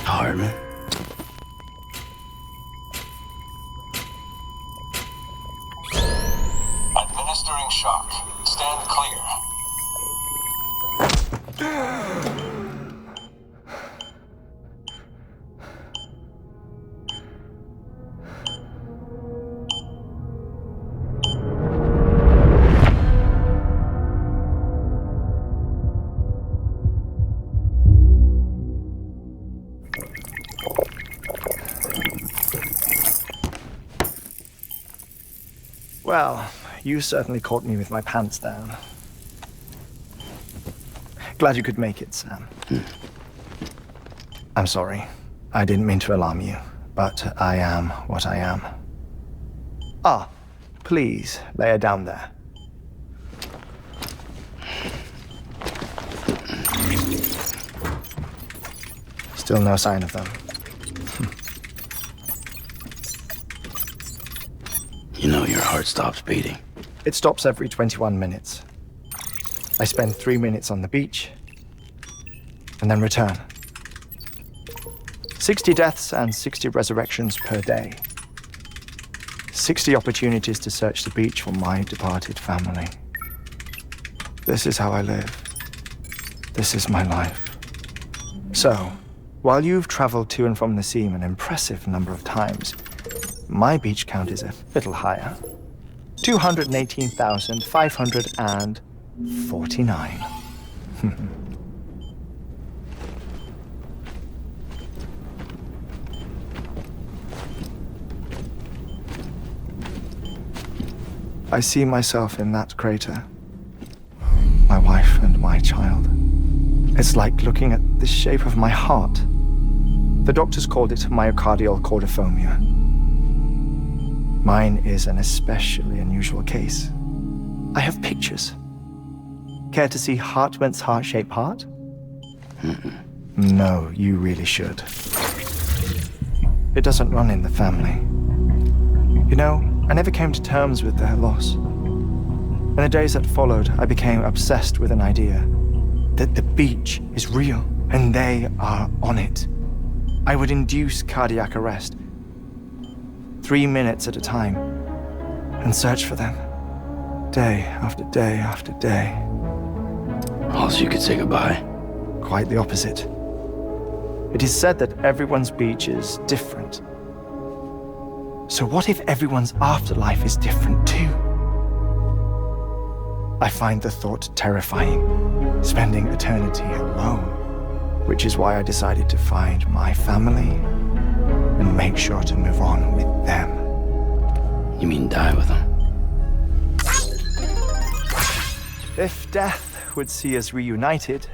Heartman. Administering shock. Stand clear. Well, you certainly caught me with my pants down. Glad you could make it, Sam. I'm sorry. I didn't mean to alarm you, but I am what I am. Ah, please, lay her down there. Still no sign of them. You know your heart stops beating. It stops every 21 minutes. I spend 3 minutes on the beach, and then return. 60 deaths and 60 resurrections per day. 60 opportunities to search the beach for my departed family. This is how I live. This is my life. So, while you've traveled to and from the sea an impressive number of times, my beach count is a little higher. 218,549. I see myself in that crater. My wife and my child. It's like looking at the shape of my heart. The doctors called it myocardial cordiformia. Mine is an especially unusual case. I have pictures. Care to see Heartman's heart-shaped heart? No, you really should. It doesn't run in the family. You know, I never came to terms with their loss. In the days that followed, I became obsessed with an idea that the beach is real and they are on it. I would induce cardiac arrest, 3 minutes at a time, and search for them, day after day after day. Also, you could say goodbye. Quite the opposite. It is said that everyone's beach is different. So what if everyone's afterlife is different too? I find the thought terrifying, spending eternity alone, which is why I decided to find my family and make sure to move on with them. You mean die with them? If death would see us reunited,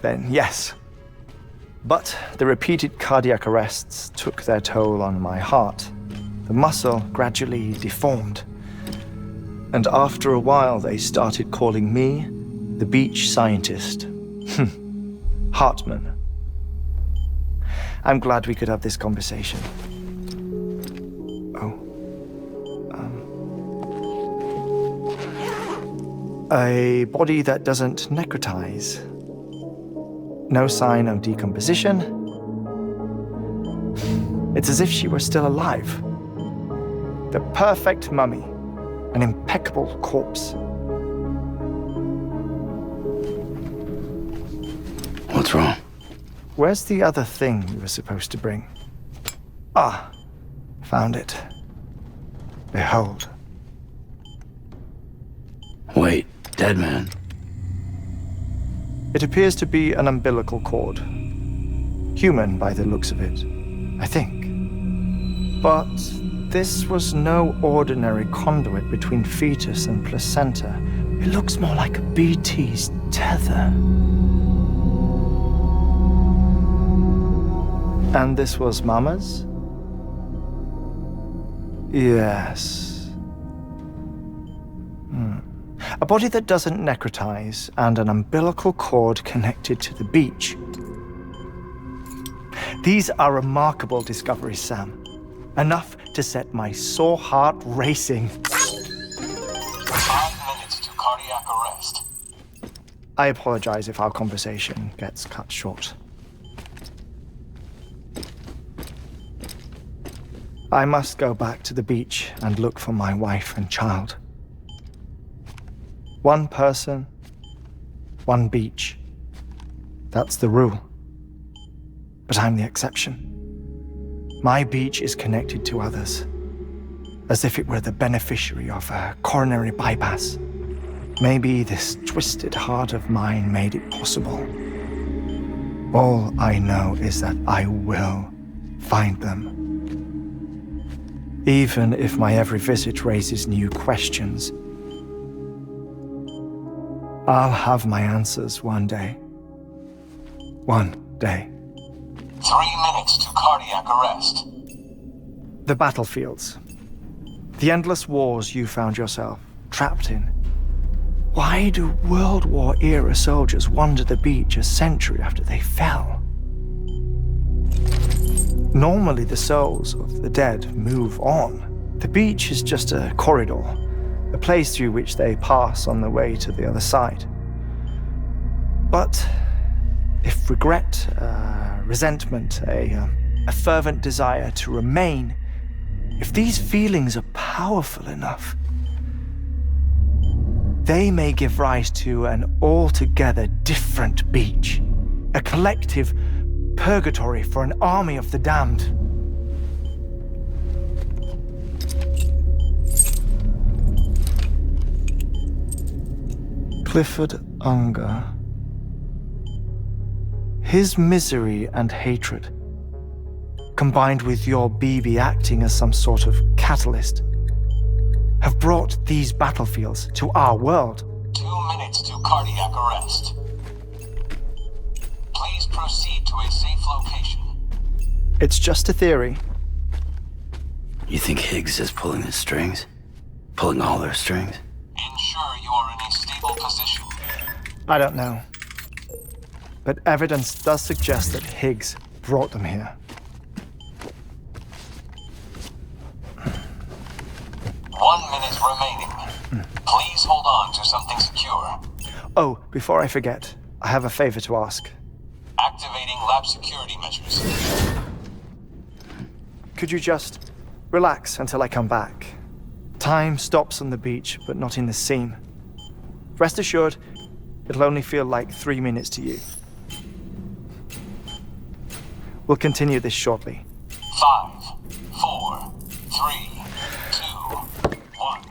then yes. But the repeated cardiac arrests took their toll on my heart. The muscle gradually deformed. And after a while, they started calling me the beach scientist. Heartman. I'm glad we could have this conversation. A body that doesn't necrotize. No sign of decomposition. It's as if she were still alive. The perfect mummy. An impeccable corpse. What's wrong? Where's the other thing you were supposed to bring? Ah, found it. Behold. Wait, dead man. It appears to be an umbilical cord. Human by the looks of it, I think. But this was no ordinary conduit between fetus and placenta. It looks more like a BT's tether. And this was Mama's? Yes. A body that doesn't necrotize and an umbilical cord connected to the beach. These are remarkable discoveries, Sam. Enough to set my sore heart racing. 5 minutes to cardiac arrest. I apologize if our conversation gets cut short. I must go back to the beach and look for my wife and child. One person, one beach. That's the rule. But I'm the exception. My beach is connected to others, as if it were the beneficiary of a coronary bypass. Maybe this twisted heart of mine made it possible. All I know is that I will find them. Even if my every visit raises new questions, I'll have my answers one day. One day. 3 minutes to cardiac arrest. The battlefields. The endless wars you found yourself trapped in. Why do World War-era soldiers wander the beach a century after they fell? Normally, the souls of the dead move on. The beach is just a corridor, a place through which they pass on the way to the other side. But if regret, resentment, a fervent desire to remain, if these feelings are powerful enough, they may give rise to an altogether different beach, a collective purgatory for an army of the damned. Clifford Unger. His misery and hatred, combined with your BB acting as some sort of catalyst, have brought these battlefields to our world. 2 minutes to cardiac arrest. Please proceed to a safe location. It's just a theory. You think Higgs is pulling the strings? Pulling all their strings? Ensure you are in a stable position. I don't know. But evidence does suggest that Higgs brought them here. 1 minute remaining. Please hold on to something secure. Oh, before I forget, I have a favor to ask. Activating lab security measures. Could you just relax until I come back? Time stops on the beach, but not in the scene. Rest assured, it'll only feel like 3 minutes to you. We'll continue this shortly. 5, 4, 3, 2, 1.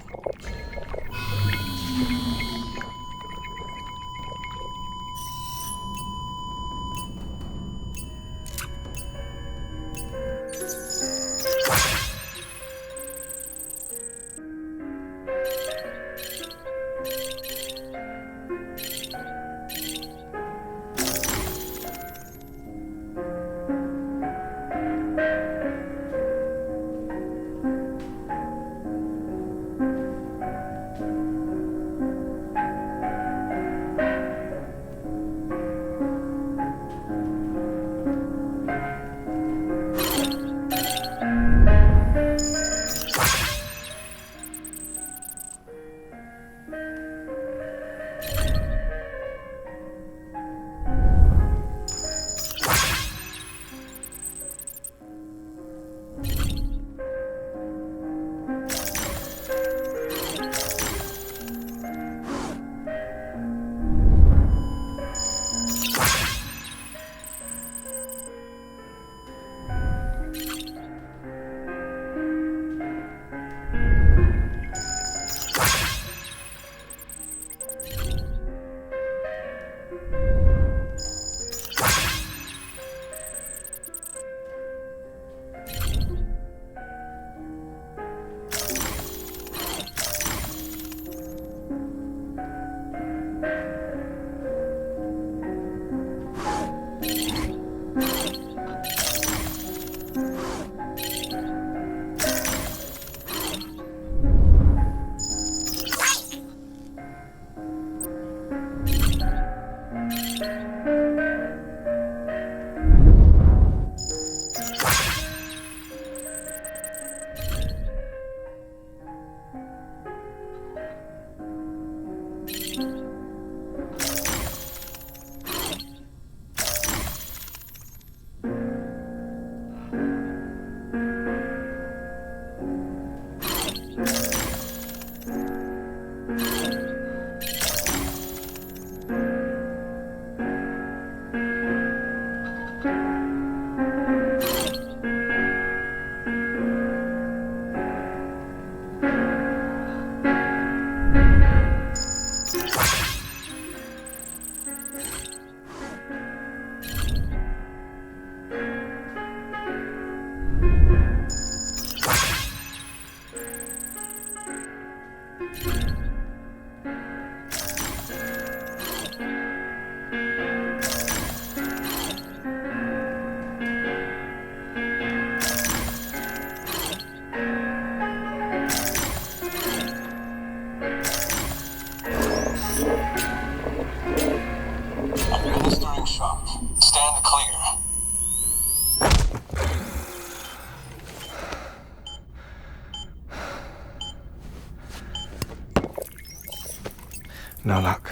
No luck.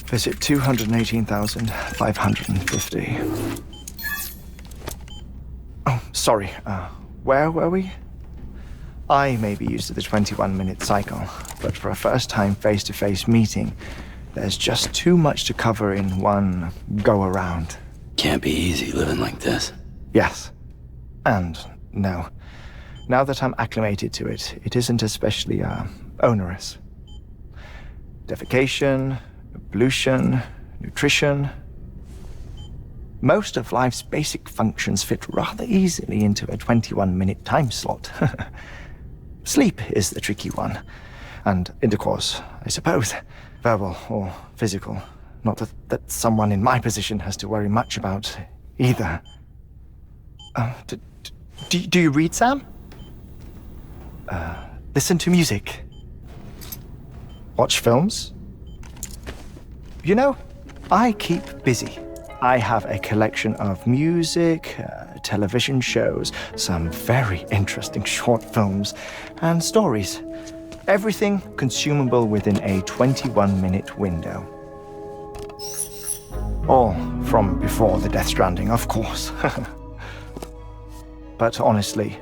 Visit 218,550. Oh, sorry. Where were we? I may be used to the 21-minute cycle, but for a first-time face-to-face meeting, there's just too much to cover in one go-around. Can't be easy living like this. Yes. And no. Now that I'm acclimated to it, it isn't especially, onerous. Defecation, ablution, nutrition. Most of life's basic functions fit rather easily into a 21-minute time slot. Sleep is the tricky one. And intercourse, I suppose. Verbal or physical. Not that someone in my position has to worry much about either. Do you read, Sam? Listen to music. Watch films. You know, I keep busy. I have a collection of music, television shows, some very interesting short films, and stories. Everything consumable within a 21-minute window. All from before the Death Stranding, of course. But honestly,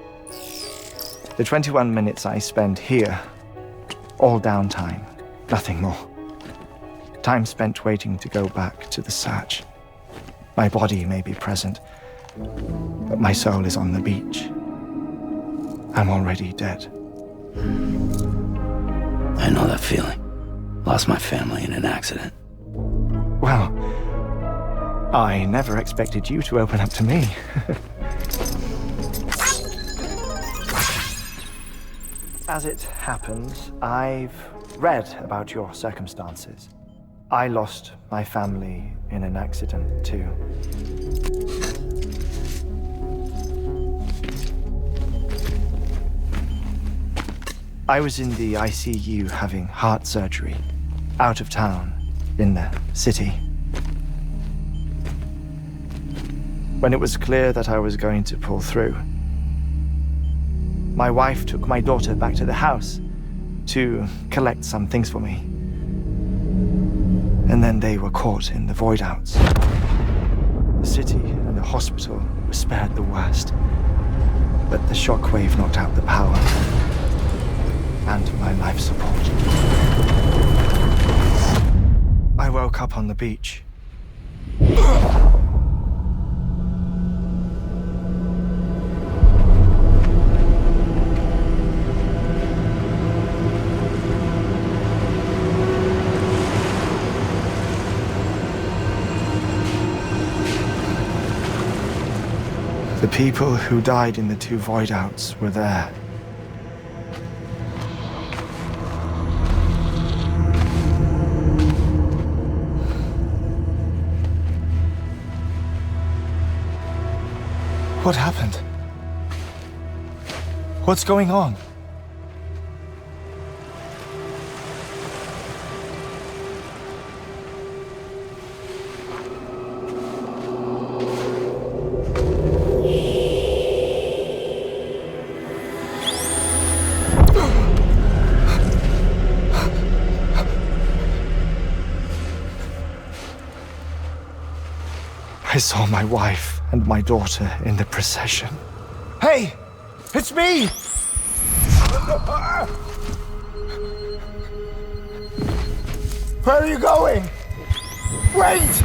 the 21 minutes I spend here, all downtime, nothing more. Time spent waiting to go back to the search. My body may be present, but my soul is on the beach. I'm already dead. I know that feeling. Lost my family in an accident. Well, I never expected you to open up to me. As it happens, I've read about your circumstances. I lost my family in an accident, too. I was in the ICU having heart surgery, out of town, in the city. When it was clear that I was going to pull through, my wife took my daughter back to the house to collect some things for me. And then they were caught in the void-outs. The city and the hospital were spared the worst, but the shockwave knocked out the power and my life support. I woke up on the beach. The people who died in the two void-outs were there. What happened? What's going on? I saw my wife and my daughter in the procession. Hey! It's me! Where are you going? Wait!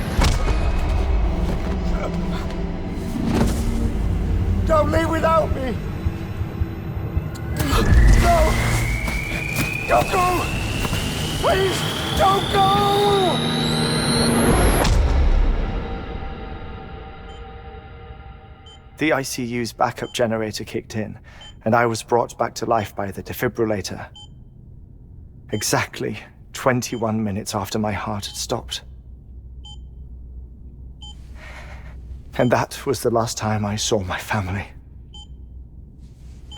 Don't leave without me! No! Don't go! Please, don't go! The ICU's backup generator kicked in, and I was brought back to life by the defibrillator. Exactly 21 minutes after my heart had stopped. And that was the last time I saw my family.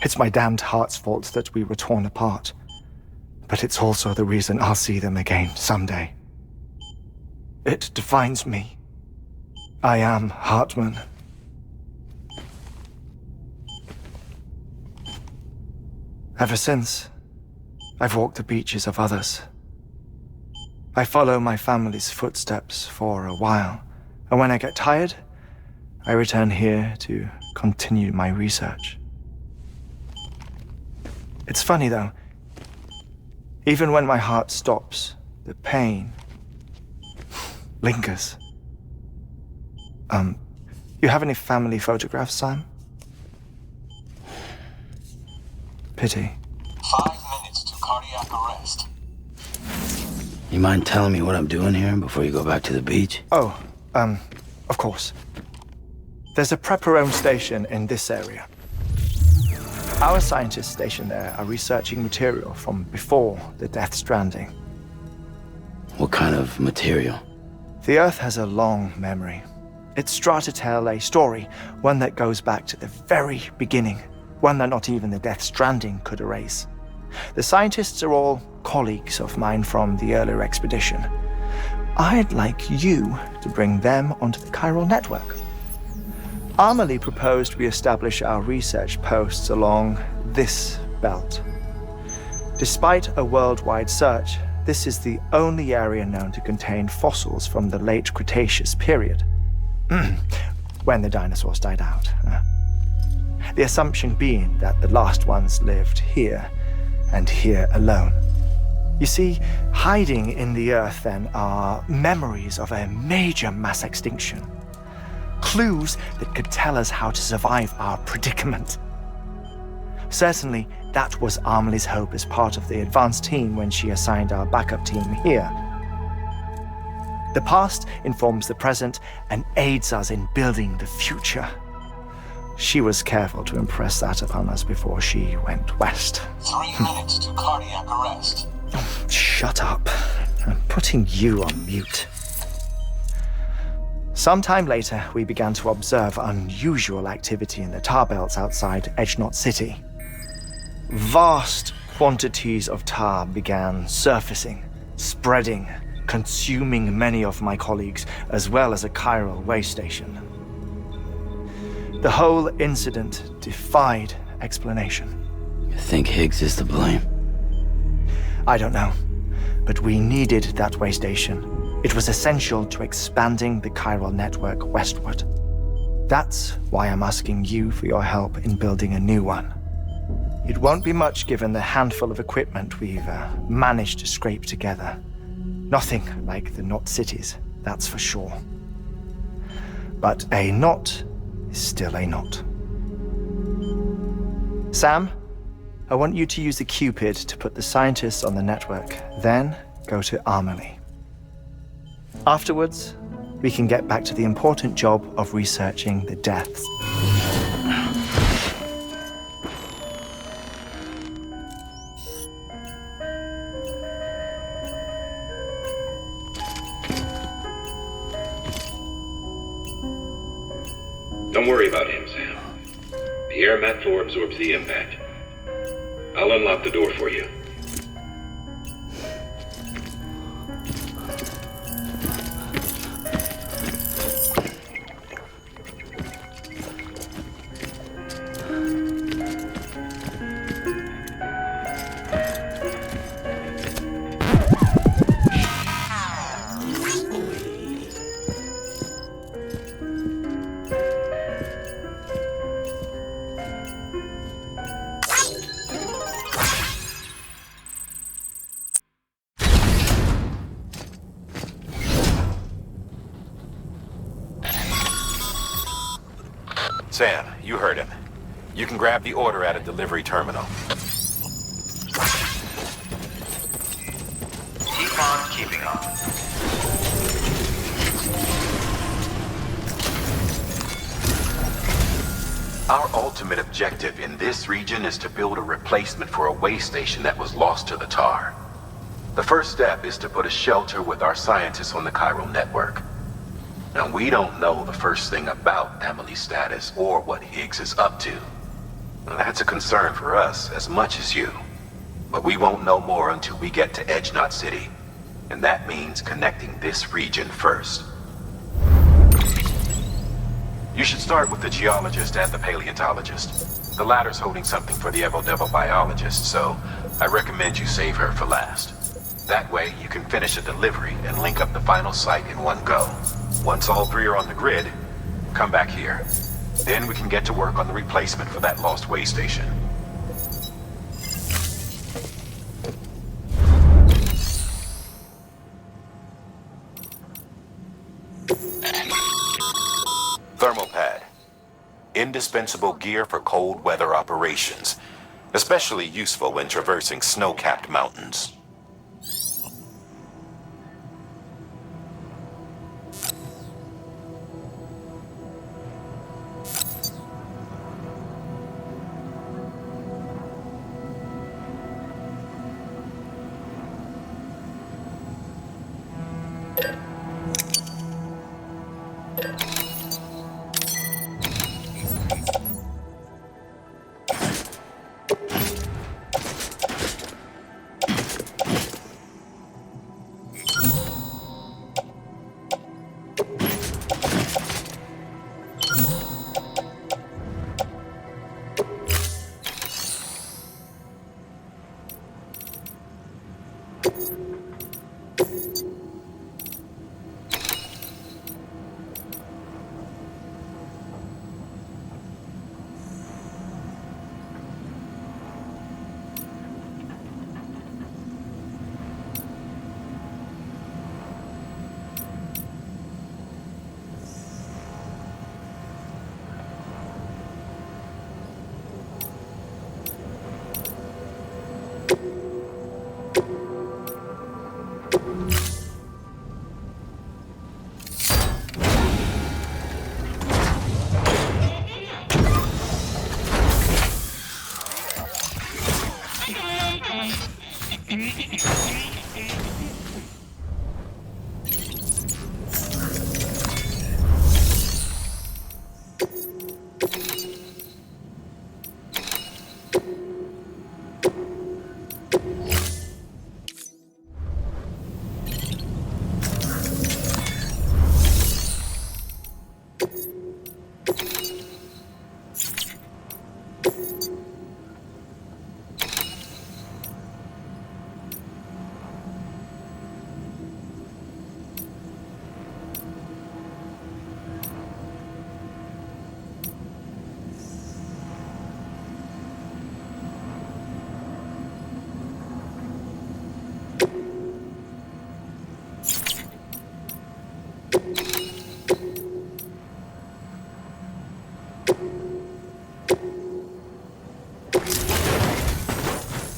It's my damned heart's fault that we were torn apart, but it's also the reason I'll see them again someday. It defines me. I am Heartman. Ever since, I've walked the beaches of others, I follow my family's footsteps for a while, and when I get tired, I return here to continue my research. It's funny though, even when my heart stops, the pain lingers. You have any family photographs, Sam? Pity. 5 minutes to cardiac arrest. You mind telling me what I'm doing here before you go back to the beach? Oh, of course. There's a Prepperone station in this area. Our scientists stationed there are researching material from before the Death Stranding. What kind of material? The Earth has a long memory. It's trying to tell a story, one that goes back to the very beginning, one that not even the Death Stranding could erase. The scientists are all colleagues of mine from the earlier expedition. I'd like you to bring them onto the chiral network. Amelie proposed we establish our research posts along this belt. Despite a worldwide search, this is the only area known to contain fossils from the late Cretaceous period, when the dinosaurs died out. The assumption being that the last ones lived here, and here alone. You see, hiding in the Earth then are memories of a major mass extinction. Clues that could tell us how to survive our predicament. Certainly, that was Amelie's hope as part of the advanced team when she assigned our backup team here. The past informs the present and aids us in building the future. She was careful to impress that upon us before she went west. 3 minutes to cardiac arrest. Shut up. I'm putting you on mute. Sometime later, we began to observe unusual activity in the tar belts outside Edgenot City. Vast quantities of tar began surfacing, spreading, consuming many of my colleagues, as well as a chiral way station. The whole incident defied explanation. You think Higgs is to blame? I don't know, but we needed that way station. It was essential to expanding the chiral network westward. That's why I'm asking you for your help in building a new one. It won't be much given the handful of equipment we've managed to scrape together. Nothing like the knot cities, that's for sure. But a knot is still a knot. Sam, I want you to use the Cupid to put the scientists on the network, then go to Amelie. Afterwards, we can get back to the important job of researching the deaths. Don't worry about him, Sam. The air mat floor absorbs the impact. I'll unlock the door for you. Sam, you heard him. You can grab the order at a delivery terminal. Keep on keeping on. Our ultimate objective in this region is to build a replacement for a way station that was lost to the tar. The first step is to put a shelter with our scientists on the chiral network. Now, we don't know the first thing about Amelie's status or what Higgs is up to. Now, that's a concern for us as much as you. But we won't know more until we get to Edgenot City. And that means connecting this region first. You should start with the geologist and the paleontologist. The latter's holding something for the Evo Devil biologist, so I recommend you save her for last. That way, you can finish a delivery and link up the final site in one go. Once all three are on the grid, come back here. Then we can get to work on the replacement for that lost way station. Thermal pad. Indispensable gear for cold weather operations. Especially useful when traversing snow-capped mountains.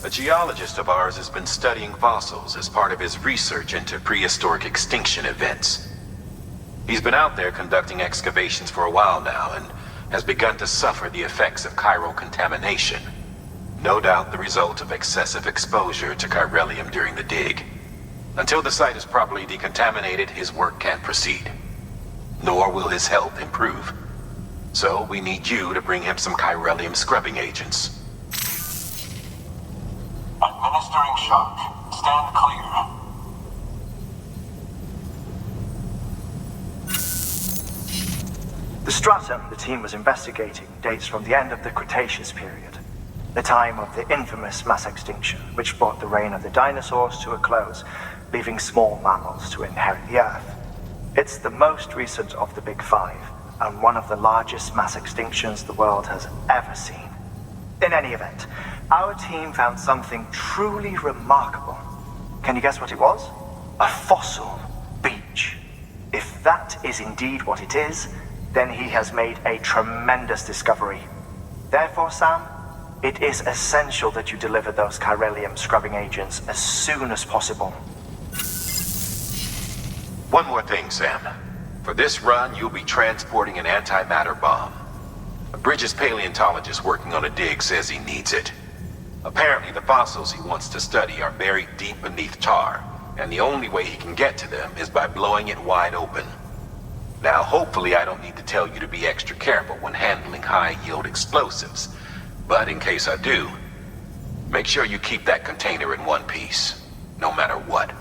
A geologist of ours has been studying fossils as part of his research into prehistoric extinction events. He's been out there conducting excavations for a while now and has begun to suffer the effects of chiral contamination. No doubt the result of excessive exposure to chiralium during the dig. Until the site is properly decontaminated, his work can't proceed. Nor will his health improve. So we need you to bring him some chiralium scrubbing agents. Administering shock. Stand clear. The stratum the team was investigating dates from the end of the Cretaceous period, the time of the infamous mass extinction, which brought the reign of the dinosaurs to a close, leaving small mammals to inherit the Earth. It's the most recent of the Big Five, and one of the largest mass extinctions the world has ever seen. In any event, our team found something truly remarkable. Can you guess what it was? A fossil beach. If that is indeed what it is, then he has made a tremendous discovery. Therefore, Sam, it is essential that you deliver those chiralium scrubbing agents as soon as possible. One more thing, Sam. For this run, you'll be transporting an antimatter bomb. A Bridges paleontologist working on a dig says he needs it. Apparently, the fossils he wants to study are buried deep beneath tar, and the only way he can get to them is by blowing it wide open. Now, hopefully I don't need to tell you to be extra careful when handling high-yield explosives. But in case I do, make sure you keep that container in one piece, no matter what.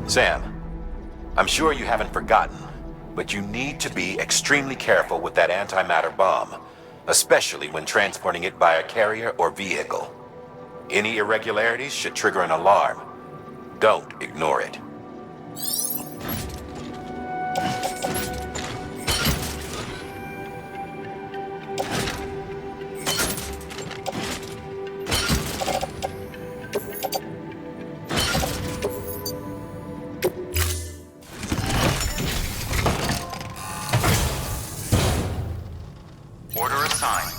Sam, I'm sure you haven't forgotten, but you need to be extremely careful with that antimatter bomb, especially when transporting it by a carrier or vehicle. Any irregularities should trigger an alarm. Don't ignore it. Order assigned.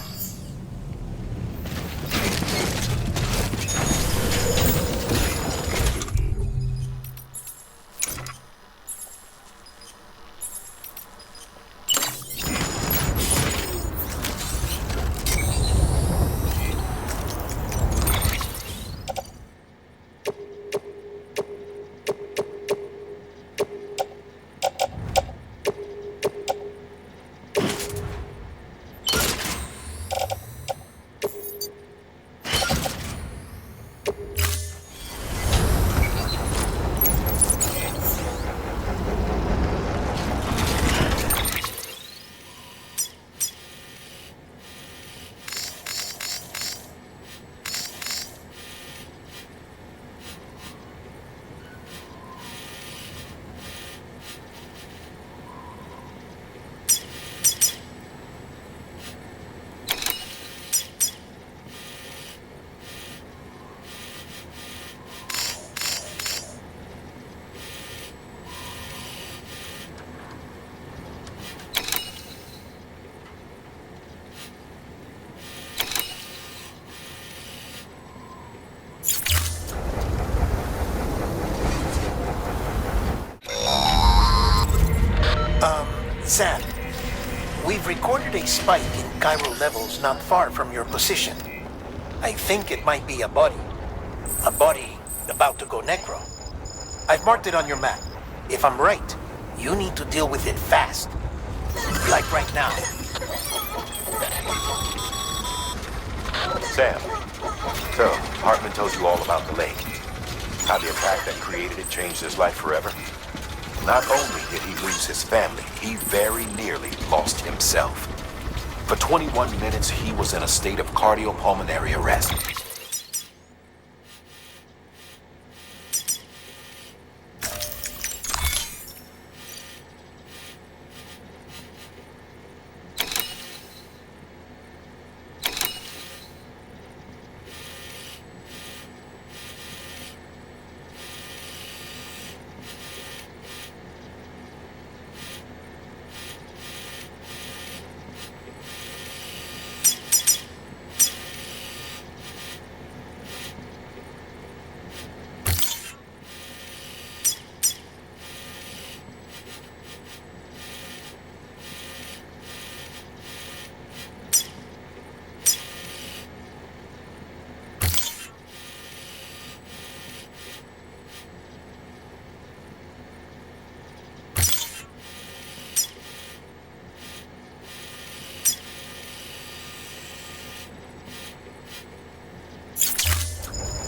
Sam, we've recorded a spike in chiral levels not far from your position. I think it might be a body. A body about to go necro. I've marked it on your map. If I'm right, you need to deal with it fast. Like right now. Sam, so Heartman told you all about the lake. How the attack that created it changed his life forever? Not only did he lose his family, he very nearly lost himself. For 21 minutes, he was in a state of cardiopulmonary arrest.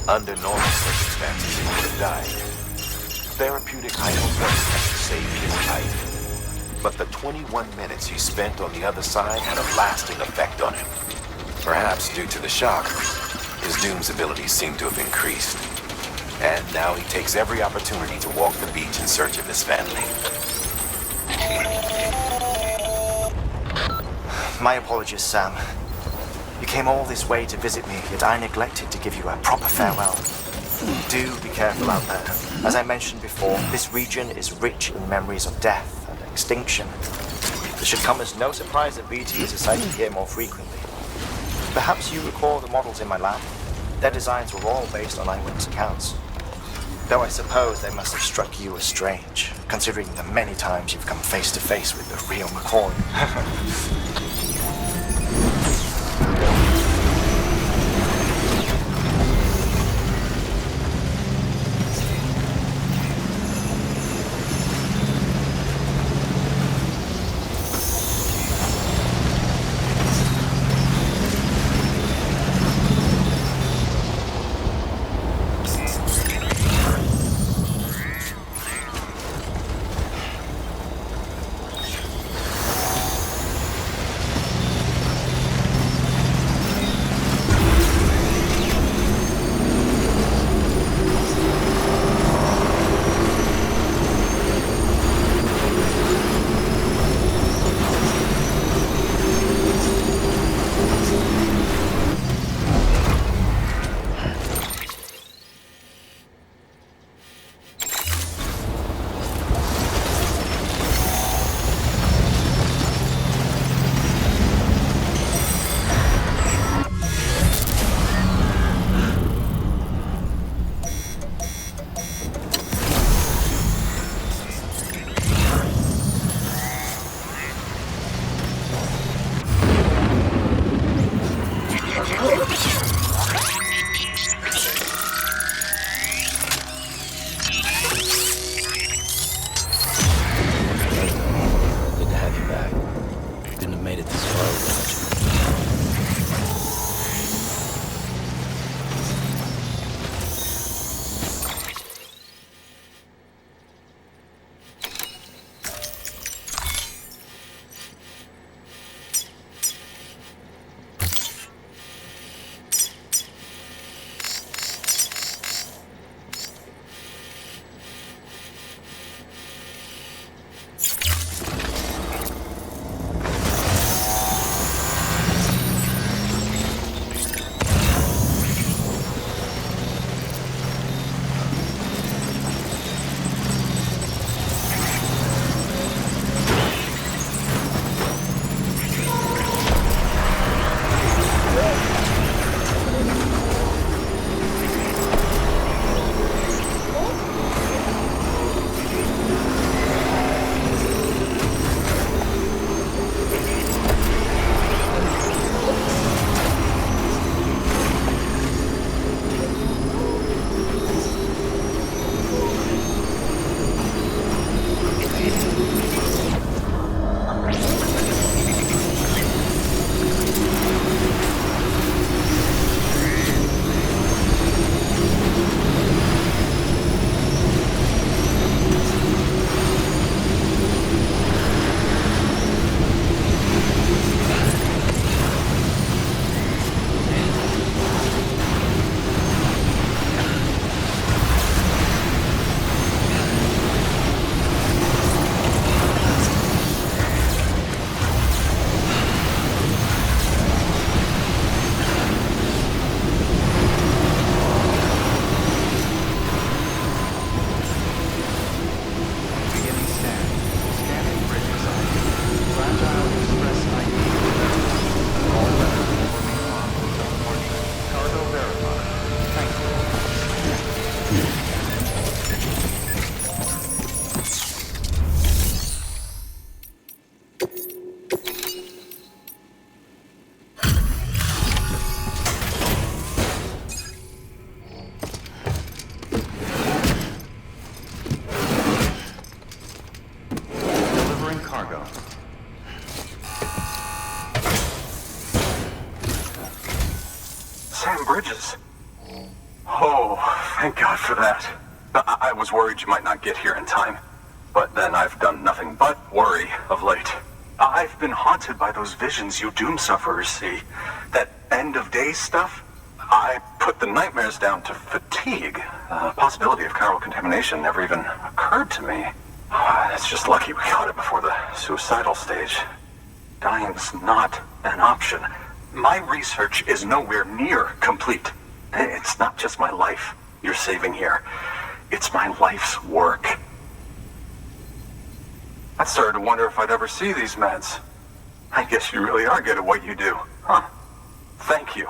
Under normal circumstances, he would have died. Therapeutic hypothermia saved his life. But the 21 minutes he spent on the other side had a lasting effect on him. Perhaps due to the shock, his Doom's abilities seem to have increased. And now he takes every opportunity to walk the beach in search of his family. My apologies, Sam. You came all this way to visit me, yet I neglected to give you a proper farewell. Do be careful out there. As I mentioned before, this region is rich in memories of death and extinction. It should come as no surprise that BT is a sight here more frequently. Perhaps you recall the models in my lab? Their designs were all based on eyewitness accounts. Though I suppose they must have struck you as strange, considering the many times you've come face to face with the real McCoy. Bridges. Oh, thank God for that. I was worried you might not get here in time. But then I've done nothing but worry of late. I've been haunted by those visions you doom sufferers see. That end of days stuff. I put the nightmares down to fatigue. The possibility of chiral contamination never even occurred to me. It's just lucky we caught it before the suicidal stage. Dying's not an option. My research is nowhere near complete. It's not just my life you're saving here. It's my life's work. I started to wonder if I'd ever see these meds. I guess you really are good at what you do, huh? Thank you.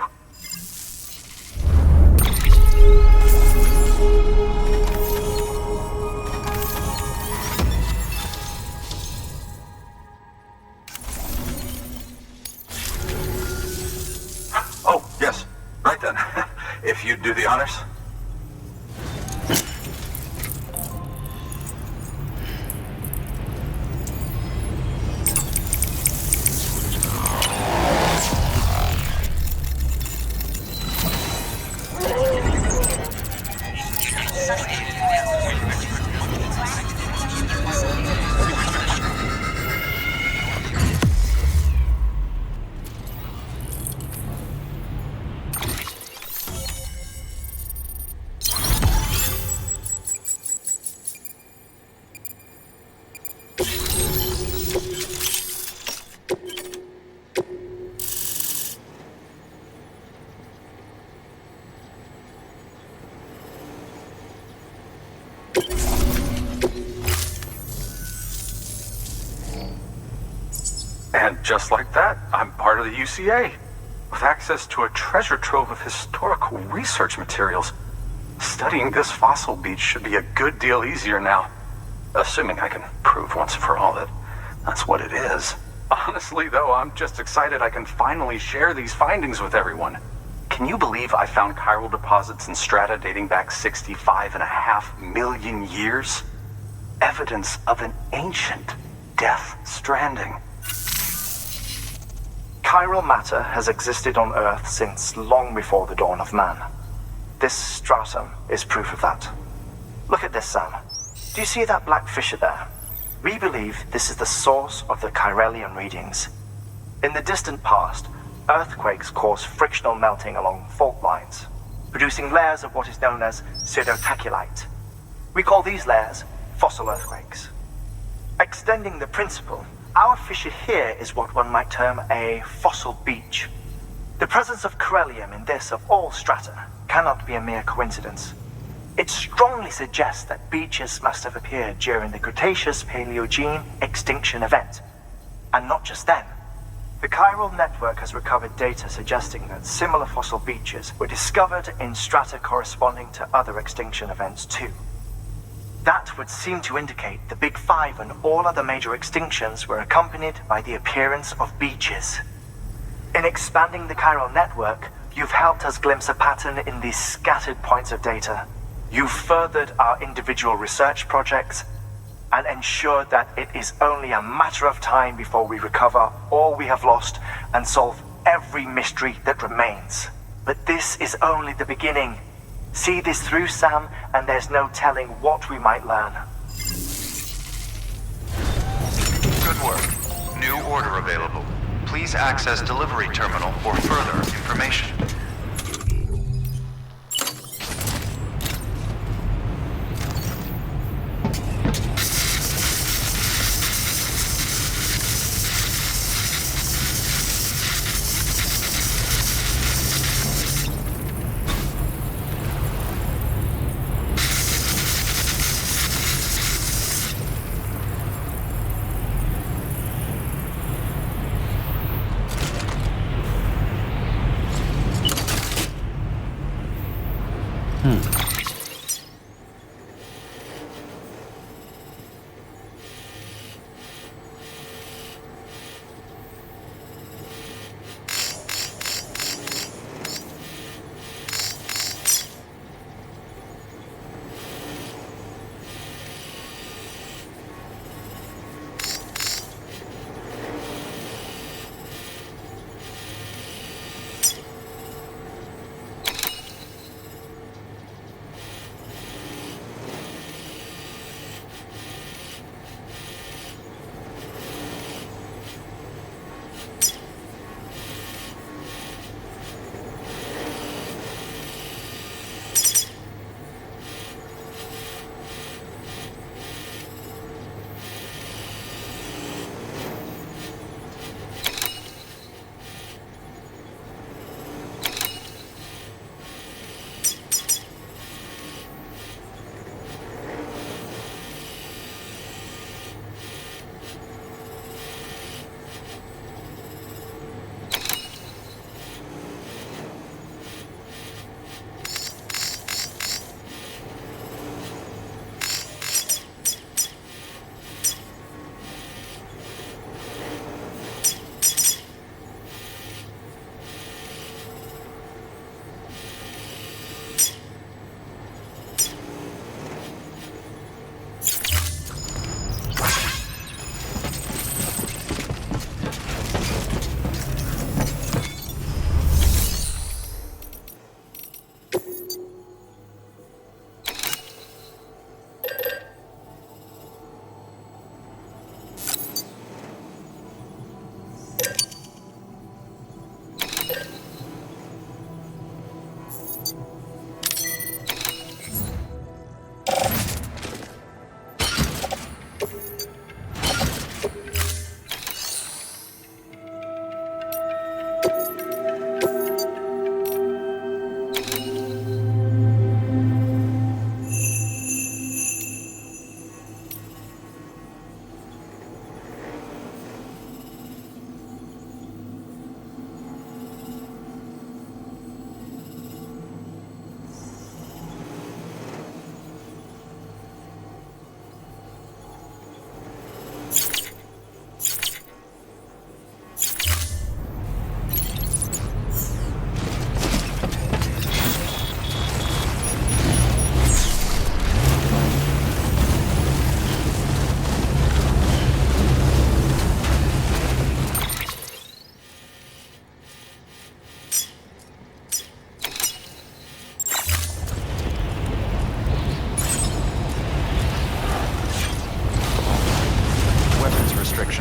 Oh, yes. Right then. If you'd do the honors. And just like that, I'm part of the UCA, with access to a treasure trove of historical research materials. Studying this fossil beach should be a good deal easier now, assuming I can prove once and for all that that's what it is. Honestly, though, I'm just excited I can finally share these findings with everyone. Can you believe I found chiral deposits in strata dating back 65.5 million years? Evidence of an ancient Death Stranding. Chiral matter has existed on Earth since long before the dawn of man. This stratum is proof of that. Look at this, Sam. Do you see that black fissure there? We believe this is the source of the Chiralian readings. In the distant past, earthquakes cause frictional melting along fault lines, producing layers of what is known as pseudotaculite. We call these layers fossil earthquakes. Extending the principle, our fissure here is what one might term a fossil beach. The presence of chiralium in this of all strata cannot be a mere coincidence. It strongly suggests that beaches must have appeared during the Cretaceous-Paleogene extinction event. And not just then. The chiral network has recovered data suggesting that similar fossil beaches were discovered in strata corresponding to other extinction events too. That would seem to indicate the Big Five and all other major extinctions were accompanied by the appearance of beaches. In expanding the chiral network, you've helped us glimpse a pattern in these scattered points of data. You've furthered our individual research projects and ensured that it is only a matter of time before we recover all we have lost and solve every mystery that remains. But this is only the beginning. See this through, Sam, and there's no telling what we might learn. Good work. New order available. Please access delivery terminal for further information.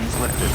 restrictions lifted.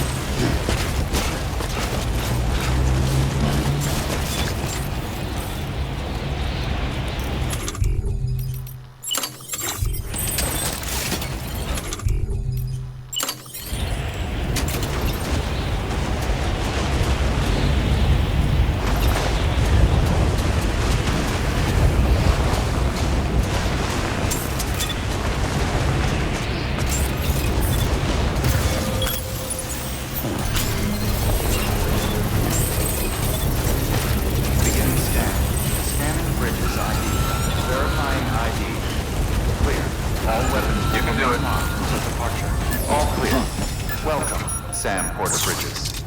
Sam Porter-Bridges.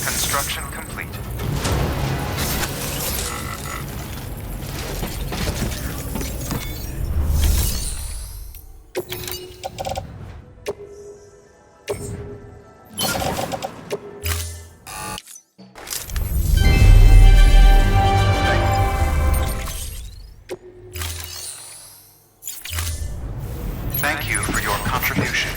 Construction complete. Thank you for your contribution.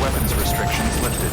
Weapons restrictions lifted.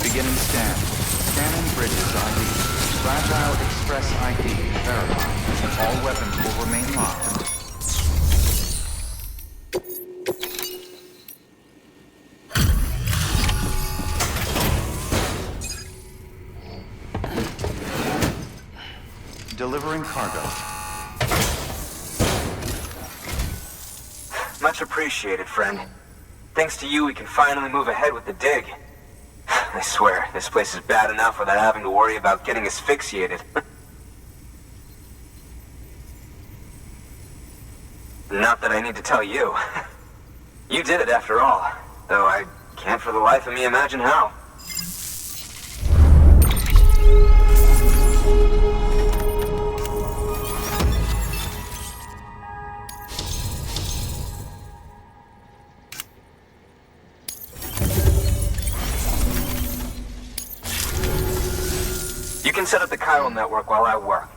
Beginning scan. Scanning Bridges ID. Fragile Express ID verified. All weapons will remain locked until... Delivering cargo. Much appreciated, friend. Thanks to you, we can finally move ahead with the dig. I swear, this place is bad enough without having to worry about getting asphyxiated. Not that I need to tell you. You did it after all, though I can't for the life of me imagine how. You can set up the chiral network while I work.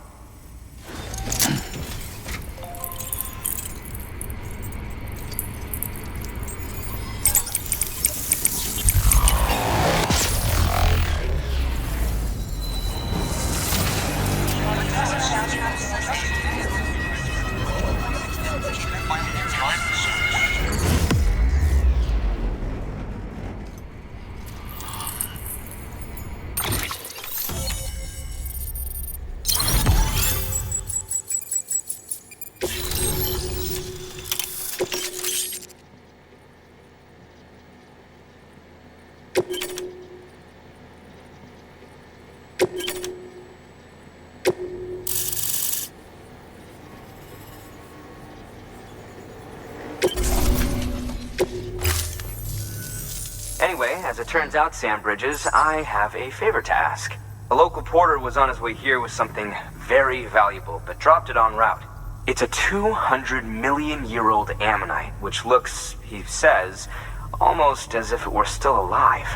Anyway, as it turns out, Sam Bridges, I have a favor to ask. A local porter was on his way here with something very valuable, but dropped it en route. It's a 200-million-year-old ammonite, which looks, he says, almost as if it were still alive.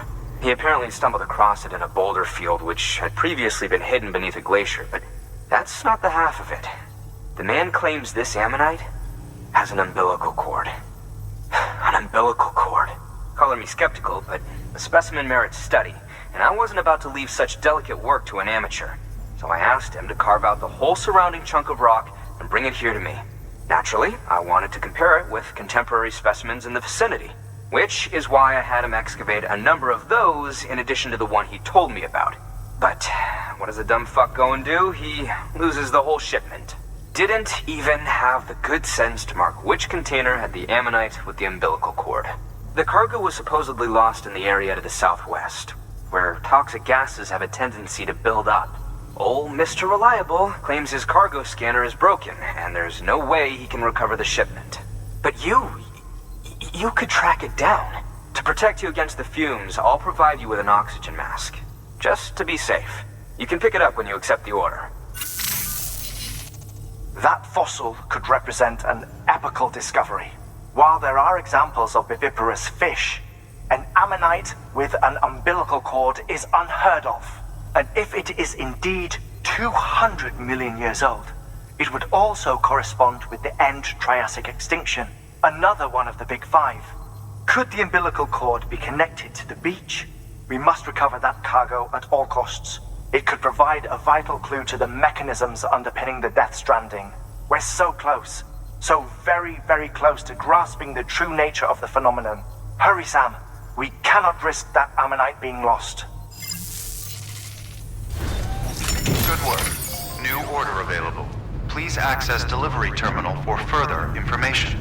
He apparently stumbled across it in a boulder field which had previously been hidden beneath a glacier, but that's not the half of it. The man claims this ammonite has an umbilical cord. An umbilical cord. Color me skeptical, but the specimen merits study, and I wasn't about to leave such delicate work to an amateur. So I asked him to carve out the whole surrounding chunk of rock and bring it here to me. Naturally, I wanted to compare it with contemporary specimens in the vicinity, which is why I had him excavate a number of those in addition to the one he told me about. But what does a dumb fuck go and do? He loses the whole shipment. Didn't even have the good sense to mark which container had the ammonite with the umbilical cord. The cargo was supposedly lost in the area to the southwest, where toxic gases have a tendency to build up. Old Mr. Reliable claims his cargo scanner is broken, and there's no way he can recover the shipment. But you could track it down. To protect you against the fumes, I'll provide you with an oxygen mask. Just to be safe. You can pick it up when you accept the order. That fossil could represent an epochal discovery. While there are examples of viviparous fish, an ammonite with an umbilical cord is unheard of. And if it is indeed 200 million years old, it would also correspond with the end Triassic extinction, another one of the big five. Could the umbilical cord be connected to the beach? We must recover that cargo at all costs. It could provide a vital clue to the mechanisms underpinning the Death Stranding. We're so close. So very, very close to grasping the true nature of the phenomenon. Hurry, Sam. We cannot risk that ammonite being lost. Good work. New order available. Please access delivery terminal for further information.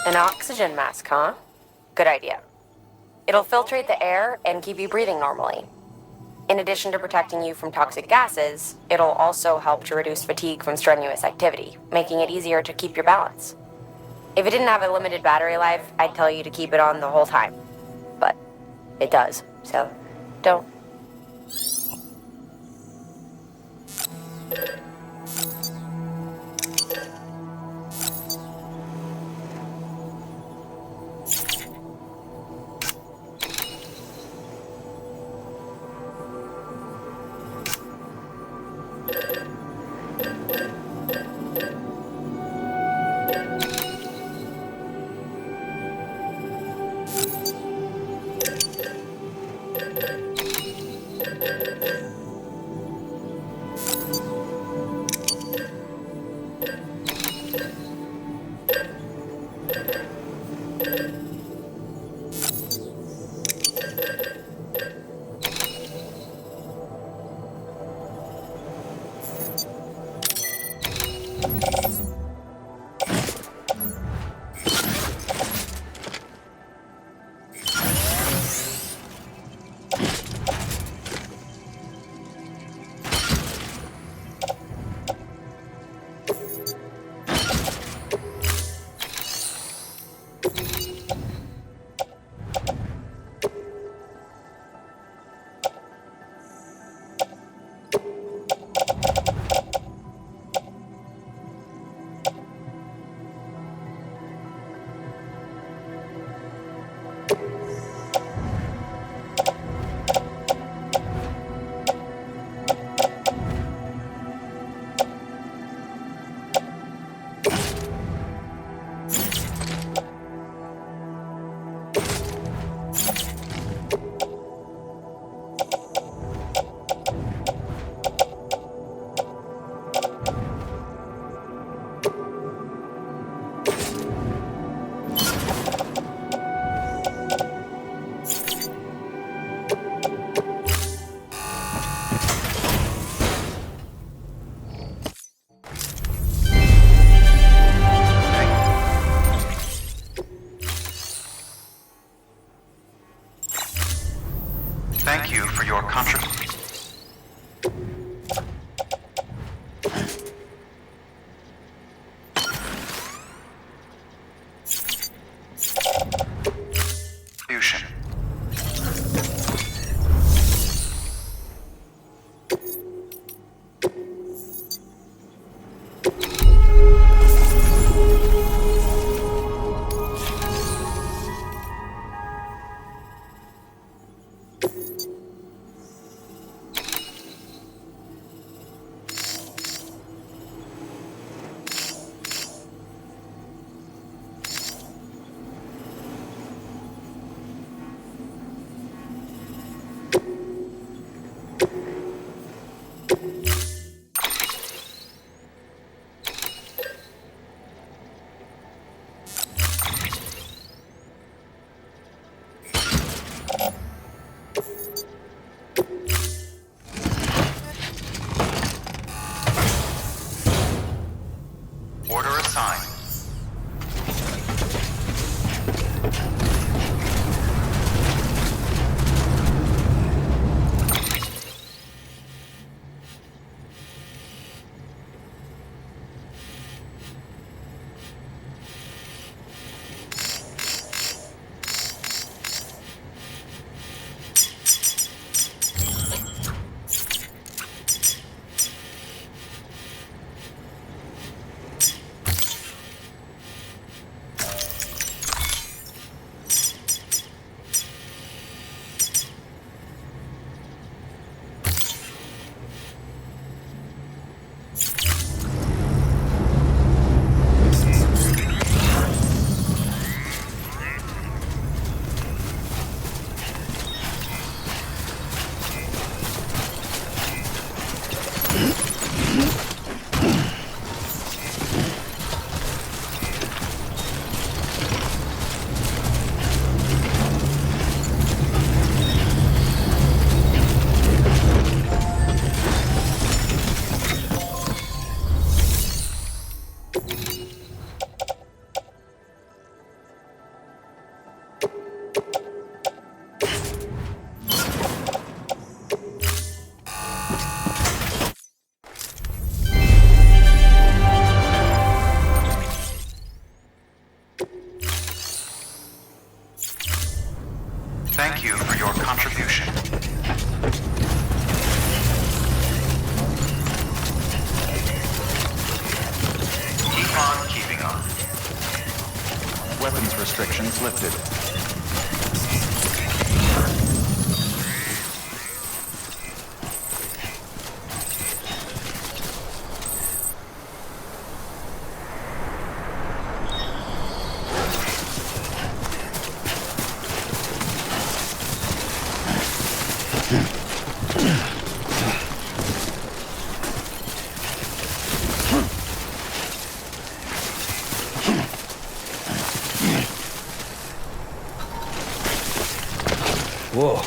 An oxygen mask, huh? Good idea. It'll filtrate the air and keep you breathing normally. In addition to protecting you from toxic gases, it'll also help to reduce fatigue from strenuous activity, making it easier to keep your balance. If it didn't have a limited battery life, I'd tell you to keep it on the whole time. But it does, so don't. assigned. Thank you for your contribution. Keep on keeping on. Weapons restrictions lifted. Whoa.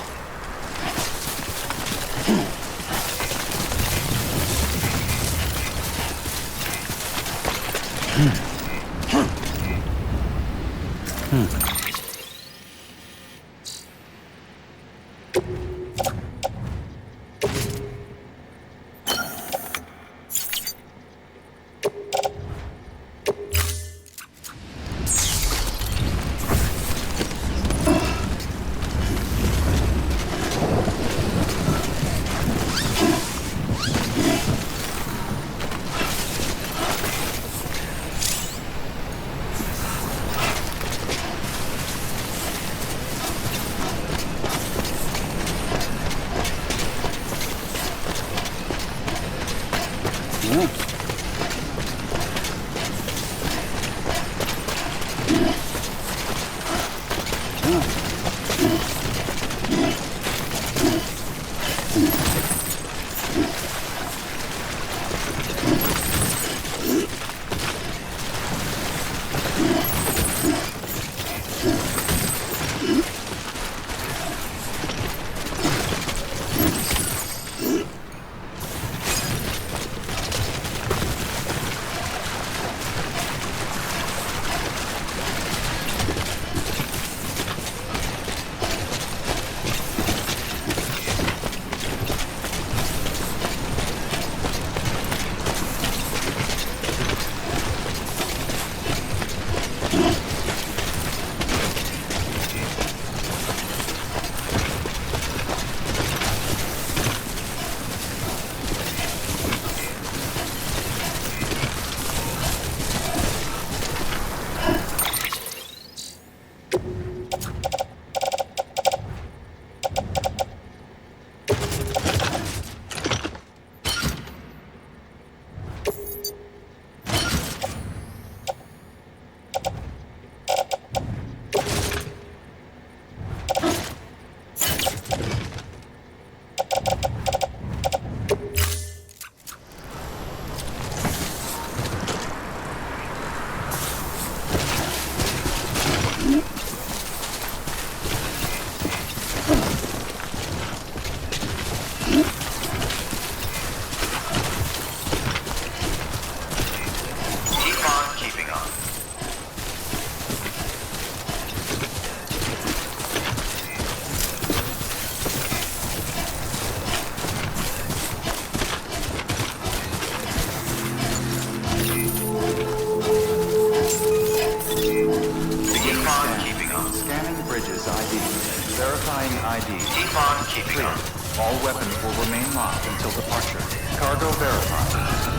ID. Keep on keeping Clear. on. All weapons will remain locked until departure. Cargo verified.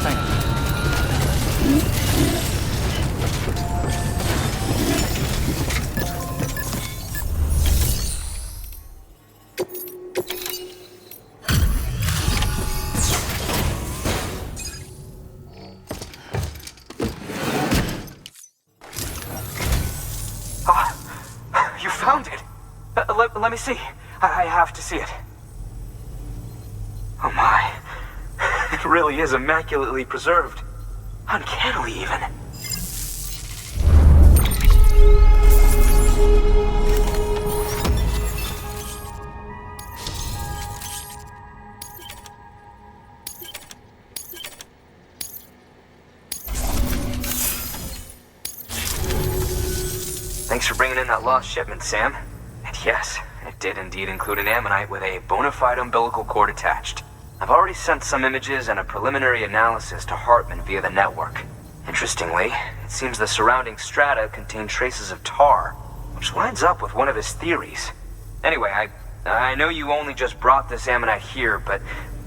Thank you. You found it! Let me see. I have to see it. Oh my. It really is immaculately preserved. Uncannily, even. Thanks for bringing in that lost shipment, Sam. And yes, it did indeed include an ammonite with a bona fide umbilical cord attached. I've already sent some images and a preliminary analysis to Heartman via the network. Interestingly, it seems the surrounding strata contain traces of tar, which lines up with one of his theories. Anyway, I know you only just brought this ammonite here, but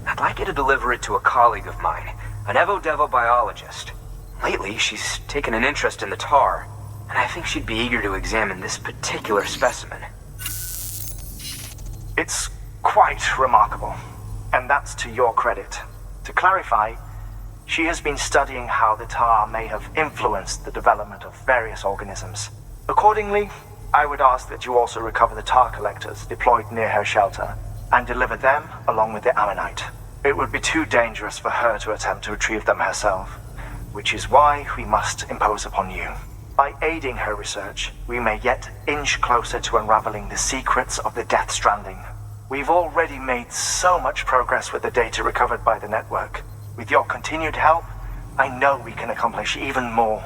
I'd like you to deliver it to a colleague of mine, an Evo-Devo biologist. Lately, she's taken an interest in the tar, and I think she'd be eager to examine this particular specimen. It's quite remarkable, and that's to your credit. To clarify, she has been studying how the tar may have influenced the development of various organisms. Accordingly, I would ask that you also recover the tar collectors deployed near her shelter and deliver them along with the ammonite. It would be too dangerous for her to attempt to retrieve them herself, which is why we must impose upon you. By aiding her research, we may yet inch closer to unraveling the secrets of the Death Stranding. We've already made so much progress with the data recovered by the network. With your continued help, I know we can accomplish even more.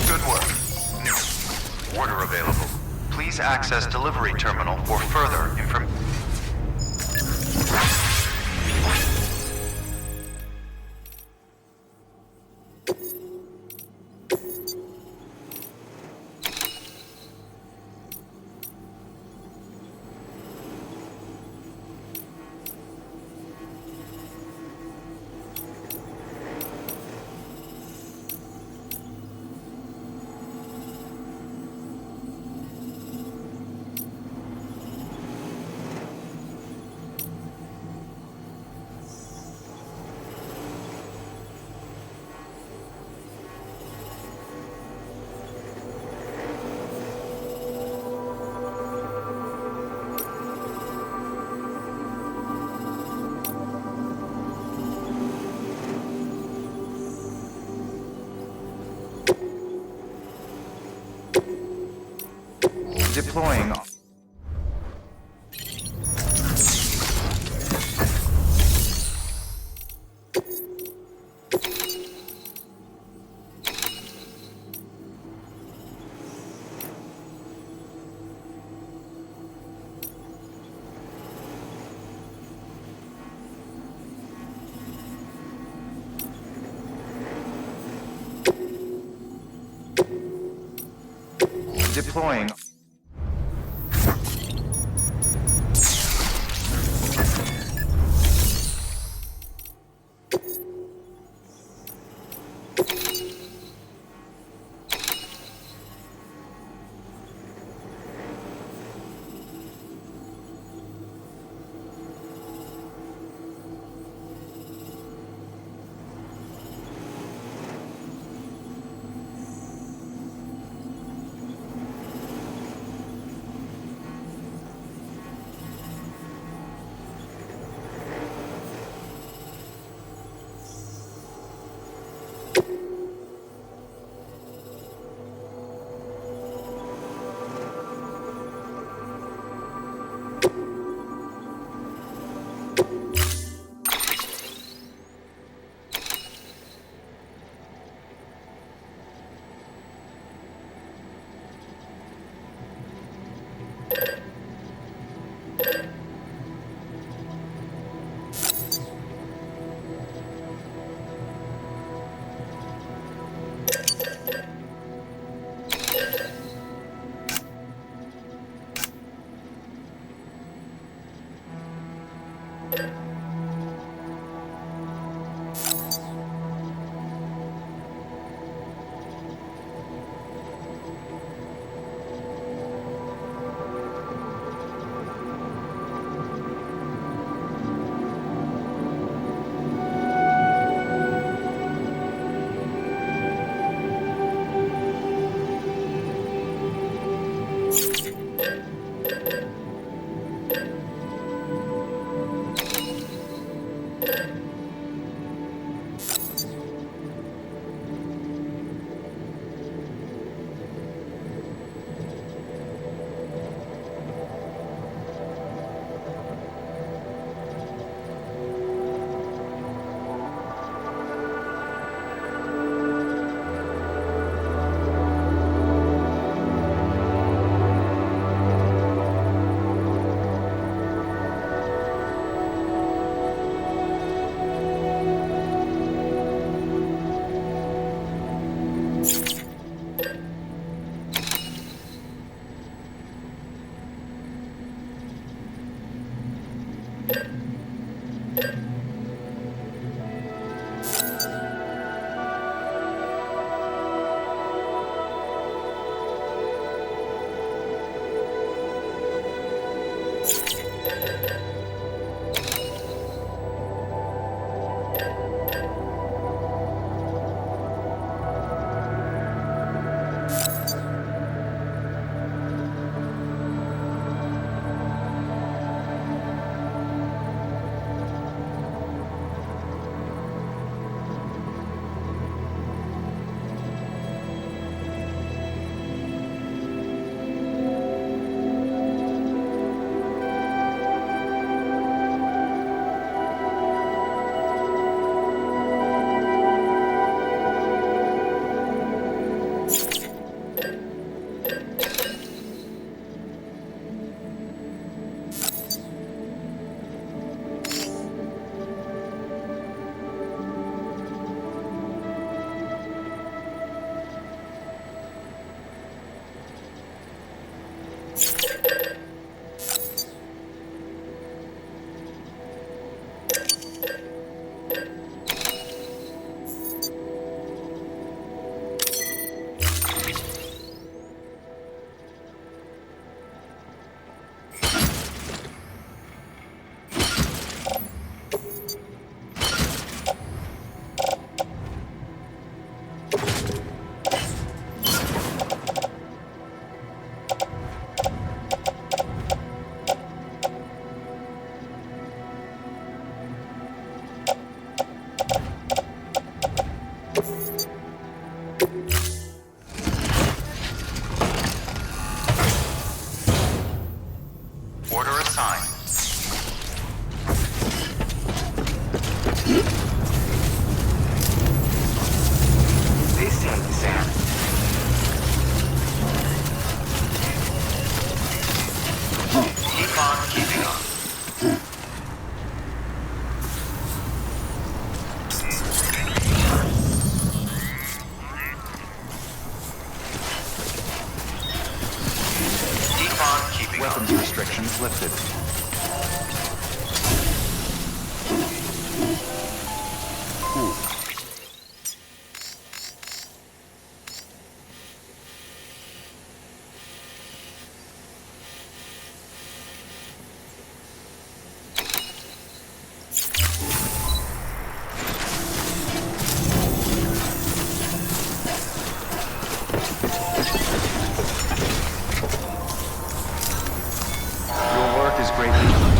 Good work. New order available. Please access delivery terminal for further information. Deploying. Deploying. Your work is greatly appreciated.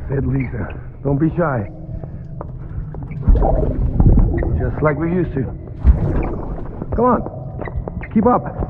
That's it, Lisa. Don't be shy. Just like we used to. Come on. Keep up.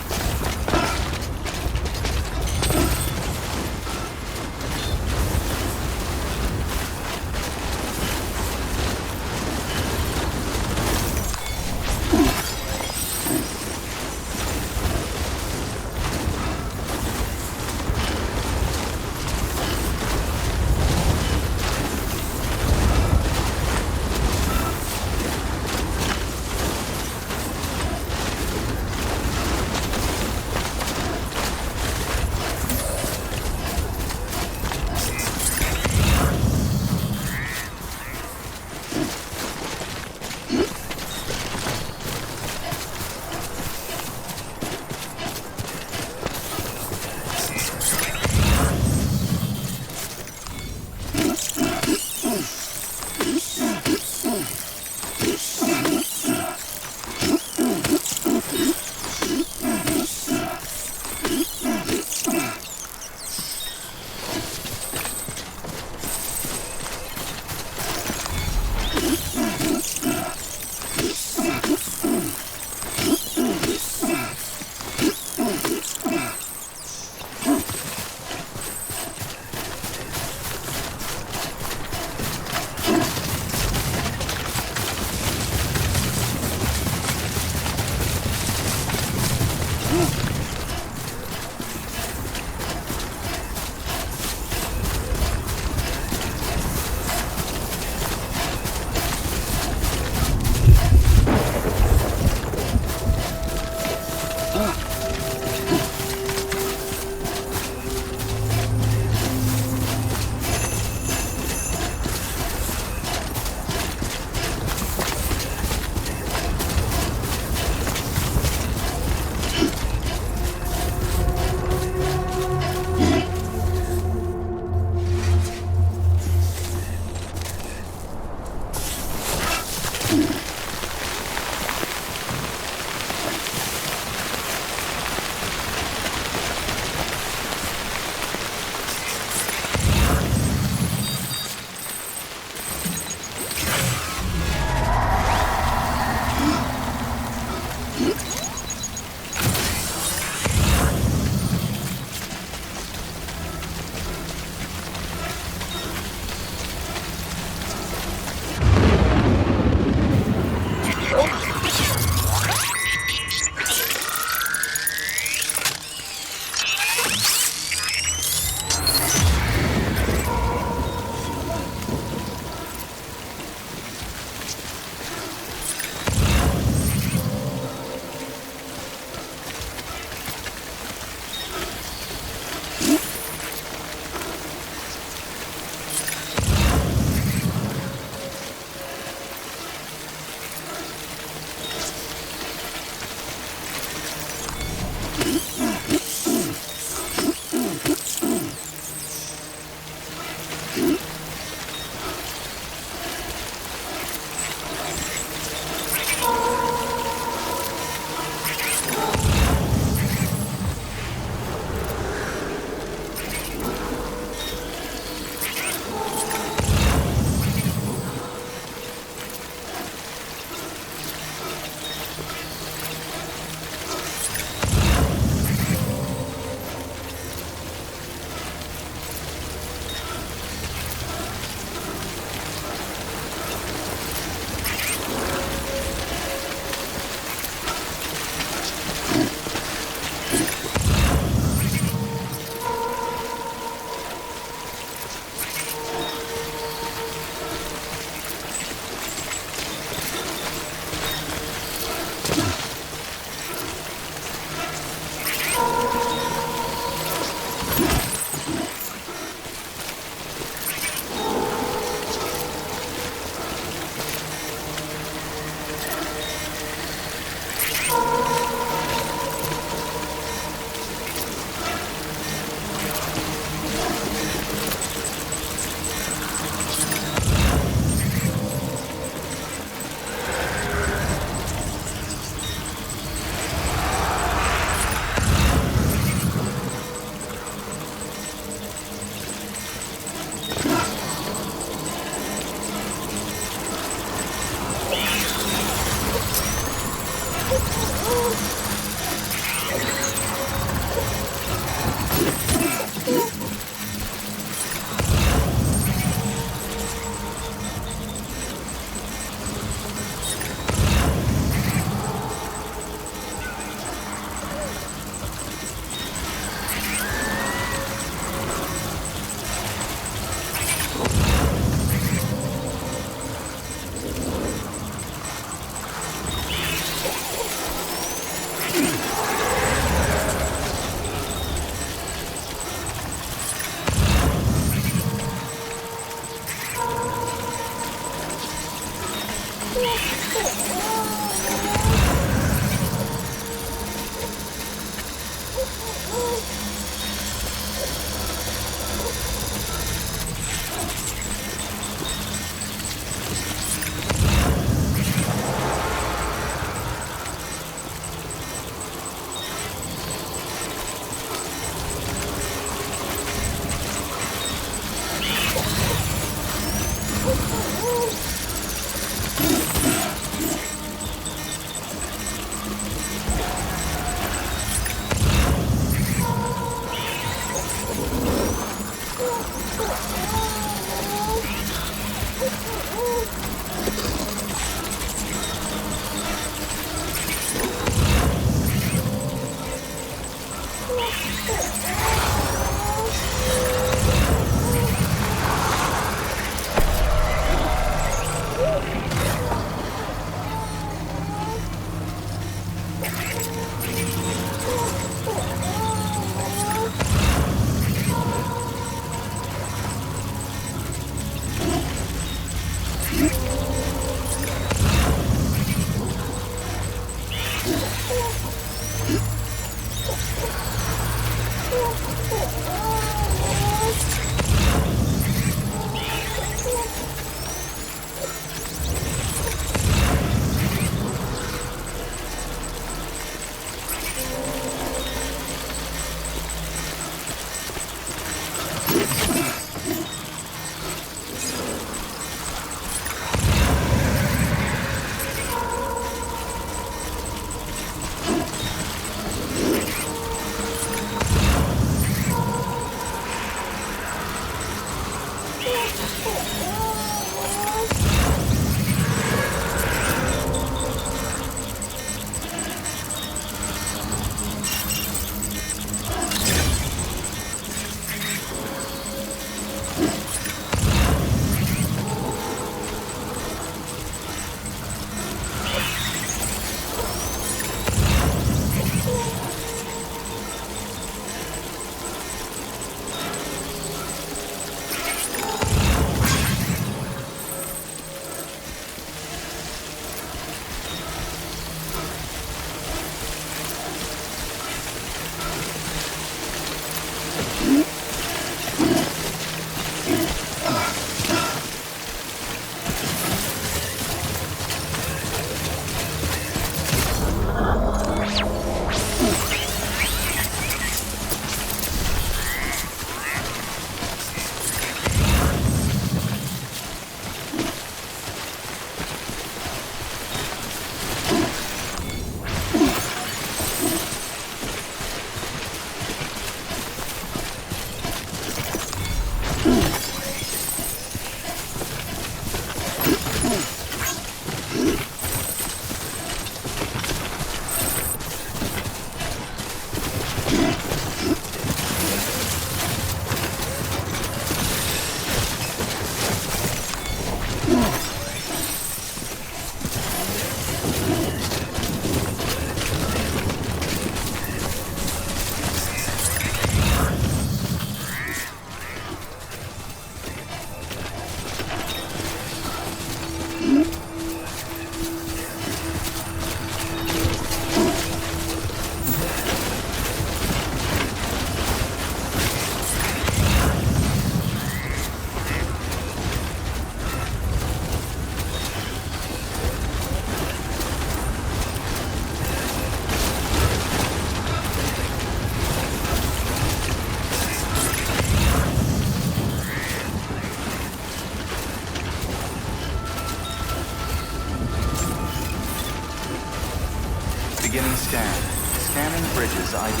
Bridges ID.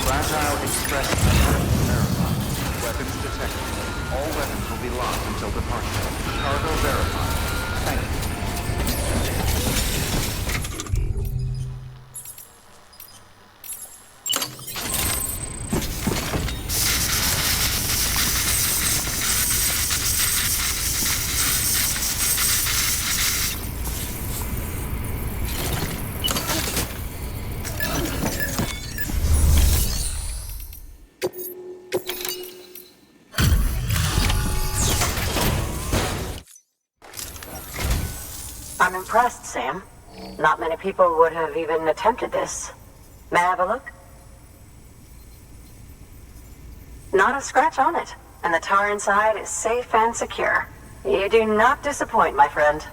Fragile Express verified. Weapons detected. All weapons will be locked until departure. Cargo verified. Thank you. I'm impressed, Sam. Not many people would have even attempted this. May I have a look? Not a scratch on it, and the tar inside is safe and secure. You do not disappoint, my friend.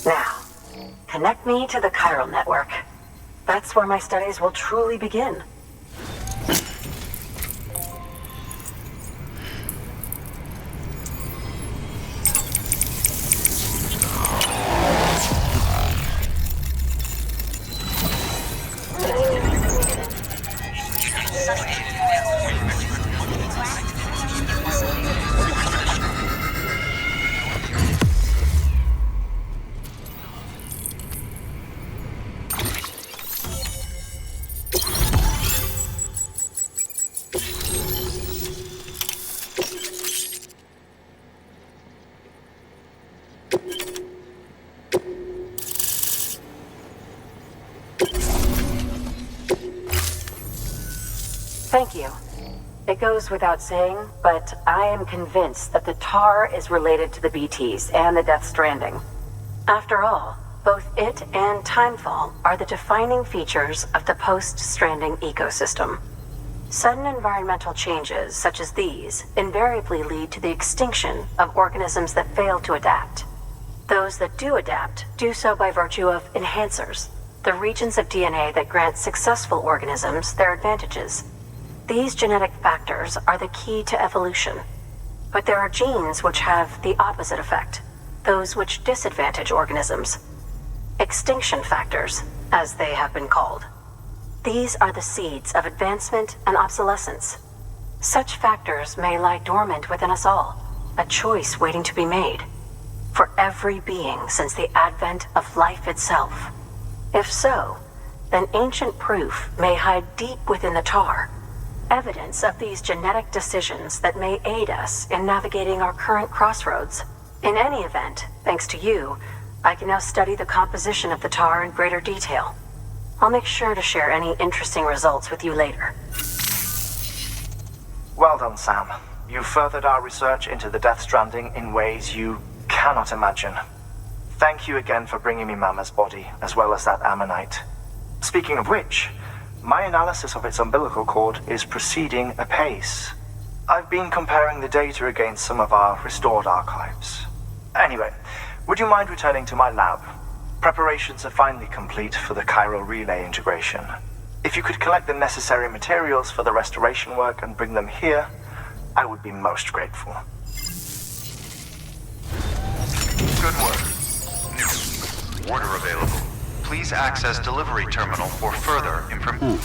Now, connect me to the chiral network. That's where my studies will truly begin. Thank you. It goes without saying, but I am convinced that the tar is related to the BTs and the Death Stranding. After all, both it and Timefall are the defining features of the post-Stranding ecosystem. Sudden environmental changes such as these invariably lead to the extinction of organisms that fail to adapt. Those that do adapt do so by virtue of enhancers, the regions of DNA that grant successful organisms their advantages. These genetic factors are the key to evolution. But there are genes which have the opposite effect, those which disadvantage organisms. Extinction factors, as they have been called. These are the seeds of advancement and obsolescence. Such factors may lie dormant within us all, a choice waiting to be made. For every being since the advent of life itself. If so, then ancient proof may hide deep within the tar. Evidence of these genetic decisions that may aid us in navigating our current crossroads. In any event, thanks to you, I can now study the composition of the tar in greater detail. I'll make sure to share any interesting results with you later. Well done, Sam. You furthered our research into the Death Stranding in ways you cannot imagine. Thank you again for bringing me Mama's body, as well as that ammonite. Speaking of which, my analysis of its umbilical cord is proceeding apace. I've been comparing the data against some of our restored archives. Anyway, would you mind returning to my lab? Preparations are finally complete for the chiral relay integration. If you could collect the necessary materials for the restoration work and bring them here, I would be most grateful. Good work. Order available. Please access delivery terminal for further information.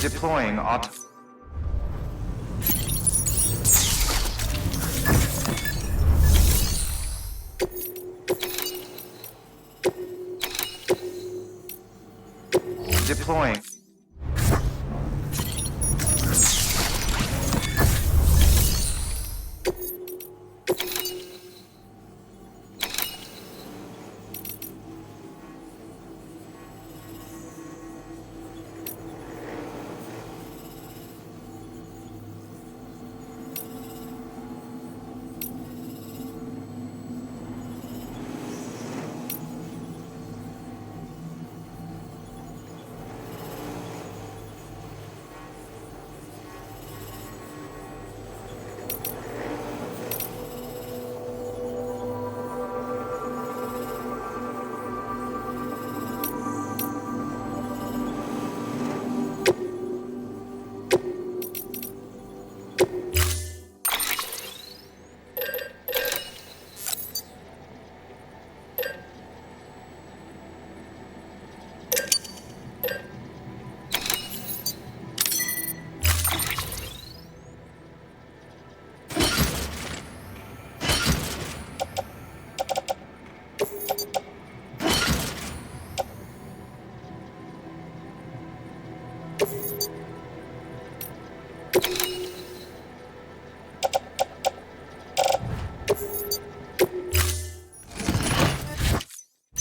Deploying auto... Deploying.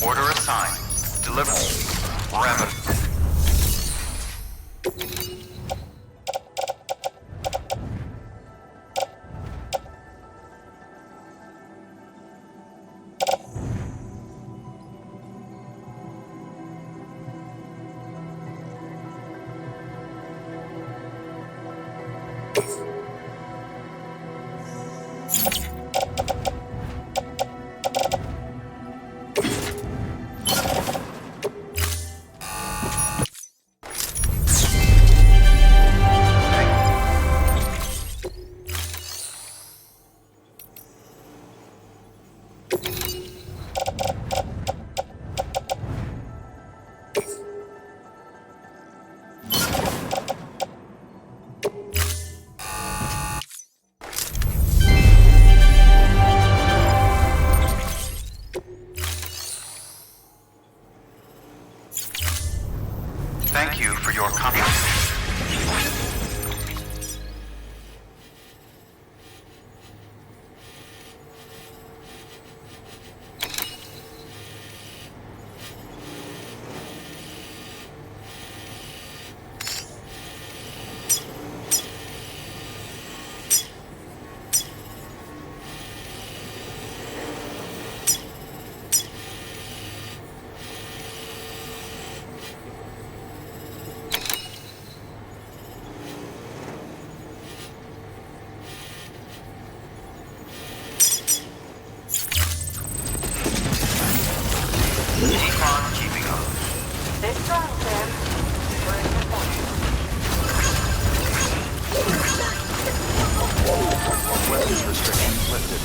Order assigned. Deliver. Parameter. Thank you for your contribution. Stay strong, Sam. We're in the point. Weapons restrictions lifted.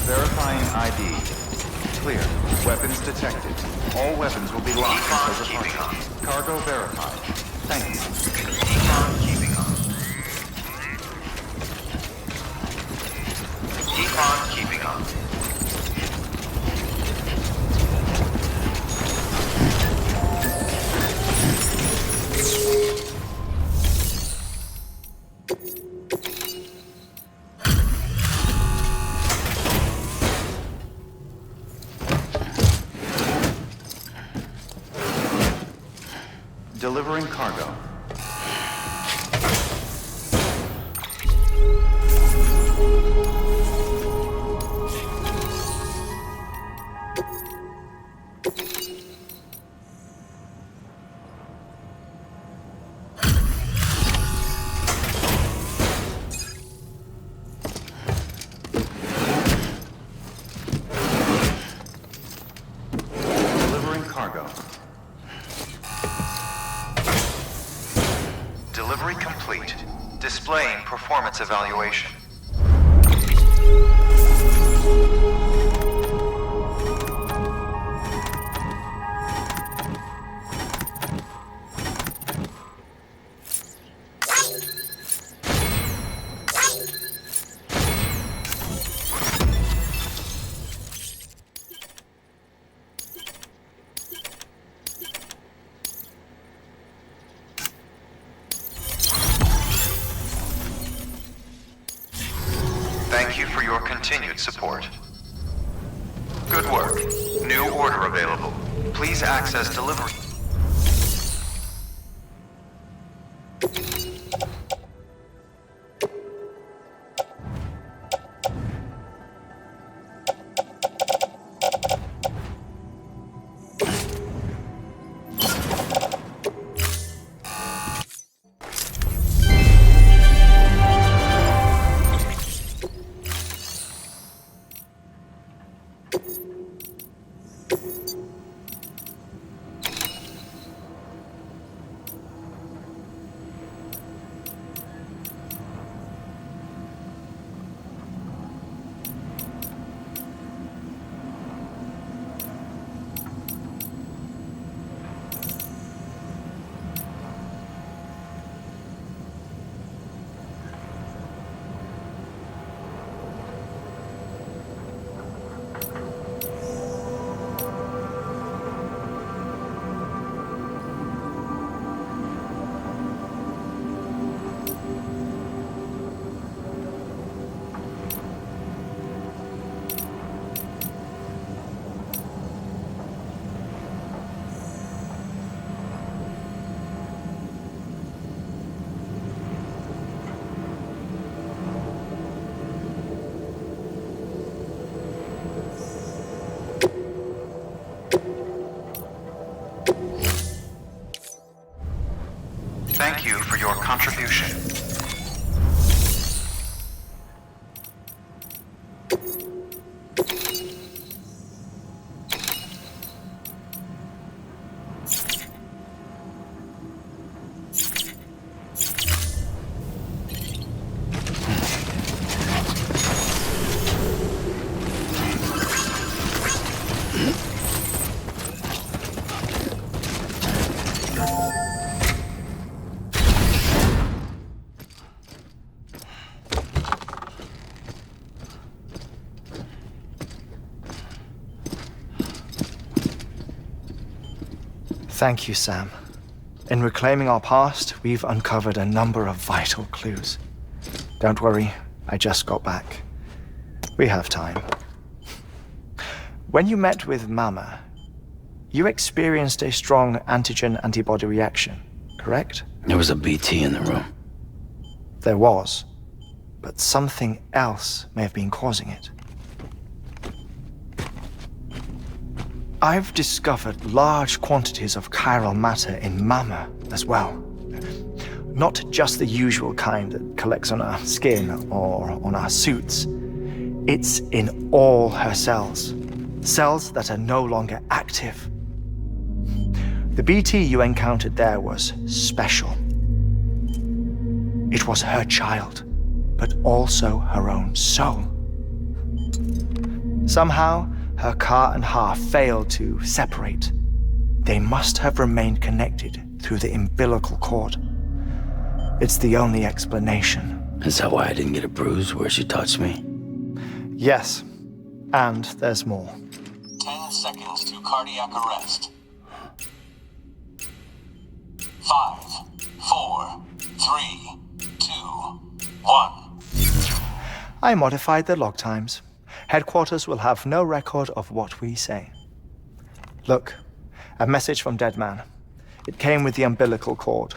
Verifying ID. Clear. Weapons detected. All weapons will be locked until departure. Cargo verified. Thank you. Keep on keeping on. Keep on keeping on. Delivering cargo. Delivery complete. Displaying performance evaluation. Thank you for your continued support. Good work. New order available. Please access delivery. Thank you for your contribution. Thank you, Sam. In reclaiming our past, we've uncovered a number of vital clues. Don't worry, I just got back. We have time. When you met with Mama, you experienced a strong antigen-antibody reaction, correct? There was a BT in the room. There was, but something else may have been causing it. I've discovered large quantities of chiral matter in Mama as well. Not just the usual kind that collects on our skin or on our suits. It's in all her cells. Cells that are no longer active. The BT you encountered there was special. It was her child, but also her own soul. Somehow, her car and half failed to separate. They must have remained connected through the umbilical cord. It's the only explanation. Is that why I didn't get a bruise where she touched me? Yes, and there's more. 10 seconds to cardiac arrest. 5, 4, 3, 2, 1. I modified the log times. Headquarters will have no record of what we say. Look, a message from Dead Man. It came with the umbilical cord.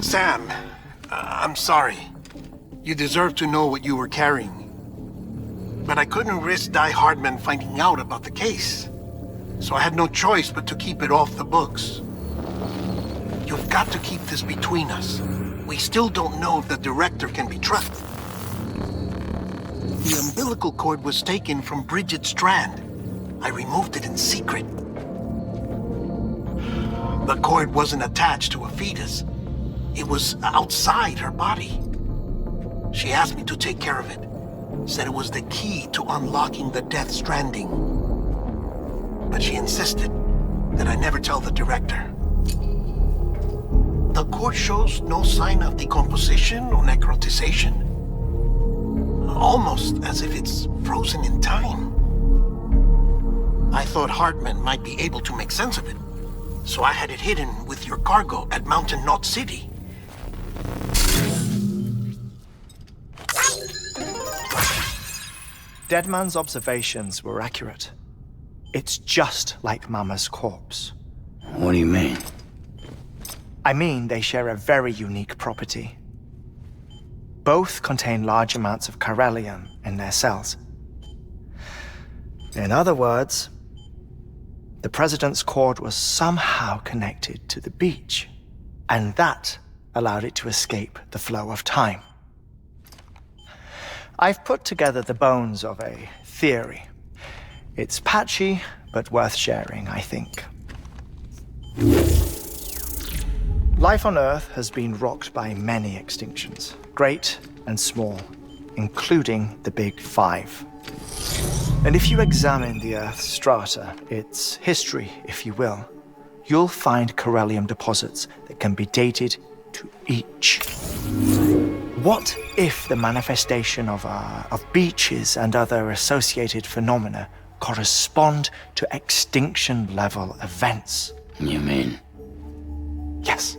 Sam, I'm sorry. You deserve to know what you were carrying. But I couldn't risk Die-Hardman finding out about the case. So I had no choice but to keep it off the books. You've got to keep this between us. We still don't know if the director can be trusted. The umbilical cord was taken from Bridget Strand. I removed it in secret. The cord wasn't attached to a fetus. It was outside her body. She asked me to take care of it. Said it was the key to unlocking the Death Stranding. But she insisted that I never tell the director. The cord shows no sign of decomposition or necrotization. Almost as if it's frozen in time. I thought Heartman might be able to make sense of it, so I had it hidden with your cargo at Mountain Knot City. Deadman's observations were accurate. It's just like Mama's corpse. What do you mean? I mean, they share a very unique property. Both contain large amounts of chiralium in their cells. In other words, the President's cord was somehow connected to the beach, and that allowed it to escape the flow of time. I've put together the bones of a theory. It's patchy, but worth sharing, I think. Life on Earth has been rocked by many extinctions, great and small, including the Big Five. And if you examine the Earth's strata, its history, if you will, you'll find chiralium deposits that can be dated to each. What if the manifestation of beaches and other associated phenomena correspond to extinction-level events? You mean? Yes.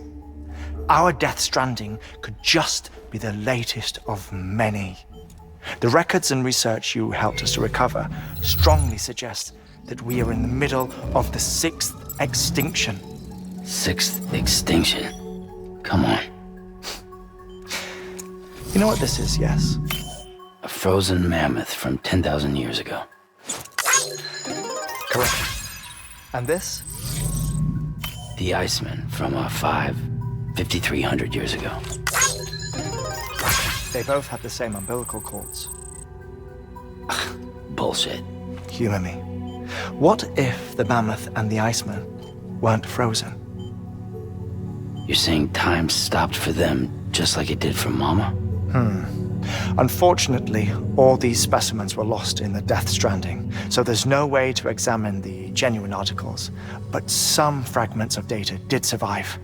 Our Death Stranding could just be the latest of many. The records and research you helped us to recover strongly suggest that we are in the middle of the 6th extinction. 6th extinction? Come on. You know what this is, yes? A frozen mammoth from 10,000 years ago. Correct. And this? The Iceman from 5,300 years ago. They both have the same umbilical cords. Bullshit. Humor me. What if the mammoth and the Iceman weren't frozen? You're saying time stopped for them just like it did for Mama? Unfortunately, all these specimens were lost in the Death Stranding, so there's no way to examine the genuine articles, but some fragments of data did survive.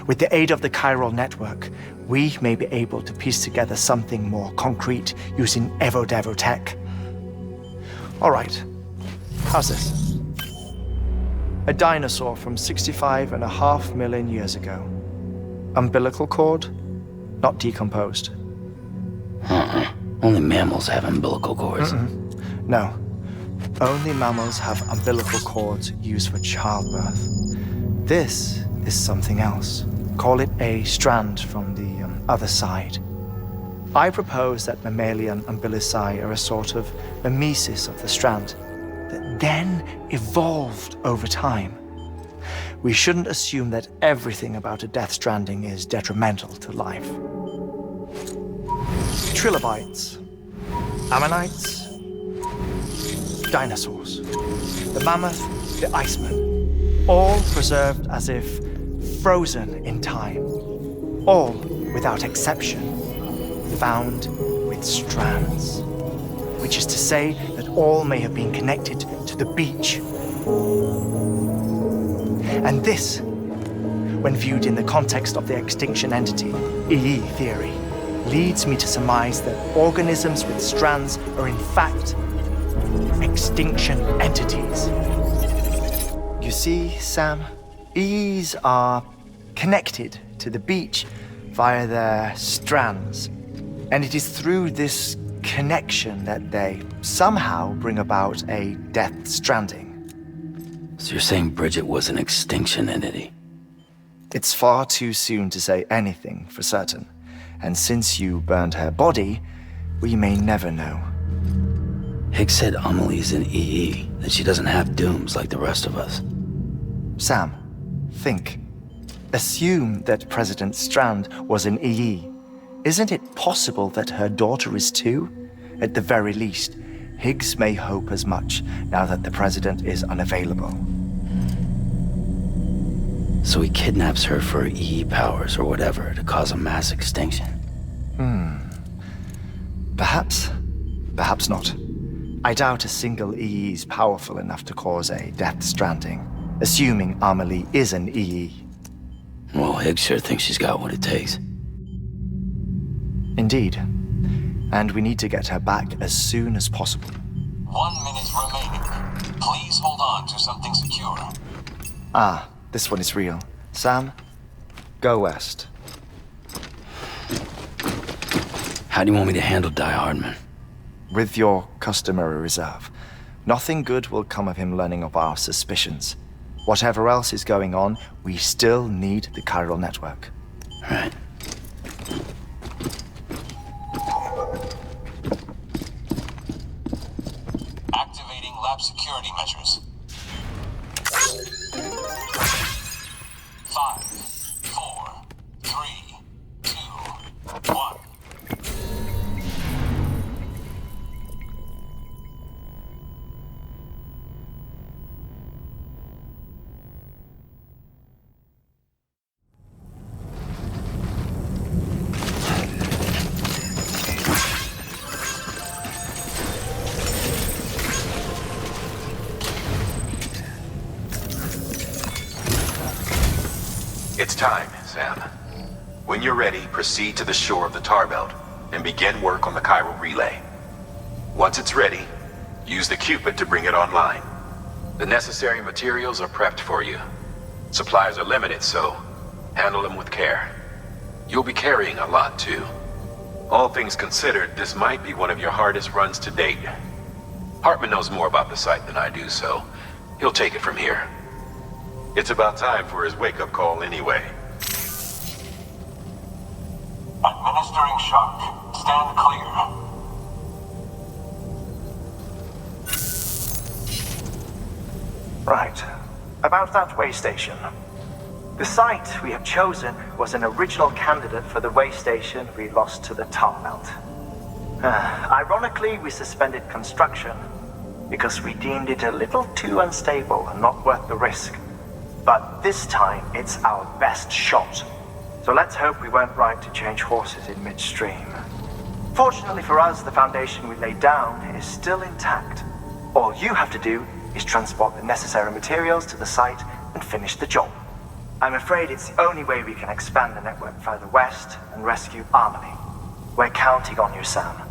With the aid of the chiral network, we may be able to piece together something more concrete using Evo-Devo tech. All right, how's this? A dinosaur from 65.5 million years ago. Umbilical cord, not decomposed. Only mammals have umbilical cords. No. Only mammals have umbilical cords used for childbirth. This is something else. Call it a strand from the other side. I propose that mammalian umbilici are a sort of mimesis of the strand that then evolved over time. We shouldn't assume that everything about a Death Stranding is detrimental to life. Trilobites, ammonites, dinosaurs, the mammoth, the Iceman, all preserved as if frozen in time, all, without exception, found with strands, which is to say that all may have been connected to the beach. And this, when viewed in the context of the extinction entity, EE theory, leads me to surmise that organisms with strands are in fact extinction entities. You see, Sam, EEs are connected to the beach via their strands, and it is through this connection that they somehow bring about a Death Stranding. So you're saying Bridget was an extinction entity? It's far too soon to say anything for certain. And since you burned her body, we may never know. Higgs said Amelie's an EE, that she doesn't have dooms like the rest of us. Sam, think. Assume that President Strand was an EE. Isn't it possible that her daughter is too? At the very least, Higgs may hope as much now that the President is unavailable. So he kidnaps her for EE powers or whatever to cause a mass extinction. Perhaps. Perhaps not. I doubt a single EE is powerful enough to cause a Death Stranding, assuming Amelie is an EE. Well, Higgs sure thinks she's got what it takes. Indeed. And we need to get her back as soon as possible. 1 minute remaining. Please hold on to something secure. Ah, this one is real. Sam, go west. How do you want me to handle Die-Hardman? With your customary reserve. Nothing good will come of him learning of our suspicions. Whatever else is going on, we still need the chiral network. Right. Activating lab security measures. 5, 4, 3, 2, 1. It's time, Sam. When you're ready, proceed to the shore of the tar belt and begin work on the chiral relay. Once it's ready, use the Cupid to bring it online. The necessary materials are prepped for you. Supplies are limited, so handle them with care. You'll be carrying a lot, too. All things considered, this might be one of your hardest runs to date. Heartman knows more about the site than I do, so he'll take it from here. It's about time for his wake-up call anyway. Administering shock. Stand clear. Right. About that way station. The site we have chosen was an original candidate for the way station we lost to the tar belt. Ironically, we suspended construction because we deemed it a little too unstable and not worth the risk. But this time, it's our best shot. So let's hope we weren't right to change horses in midstream. Fortunately for us, the foundation we laid down is still intact. All you have to do is transport the necessary materials to the site and finish the job. I'm afraid it's the only way we can expand the network further west and rescue Amelie. We're counting on you, Sam.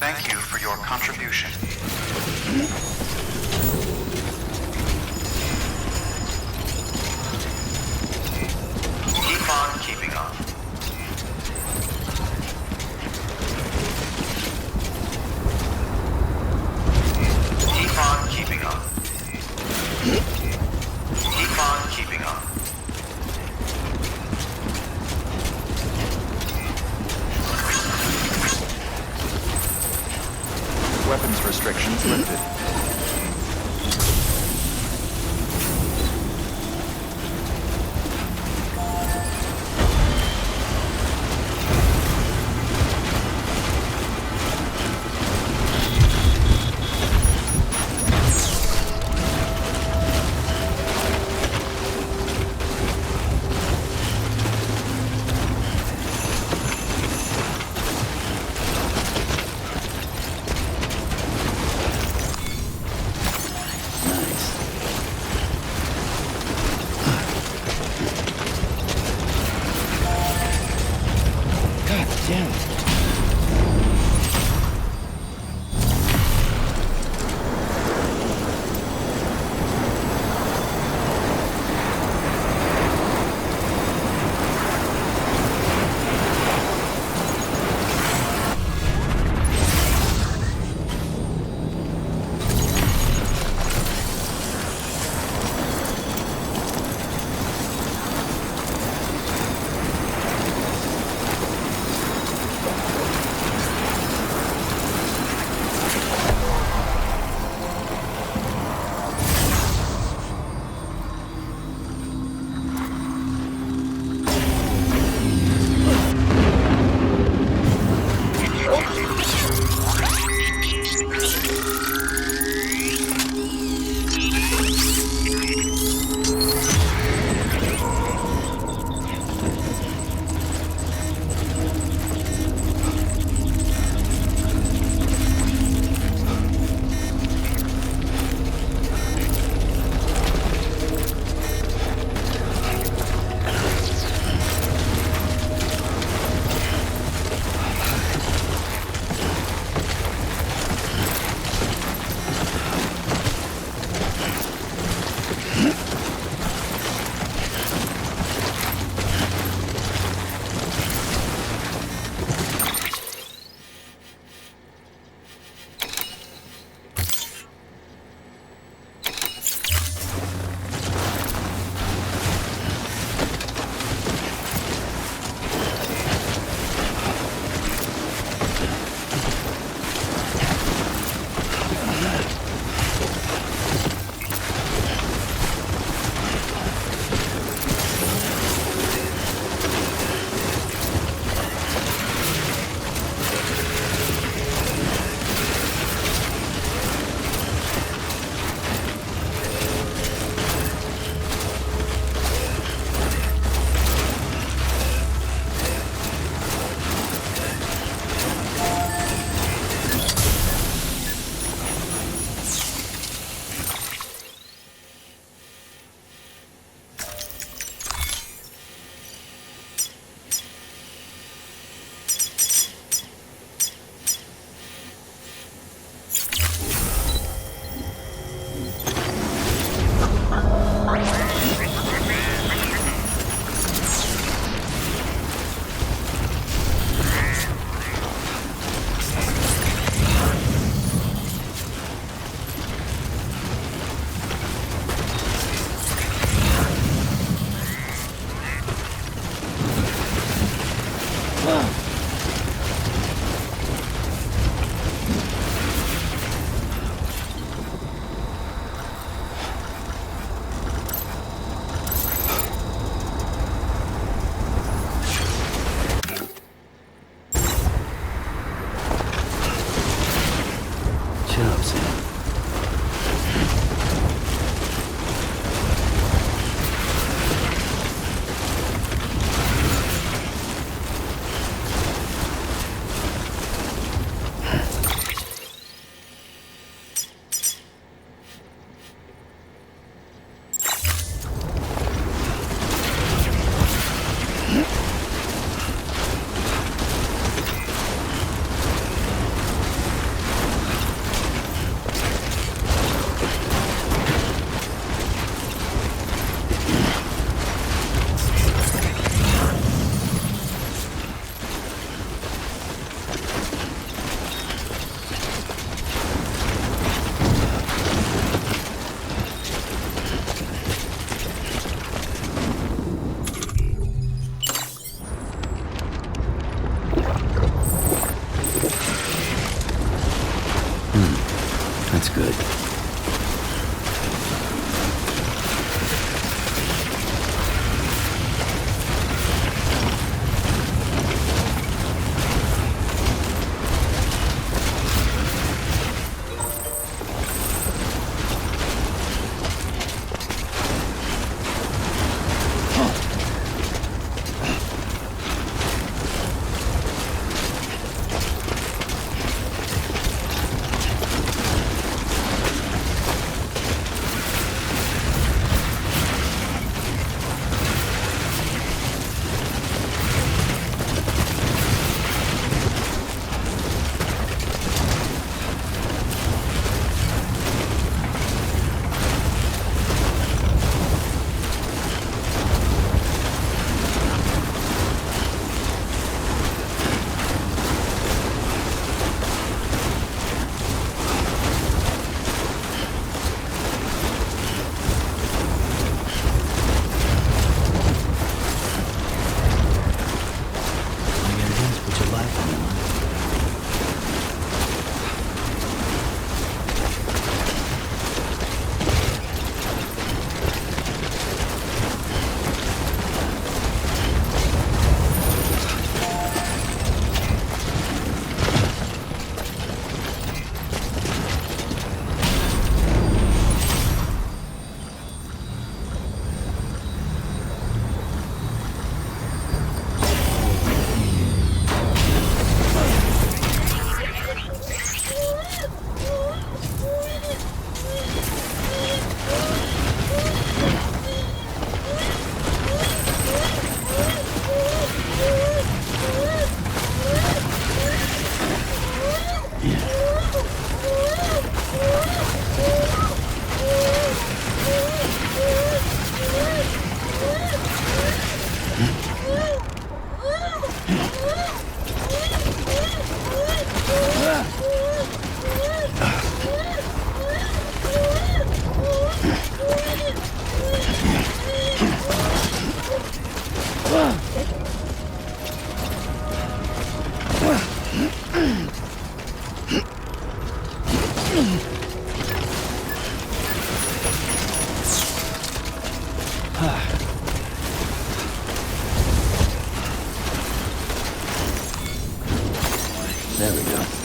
Thank you for your contribution. Keep on keeping on. Keep on keeping on. Keep on keeping on. restrictions lifted. good. There we go.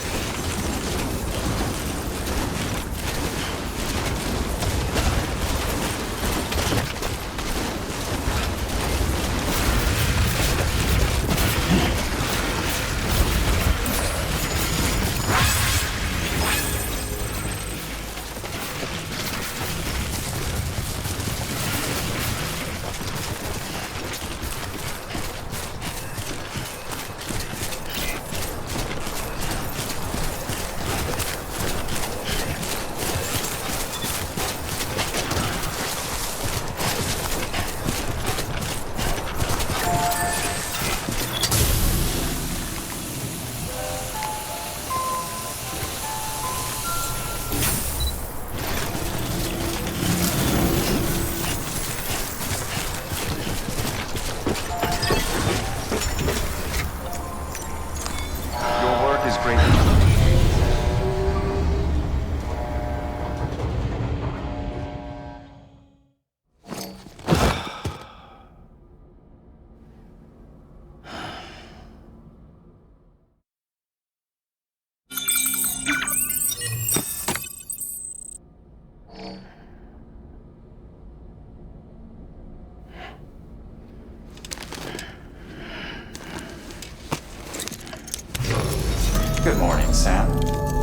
Good morning, Sam.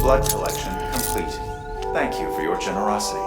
Blood collection complete. Thank you for your generosity.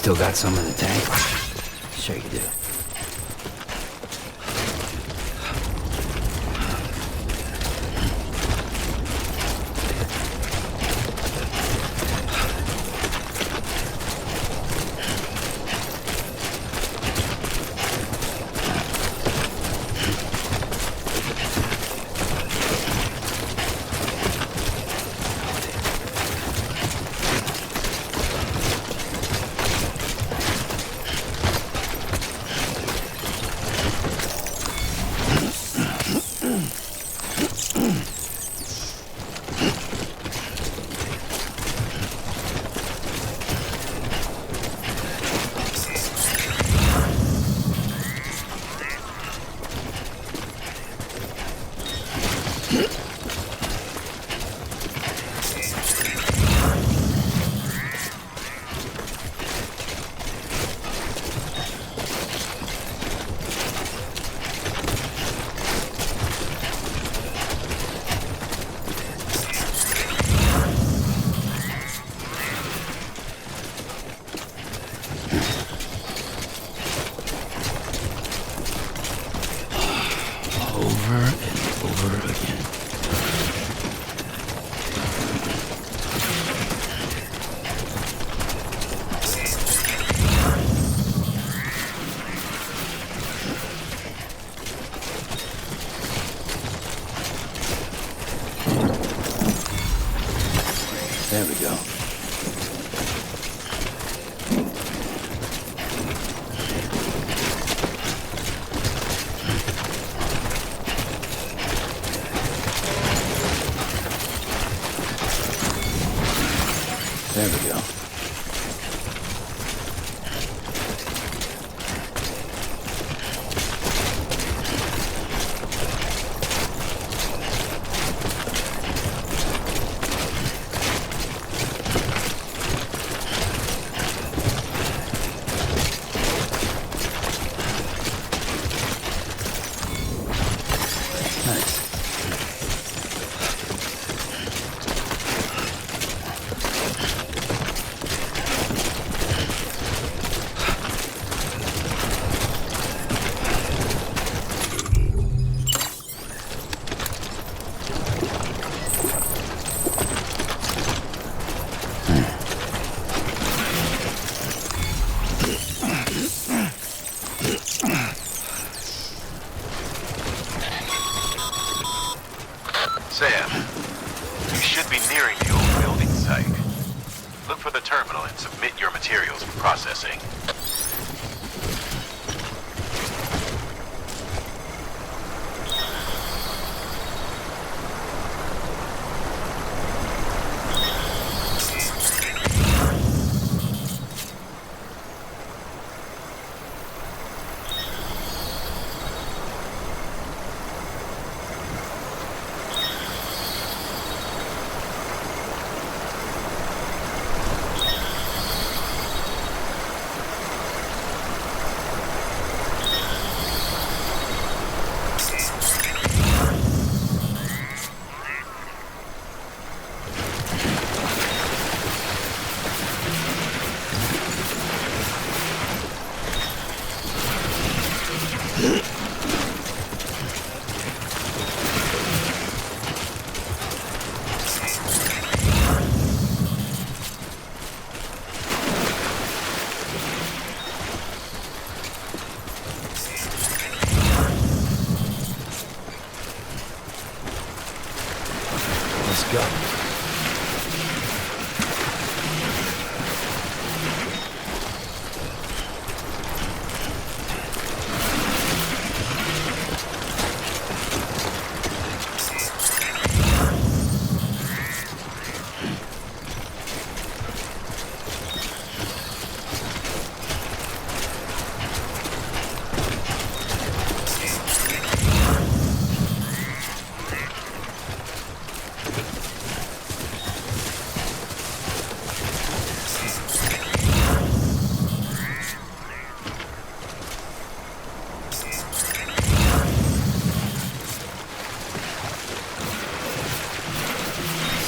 Still got some in the tank? Sure you do. There we go. There we go. Sam, you should be nearing the old building site. Look for the terminal and submit your materials for processing.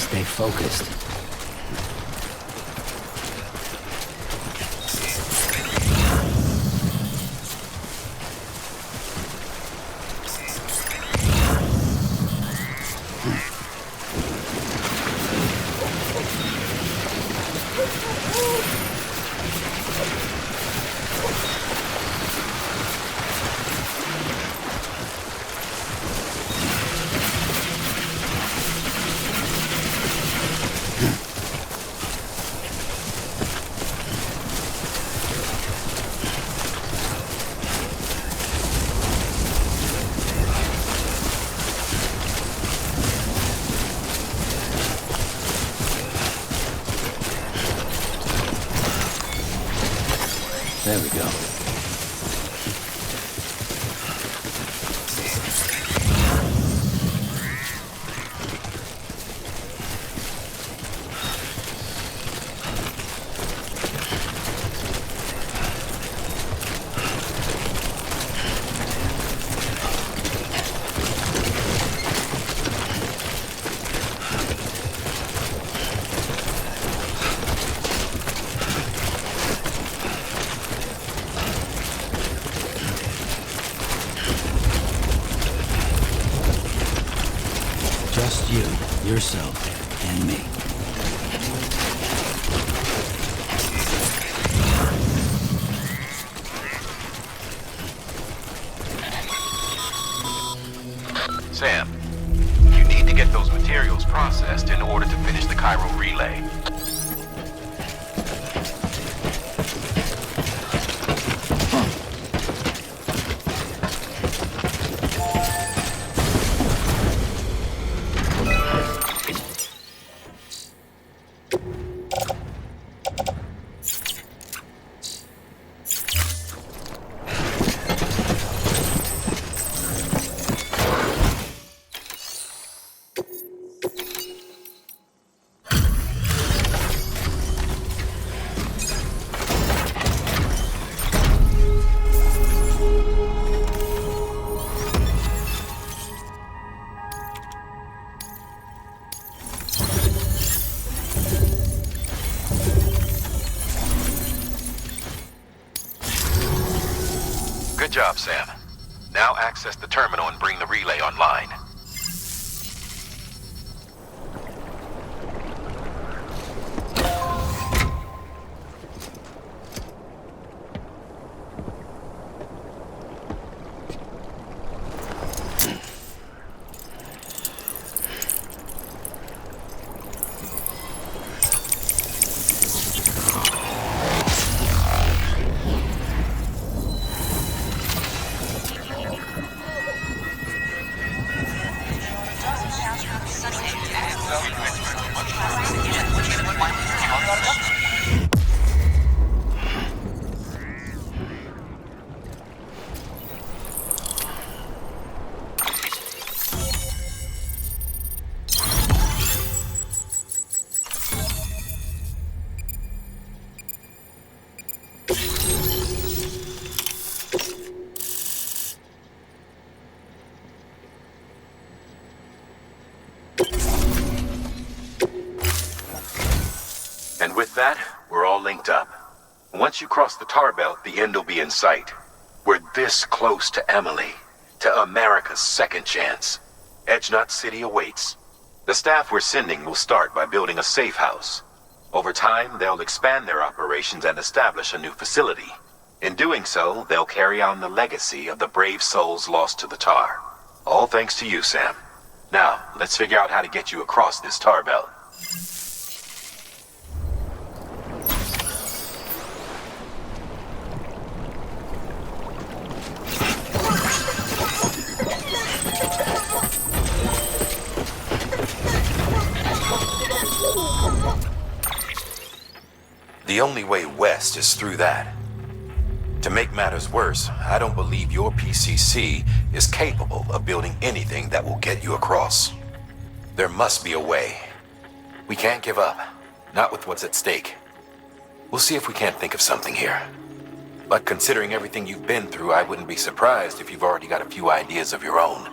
Stay focused. There we go. Just you, yourself, and me. Sam, you need to get those materials processed in order to finish the Cairo relay. Good job, Sam. Now access the terminal and bring the relay online. And with that, we're all linked up. Once you cross the tar belt, the end will be in sight. We're this close to Emily, to America's second chance. Edgenut City awaits. The staff we're sending will start by building a safe house. Over time, they'll expand their operations and establish a new facility. In doing so, they'll carry on the legacy of the brave souls lost to the tar. All thanks to you, Sam. Now, let's figure out how to get you across this tar belt. The only way west is through that. To make matters worse, I don't believe your PCC is capable of building anything that will get you across. There must be a way. We can't give up, not with what's at stake. We'll see if we can't think of something here. But considering everything you've been through, I wouldn't be surprised if you've already got a few ideas of your own.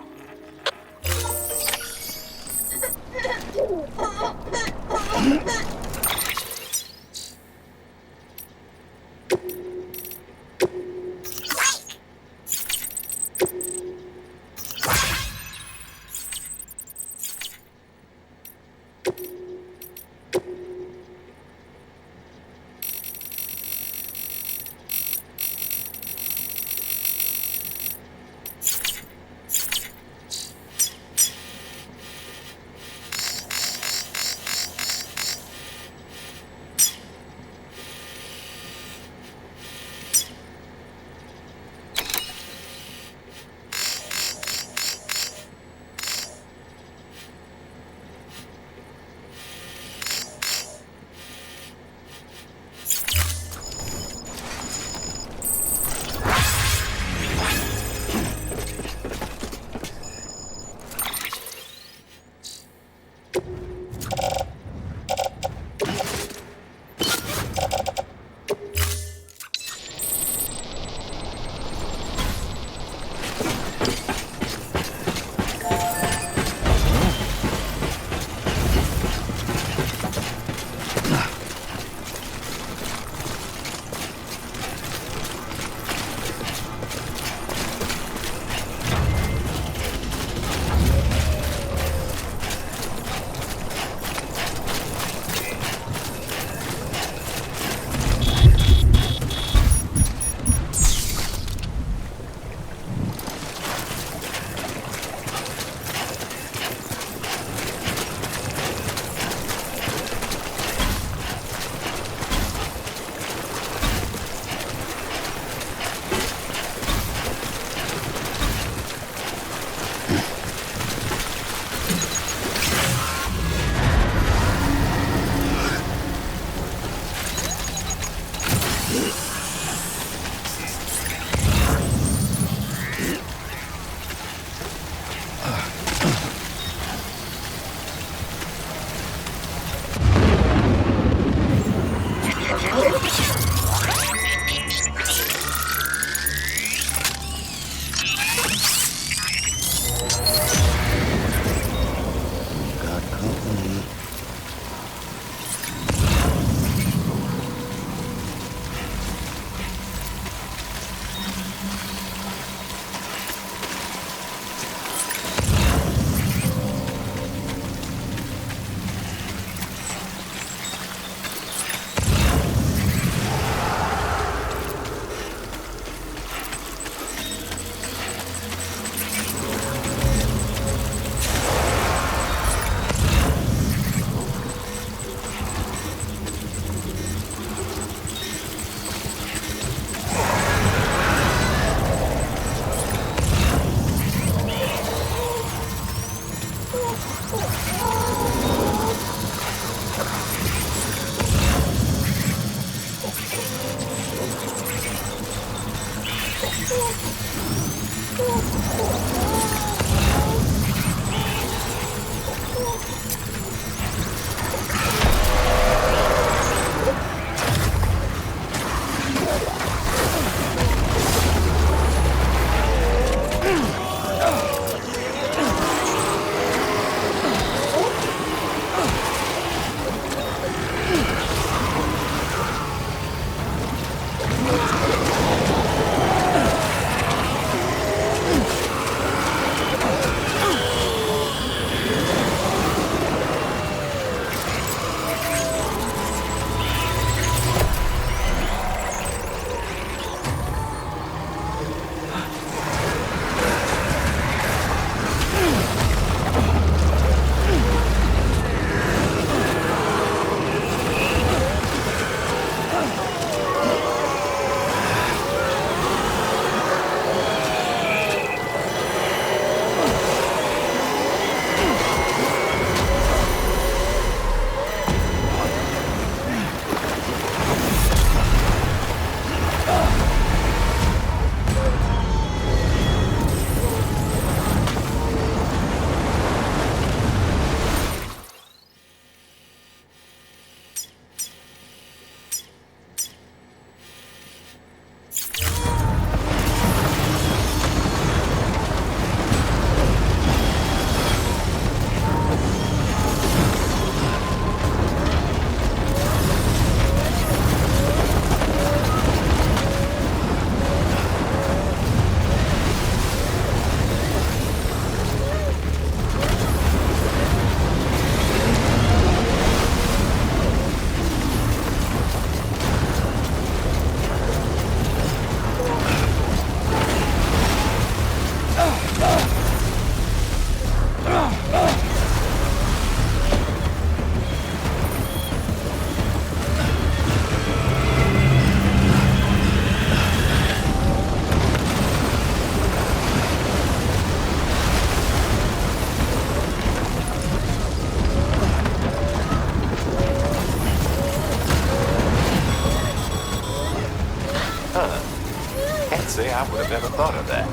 I would have ever thought of that.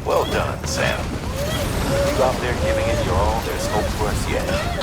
Well done, Sam. You out there giving it your all, there's hope for us yet.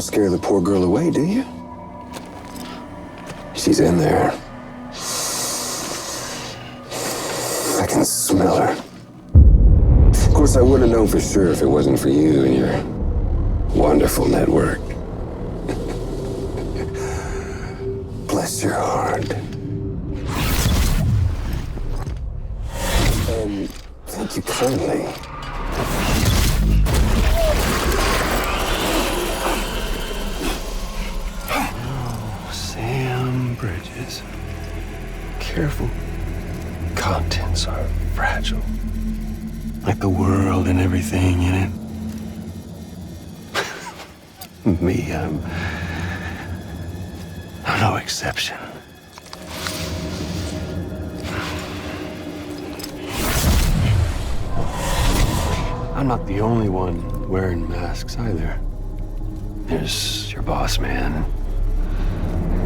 scare the poor girl away, do you? She's in there. I can smell her. Of course, I wouldn't know for sure if it wasn't for you and your wonderful network. Bless your heart. And thank you kindly. Oh, Sam Bridges. Careful. Contents are fragile. Like the world and everything in it. Me, I'm no exception. I'm not the only one wearing masks either. There's your boss man,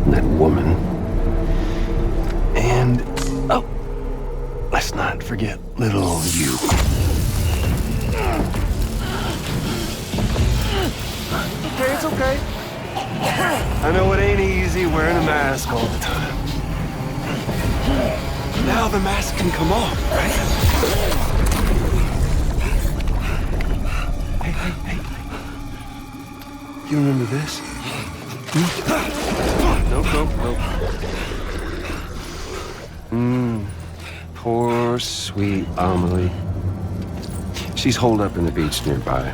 and that woman, and, oh, let's not forget little you. Okay, it's okay. I know it ain't easy wearing a mask all the time. Now the mask can come off, right? Hey. You remember this? Nope. Poor, sweet Amelie. She's holed up in the beach nearby.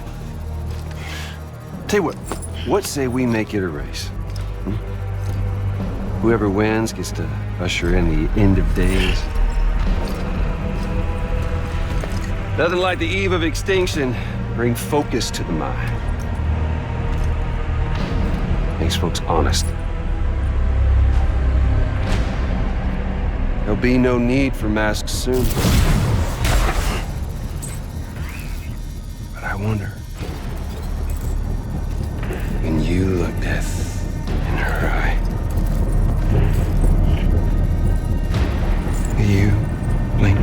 Tell you what say we make it a race? Whoever wins gets to usher in the end of days. Nothing like the eve of extinction. Bring focus to the mind. Makes folks honest. There'll be no need for masks soon. But I wonder, when you look death in her eye, will you blink?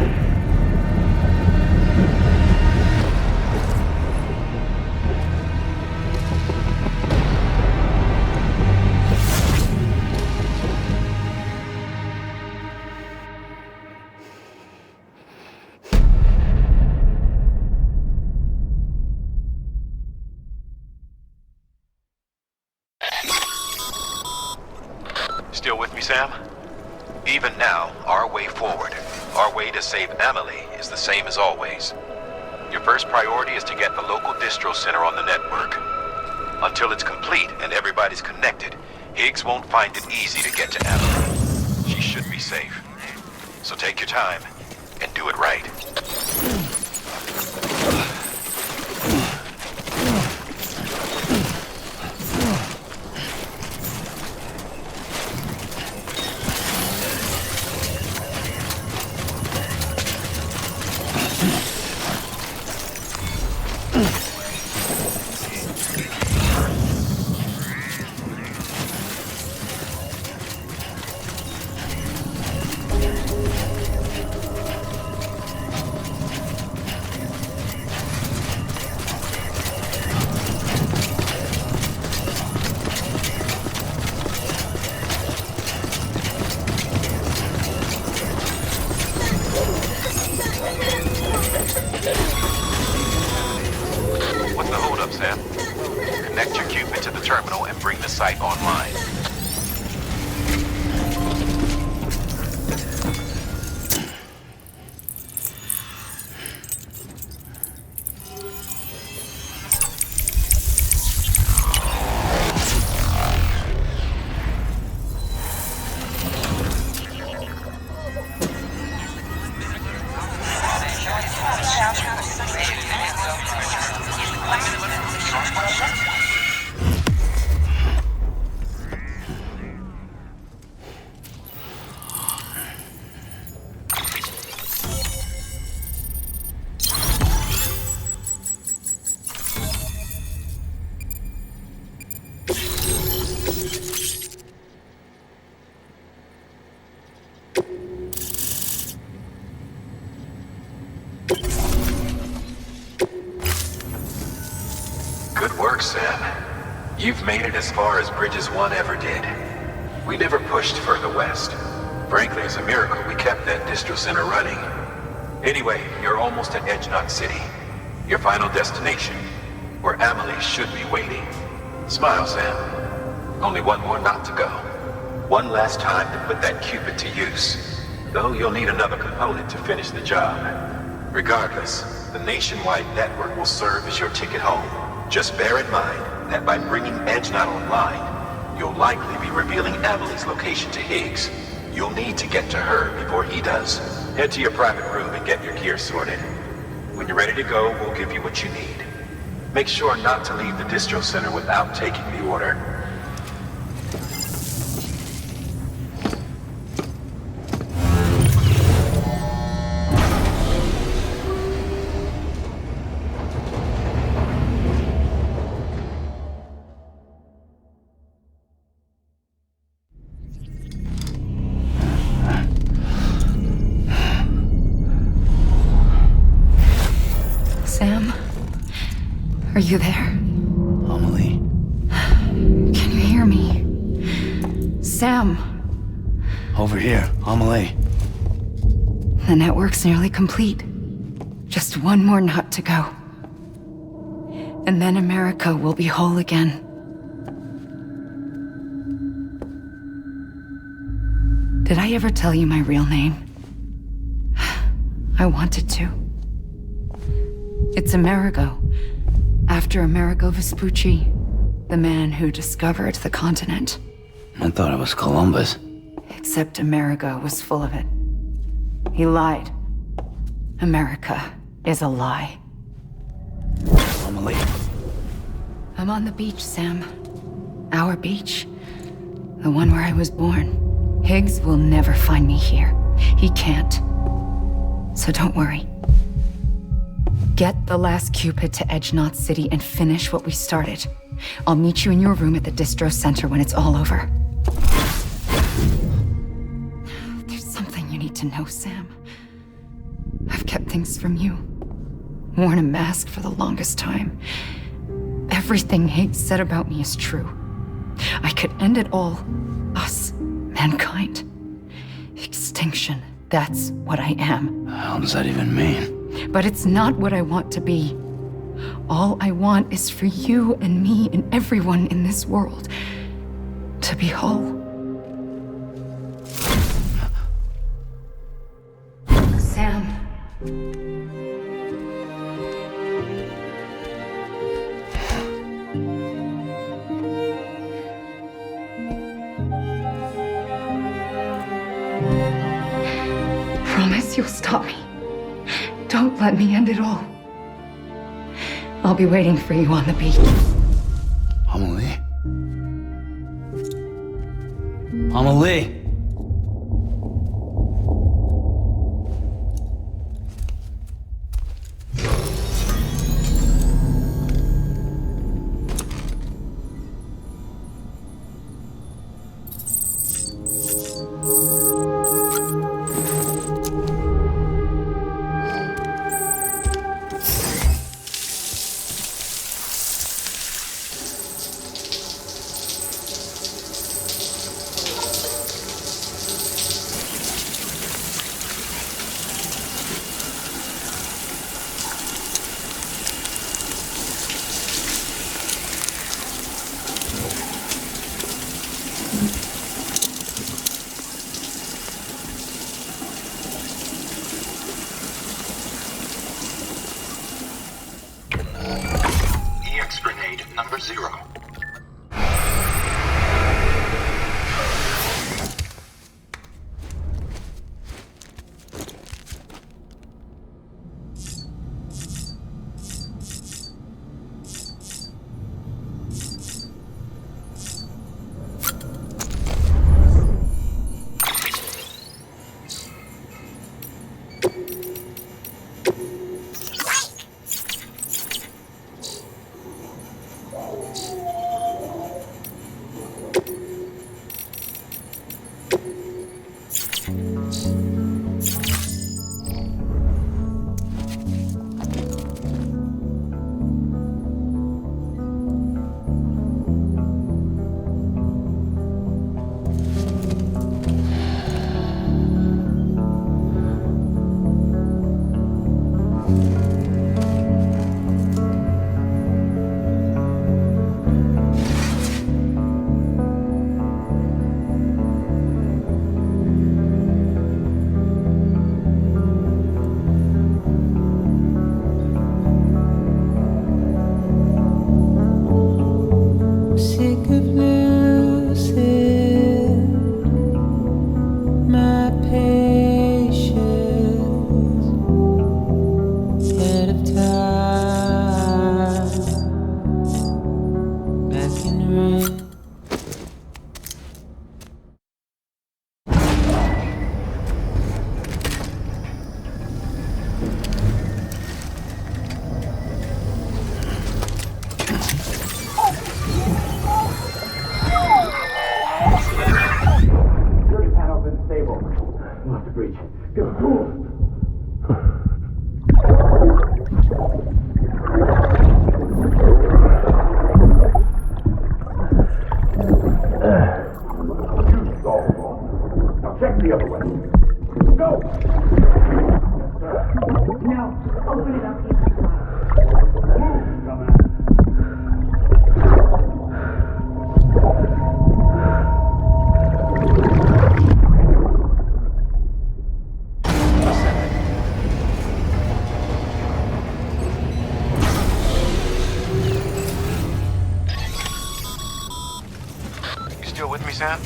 Still with me, Sam? Even now, our way forward, our way to save Amelie, is the same as always. Your first priority is to get the local distro center on the network. Until it's complete and everybody's connected, Higgs won't find it easy to get to Amelie. She should be safe. So take your time and do it right. What's the holdup, Sam? Connect your Cupid to the terminal and bring the site online. Good work, Sam. You've made it as far as Bridges 1 ever did. We never pushed further west. Frankly, it's a miracle we kept that distro center running. Anyway, you're almost at Edge Knot City. Your final destination, where Amelie should be waiting. Smile, Sam. Only one more knot to go. One last time to put that Cupid to use. Though you'll need another component to finish the job. Regardless, the nationwide network will serve as your ticket home. Just bear in mind that by bringing Edge Knot online, you'll likely be revealing Amelie's location to Higgs. You'll need to get to her before he does. Head to your private room and get your gear sorted. When you're ready to go, we'll give you what you need. Make sure not to leave the distro center without taking the order. Sam? Are you there? Amelie? Can you hear me? Sam? Over here, Amelie. The network's nearly complete. Just one more knot to go. And then America will be whole again. Did I ever tell you my real name? I wanted to. It's Amerigo, after Amerigo Vespucci, the man who discovered the continent. I thought it was Columbus. Except Amerigo was full of it. He lied. America is a lie. Amelie. I'm on the beach, Sam. Our beach. The one where I was born. Higgs will never find me here. He can't. So don't worry. Get the last Cupid to Edge Knot City and finish what we started. I'll meet you in your room at the distro center when it's all over. There's something you need to know, Sam. I've kept things from you. Worn a mask for the longest time. Everything Higgs said about me is true. I could end it all. Us, mankind. Extinction. That's what I am. How does that even mean? But it's not what I want to be. All I want is for you and me and everyone in this world to be whole. Sam. Promise you'll stop me. Don't let me end it all. I'll be waiting for you on the beach. Amelie? Amelie! Number 0. We'll have to breach. Get the tools. You stall. Now check the other way. Go! No, open it up. Move, dumbass. You still with me, Sam?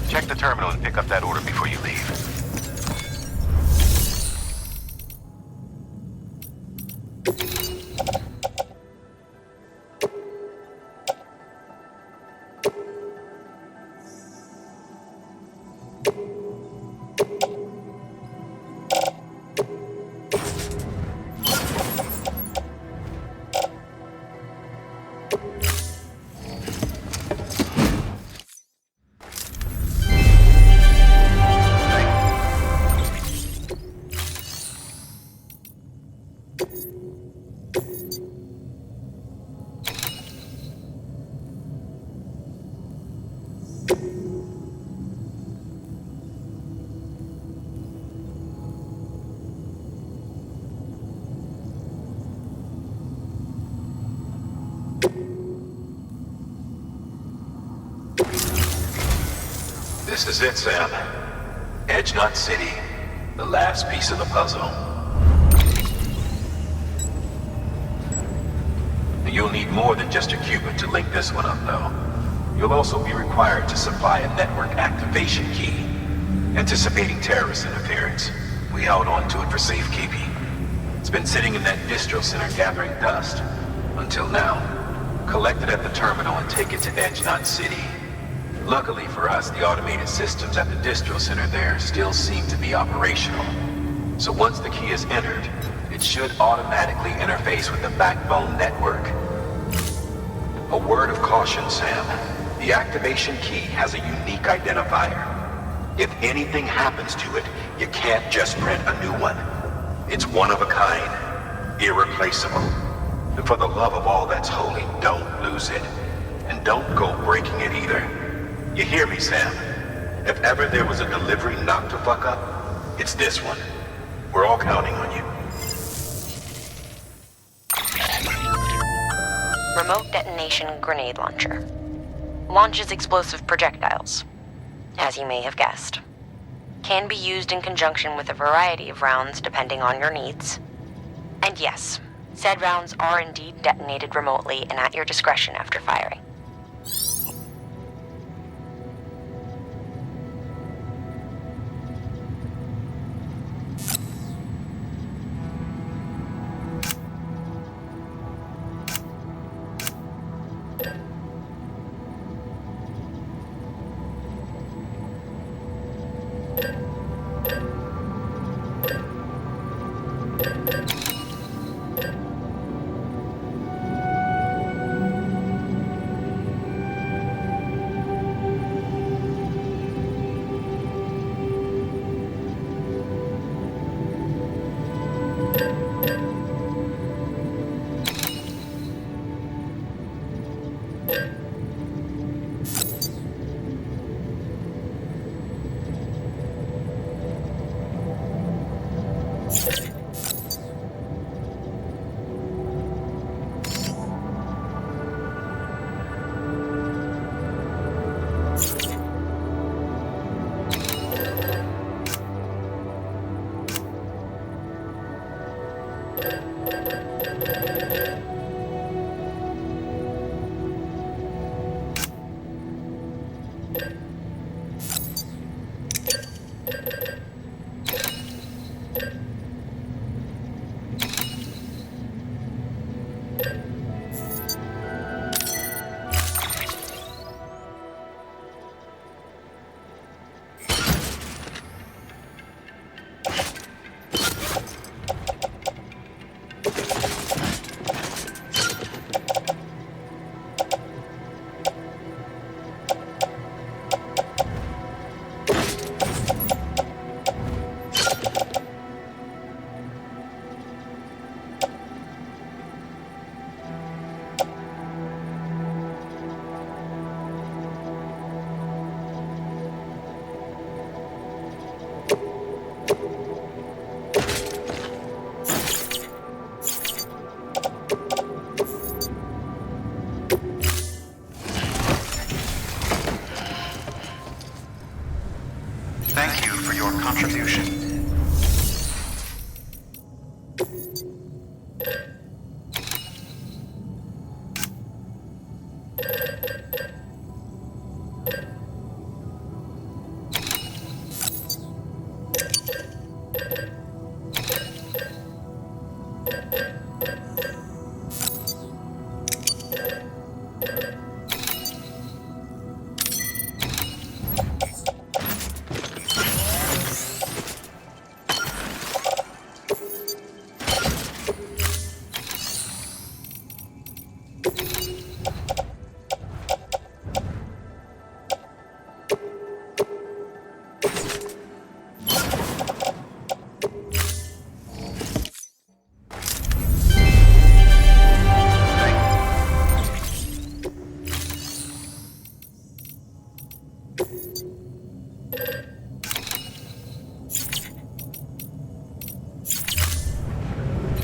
Check the terminal and pick up that order before you leave. This is it, Sam. Edge Knot City. The last piece of the puzzle. You'll need more than just a qubit to link this one up, though. You'll also be required to supply a network activation key. Anticipating terrorist interference, we held on to it for safekeeping. It's been sitting in that distro center gathering dust. Until now. Collect it at the terminal and take it to Edge Knot City. Luckily for us, the automated systems at the distro center there still seem to be operational. So once the key is entered, it should automatically interface with the backbone network. A word of caution, Sam. The activation key has a unique identifier. If anything happens to it, you can't just print a new one. It's one of a kind, irreplaceable. And for the love of all that's holy, don't lose it. And don't go breaking it either. You hear me, Sam? If ever there was a delivery not to fuck up, it's this one. We're all counting on you. Remote detonation grenade launcher. Launches explosive projectiles. As you may have guessed. Can be used in conjunction with a variety of rounds depending on your needs. And yes, said rounds are indeed detonated remotely and at your discretion after firing. contribution.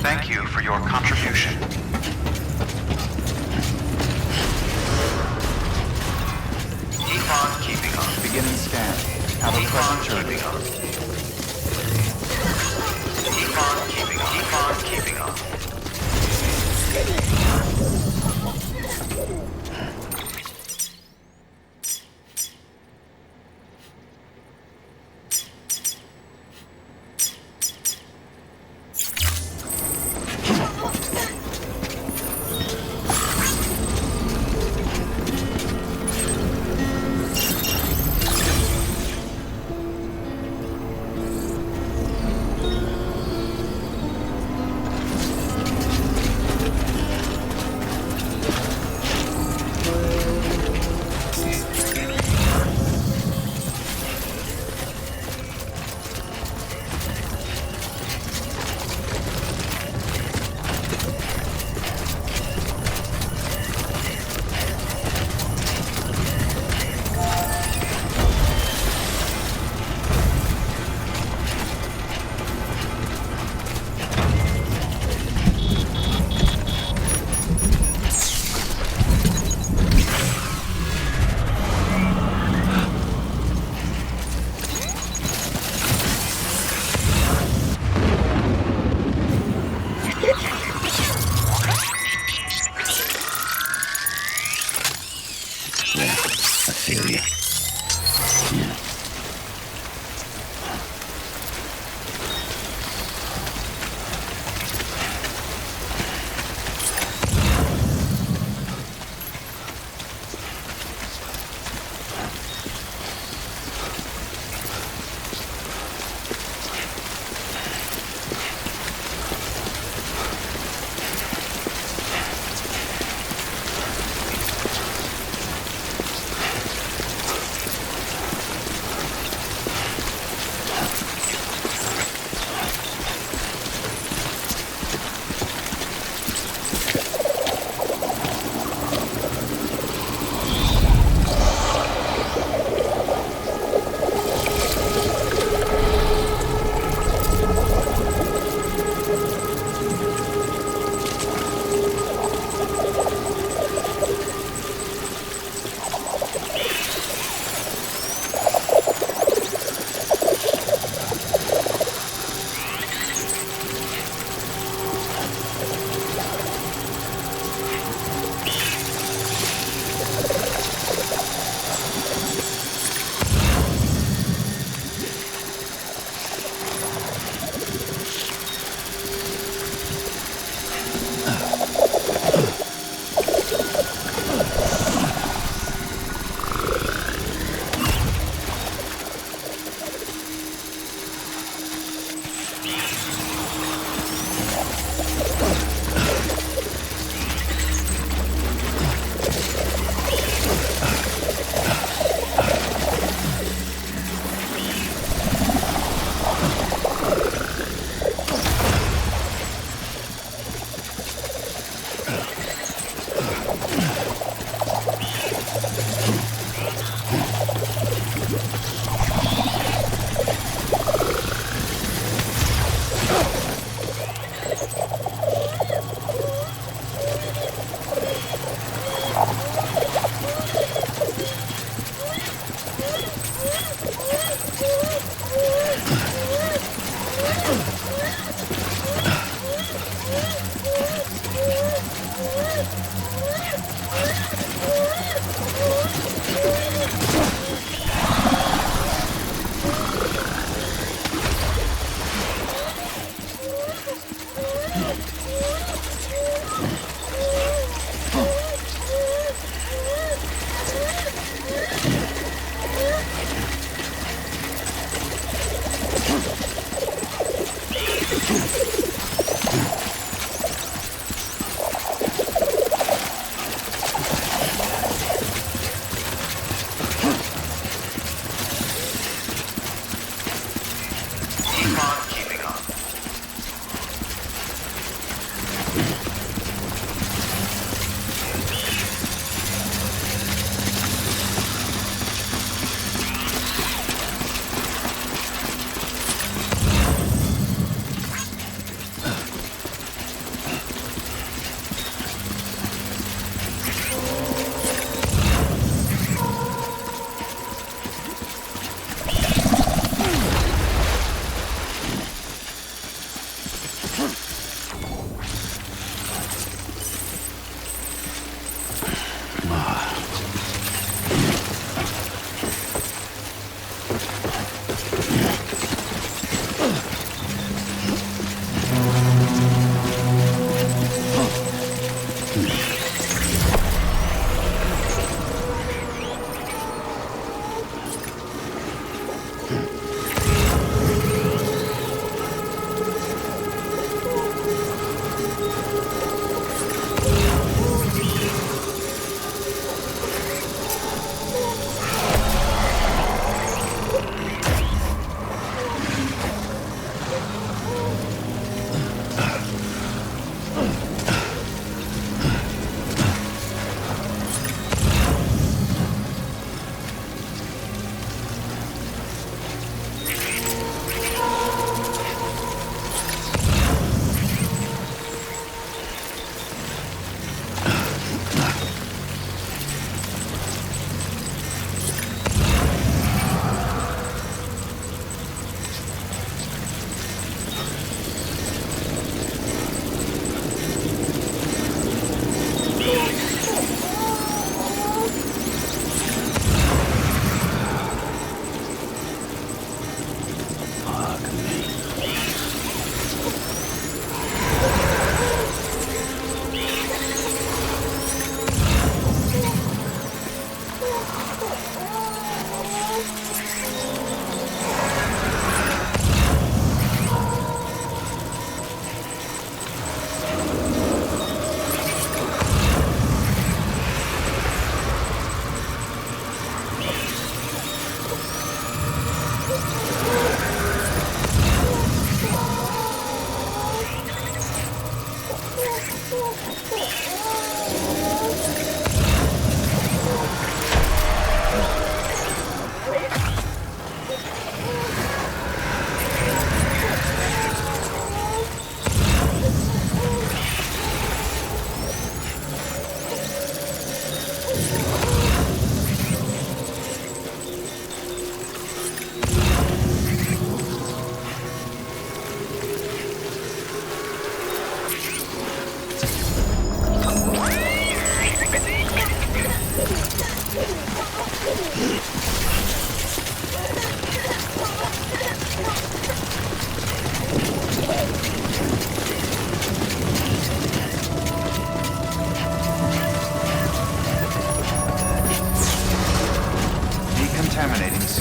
Thank you for your contribution. Keep on keeping on. Beginning scan. Have a pleasant journey. Keep on keeping on. Keep on keeping on.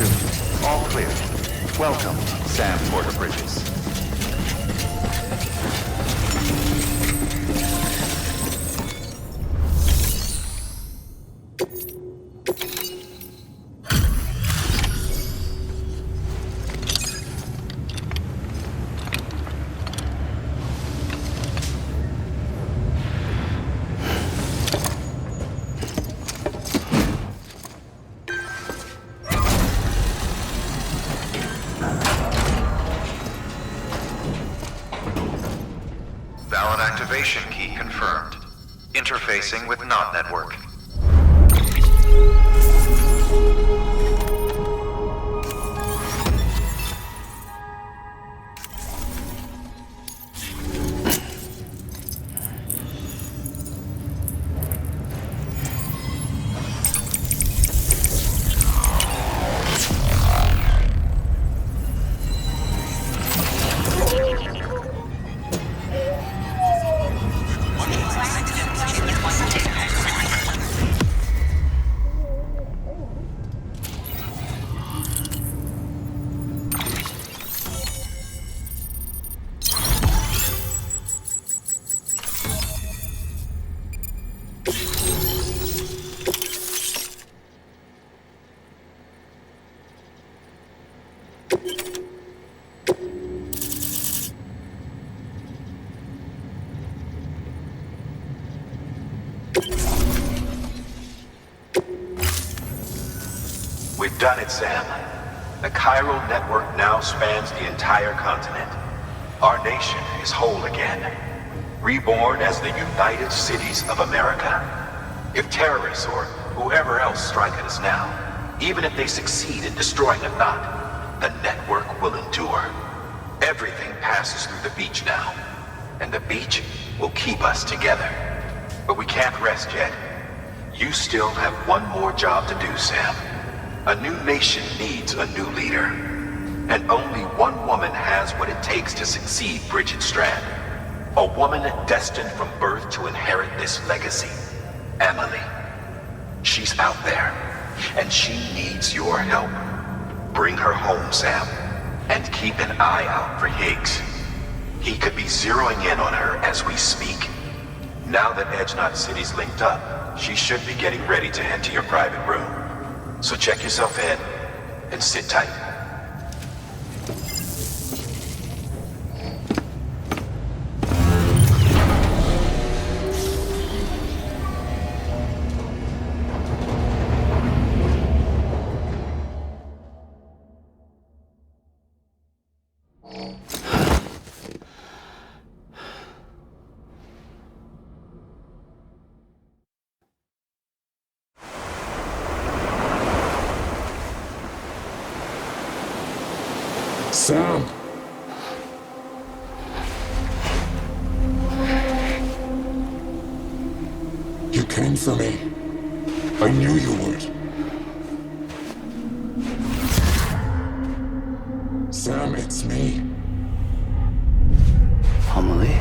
soon. All clear. Welcome, Sam Porter Bridges. Activation key confirmed. Interfacing with NOT network. We've done it, Sam. The chiral network now spans the entire continent. Our nation is whole again, reborn as the United Cities of America. If terrorists or whoever else strike at us now, even if they succeed in destroying a knot, the network will endure. Everything passes through the beach now, and the beach will keep us together. But we can't rest yet. You still have one more job to do, Sam. A new nation needs a new leader. And only one woman has what it takes to succeed Bridget Strand. A woman destined from birth to inherit this legacy. Emily. She's out there, and she needs your help. Bring her home, Sam, and keep an eye out for Higgs. He could be zeroing in on her as we speak. Now that Edge Knot City's linked up, she should be getting ready to head to your private room. So check yourself in, and sit tight. Sam! You came for me. I knew you would. Sam, it's me. Amelie?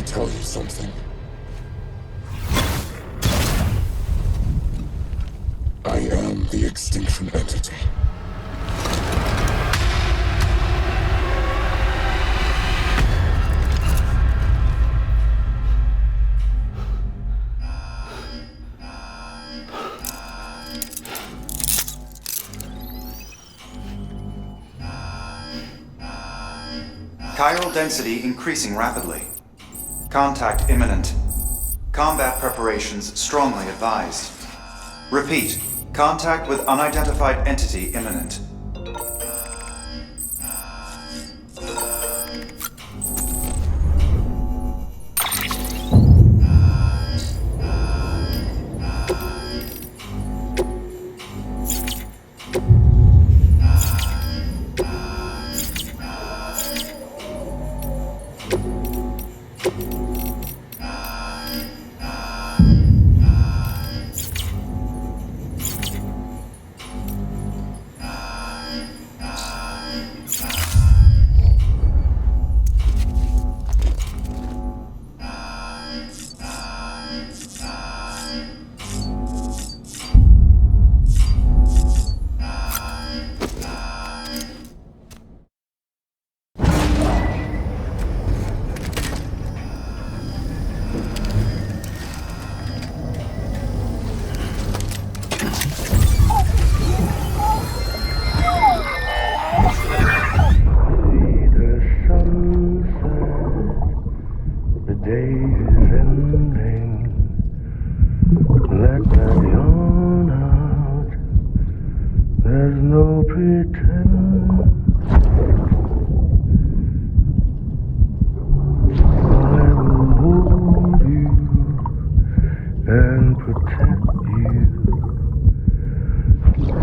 Tell you something. I am the extinction entity. Chiral density increasing rapidly. Contact imminent. Combat preparations strongly advised. Repeat, contact with unidentified entity imminent. and protect you. So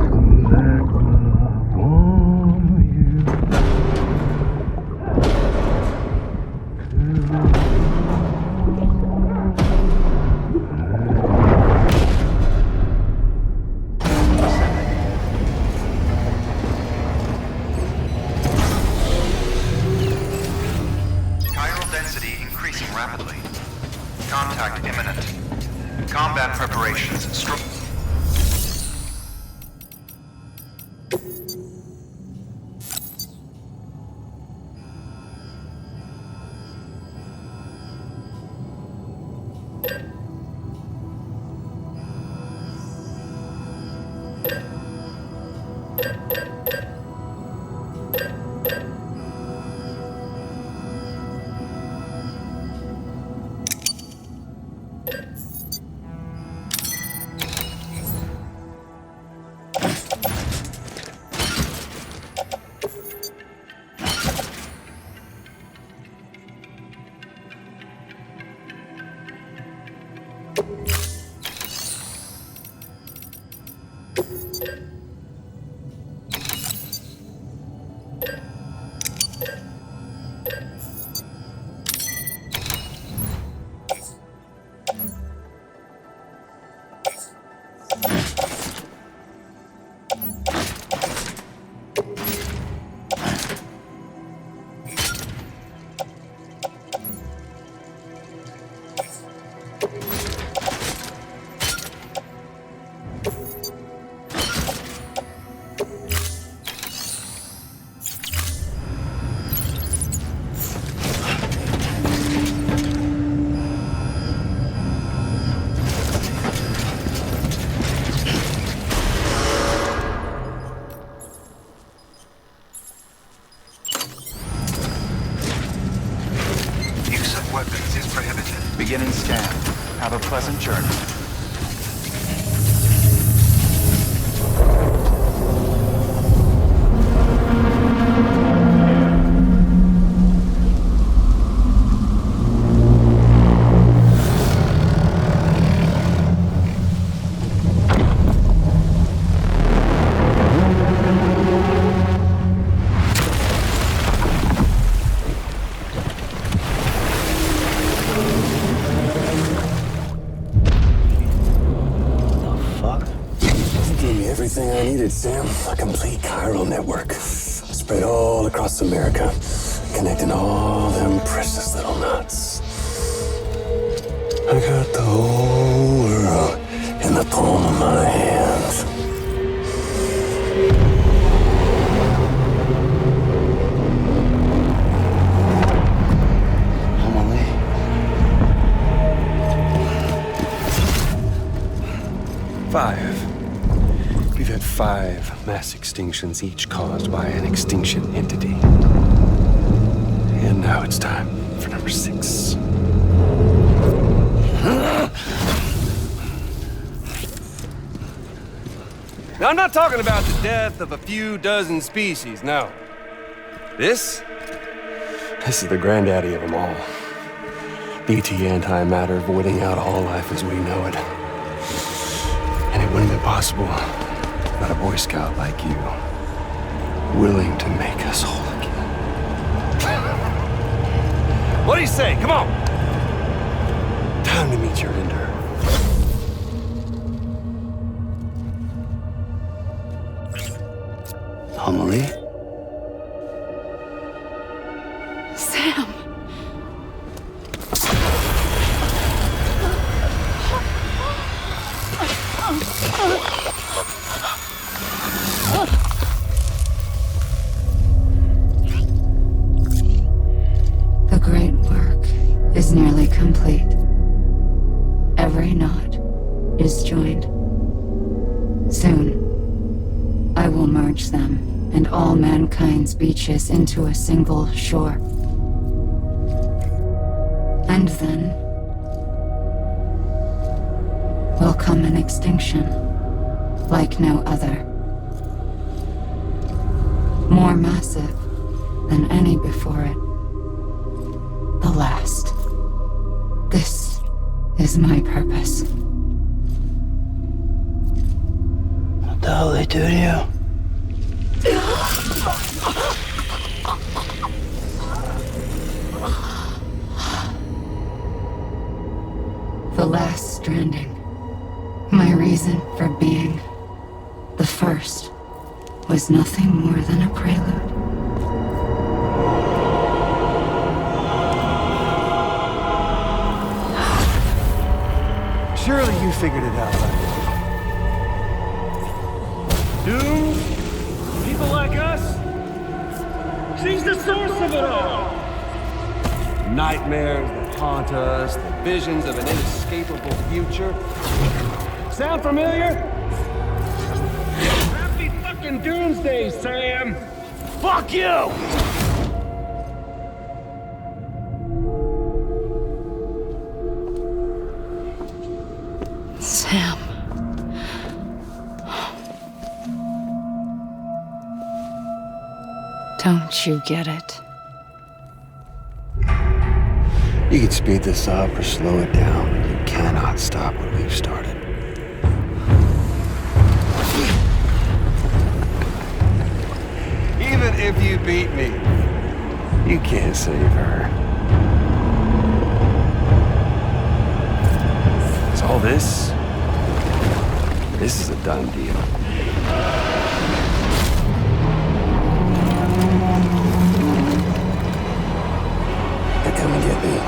let love warm you. Chiral density increasing rapidly. Contact imminent. Combat preparations. Beginning scan. Have a pleasant journey. Everything I needed, Sam. A complete chiral network. Spread all across America. Connecting all them precious little knots. I got the whole world in the palm of my hand. We've had 5 mass extinctions, each caused by an extinction entity. And now it's time for number 6. Now, I'm not talking about the death of a few dozen species, no. This is the granddaddy of them all. BT antimatter voiding out all life as we know it. And it wouldn't have been possible without a Boy Scout like you, willing to make us whole again. What do you say? Come on! Time to meet your ender. Amelie? Sam! The great work is nearly complete. Every knot is joined. Soon, I will merge them and all mankind's beaches into a single shore. And then will come an extinction like no other. More massive than any before it. The last. This is my purpose. The hell they do to you? The last stranding. My reason for being. The first was nothing more than a prelude. Surely you figured it out by now. Dooms? People like us? She's the source of it all! Nightmares that haunt us, the visions of an inescapable future. Sound familiar? Happy fucking doomsday, Sam! Fuck you! Sam. Don't you get it? You can speed this up or slow it down, but you cannot stop what we've started. Even if you beat me, You can't save her. So all this is a done deal. They're coming to get me.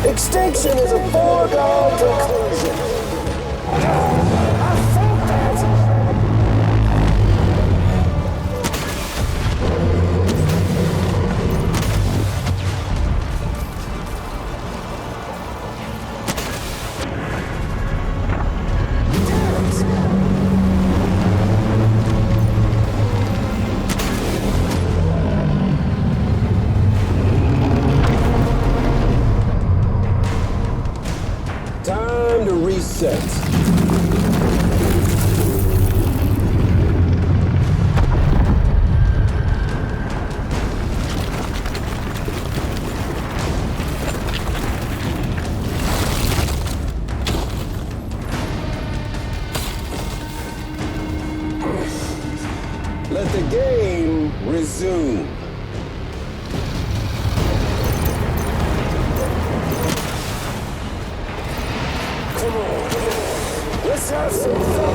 Extinction is a foregone conclusion. I felt that. Time to reset. Let the game resume. Come on, let's have some fun.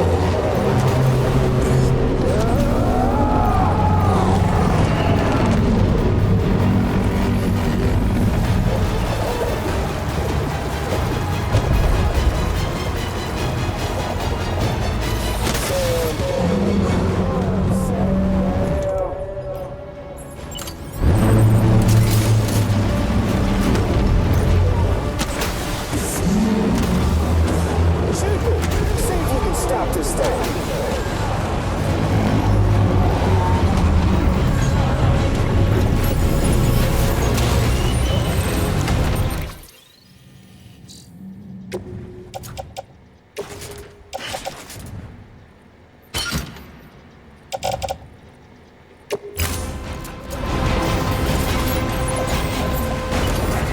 See if we can stop this thing.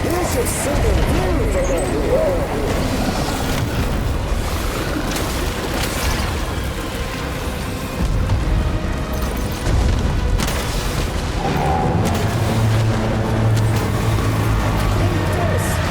You should see the views of that world. This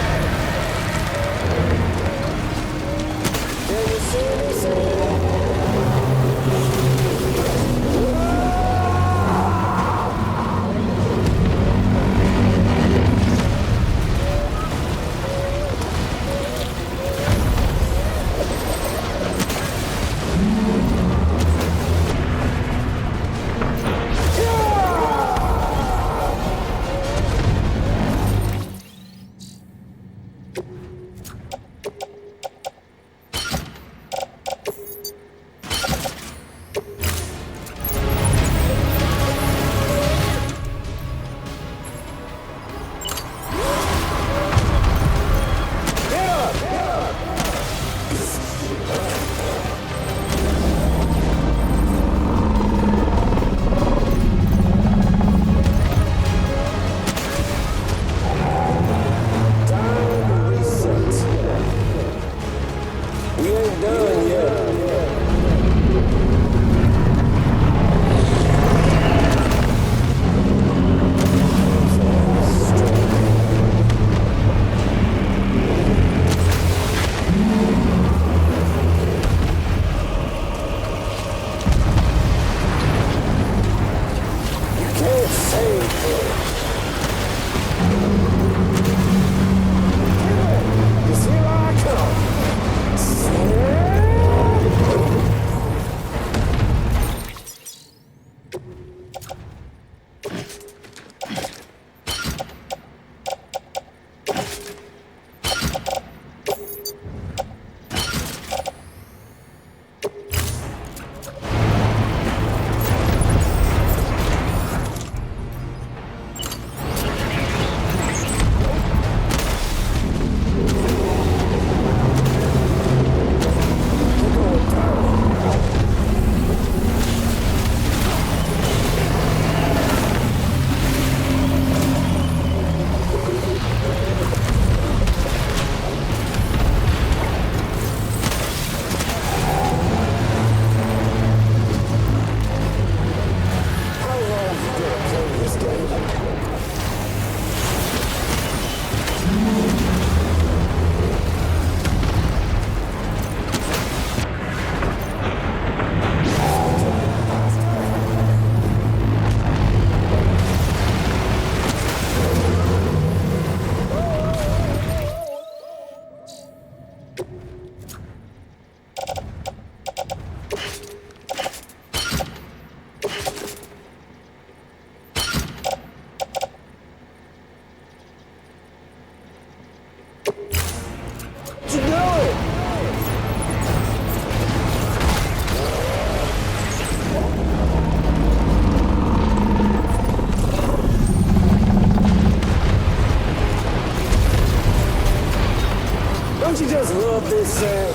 Don't you just love this, Sam?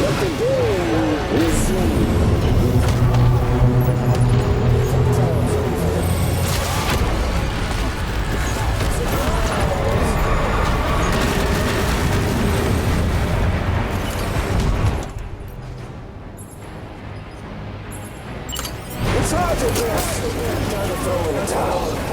Let the game resume. It's hard to guess. Time to throw in the towel.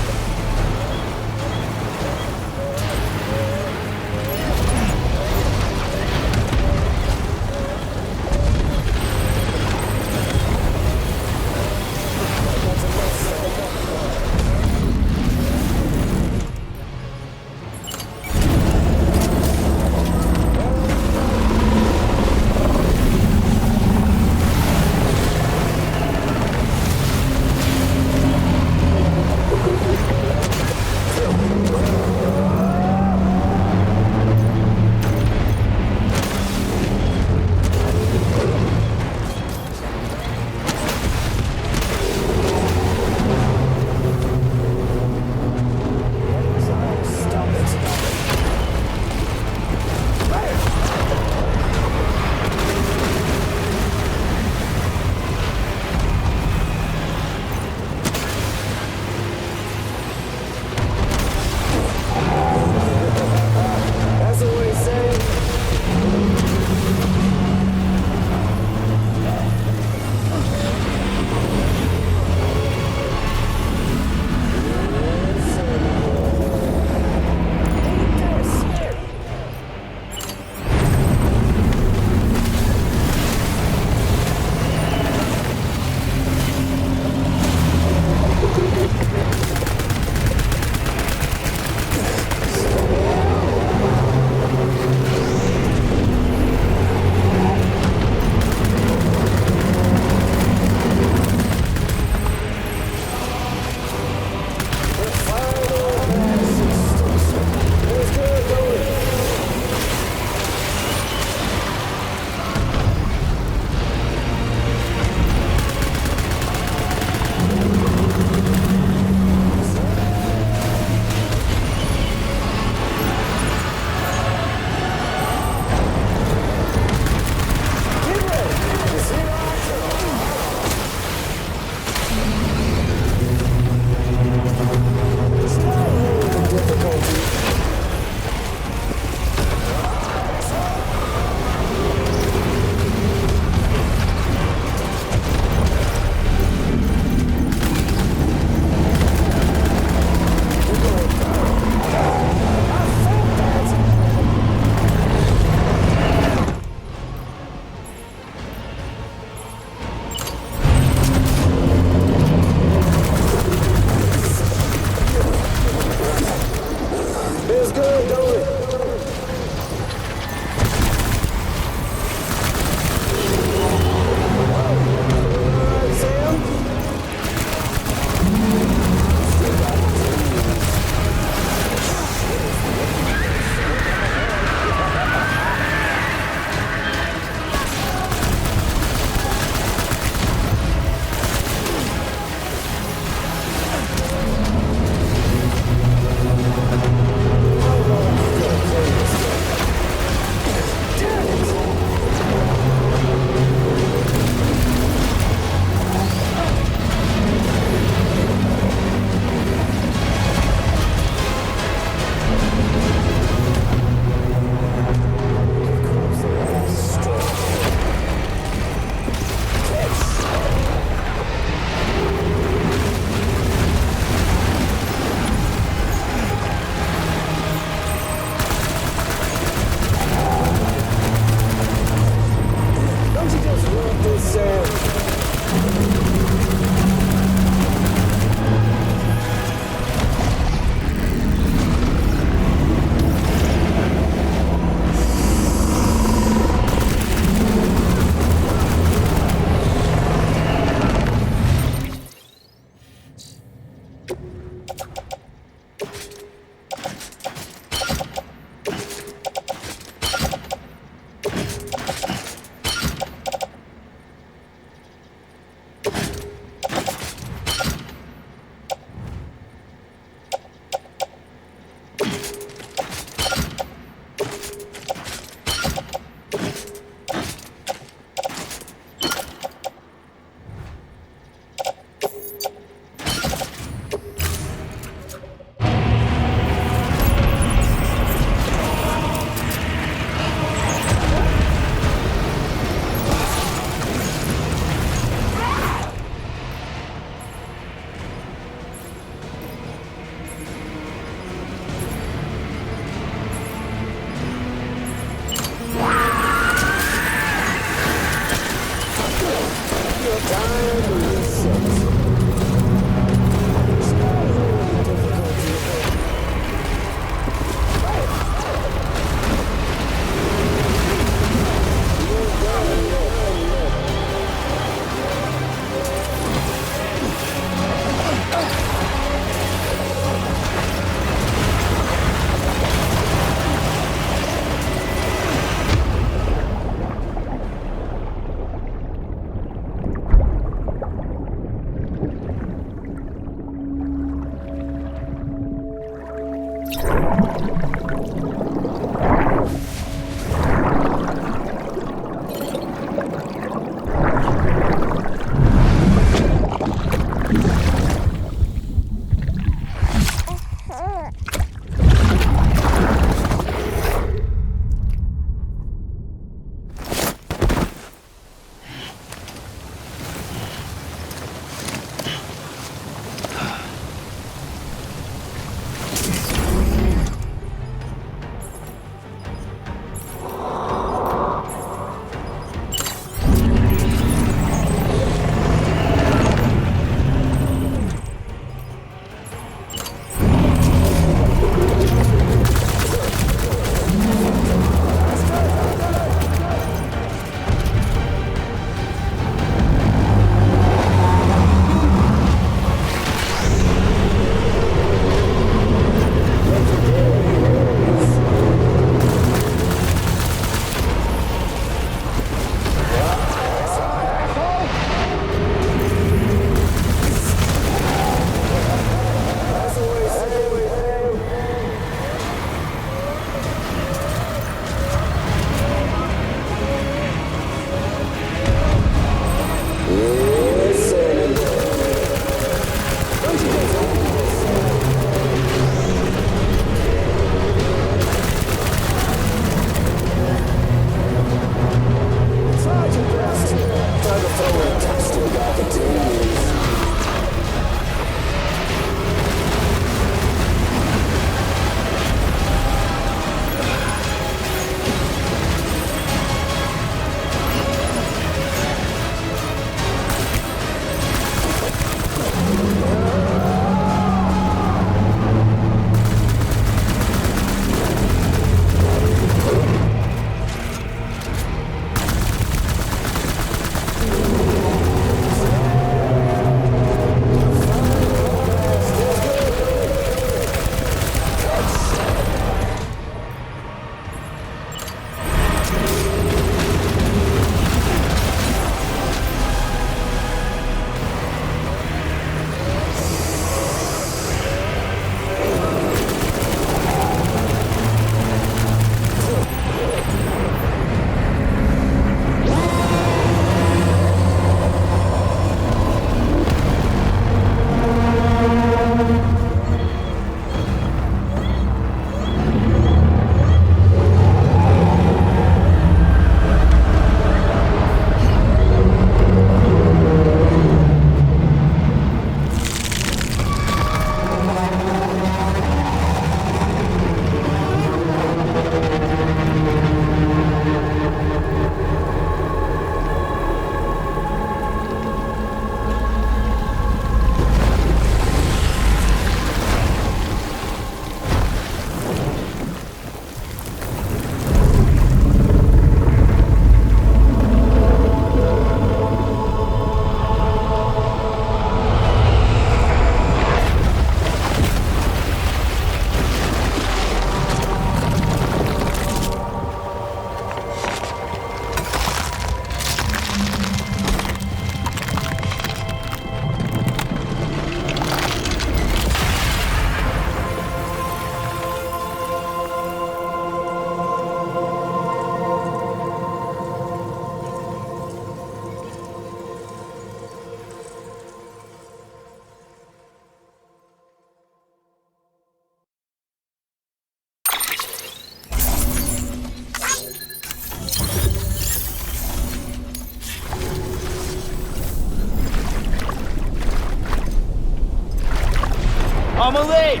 Amelie!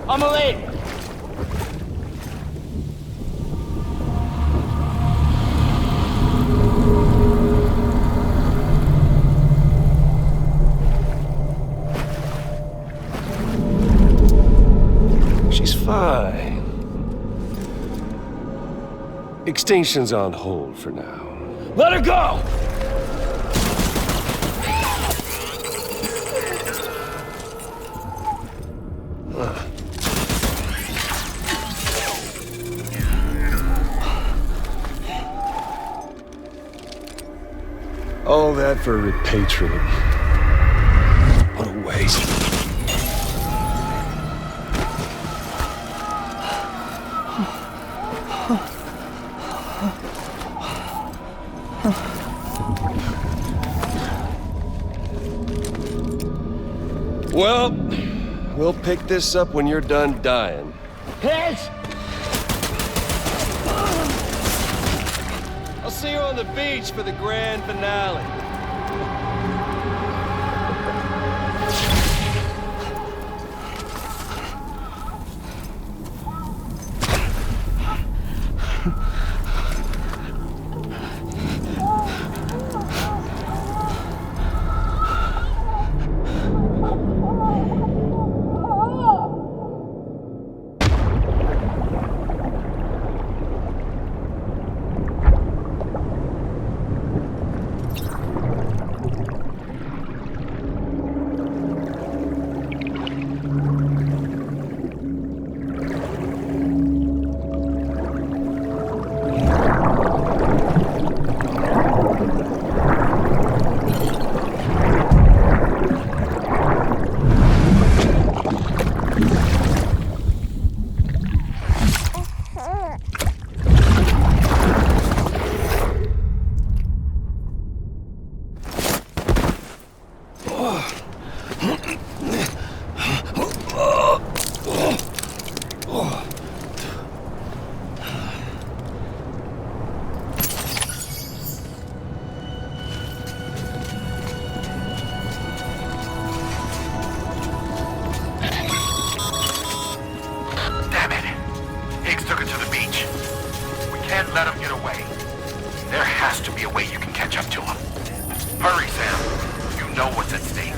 Amelie! She's fine. Extinction's on hold for now. Let her go! All that for repatriate. What a waste. Well, we'll pick this up when you're done dying. Hit! I'll see you on the beach for the grand finale. Can't let him get away. There has to be a way you can catch up to him. Hurry, Sam. You know what's at stake.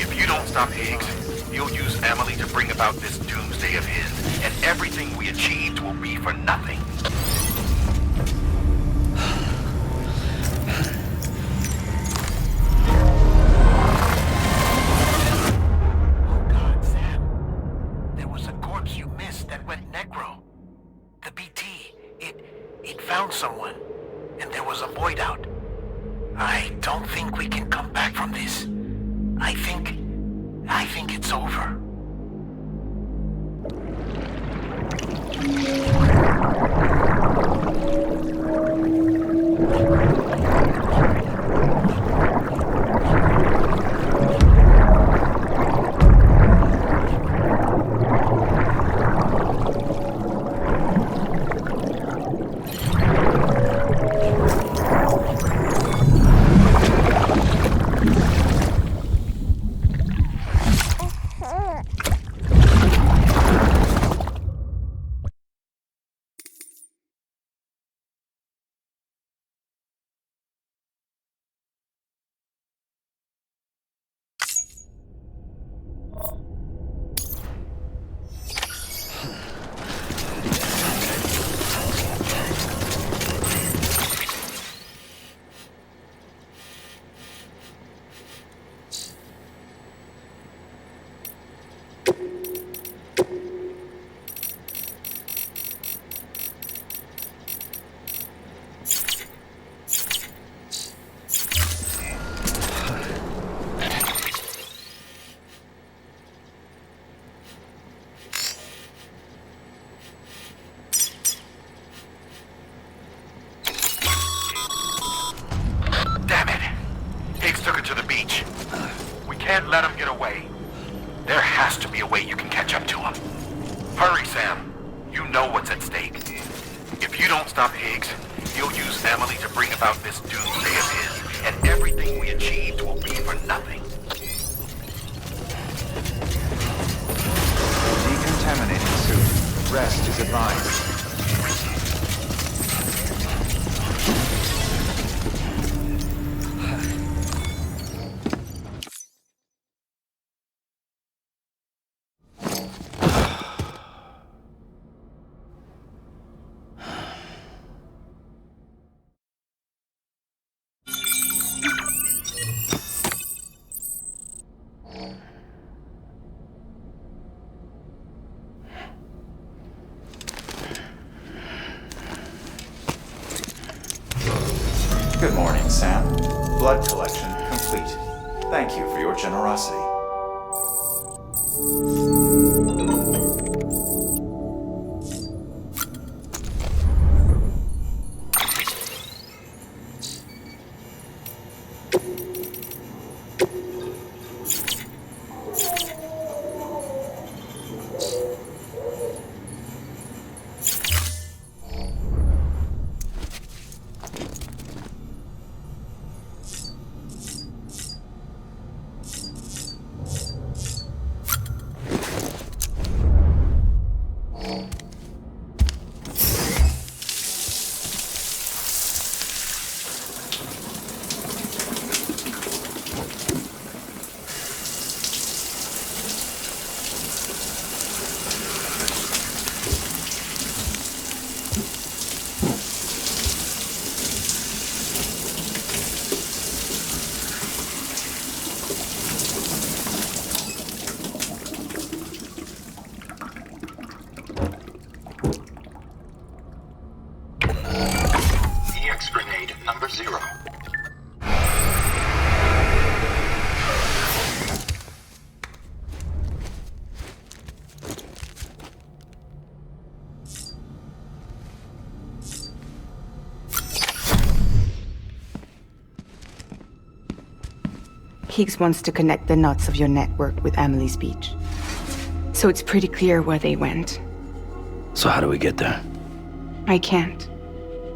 If you don't stop Higgs, he'll use Amelie to bring about this doomsday of his, and everything we achieved will be for nothing. Oh God, Sam. There was a corpse you missed that went necro. The BT, it found someone, and there was a void out. I don't think we can come back from this. I think it's over. Can't let him get away. There has to be a way you can catch up to him. Hurry, Sam. You know what's at stake. If you don't stop Higgs, he'll use Amelie to bring about this doomsday of his, and everything we achieved will be for nothing. Rest is advised. Good morning, Sam. Blood collection complete. Thank you for your generosity. Grenade number 0. Higgs wants to connect the knots of your network with Amelie's beach. So it's pretty clear where they went. So how do we get there? I can't.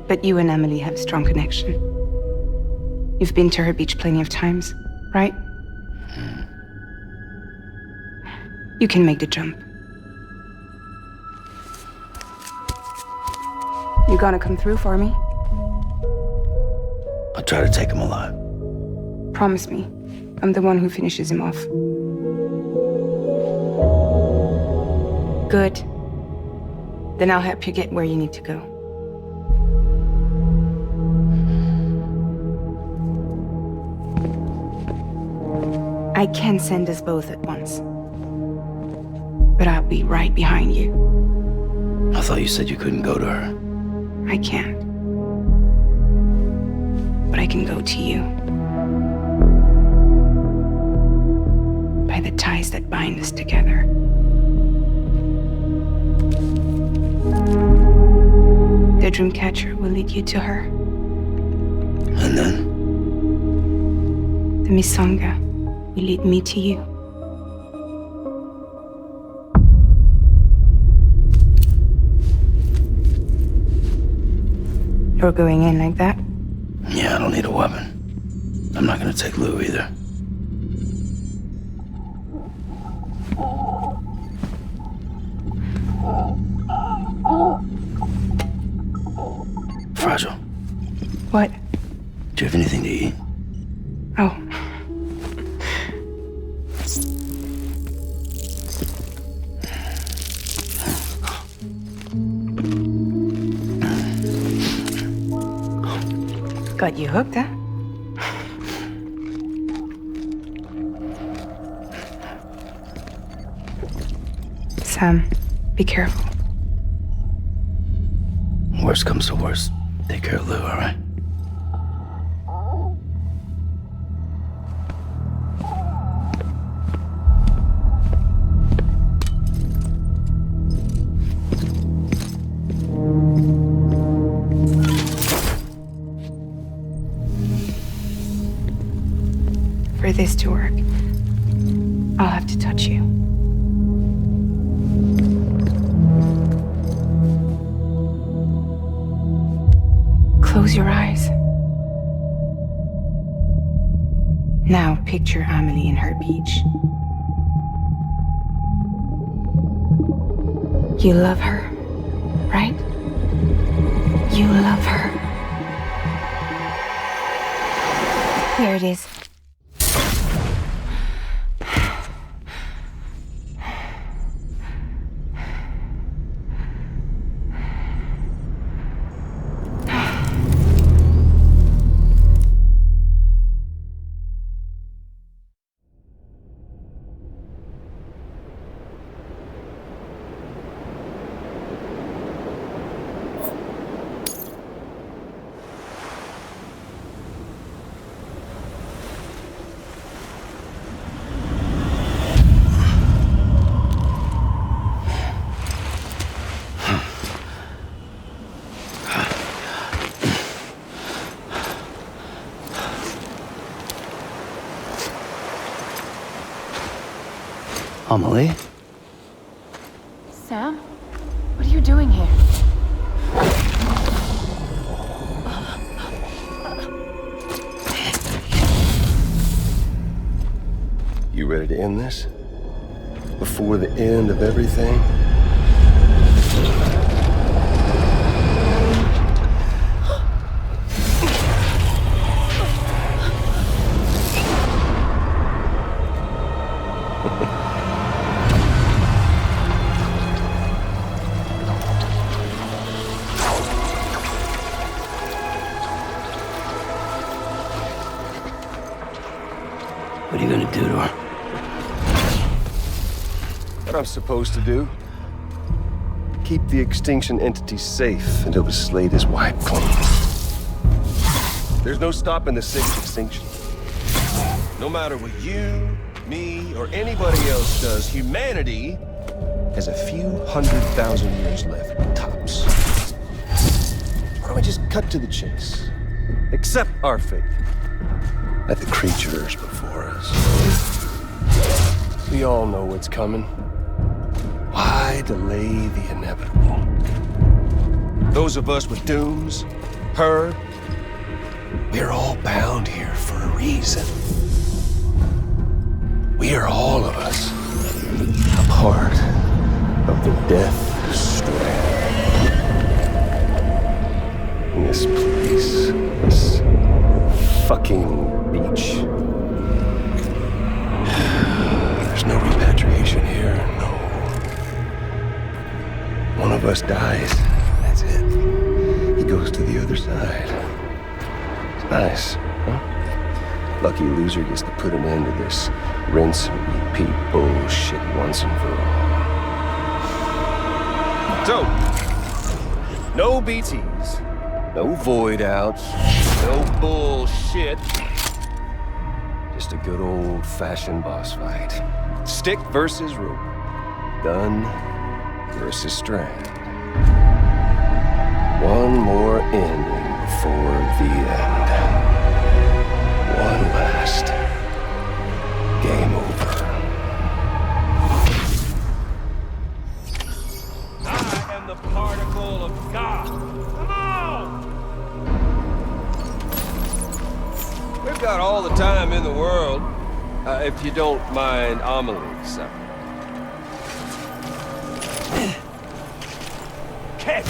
But you and Emily have a strong connection. You've been to her beach plenty of times, right? You can make the jump. You gonna come through for me? I'll try to take him alive. Promise me. I'm the one who finishes him off. Good. Then I'll help you get where you need to go. I can send us both at once. But I'll be right behind you. I thought you said you couldn't go to her. I can't. But I can go to you. By the ties that bind us together. The Dreamcatcher will lead you to her. And then? The Misanga will lead me to you. You're going in like that? Yeah, I don't need a weapon. I'm not gonna take Lou either. Fragile. What? Do you have anything to eat? Oh. Got you hooked, huh? Sam, be careful. Worst comes to worst. Take care of Lou, all right? For this to work, I'll have to touch you. Close your eyes. Now picture Amelie in her beach. You love her. You love her. Here it is. Amelie? Sam? What are you doing here? You ready to end this? Before the end of everything? What are you gonna do to her? What I'm supposed to do? Keep the extinction entity safe until the slate is wiped clean. There's no stopping the sixth extinction. No matter what you, me, or anybody else does, humanity has a few 100,000 years left, tops. Why don't we just cut to the chase? Accept our fate. Let the creatures before us. We all know what's coming. Why delay the inevitable? Those of us with dooms, her, we're all bound here for a reason. We are all of us a part of the Death Strand. In this place, this fucking beach. There's no repatriation here, no. One of us dies, that's it. He goes to the other side. It's nice, huh? Lucky loser gets to put an end to this rinse and repeat bullshit once and for all. So, no BTs, no void outs, no bullshit. Just a good old-fashioned boss fight. Stick versus rope. Gun versus Strand. One more ending before the end. One last game over. I am the particle of God. Come on! We've got all the time in the world, if you don't mind Amelie's. Catch!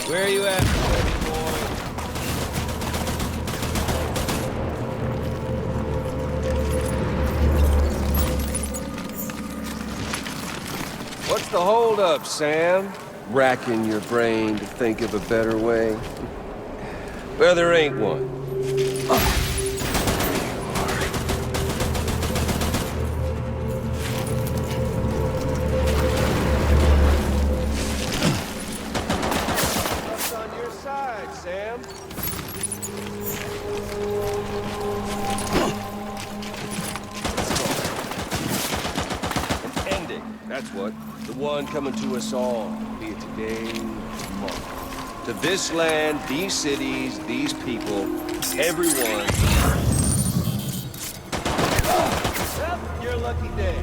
Where are you at, baby boy? What's the holdup, Sam? Racking your brain to think of a better way? Well, there ain't one. What's on your side, Sam? An ending, that's what. The one coming to us all, be it today or tomorrow. To this land, these cities, these people, everyone. Well, your lucky day.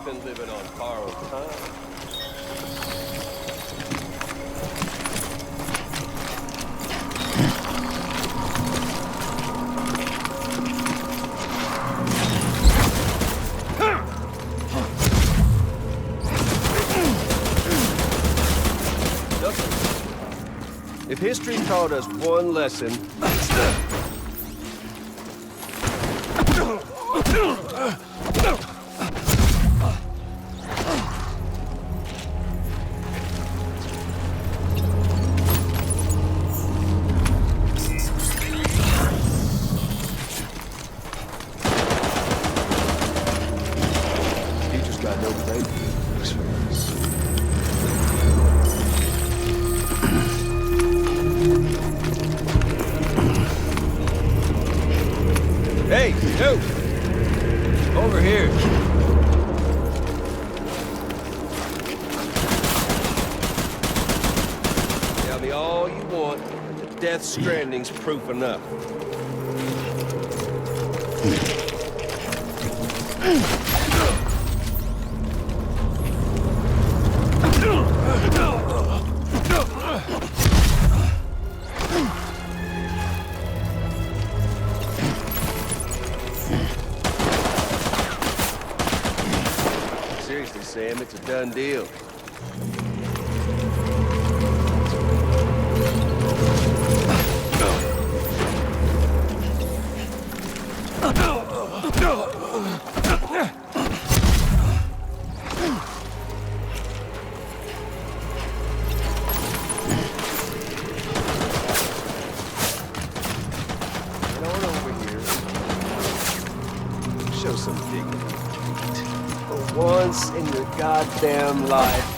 been living on borrowed time. If history taught us one lesson, teacher's got no break. Hey, you! Over here. Tell me all you want, but the Death Stranding's proof enough. Seriously, Sam, it's a done deal. Get on over here. Show some dignity. For once in your goddamn life.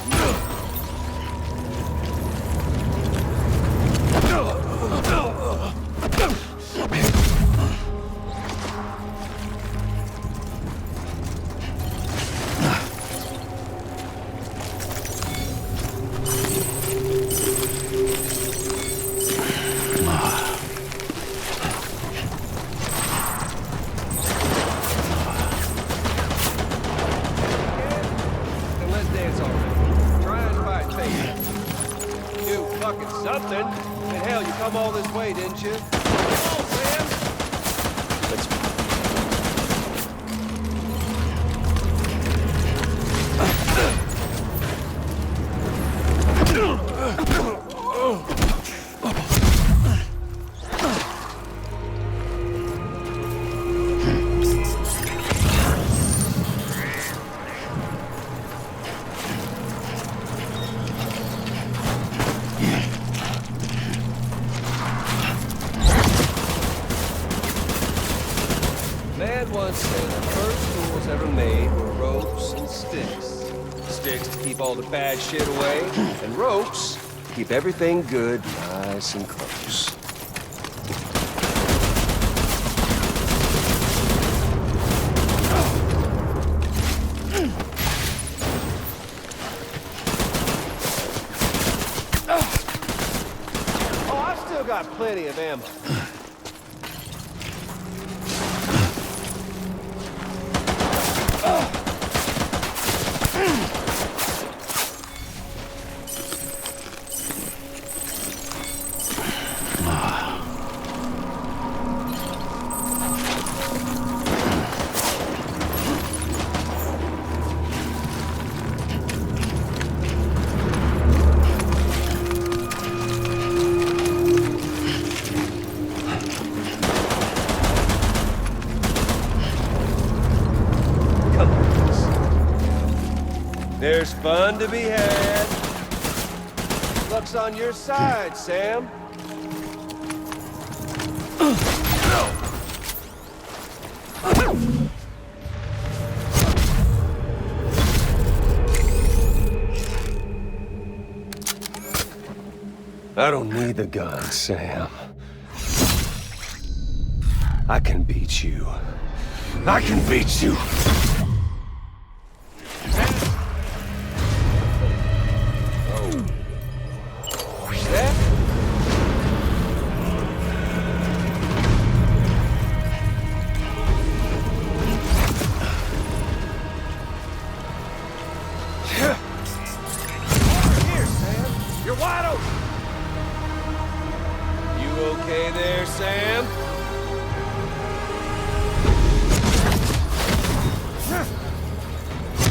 Something. And hell, you come all this way, didn't you? Come on, Sam! Let's... Man once said the first tools ever made were ropes and sticks. Sticks to keep all the bad shit away, and ropes to keep everything good, nice and close. Oh, I've still got plenty of ammo. There's fun to be had. Luck's on your side, Sam. I don't need the gun, Sam. I can beat you. I can beat you. Sam?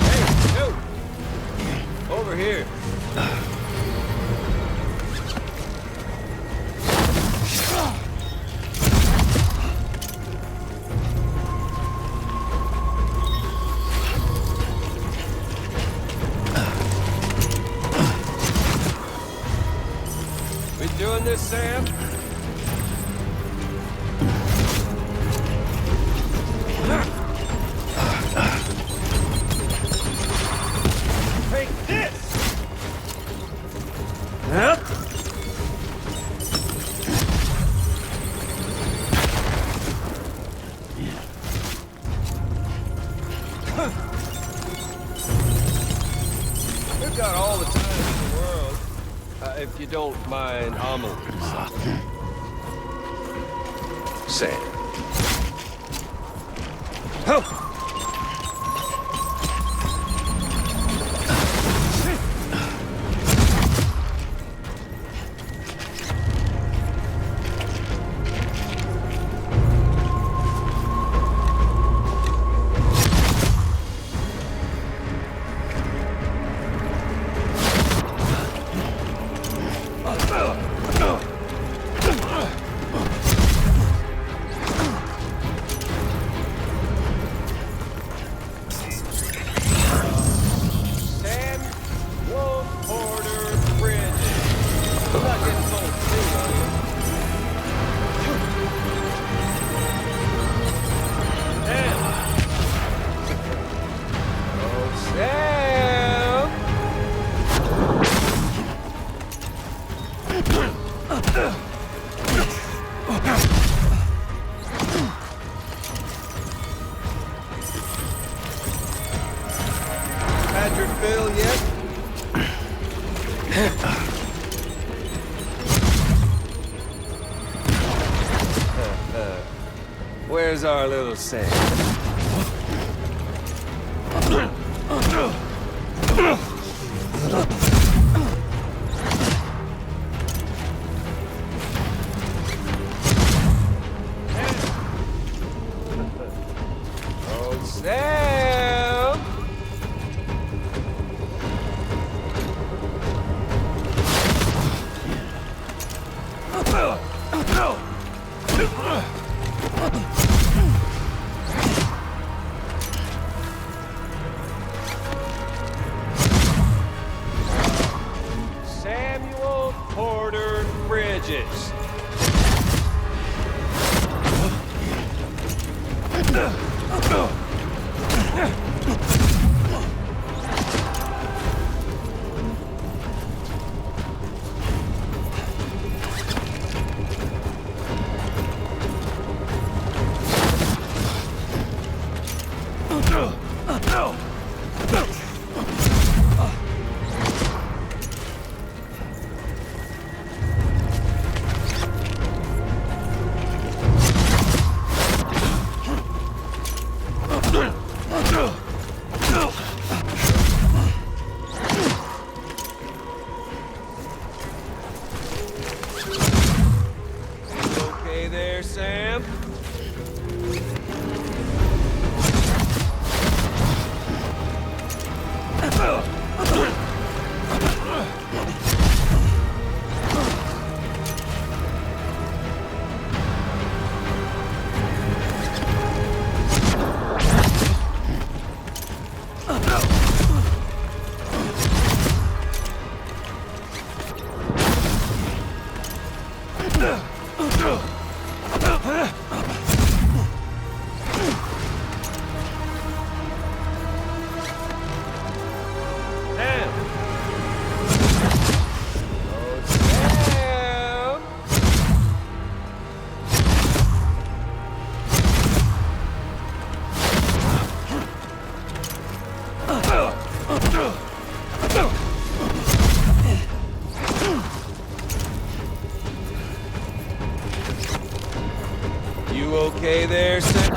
Hey, no! Over here. We doing this, Sam? Take this! Huh? We've got all the time in the world. If you don't mind, Amelie. Sam. Oh! Where's our little Sam? Oh, Sam! Samuel Porter Bridges. Okay there, Sam? You okay there, Sam?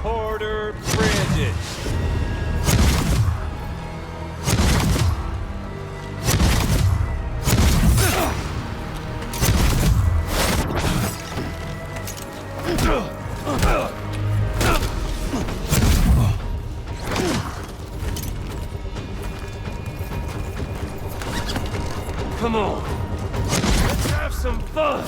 Porter Bridges. Come on. Let's have some fun.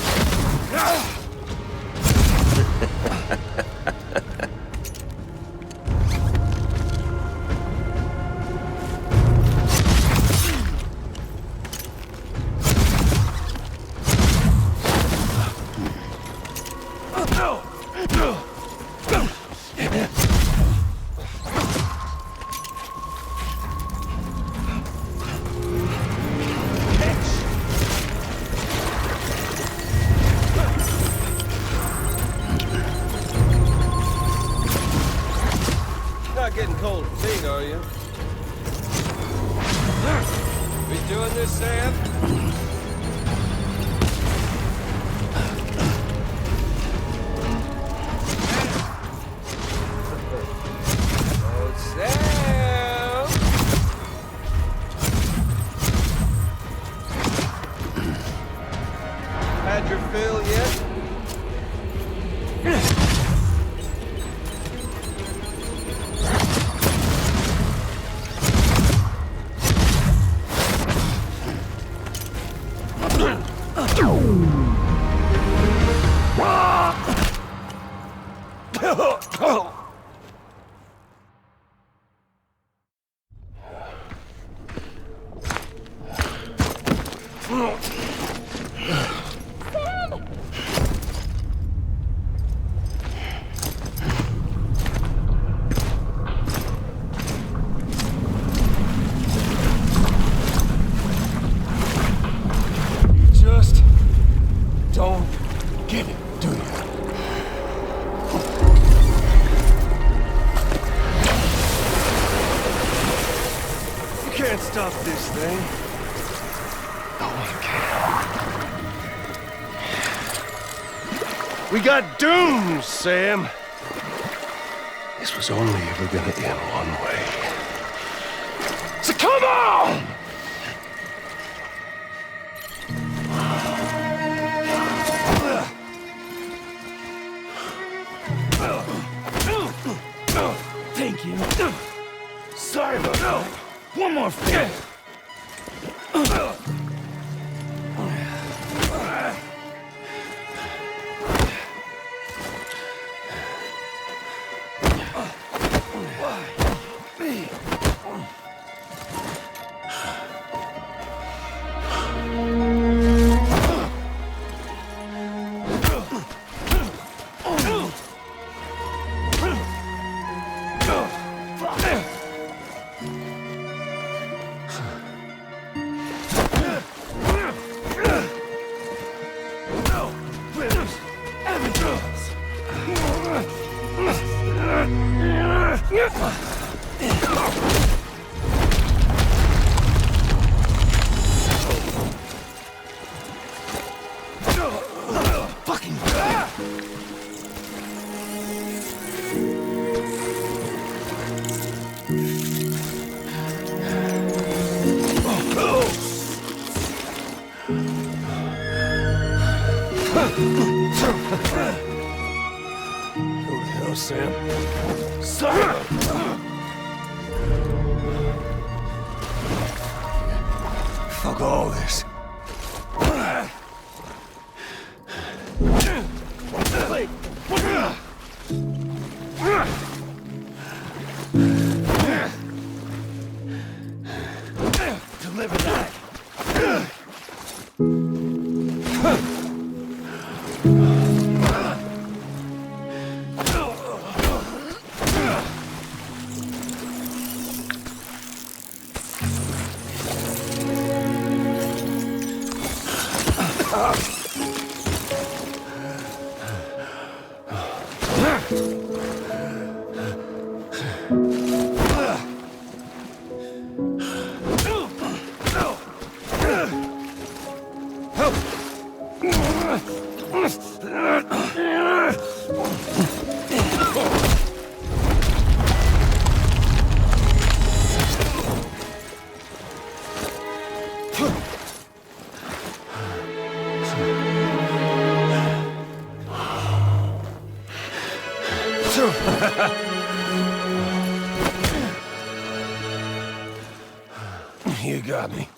Not getting cold feet, are you? We doing this, Sam? Oh, Sam! Had your fill yet? Just don't get it, do you? You can't stop this thing. No one can. We got doomed, Sam. This was only ever gonna end one way. So come on! Thank you. Sorry about that. One more thing. Who the hell, Sam? Sorry. Fuck all this. Wait. Deliver that. You got me.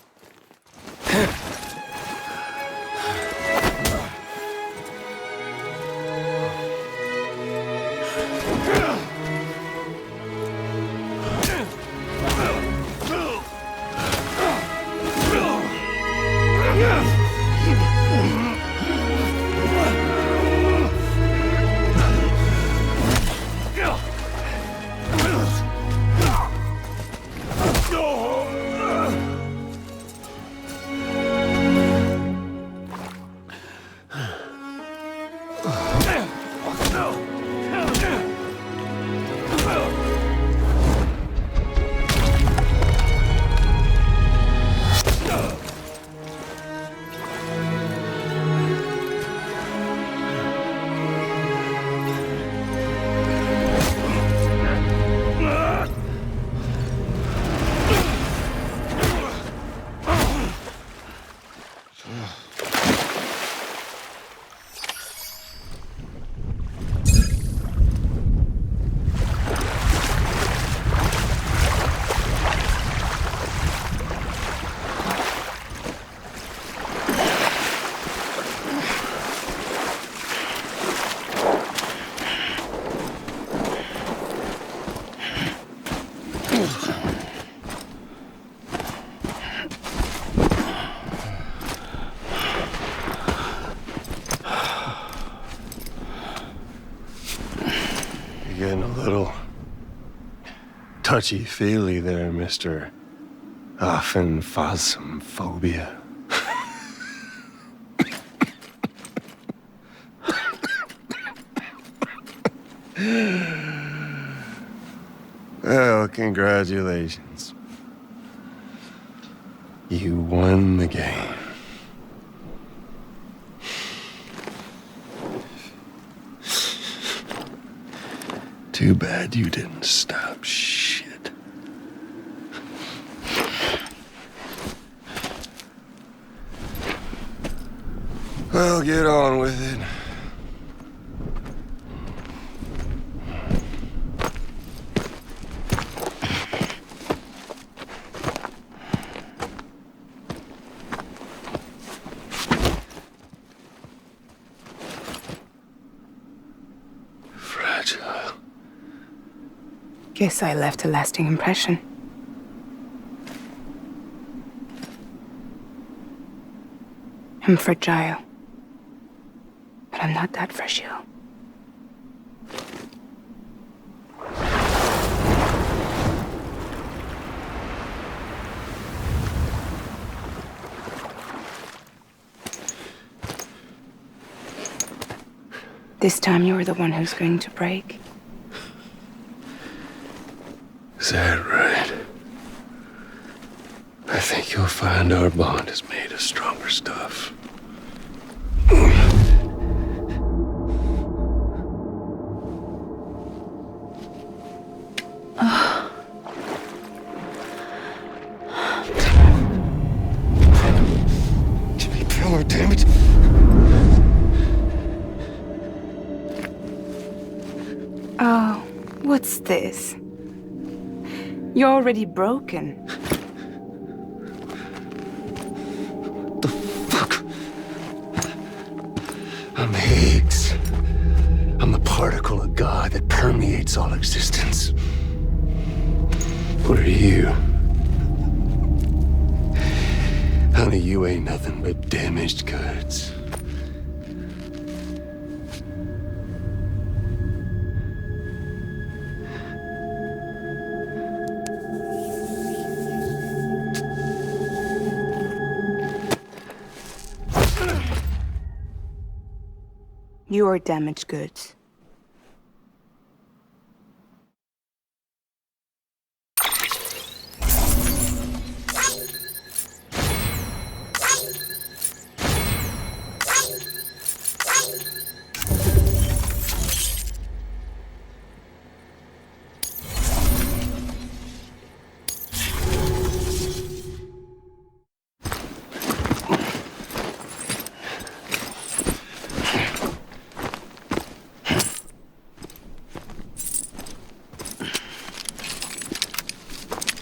Getting a little touchy-feely there, Mr. Phasmophobia. Well, congratulations. You won the game. Too bad you didn't stop shit. Well, get on with it. Fragile. Guess I left a lasting impression. I'm fragile. But I'm not that fragile. This time you're the one who's going to break. Is that right? I think you'll find our bond is made of stronger stuff. Jimmy Pillar, damn it! Oh, what's this? You're already broken. The fuck? I'm Higgs. I'm the particle of God that permeates all existence. What are you? Honey, you ain't nothing but damaged goods. You are damaged goods.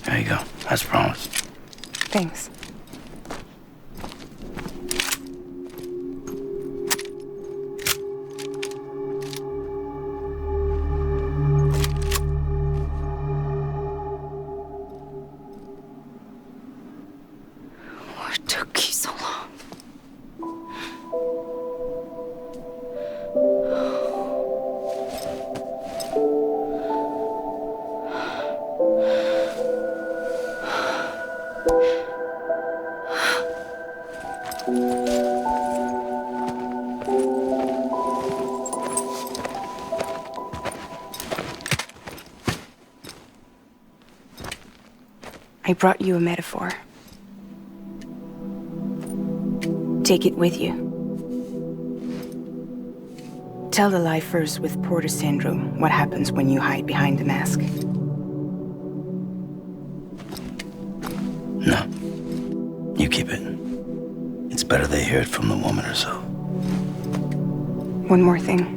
There you go, as promised. Thanks. What took you so long? I brought you a metaphor. Take it with you. Tell the lifers with Porter syndrome what happens when you hide behind the mask. No. You keep it. It's better they hear it from the woman herself. One more thing.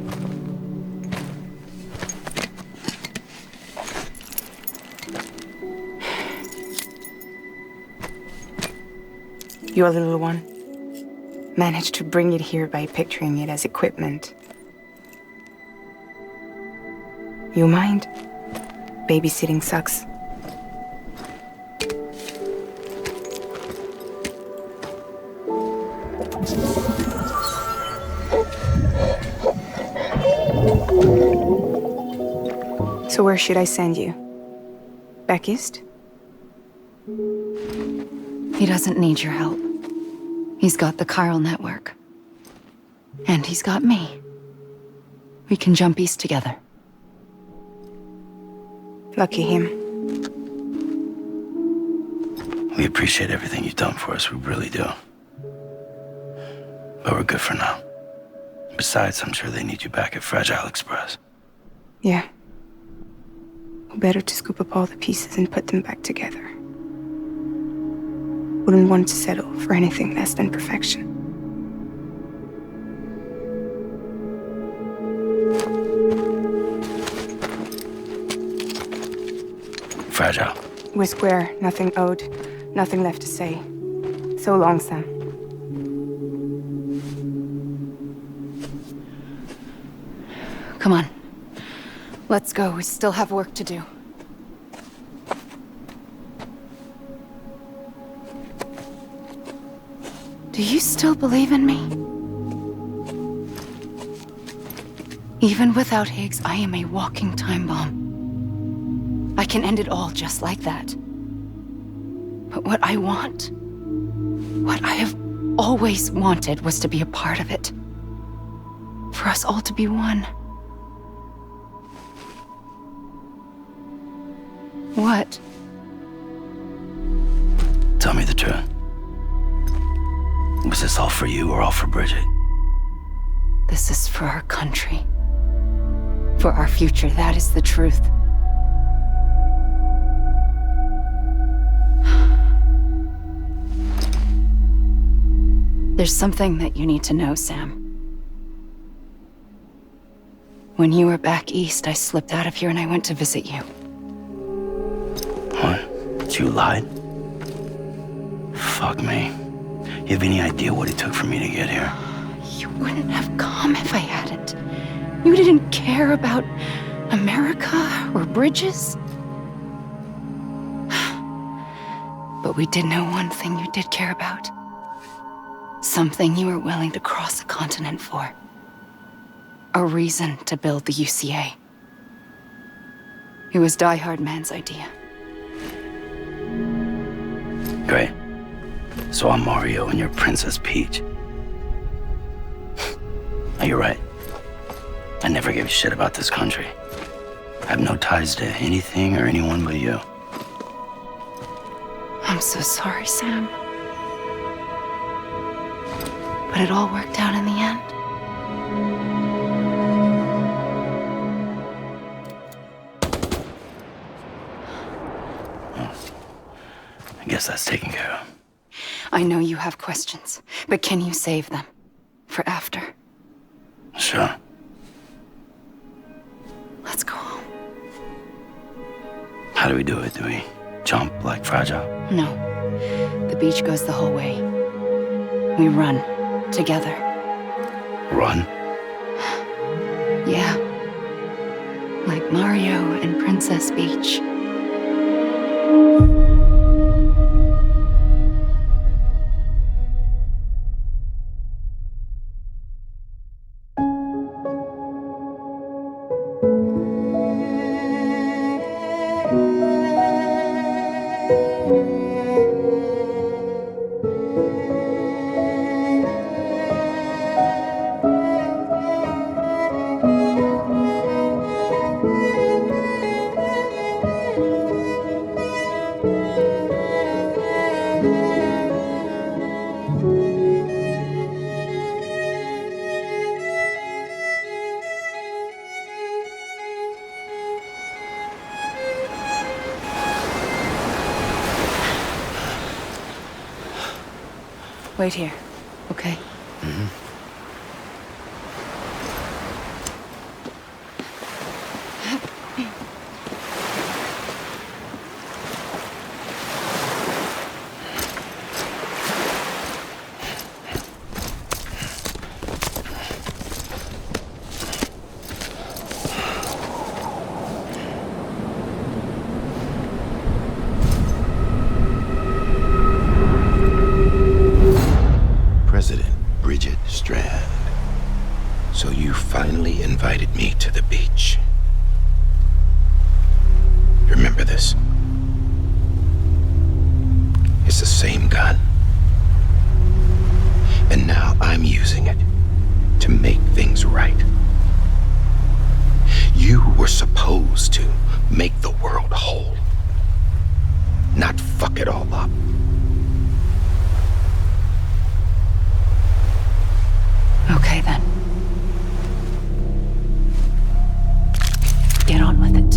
Your little one managed to bring it here by picturing it as equipment. You mind? Babysitting sucks. So where should I send you? Back east? He doesn't need your help. He's got the chiral network. And he's got me. We can jump east together. Lucky him. We appreciate everything you've done for us, we really do. But we're good for now. Besides, I'm sure they need you back at Fragile Express. Yeah. Better to scoop up all the pieces and put them back together. Wouldn't want to settle for anything less than perfection. Fragile. We're square, nothing owed, nothing left to say. So long, Sam. Come on. Let's go. We still have work to do. Do you still believe in me? Even without Higgs, I am a walking time bomb. I can end it all just like that. But what I want, what I have always wanted, was to be a part of it. For us all to be one. What? Tell me the truth. Was this all for you or all for Bridget? This is for our country. For our future, that is the truth. There's something that you need to know, Sam. When you were back east, I slipped out of here and I went to visit you. What? You lied? Fuck me. You have any idea what it took for me to get here? You wouldn't have come if I hadn't. You didn't care about America or bridges. But we did know one thing you did care about. Something you were willing to cross a continent for. A reason to build the UCA. It was Die-Hardman's idea. Great. So I'm Mario and you're Princess Peach. Now you're right. I never gave a shit about this country. I have no ties to anything or anyone but you. I'm so sorry, Sam. But it all worked out in the end. I guess that's taken care of. I know you have questions, but can you save them? For after? Sure. Let's go home. How do we do it? Do we jump like Fragile? No. The beach goes the whole way. We run. Together. Run? Yeah. Like Mario and Princess Peach. Wait here, okay? Mm-hmm. Strand. So you finally invited me to the beach. Remember this. It's the same gun. And now I'm using it to make things right. You were supposed to make the world whole, not fuck it all up. Okay, then. Get on with it.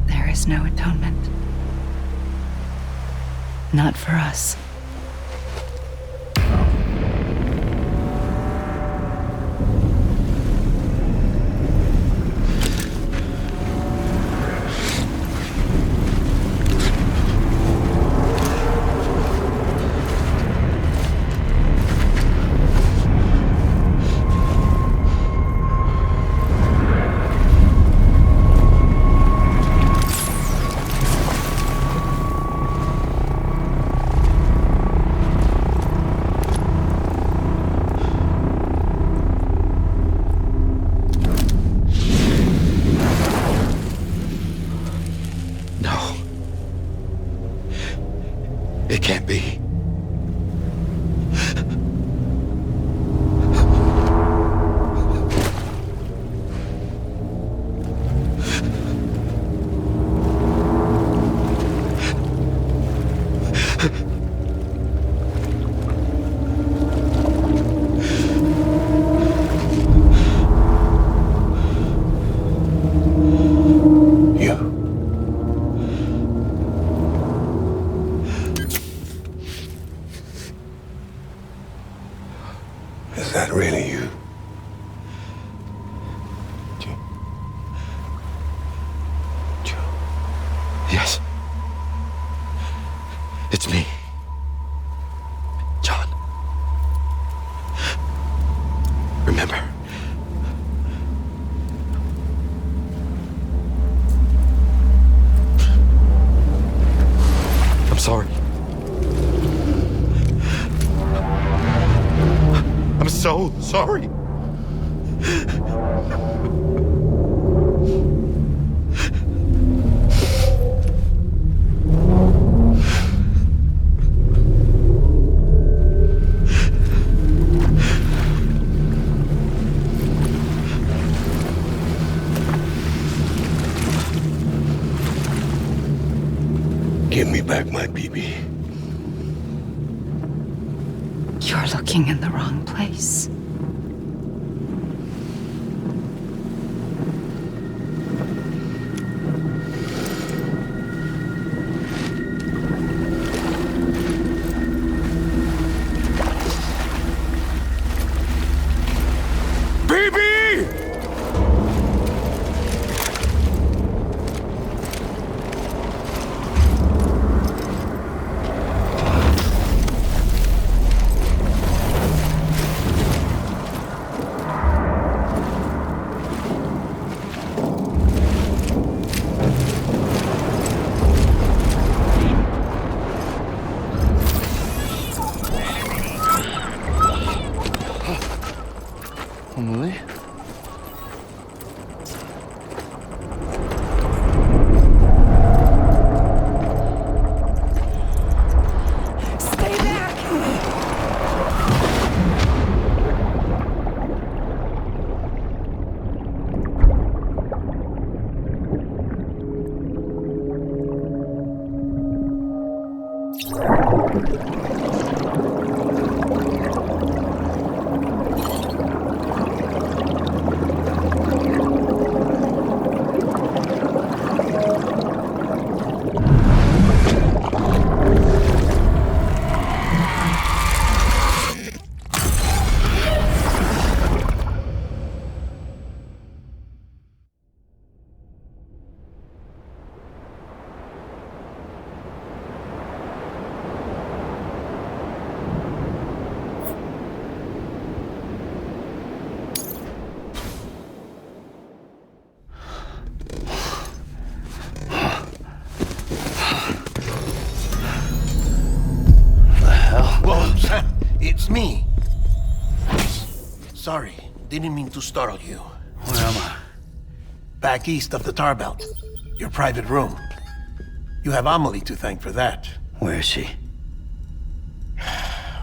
There is no atonement. Not for us. It can't be. Is that really you? Yes. It's me. John. Remember. I'm sorry. I'm so sorry. Give me back my BB. You're looking in the wrong place. It's me. Sorry, didn't mean to startle you. Where am I? Back east of the tar belt. Your private room. You have Amelie to thank for that. Where is she?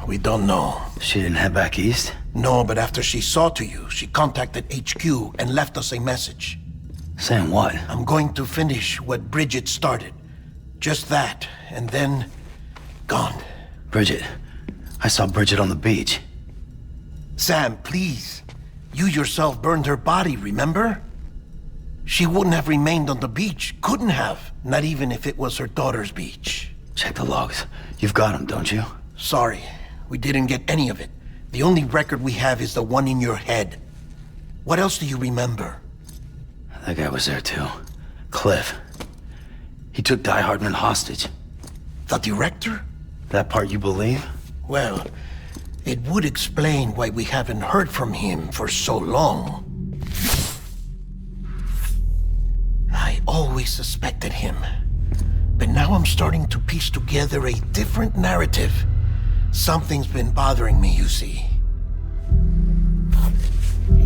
We don't know. She didn't head back east? No, but after she saw to you, she contacted HQ and left us a message. Saying what? I'm going to finish what Bridget started. Just that, and then... gone. Bridget. I saw Bridget on the beach. Sam, please. You yourself burned her body, remember? She wouldn't have remained on the beach. Couldn't have. Not even if it was her daughter's beach. Check the logs. You've got them, don't you? Sorry. We didn't get any of it. The only record we have is the one in your head. What else do you remember? That guy was there too. Cliff. He took Die-Hardman hostage. The director? That part you believe? Well, it would explain why we haven't heard from him for so long. I always suspected him. But now I'm starting to piece together a different narrative. Something's been bothering me, you see.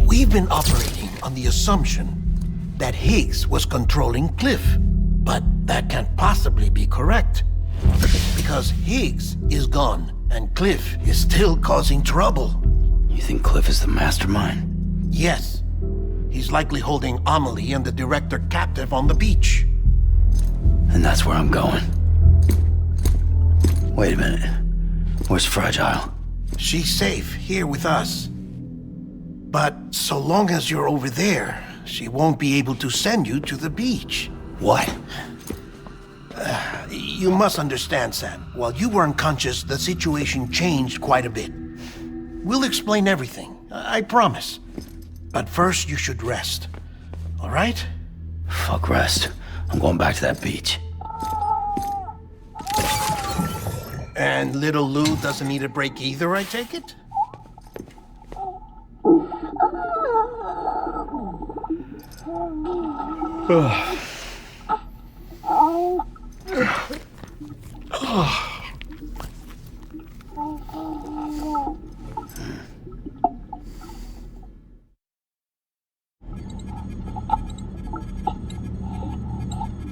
We've been operating on the assumption that Higgs was controlling Cliff. But that can't possibly be correct. Because Higgs is gone, and Cliff is still causing trouble. You think Cliff is the mastermind? Yes. He's likely holding Amelie and the director captive on the beach. And that's where I'm going. Wait a minute. Where's Fragile? She's safe here with us. But so long as you're over there, she won't be able to send you to the beach. What? You must understand, Sam. While you were unconscious, the situation changed quite a bit. We'll explain everything, I promise. But first, you should rest. All right? Fuck rest. I'm going back to that beach. And little Lou doesn't need a break either, I take it?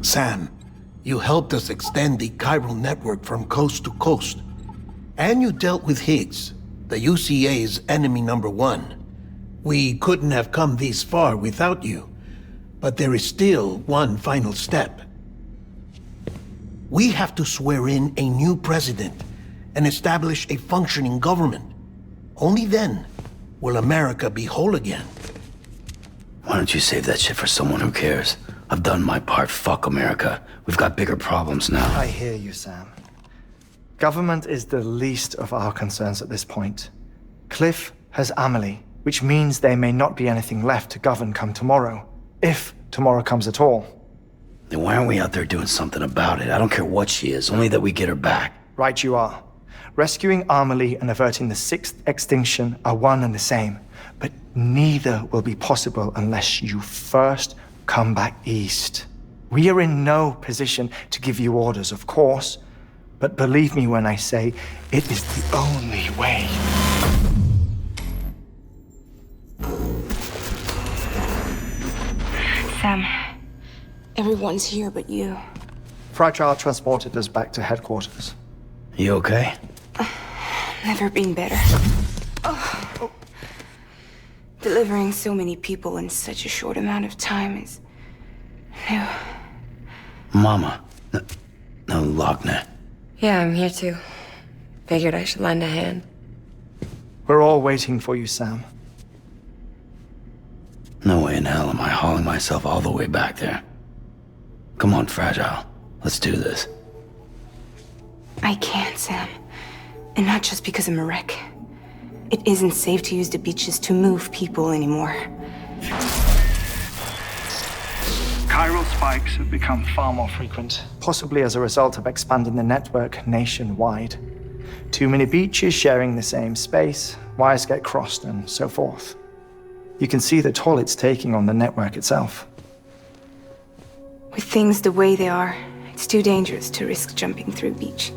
Sam, you helped us extend the chiral network from coast to coast. And you dealt with Higgs, the UCA's enemy #1. We couldn't have come this far without you. But there is still one final step. We have to swear in a new president and establish a functioning government. Only then will America be whole again. Why don't you save that shit for someone who cares? I've done my part. Fuck America. We've got bigger problems now. I hear you, Sam. Government is the least of our concerns at this point. Cliff has Amelie, which means there may not be anything left to govern come tomorrow. If tomorrow comes at all. Then why aren't we out there doing something about it? I don't care what she is, only that we get her back. Right you are. Rescuing Amelie and averting the 6th extinction are one and the same. But neither will be possible unless you first come back east. We are in no position to give you orders, of course. But believe me when I say, it is the only way. Sam, everyone's here but you. Fragile transported us back to headquarters. You okay? Never been better. Oh. Delivering so many people in such a short amount of time is new. Mama. No, Lochner. Yeah, I'm here too. Figured I should lend a hand. We're all waiting for you, Sam. No way in hell am I hauling myself all the way back there. Come on, Fragile. Let's do this. I can't, Sam. And not just because I'm a wreck. It isn't safe to use the beaches to move people anymore. Chiral spikes have become far more frequent, possibly as a result of expanding the network nationwide. Too many beaches sharing the same space, wires get crossed, and so forth. You can see the toll it's taking on the network itself. With things the way they are, it's too dangerous to risk jumping through a beach.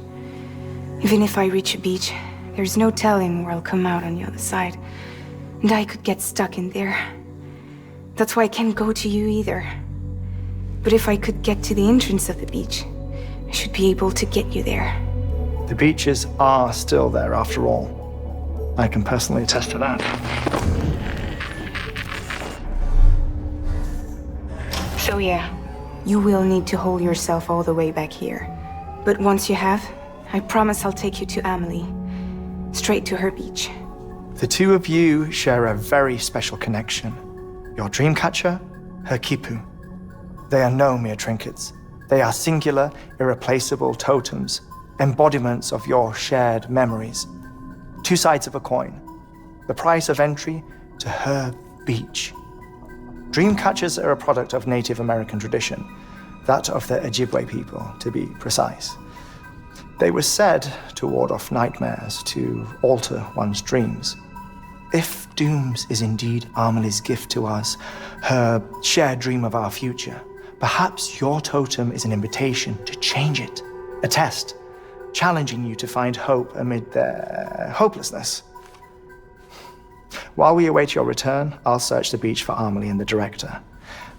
Even if I reach a beach, There's no telling where I'll come out on the other side. And I could get stuck in there. That's why I can't go to you either. But if I could get to the entrance of the beach, I should be able to get you there. The beaches are still there after all. I can personally attest to that. So yeah, you will need to hold yourself all the way back here. But once you have, I promise I'll take you to Amelie. Straight to her beach. The two of you share a very special connection. Your dreamcatcher, her quipu. They are no mere trinkets. They are singular, irreplaceable totems, embodiments of your shared memories. Two sides of a coin. The price of entry to her beach. Dreamcatchers are a product of Native American tradition, that of the Ojibwe people, to be precise. They were said to ward off nightmares, to alter one's dreams. If Dooms is indeed Amelie's gift to us, her shared dream of our future, perhaps your totem is an invitation to change it, a test, challenging you to find hope amid their hopelessness. While we await your return, I'll search the beach for Amelie and the director.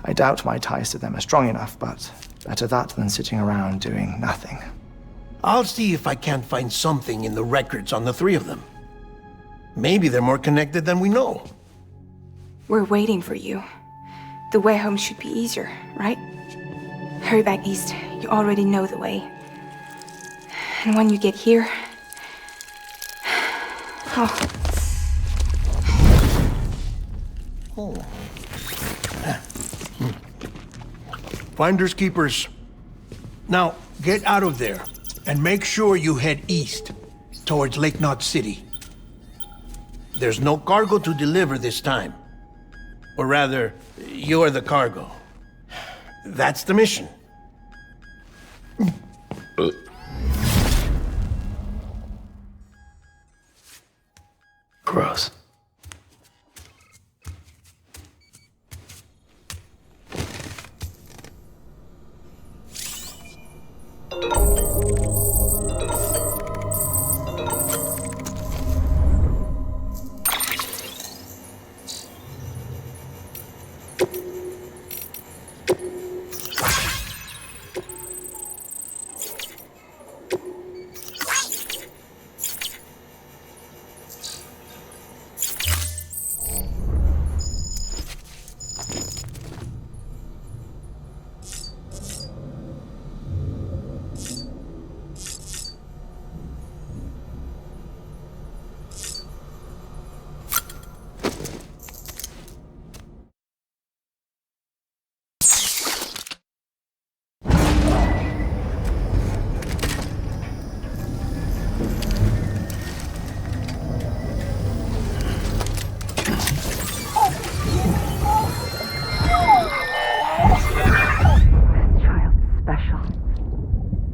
I doubt my ties to them are strong enough, but better that than sitting around doing nothing. I'll see if I can't find something in the records on the three of them. Maybe they're more connected than we know. We're waiting for you. The way home should be easier, right? Hurry back east. You already know the way. And when you get here... Oh. Finders keepers. Now, get out of there, and make sure you head east, towards Lake Knot City. There's no cargo to deliver this time. Or rather, you're the cargo. That's the mission. Gross.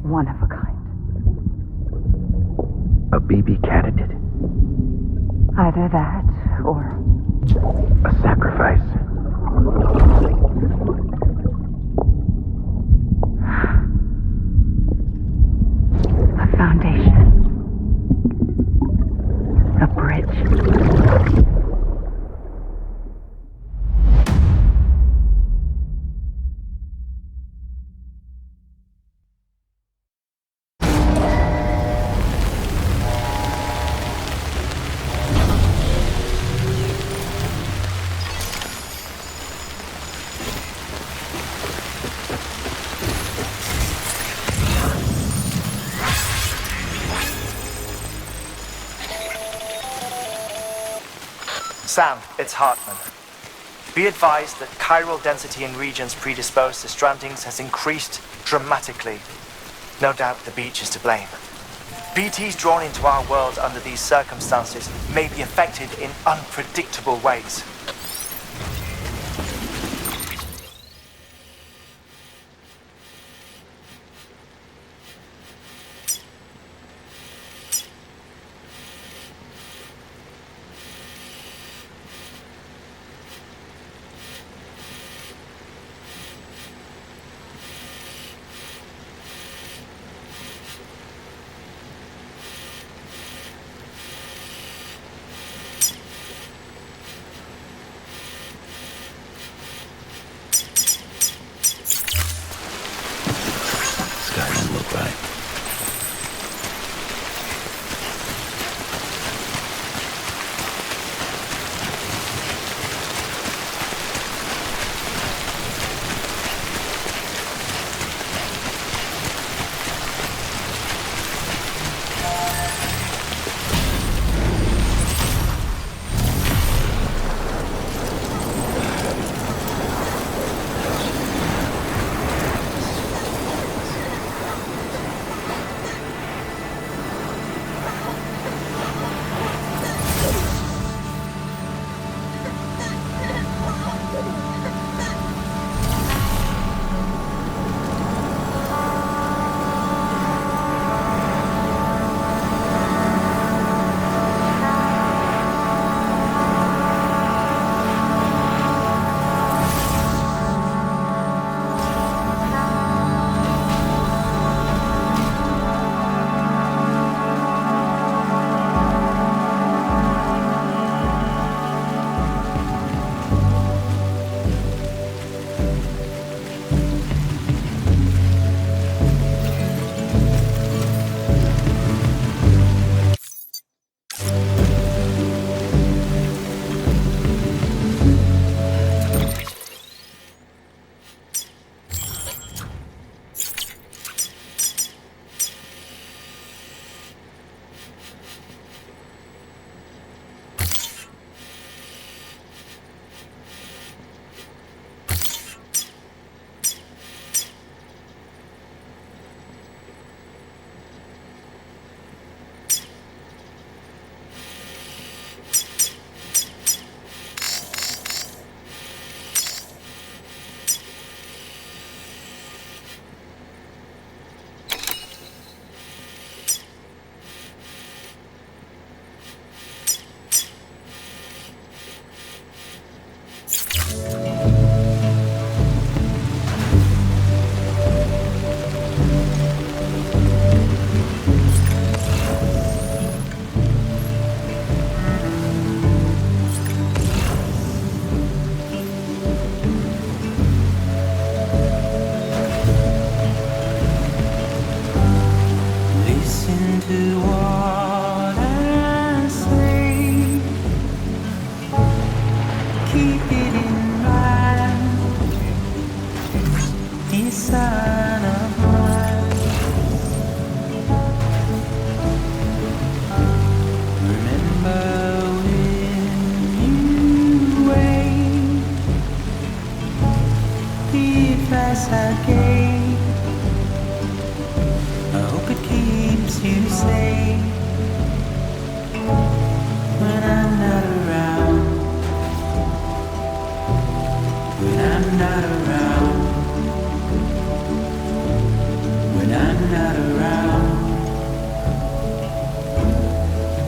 One of a kind. A BB candidate? Either that, or... a sacrifice. A foundation. A bridge. Sam, it's Heartman. Be advised that chiral density in regions predisposed to strandings has increased dramatically. No doubt the beach is to blame. BTs drawn into our world under these circumstances may be affected in unpredictable ways. pass that gate. I hope it keeps you safe when I'm not around. When I'm not around. When I'm not around.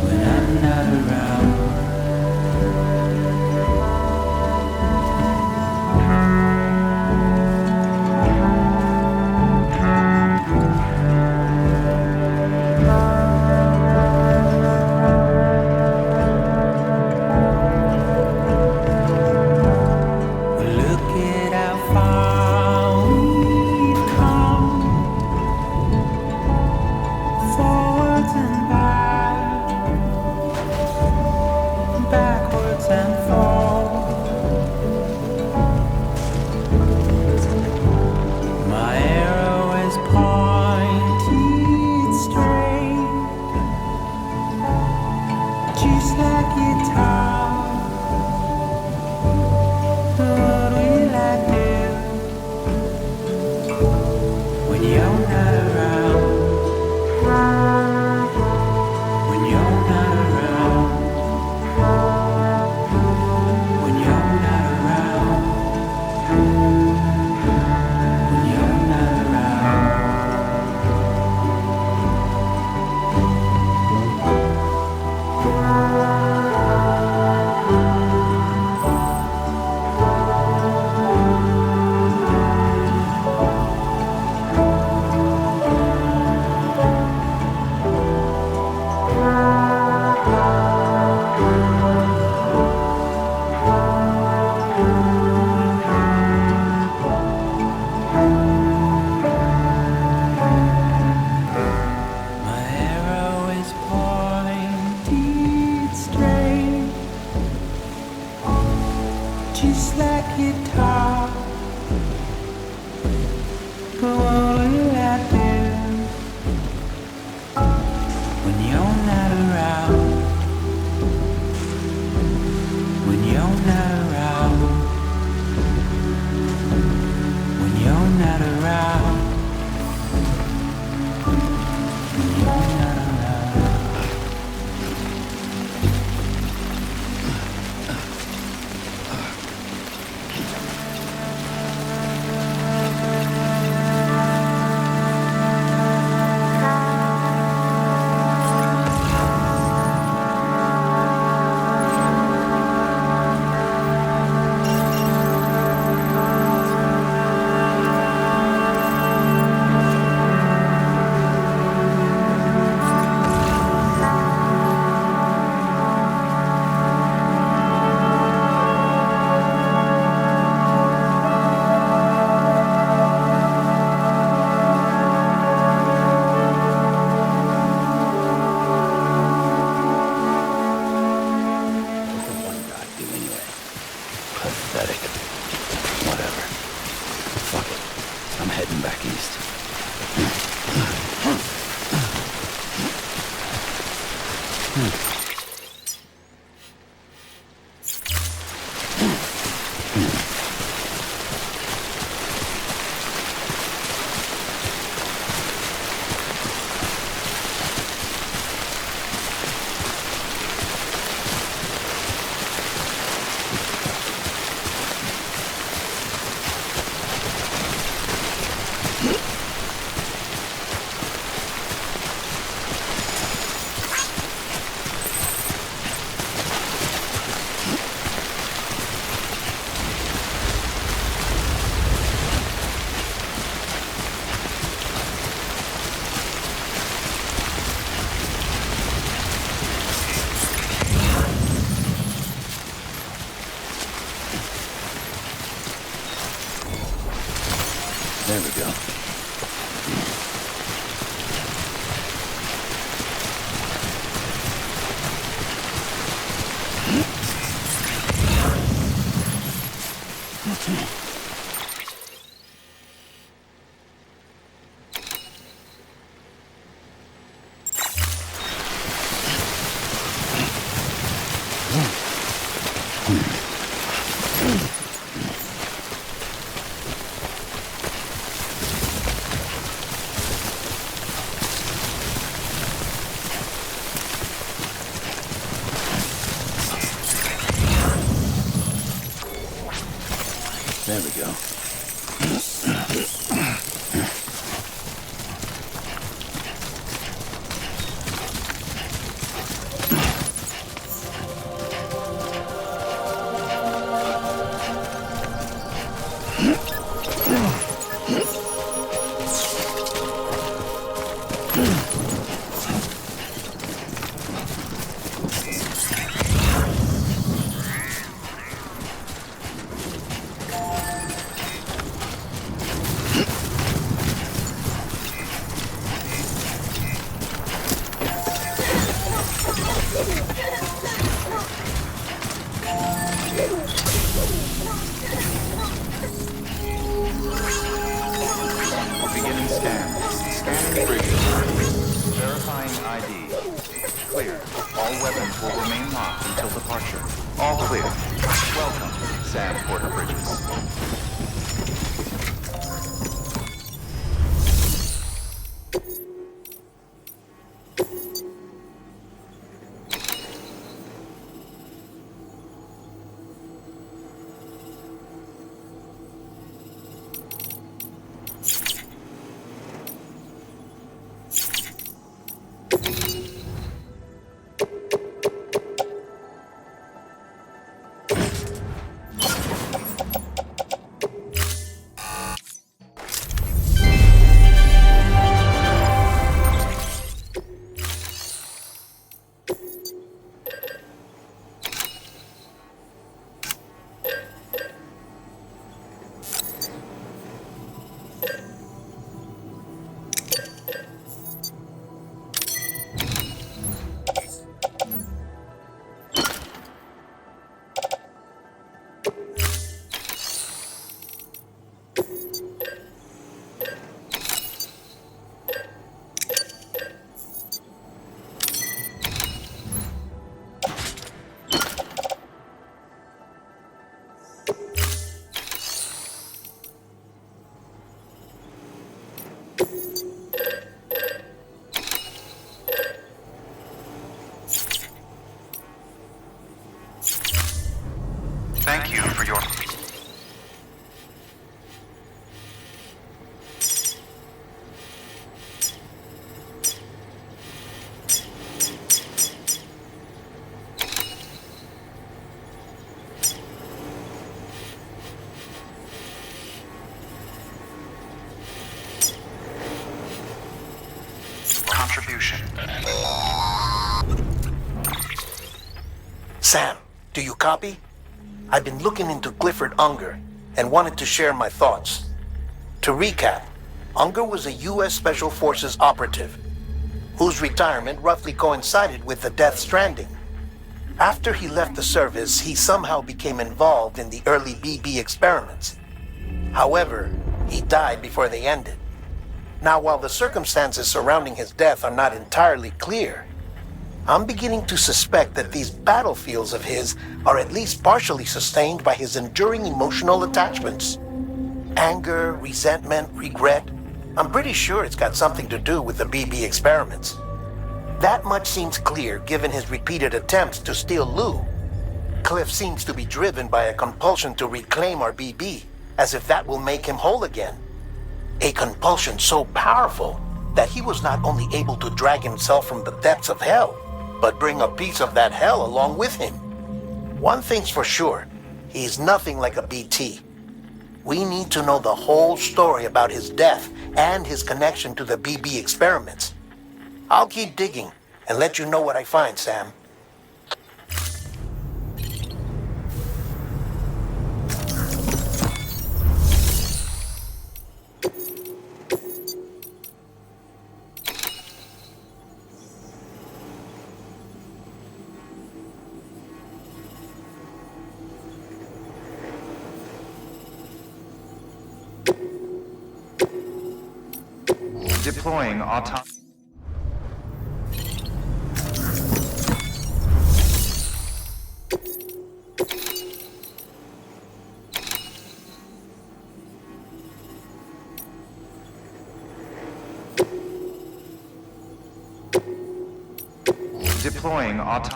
When I'm not around. Look at how far we've come, forwards and back, backwards and forward. My arrow is pointed straight, just like guitar. What will I do when you're not around? When you're not around. When you're not around. When you're not around. My arrow is pointed straight, just like guitar. But what will I do when you're not around? When you're not around. When you're not around. When you're not around. Pathetic. Whatever. Fuck it. I'm heading back east. There we go. There we go. Beginning scan. Scanning bridges. Verifying ID. Clear. All weapons will remain locked until departure. All clear. Welcome, Sam Porter Bridges. Thank you for your... contribution. Sam, do you copy? I've been looking into Clifford Unger and wanted to share my thoughts. To recap, Unger was a U.S. Special Forces operative whose retirement roughly coincided with the Death Stranding. After he left the service, he somehow became involved in the early BB experiments. However, he died before they ended. Now, while the circumstances surrounding his death are not entirely clear, I'm beginning to suspect that these battlefields of his are at least partially sustained by his enduring emotional attachments. Anger, resentment, regret. I'm pretty sure it's got something to do with the BB experiments. That much seems clear given his repeated attempts to steal Lou. Cliff seems to be driven by a compulsion to reclaim our BB, as if that will make him whole again. A compulsion so powerful that he was not only able to drag himself from the depths of hell, but bring a piece of that hell along with him. One thing's for sure, he's nothing like a BT. We need to know the whole story about his death and his connection to the BB experiments. I'll keep digging and let you know what I find, Sam. Deploying auto... Deploying auto...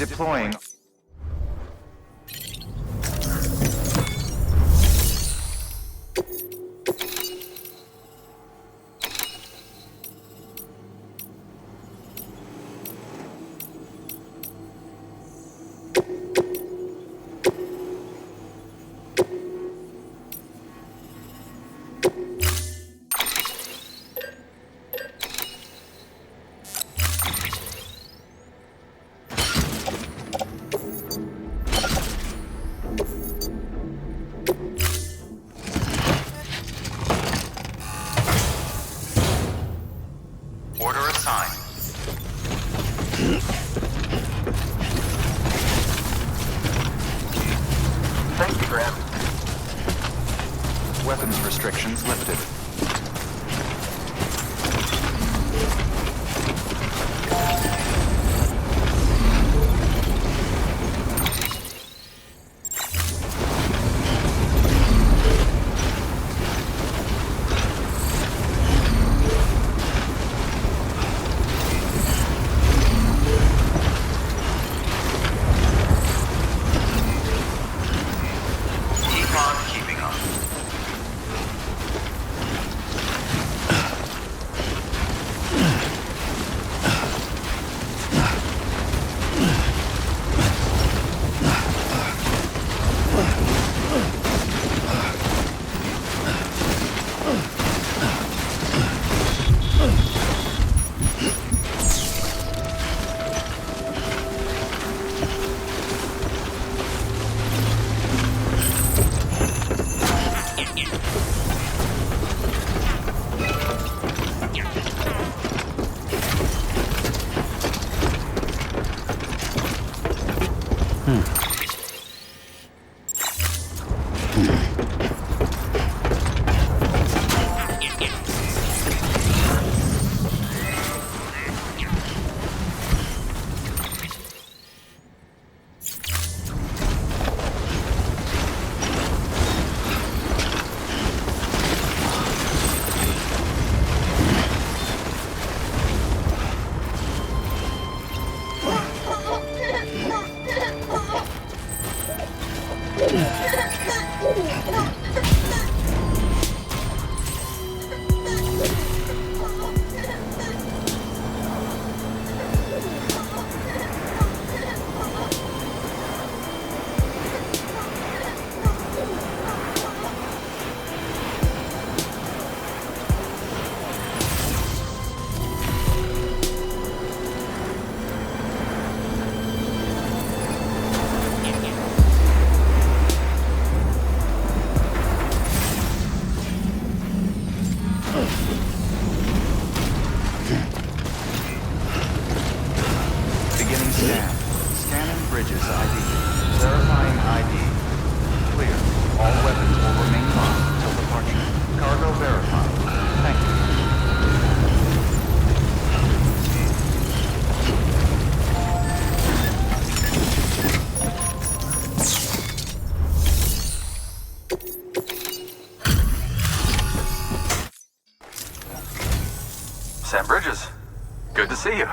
Deploying. Order assigned. Thank you, Graham. Weapons restrictions lifted. Keep on keeping on. Beginning scan. Scanning bridges ID. Verifying ID. Clear. All weapons will remain locked until departure. Cargo verified. Thank you. Sam Bridges, good to see you.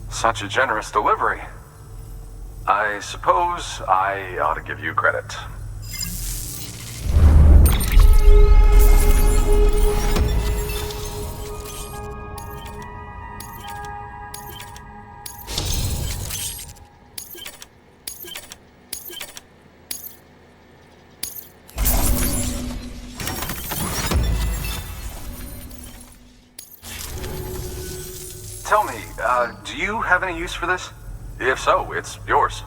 Such a generous delivery. I suppose I ought to give you credit. Tell me, do you have any use for this? If so, it's yours.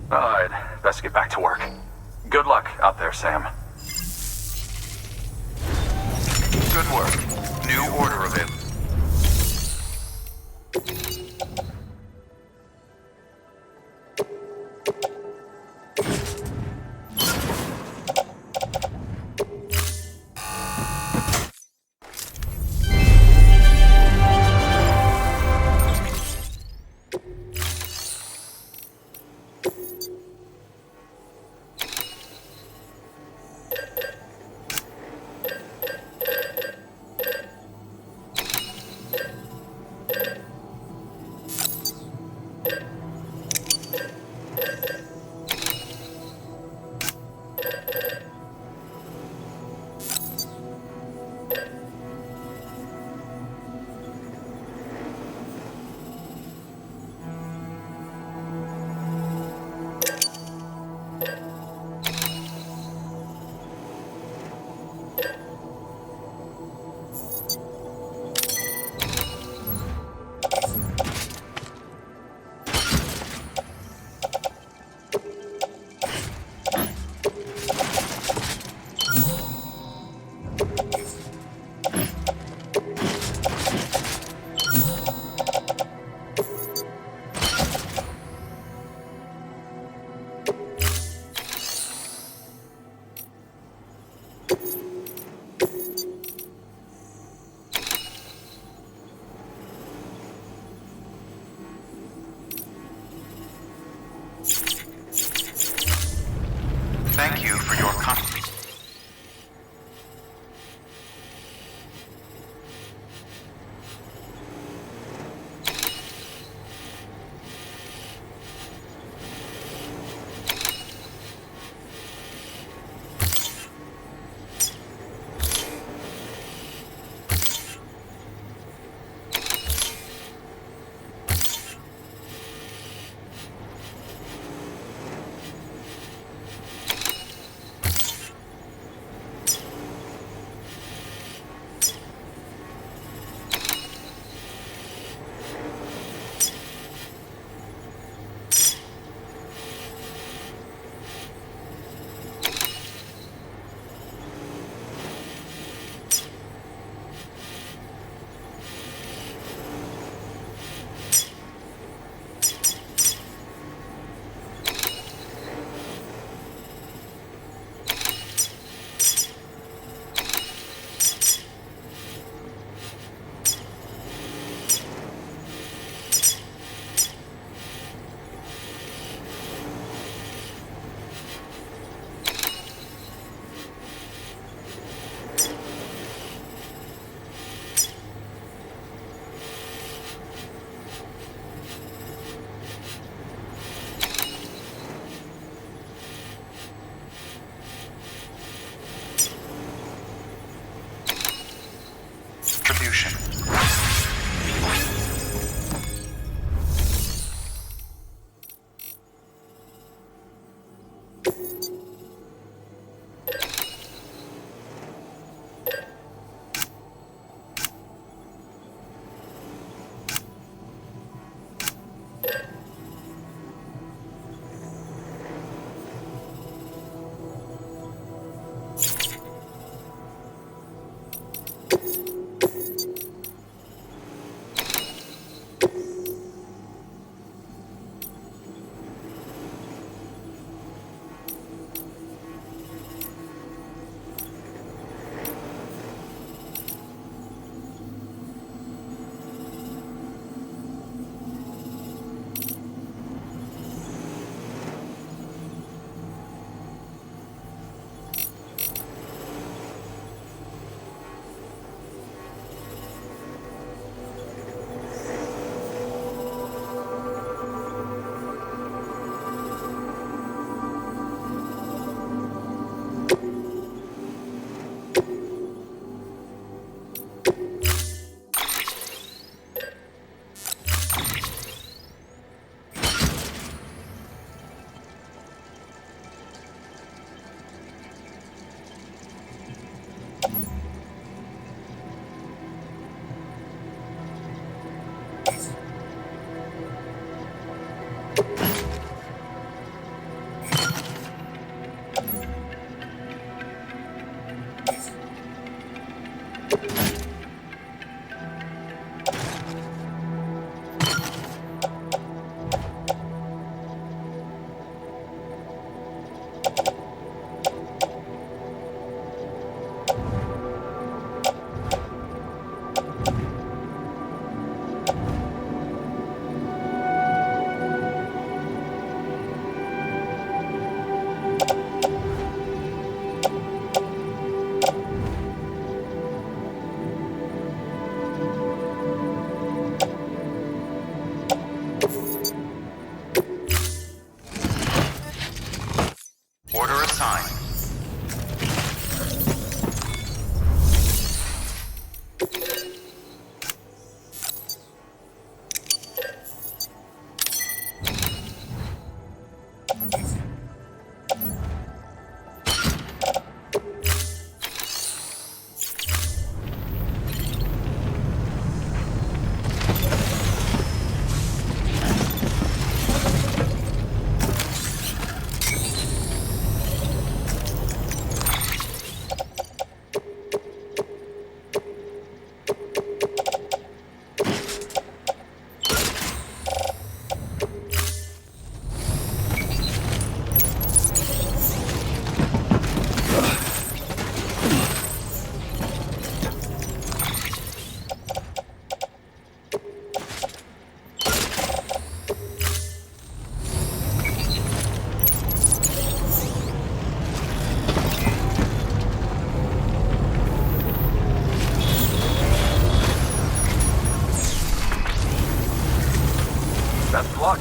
I'd best get back to work. Good luck out there, Sam. Good work. New order available. Order assigned. Best of luck.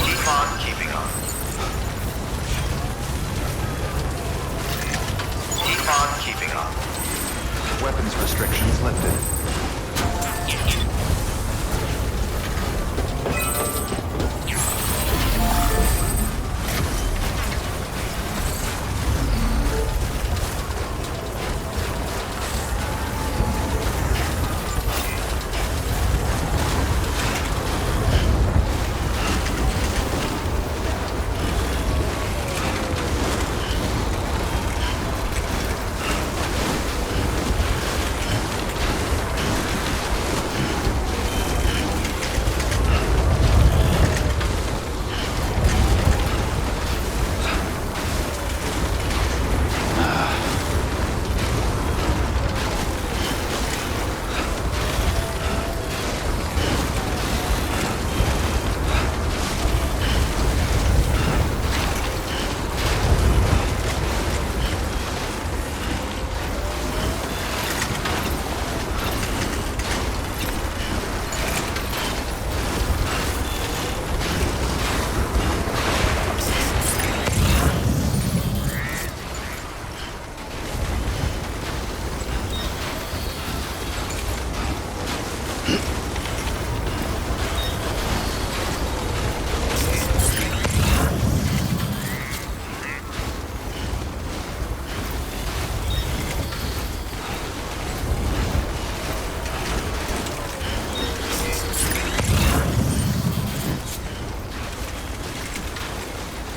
Keep on keeping on. Keep on keeping on. Weapons restrictions lifted.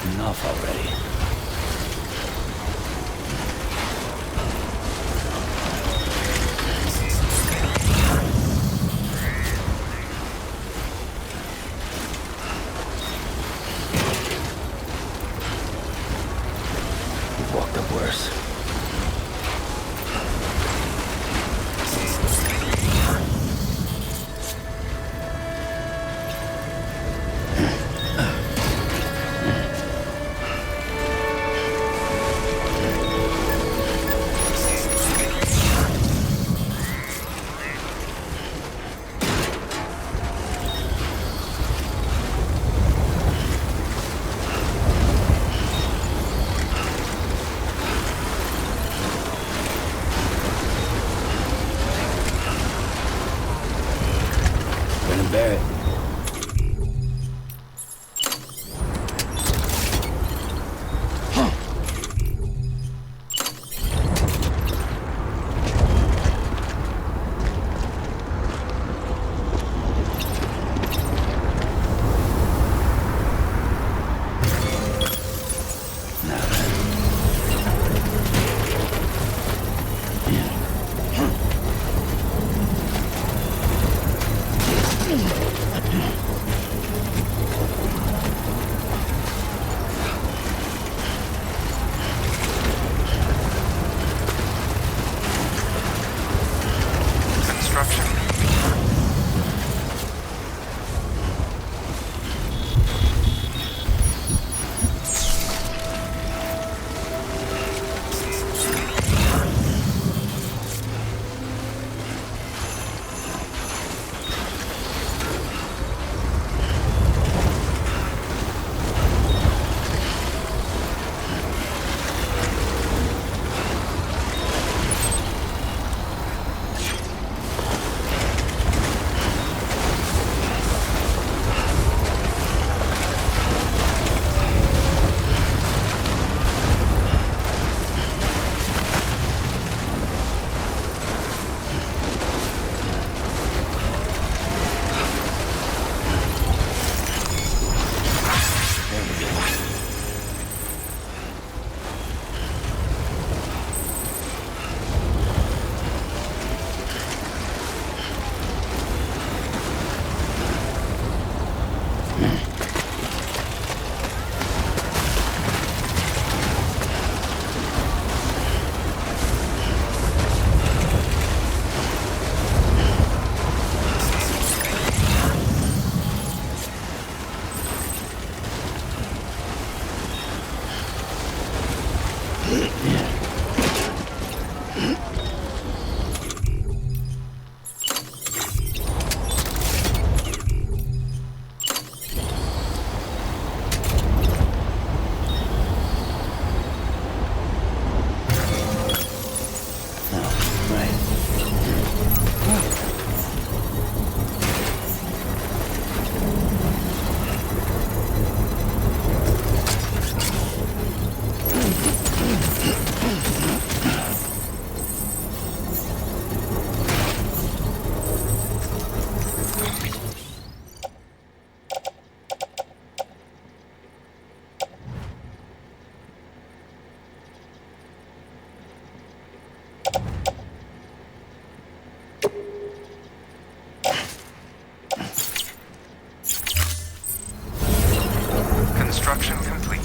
Enough already. We've walked up worse. Construction complete.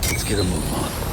Let's get a move on.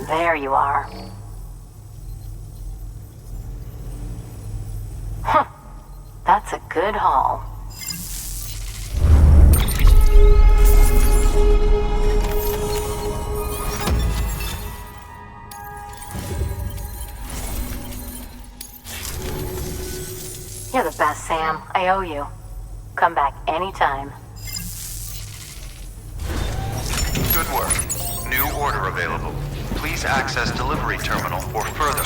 There you are. Huh. That's a good haul. You're the best, Sam. I owe you. Come back anytime. Good work. New order available. Please access delivery terminal for further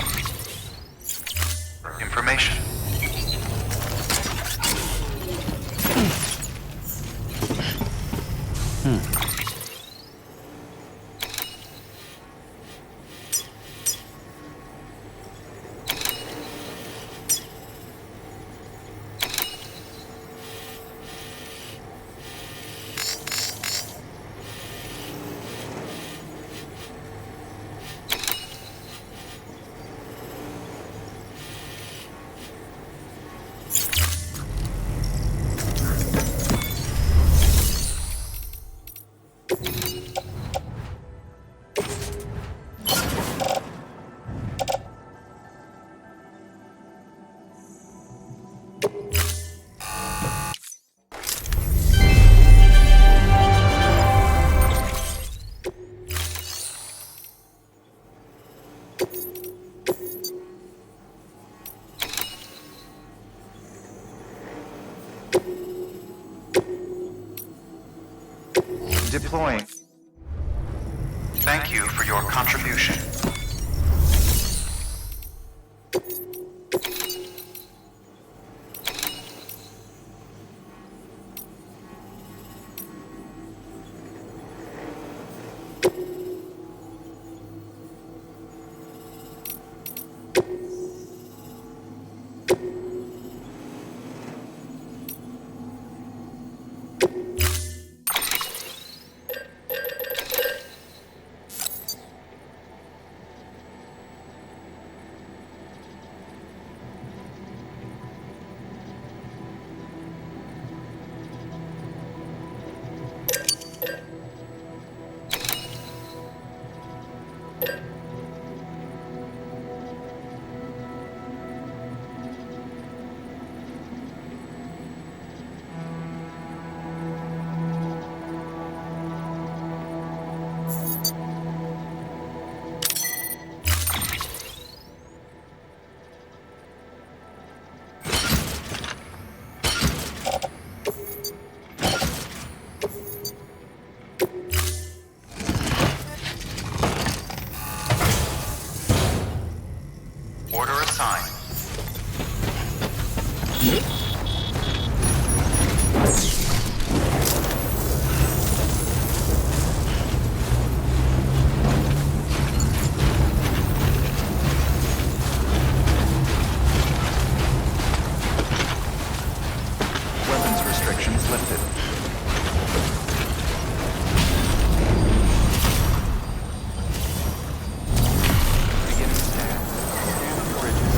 information. Deploying. Thank you for your contribution. Order assigned. Weapons restrictions lifted. Beginning scan. Scanning the bridges.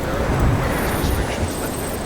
Verifying weapons restrictions lifted.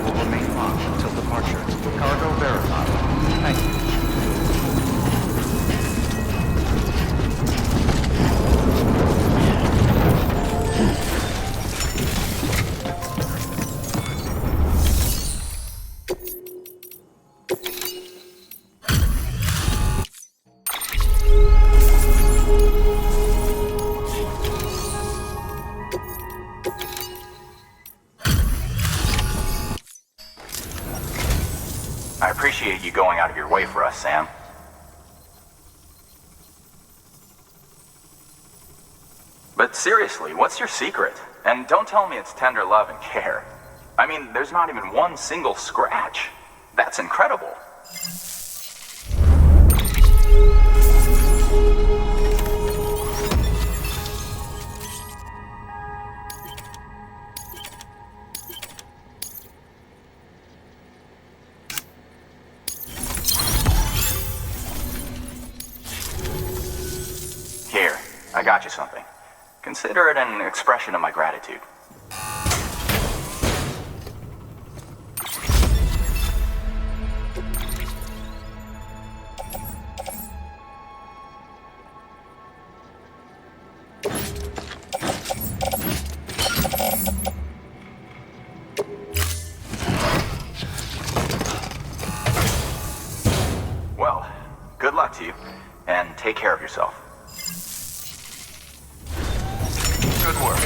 will remain locked until departure. Cargo verified. Thank you. I appreciate you going out of your way for us, Sam. But seriously, what's your secret? And don't tell me it's tender love and care. I mean, there's not even one single scratch. That's incredible. Here, I got you something. Consider it an expression of my gratitude. Well, good luck to you, and take care of yourself. Good work.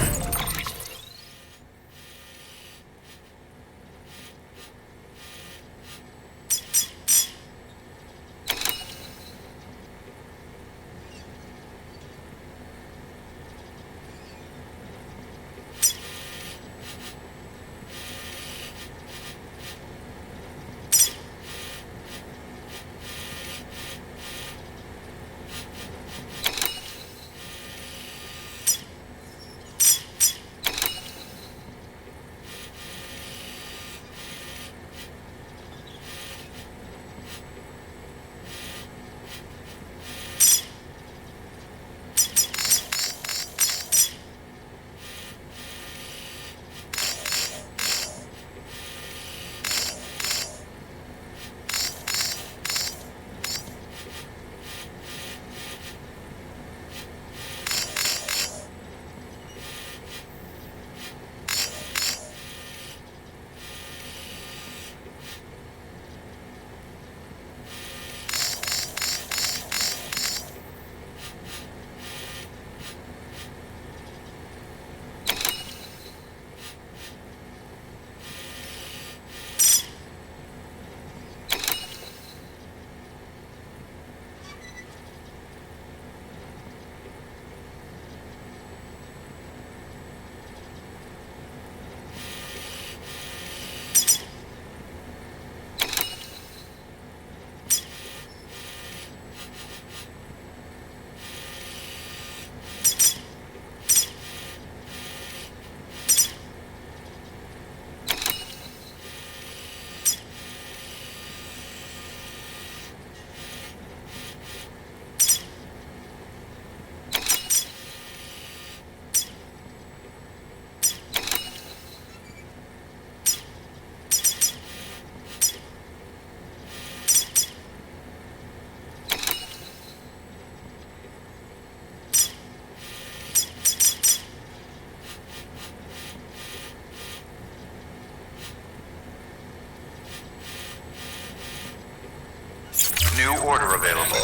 New order available.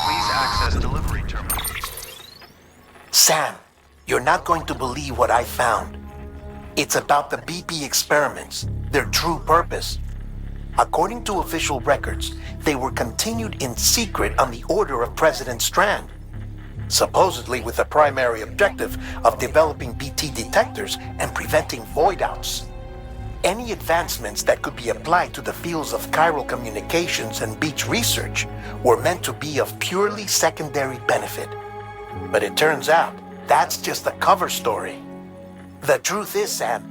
Please access delivery terminal. Sam, you're not going to believe what I found. It's about the BP experiments, their true purpose. According to official records, they were continued in secret on the order of President Strand, supposedly with the primary objective of developing BT detectors and preventing void-outs. Any advancements that could be applied to the fields of chiral communications and beach research were meant to be of purely secondary benefit. But it turns out, that's just a cover story. The truth is, Sam,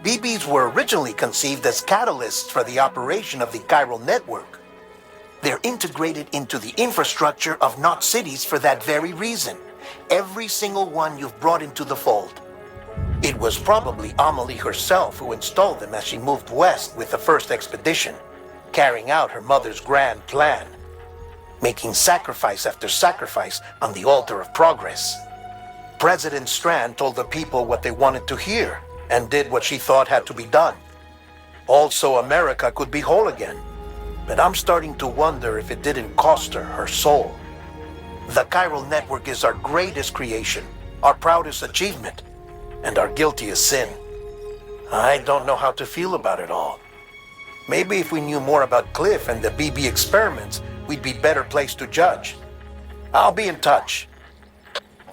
BBs were originally conceived as catalysts for the operation of the chiral network. They're integrated into the infrastructure of not cities for that very reason. Every single one you've brought into the fold. It was probably Amelie herself who installed them as she moved west with the first expedition, carrying out her mother's grand plan, making sacrifice after sacrifice on the altar of progress. President Strand told the people what they wanted to hear and did what she thought had to be done. Also, America could be whole again. But I'm starting to wonder if it didn't cost her her soul. The chiral network is our greatest creation, our proudest achievement, and our guiltiest sin. I don't know how to feel about it all. Maybe if we knew more about Cliff and the BB experiments, we'd be better placed to judge. I'll be in touch.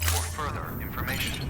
For further information.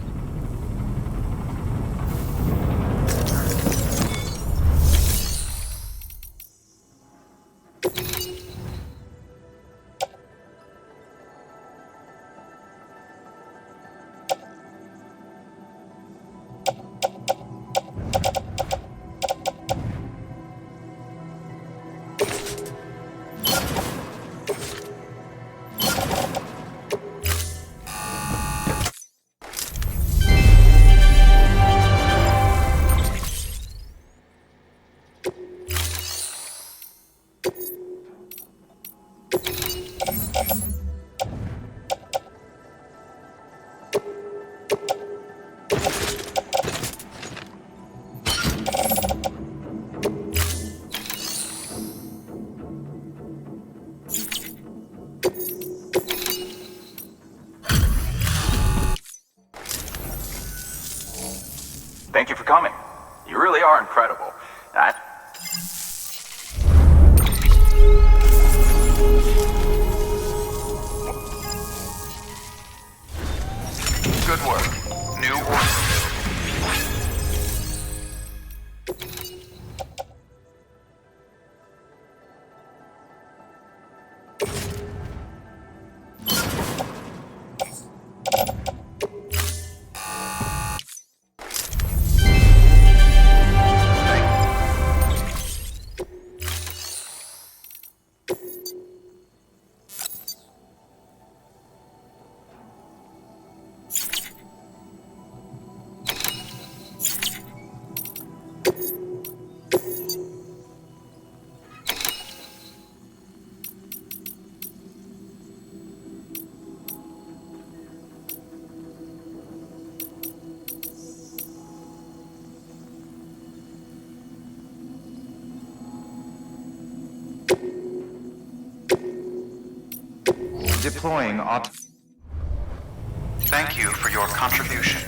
Thank you for coming. You really are incredible. Good work. New order. Deploying auto... Thank you for your contribution.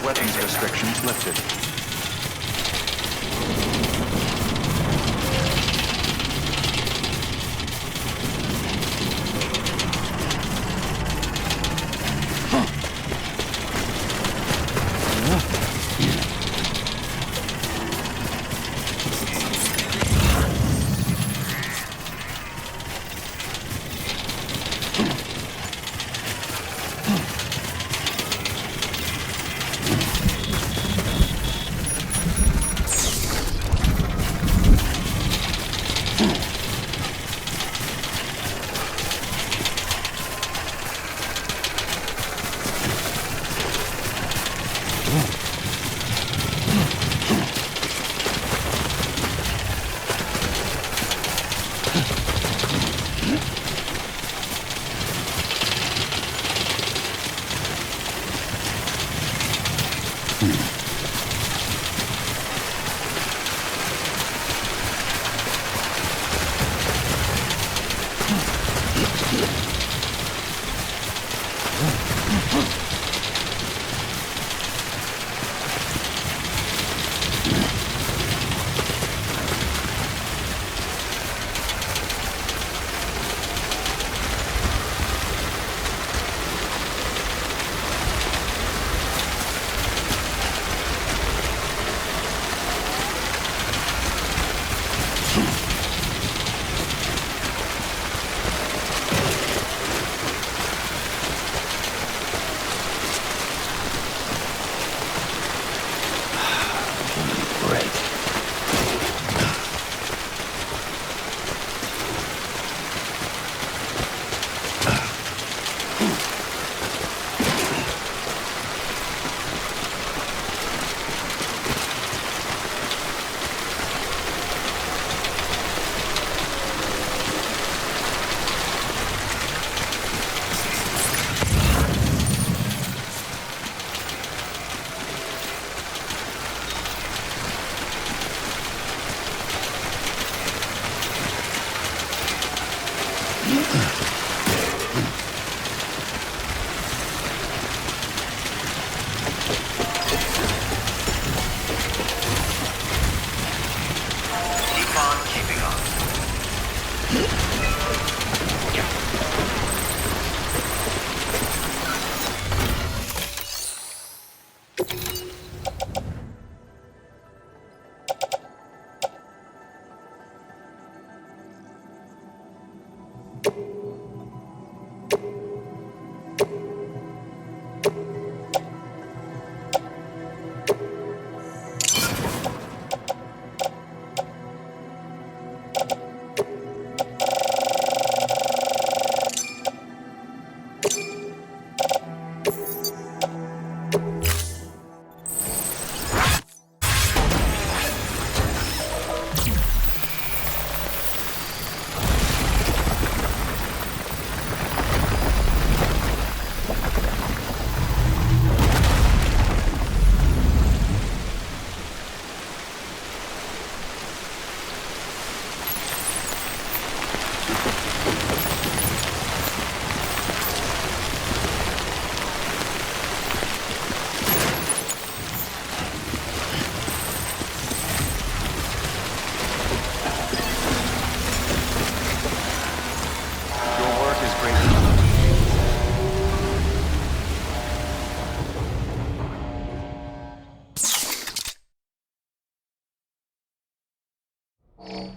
Weapons restrictions lifted. Good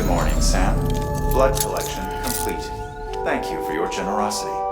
morning, Sam. Blood collection complete. Thank you for your generosity.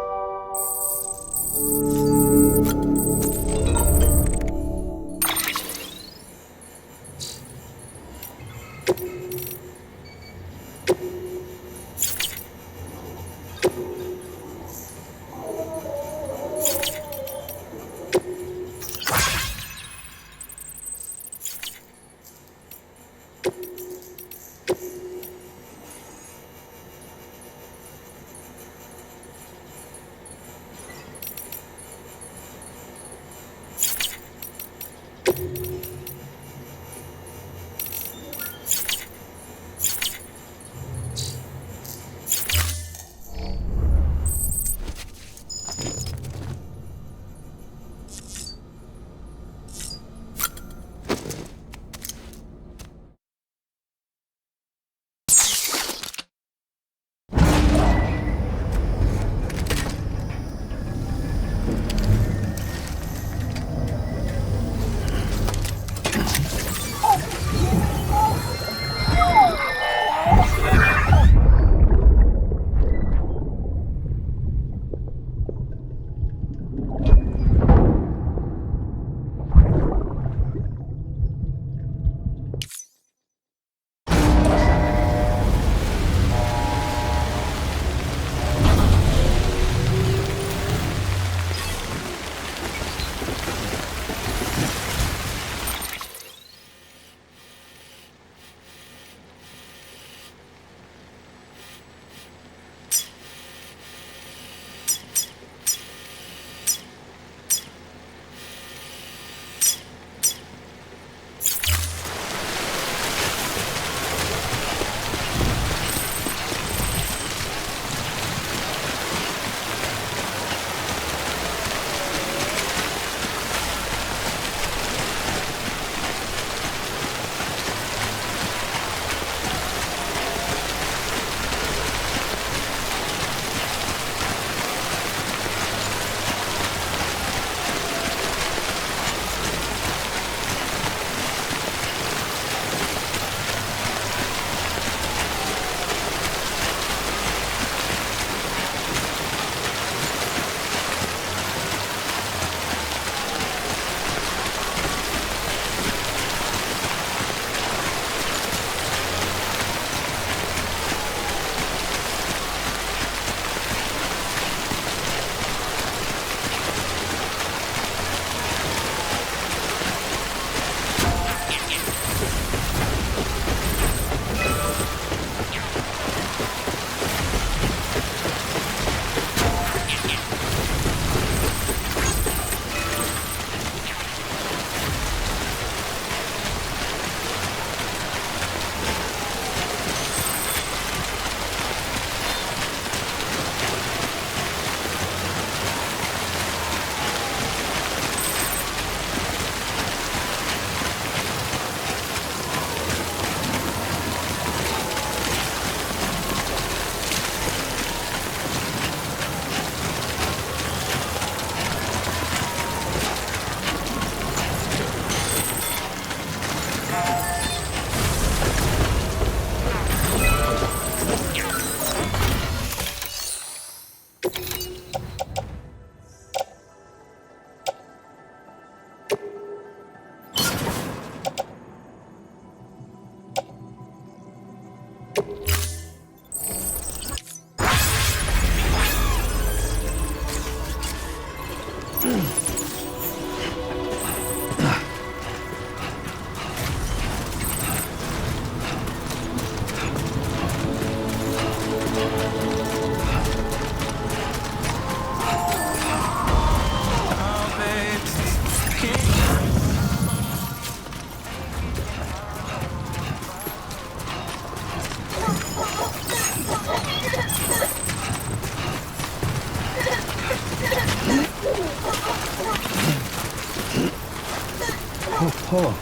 Oh.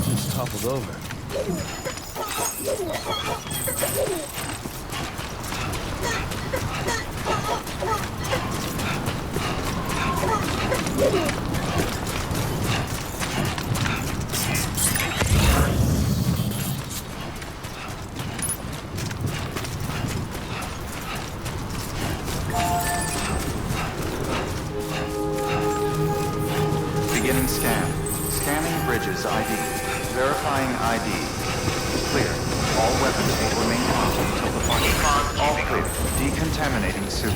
Just toppled over. Beginning scan. Scanning bridges ID. Verifying ID. Clear. All weapons will remain on until the party. All clear. Decontaminating suit.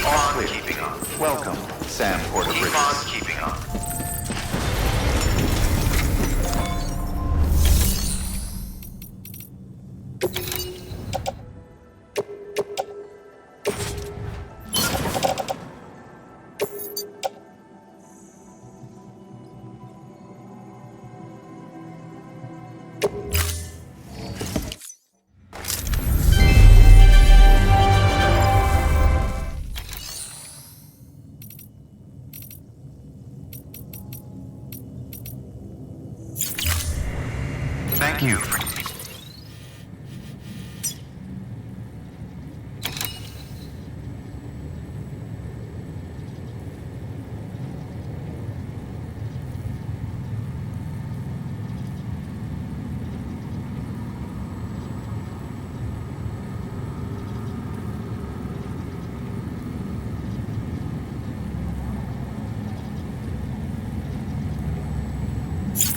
All clear. Keeping on. Welcome, Sam Porter Bridges. Keeping on. Thank you for...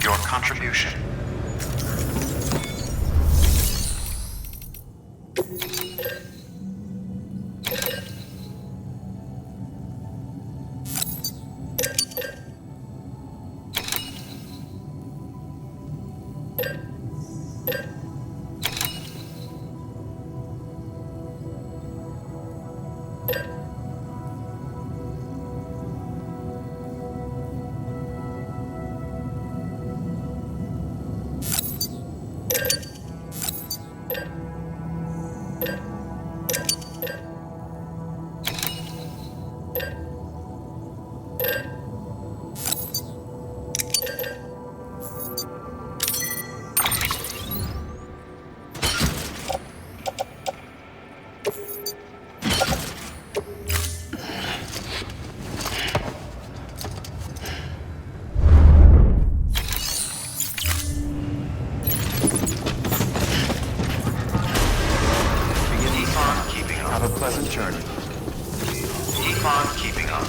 your contribution. Have a pleasant journey. Keep on keeping on.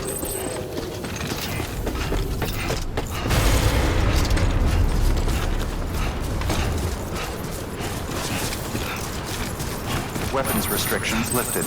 Weapons restrictions lifted.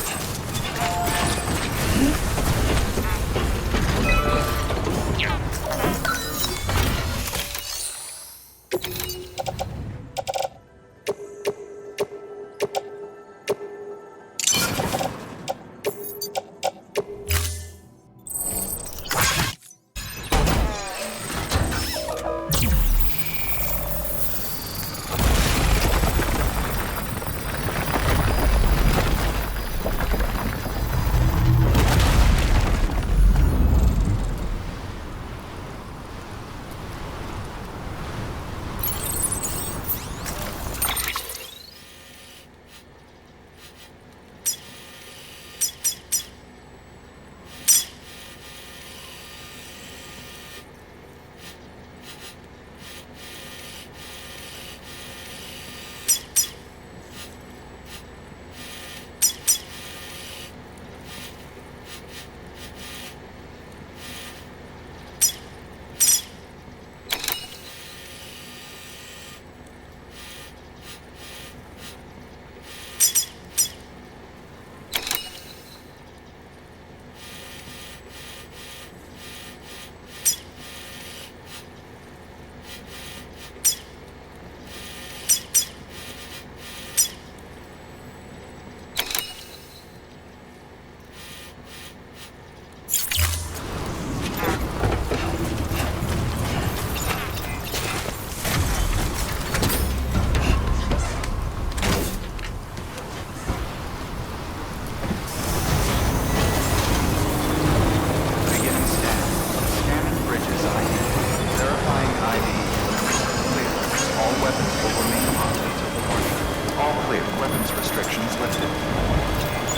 restrictions lifted.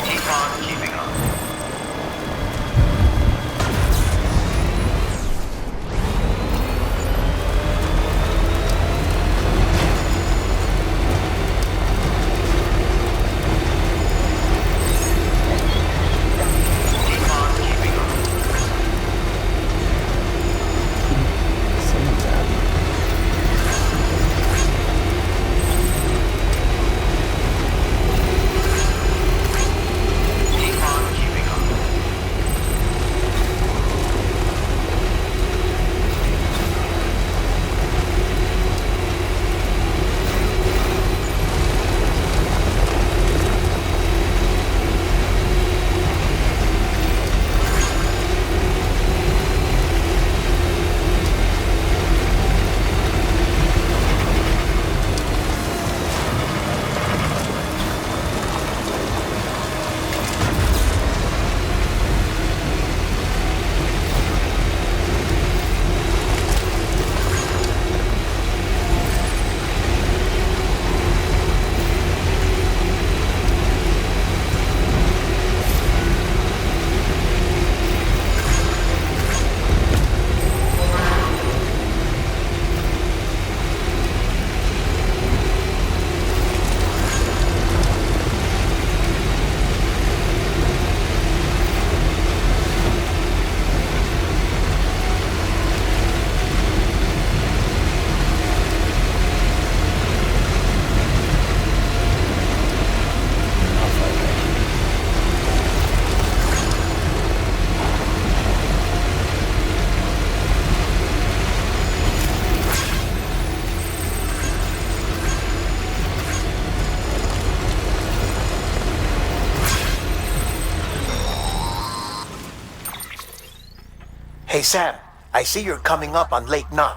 Keep on keeping on. Hey Sam, I see you're coming up on Lake Knot.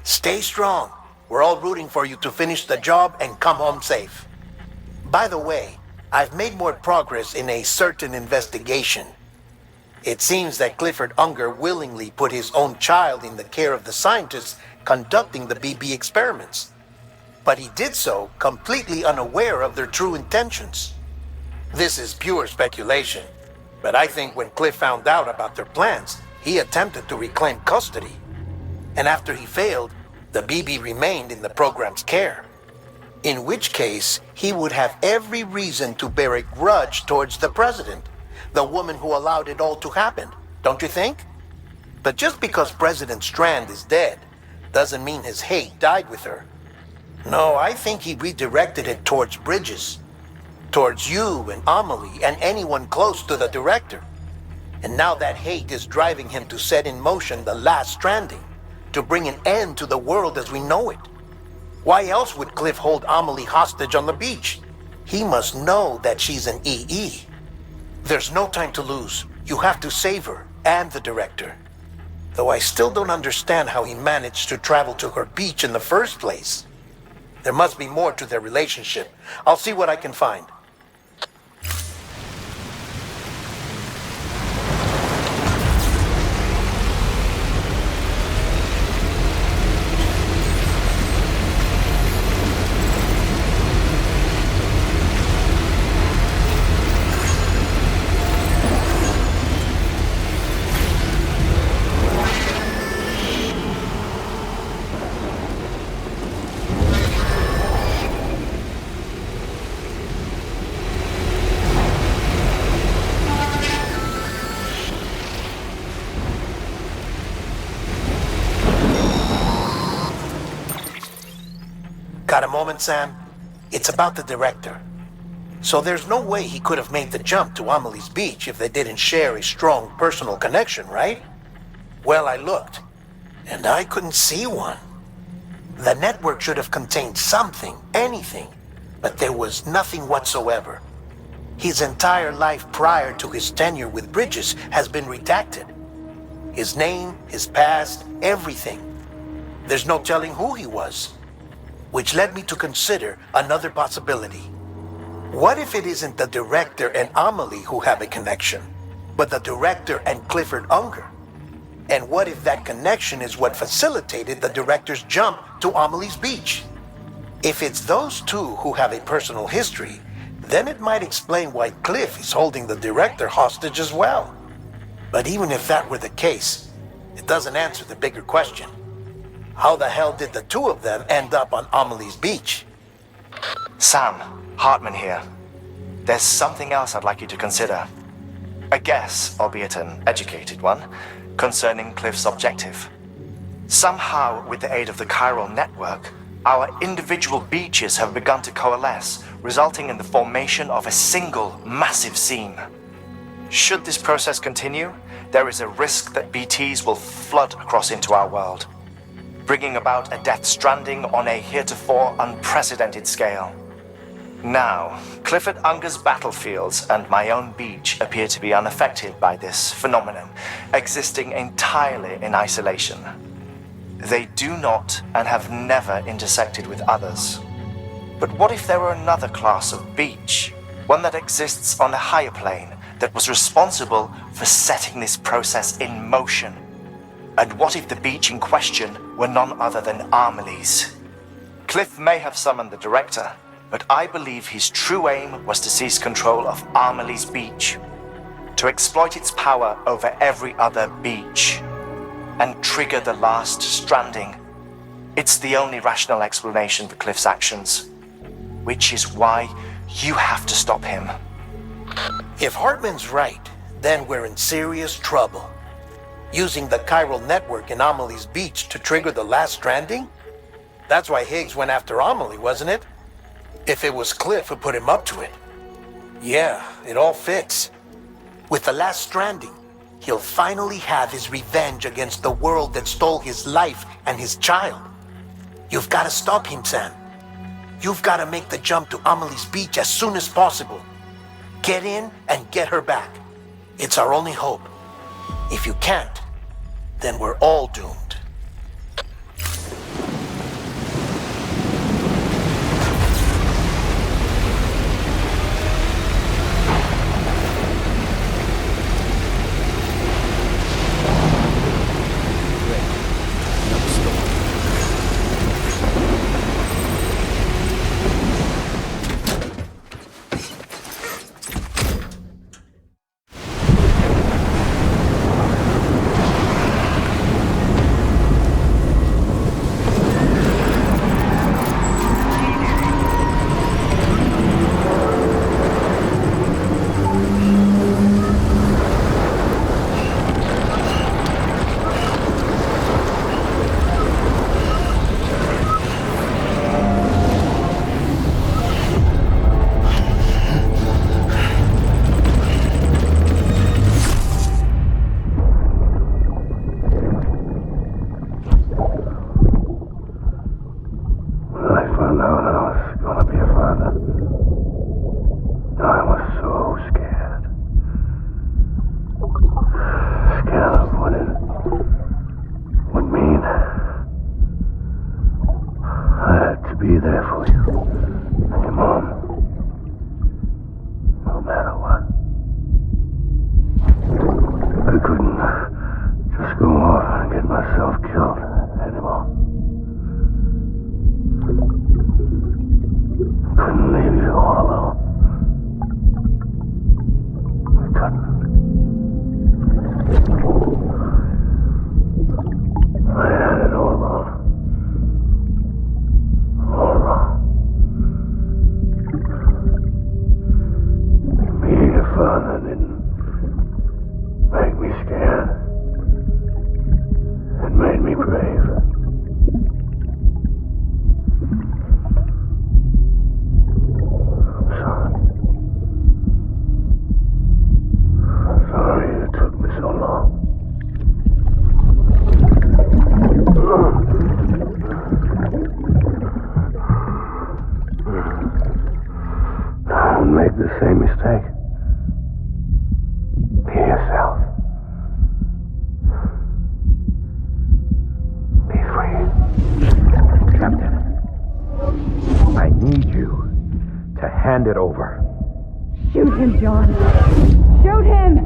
Stay strong. We're all rooting for you to finish the job and come home safe. By the way, I've made more progress in a certain investigation. It seems that Clifford Unger willingly put his own child in the care of the scientists conducting the BB experiments. But he did so completely unaware of their true intentions. This is pure speculation, but I think when Cliff found out about their plans, he attempted to reclaim custody. And after he failed, the BB remained in the program's care. In which case, he would have every reason to bear a grudge towards the president, the woman who allowed it all to happen, don't you think? But just because President Strand is dead, doesn't mean his hate died with her. No, I think he redirected it towards Bridges, towards you and Amelie and anyone close to the director. And now that hate is driving him to set in motion the last stranding, to bring an end to the world as we know it. Why else would Cliff hold Amelie hostage on the beach? He must know that she's an EE. There's no time to lose. You have to save her and the director. Though I still don't understand how he managed to travel to her beach in the first place. There must be more to their relationship. I'll see what I can find. Got a moment, Sam? It's about the director. So there's no way he could have made the jump to Amelie's beach if they didn't share a strong personal connection, right? Well, I looked, and I couldn't see one. The network should have contained something, anything, but there was nothing whatsoever. His entire life prior to his tenure with Bridges has been redacted. His name, his past, everything. There's no telling who he was. Which led me to consider another possibility. What if it isn't the director and Amelie who have a connection, but the director and Clifford Unger? And what if that connection is what facilitated the director's jump to Amelie's beach? If it's those two who have a personal history, then it might explain why Cliff is holding the director hostage as well. But even if that were the case, it doesn't answer the bigger question. How the hell did the two of them end up on Amelie's beach? Sam, Heartman here. There's something else I'd like you to consider. A guess, albeit an educated one, concerning Cliff's objective. Somehow, with the aid of the chiral network, our individual beaches have begun to coalesce, resulting in the formation of a single massive seam. Should this process continue, there is a risk that BTs will flood across into our world, bringing about a Death Stranding on a heretofore unprecedented scale. Now, Clifford Unger's battlefields and my own beach appear to be unaffected by this phenomenon, existing entirely in isolation. They do not and have never intersected with others. But what if there were another class of beach, one that exists on a higher plane, that was responsible for setting this process in motion? And what if the beach in question were none other than Amelie's? Cliff may have summoned the director, but I believe his true aim was to seize control of Amelie's beach, to exploit its power over every other beach, and trigger the last stranding. It's the only rational explanation for Cliff's actions, which is why you have to stop him. If Heartman's right, then we're in serious trouble. Using the chiral network in Amelie's beach to trigger the last stranding? That's why Higgs went after Amelie, wasn't it? If it was Cliff who put him up to it. Yeah, it all fits. With the last stranding, he'll finally have his revenge against the world that stole his life and his child. You've got to stop him, Sam. You've got to make the jump to Amelie's beach as soon as possible. Get in and get her back. It's our only hope. If you can't, then we're all doomed. Hand it over. Shoot him, John. Shoot him!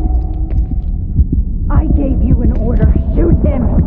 I gave you an order. Shoot him!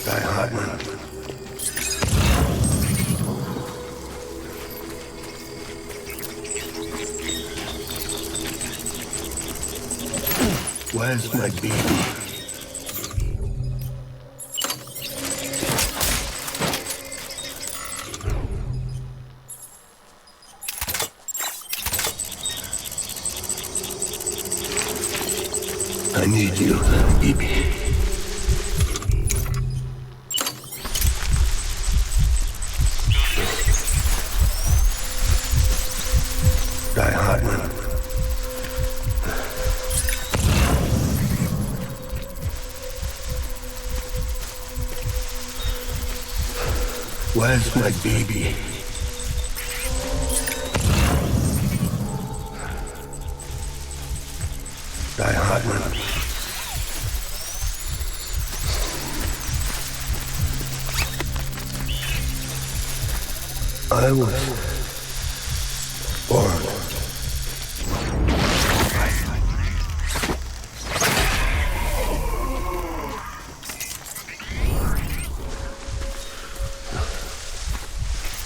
Die-Hardman. Where's my baby? I need you, baby. Die-Hardman. Where's my baby? Die-Hardman. I was born.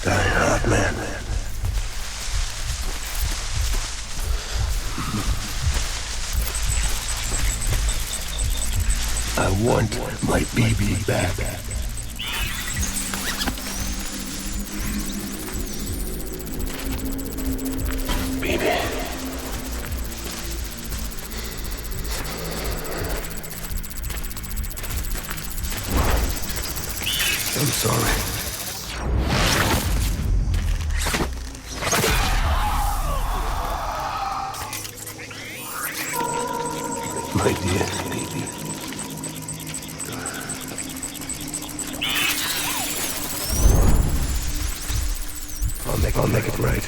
Die-Hardman. I want my baby back. Baby. I'm sorry. My dear baby. I'll make it right.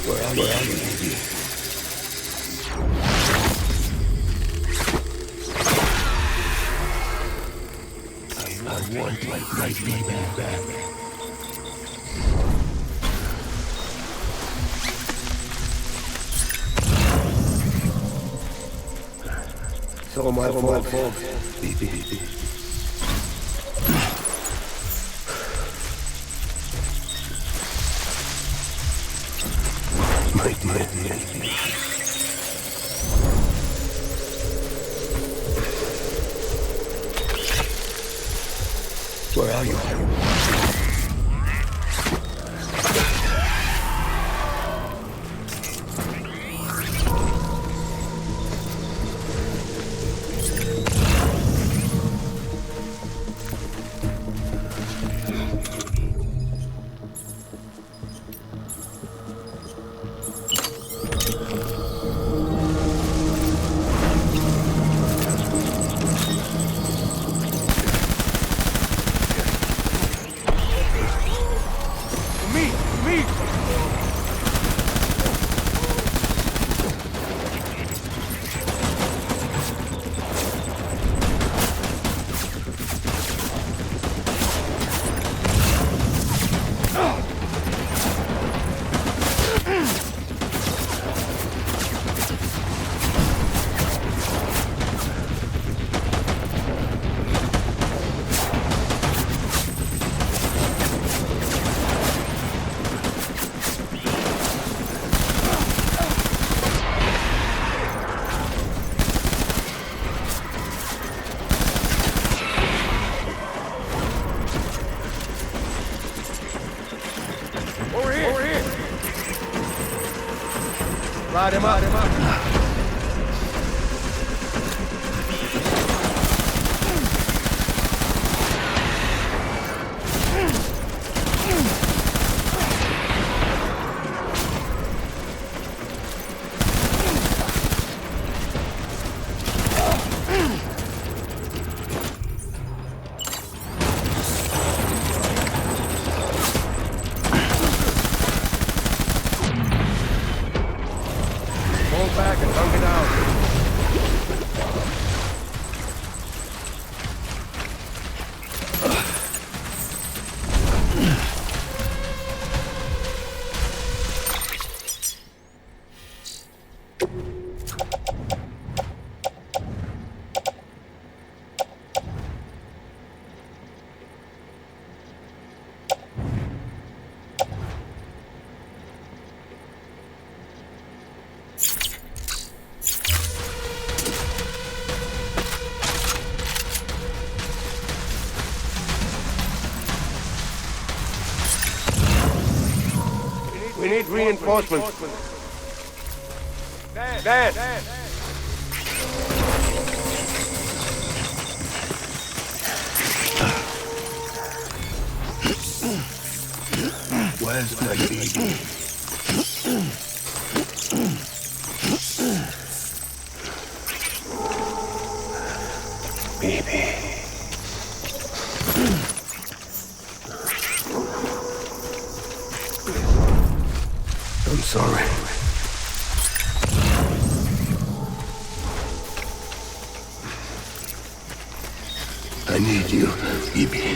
Where are you, baby? I want my baby back. It's all my fault, baby. My baby. Where are you? Light him up. Back and dunk it out. We need reinforcements. Dan! Where's my baby? Baby. I'm sorry. I need you, baby.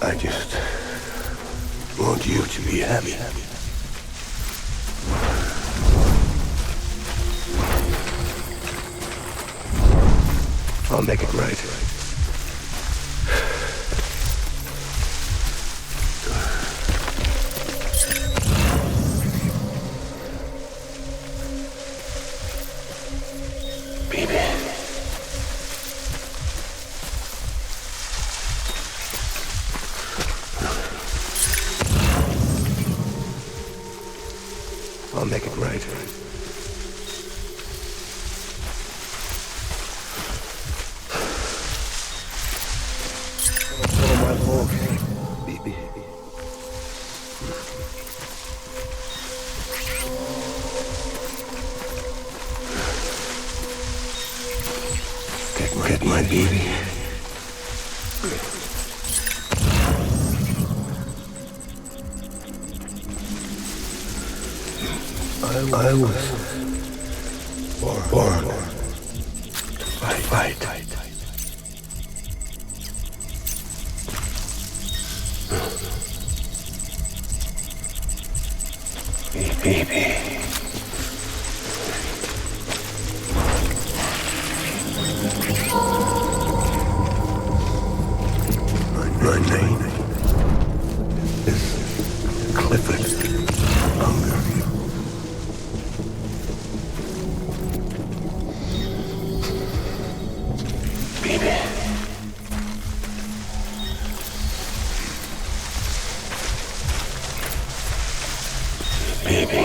I just want you to be happy. I'll make it right. I'll make it right. It's all my fault, baby. Get my baby. I was born to fight. Baby. My name is Clifford Unger. Baby.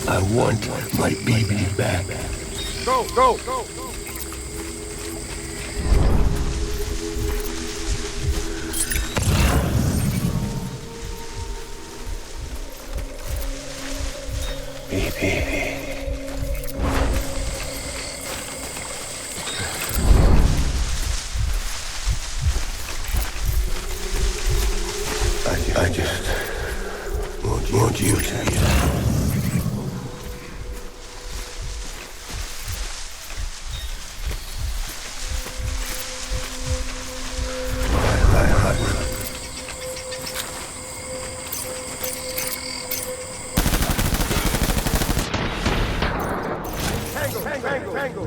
I want my baby back. Go! Baby. I just want you to be happy. Heartman. Tango!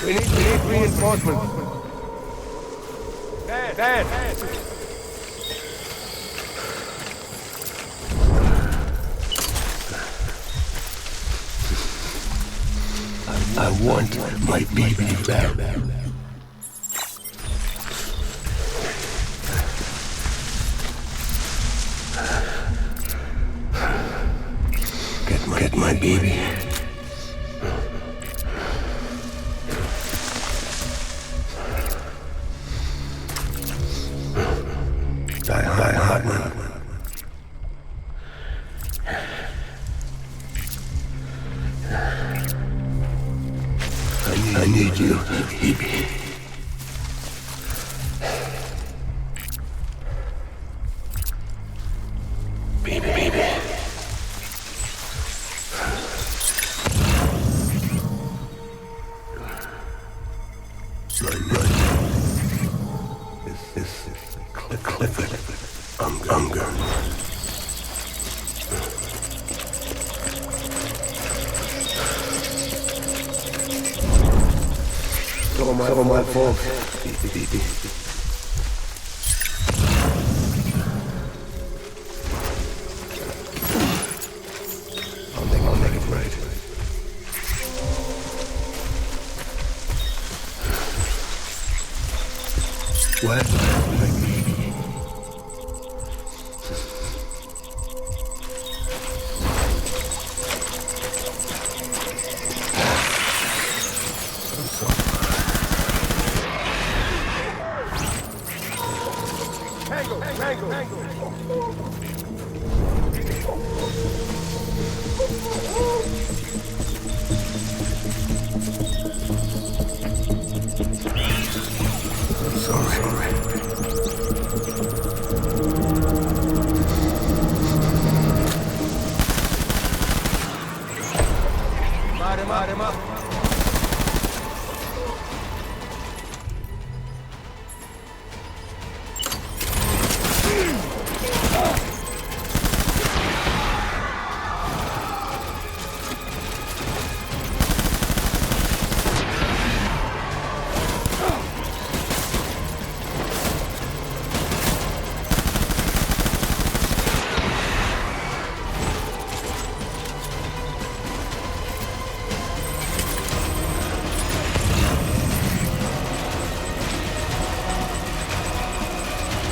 We need reinforcements. Dad! I want my baby back. Get my baby. Die-Hardman. I need you, baby. Baby. This is Clifford Unger. It's all my fault, baby. I'll make it right. What? Light him up.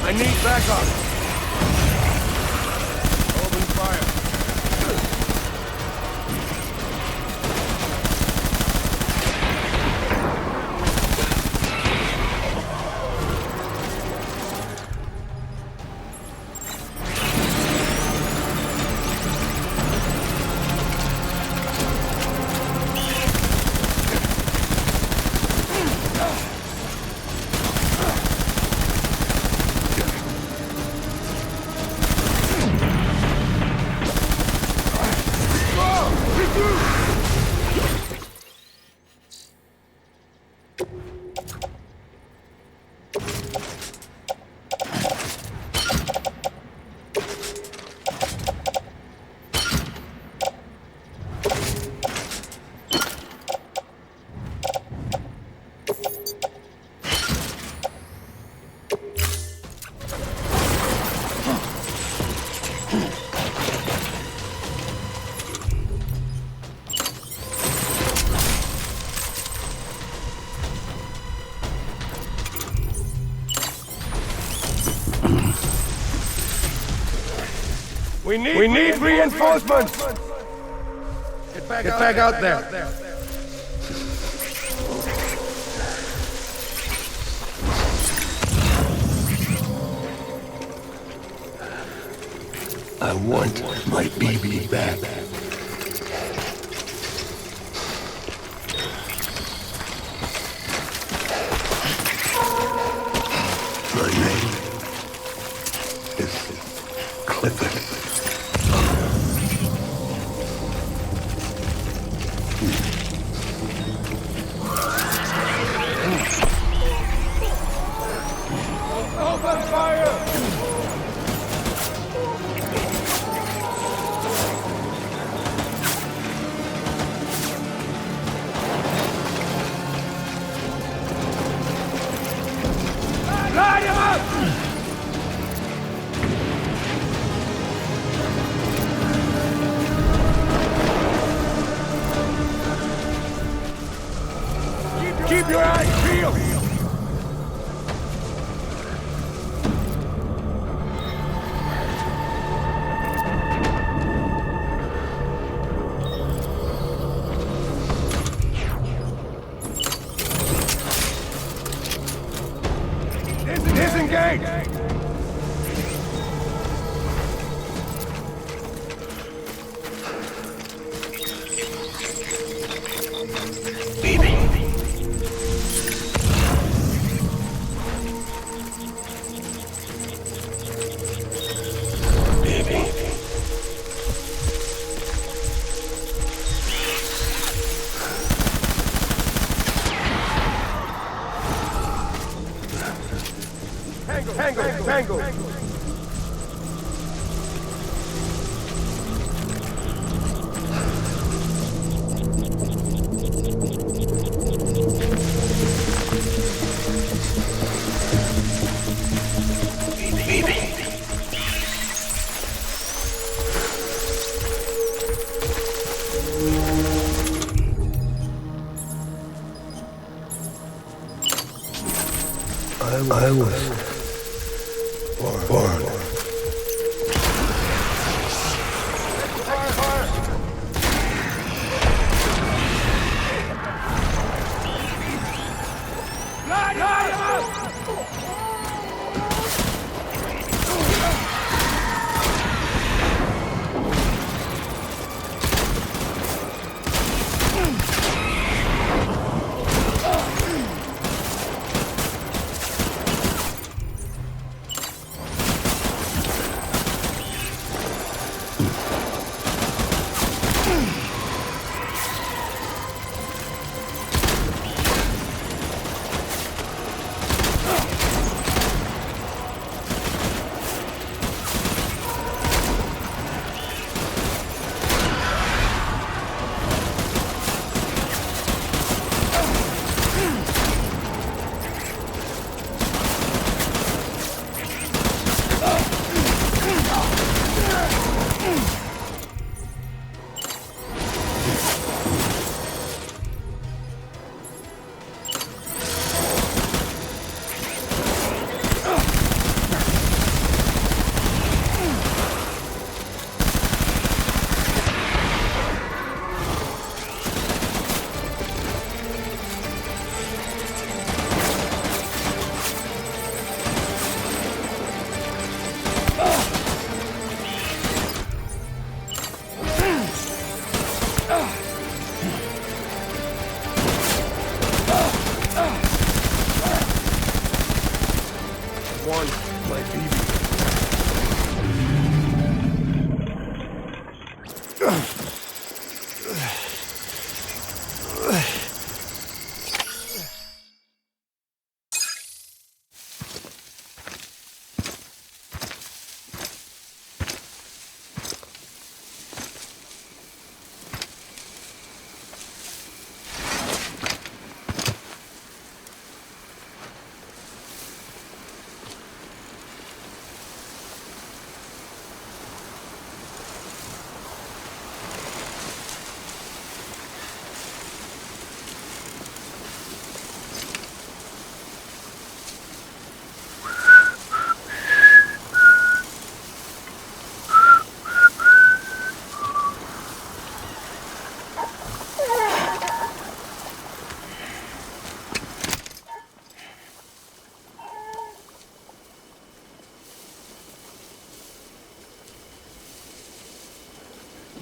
I need backup. Open fire. We need reinforcements! Get back out there! I want my baby back. My name is Clifford. Open fire! Keep your eyes peeled! Disengage! Tango! I was born.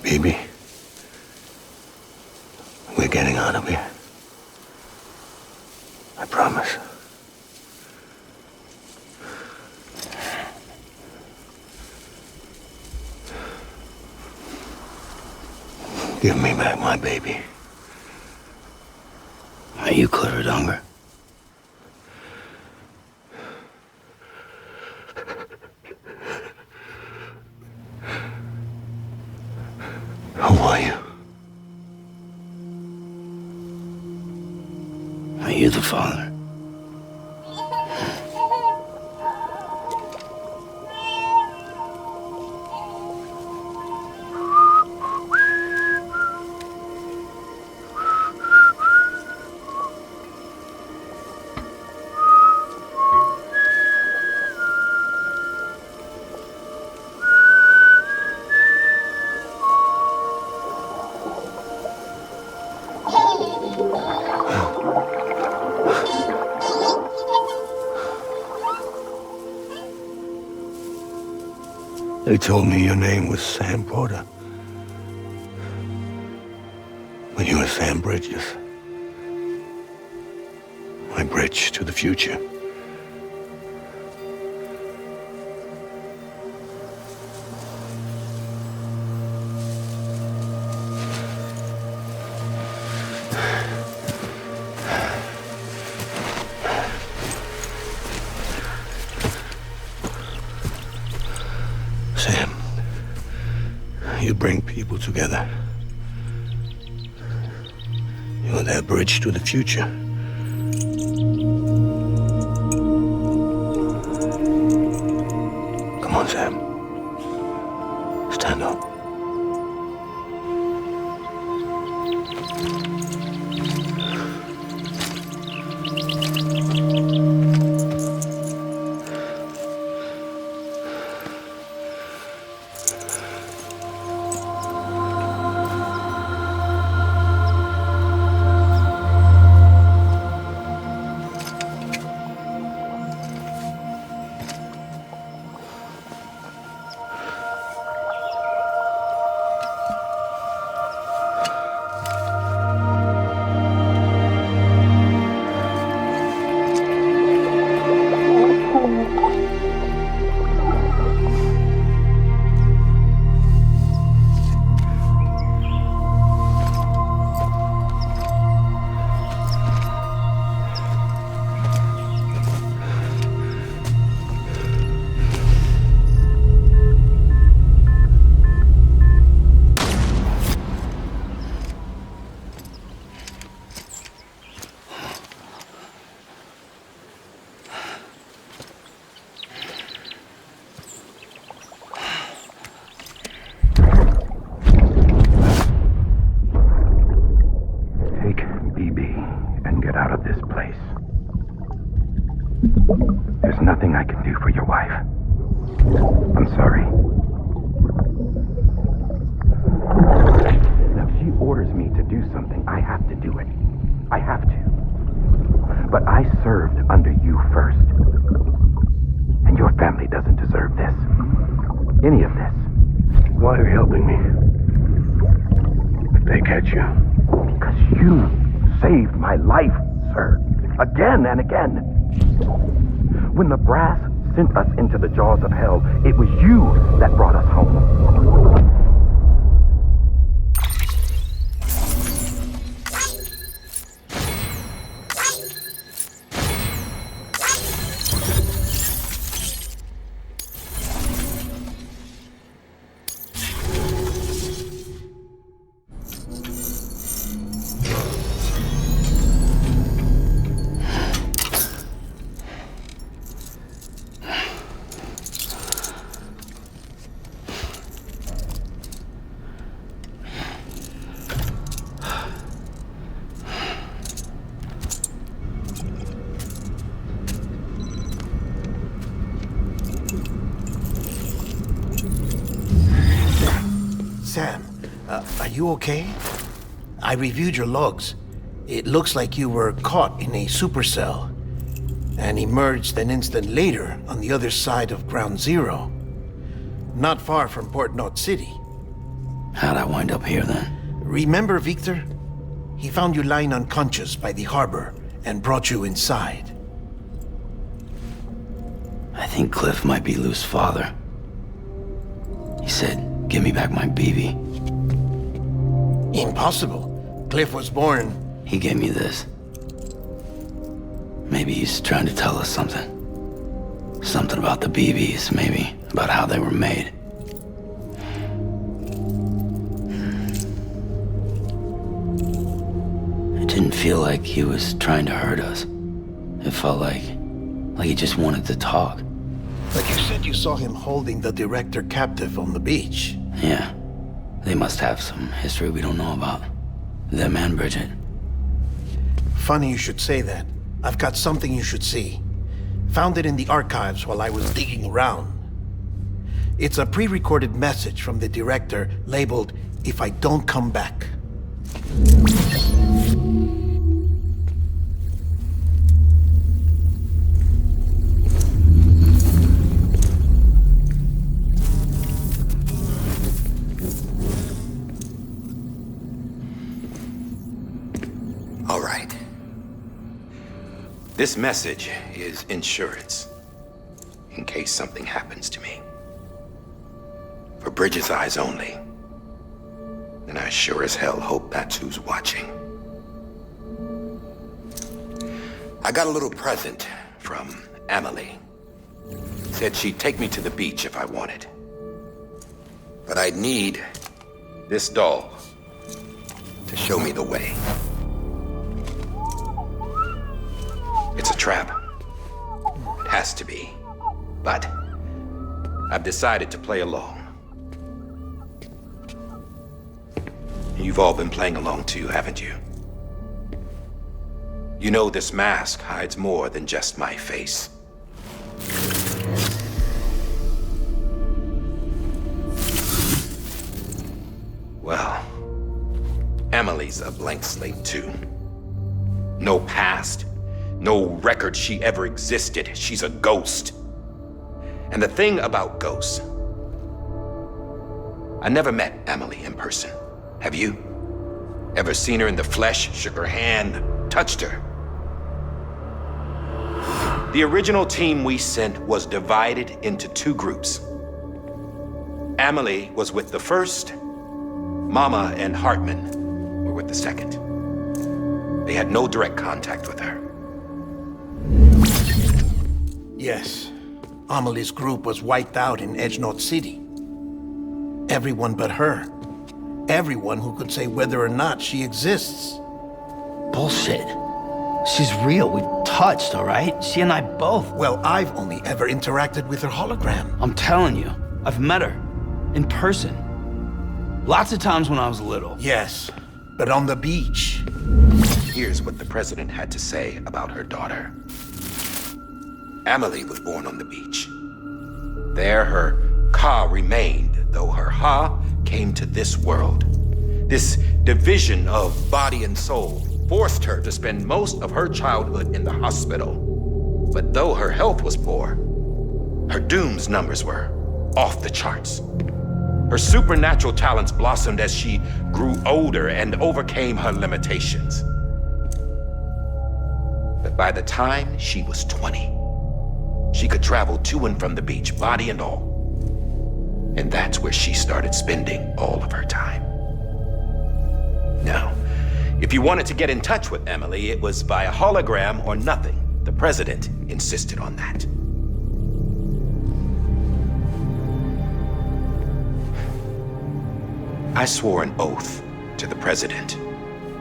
Baby, we're getting out of here. I promise. Give me back my baby. Are you Clifford Unger? Who are you? Are you the father? They told me your name was Sam Porter. But you were Sam Bridges. My bridge to the future. Sam, you bring people together. You're their bridge to the future. Come on, Sam. Stand up. There's nothing I can do for your wife. I'm sorry. Now, if she orders me to do something, I have to do it. I have to. But I served under you first. And your family doesn't deserve this. Any of this. Why are you helping me? If they catch you. Because you saved my life, sir. Again and again. When the brass sent us into the jaws of hell, it was you that brought us home. Sam, are you okay? I reviewed your logs. It looks like you were caught in a supercell and emerged an instant later on the other side of Ground Zero. Not far from Port Knot City. How'd I wind up here then? Remember Victor? He found you lying unconscious by the harbor and brought you inside. I think Cliff might be Lou's father. He said, "Give me back my BB." Impossible. Cliff was born... He gave me this. Maybe he's trying to tell us something. Something about the BBs, maybe. About how they were made. It didn't feel like he was trying to hurt us. It felt like he just wanted to talk. But you said you saw him holding the director captive on the beach. Yeah. They must have some history we don't know about. Them and Bridget. Funny you should say that. I've got something you should see. Found it in the archives while I was digging around. It's a pre-recorded message from the director labeled, "If I don't come back." All right. This message is insurance, in case something happens to me. For Bridget's eyes only. And I sure as hell hope that's who's watching. I got a little present from Emily. Said she'd take me to the beach if I wanted. But I'd need this doll to show me the way. It's a trap. It has to be. But I've decided to play along. You've all been playing along too, haven't you? You know this mask hides more than just my face. Well, Emily's a blank slate too. No past, no record she ever existed. She's a ghost. And the thing about ghosts, I never met Emily in person. Have you? Ever seen her in the flesh, shook her hand, touched her? The original team we sent was divided into two groups. Emily was with the first, Mama and Heartman were with the second. They had no direct contact with her. Yes. Amelie's group was wiped out in Edge North City. Everyone but her. Everyone who could say whether or not she exists. Bullshit. She's real. We've touched, all right? She and I both. Well, I've only ever interacted with her hologram. I'm telling you, I've met her. In person. Lots of times when I was little. Yes, but on the beach. Here's what the president had to say about her daughter. Emily was born on the beach. There her Ka remained, though her Ha came to this world. This division of body and soul forced her to spend most of her childhood in the hospital. But though her health was poor, her Doom's numbers were off the charts. Her supernatural talents blossomed as she grew older and overcame her limitations. But by the time she was 20, she could travel to and from the beach, body and all. And that's where she started spending all of her time. Now, if you wanted to get in touch with Emily, it was via hologram or nothing. The president insisted on that. I swore an oath to the president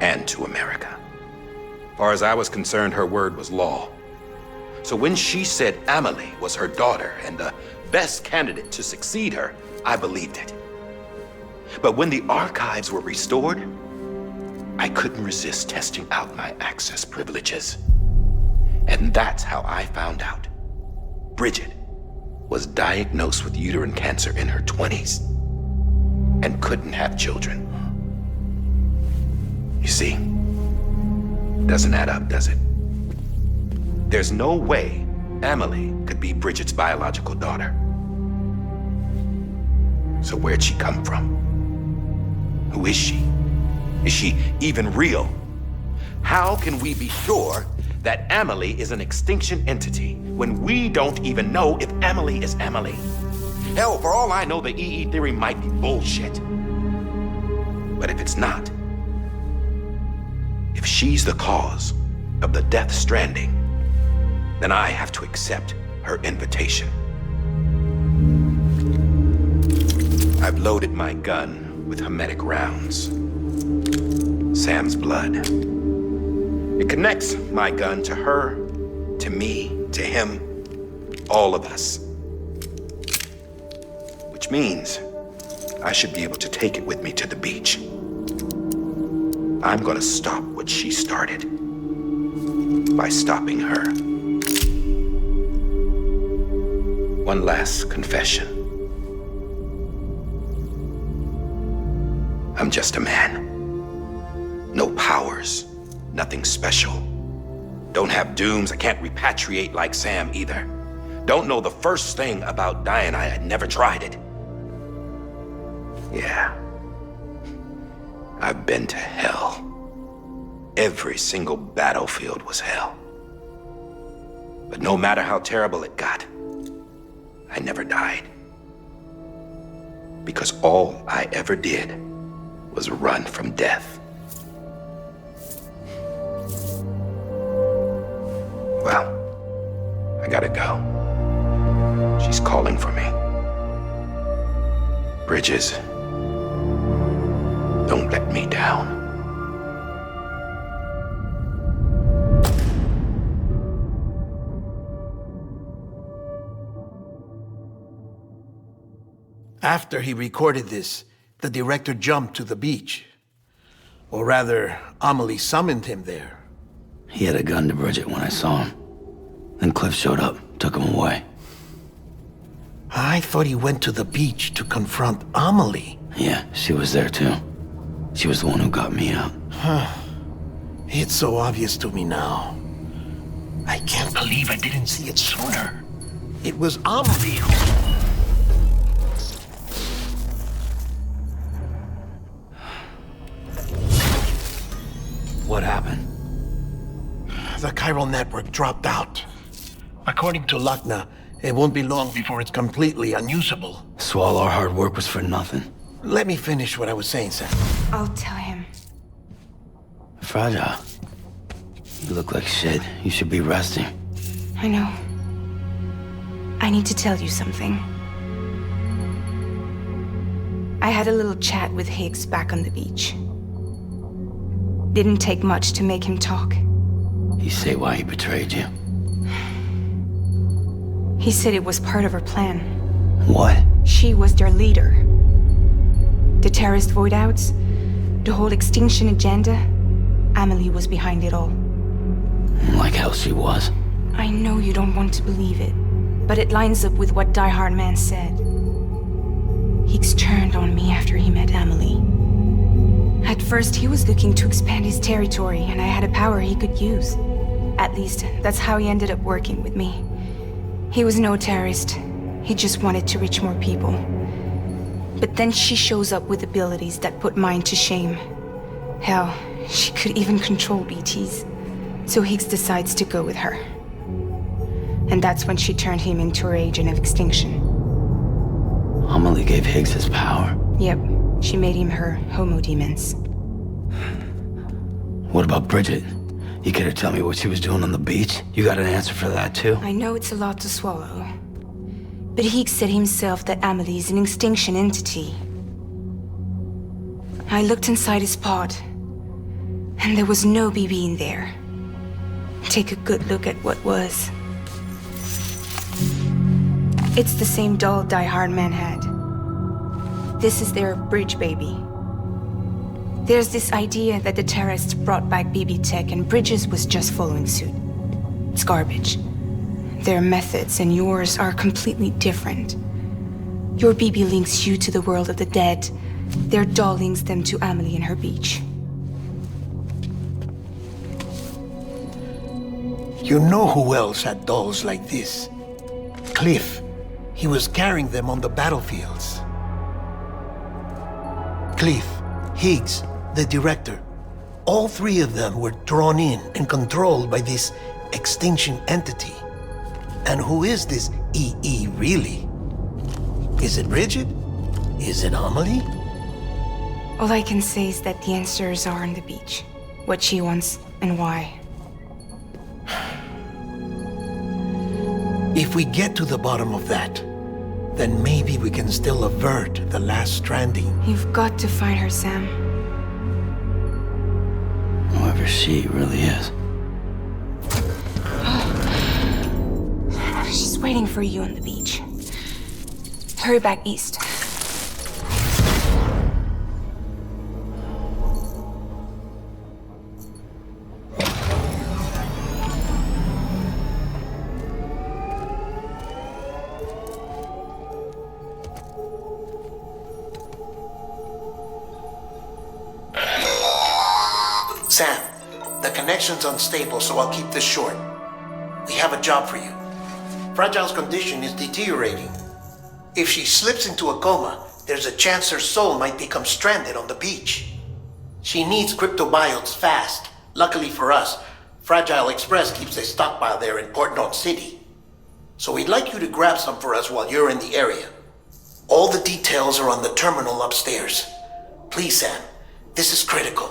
and to America. As far as I was concerned, her word was law. So when she said Emily was her daughter and the best candidate to succeed her, I believed it. But when the archives were restored, I couldn't resist testing out my access privileges. And that's how I found out. Bridget was diagnosed with uterine cancer in her 20s and couldn't have children. You see, doesn't add up, does it? There's no way Emily could be Bridget's biological daughter. So where'd she come from? Who is she? Is she even real? How can we be sure that Emily is an extinction entity when we don't even know if Emily is Emily? Hell, for all I know, the EE theory might be bullshit. But if it's not, if she's the cause of the Death Stranding, then I have to accept her invitation. I've loaded my gun with hermetic rounds. Sam's blood. It connects my gun to her, to me, to him, all of us. Which means I should be able to take it with me to the beach. I'm gonna stop what she started by stopping her. One last confession. I'm just a man. No powers, nothing special. Don't have dooms, I can't repatriate like Sam either. Don't know the first thing about dying, I had never tried it. Yeah, I've been to hell. every single battlefield was hell. But no matter how terrible it got, I never died. Because all I ever did was run from death. Well, I gotta go. She's calling for me. Bridges, don't let me down. After he recorded this, the director jumped to the beach. Or rather, Amelie summoned him there. He had a gun to Bridget when I saw him. Then Cliff showed up, took him away. I thought he went to the beach to confront Amelie. Yeah, she was there too. She was the one who got me out. It's so obvious to me now. I can't believe I didn't see it sooner. It was Amelie who... What happened? The chiral network dropped out. According to Luckna, it won't be long before it's completely unusable. So all our hard work was for nothing. Let me finish what I was saying, Sam. I'll tell him. Fragile. You look like shit. You should be resting. I know. I need to tell you something. I had a little chat with Higgs back on the beach. Didn't take much to make him talk. He say why he betrayed you? He said it was part of her plan. What? She was their leader. The terrorist voidouts, the whole extinction agenda, Amelie was behind it all. Like hell she was. I know you don't want to believe it, but it lines up with what Die-Hardman said. Higgs turned on me after he met Amelie. At first, he was looking to expand his territory, and I had a power he could use. At least, that's how he ended up working with me. He was no terrorist. He just wanted to reach more people. But then she shows up with abilities that put mine to shame. Hell, she could even control BTs. So Higgs decides to go with her. And that's when she turned him into her agent of extinction. Amelie gave Higgs his power? Yep. She made him her homo demons. What about Bridget? You care to tell me what she was doing on the beach? You got an answer for that too? I know it's a lot to swallow. But Higgs said himself that Amelie is an extinction entity. I looked inside his pod, and there was no BB in there. Take a good look at what was. It's the same doll Die-Hardman had. This is their bridge baby. There's this idea that the terrorists brought back BB tech and Bridges was just following suit. It's garbage. Their methods and yours are completely different. Your BB links you to the world of the dead. Their doll links them to Amelie and her beach. You know who else had dolls like this? Cliff. He was carrying them on the battlefields. Cliff, Higgs, the director. All three of them were drawn in and controlled by this extinction entity. And who is this EE really? Is it Bridget? Is it Amelie? All I can say is that the answers are on the beach. What she wants and why. If we get to the bottom of that, then maybe we can still avert the last stranding. You've got to find her, Sam. Whoever she really is. She's waiting for you on the beach. Hurry back east. Sam, the connection's unstable, so I'll keep this short. We have a job for you. Fragile's condition is deteriorating. If she slips into a coma, there's a chance her soul might become stranded on the beach. She needs cryptobiotes fast, Luckily for us, Fragile Express keeps a stockpile there in Port North City. So we'd like you to grab some for us while you're in the area. All the details are on the terminal upstairs. Please, Sam, this is critical.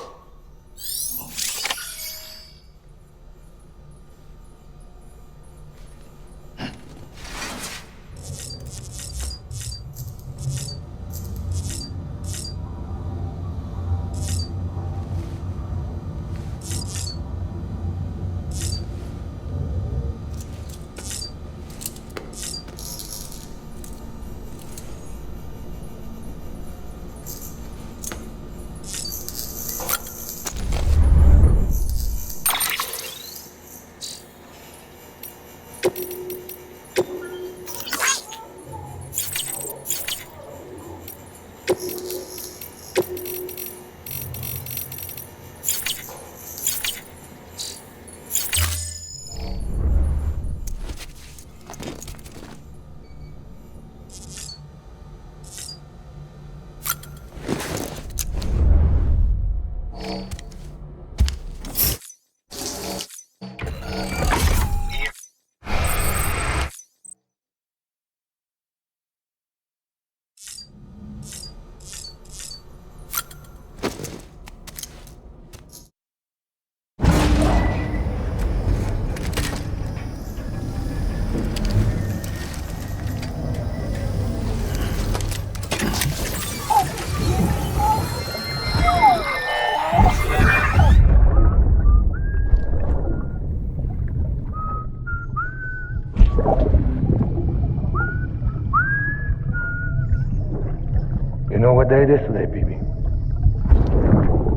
You know what day it is today, BB?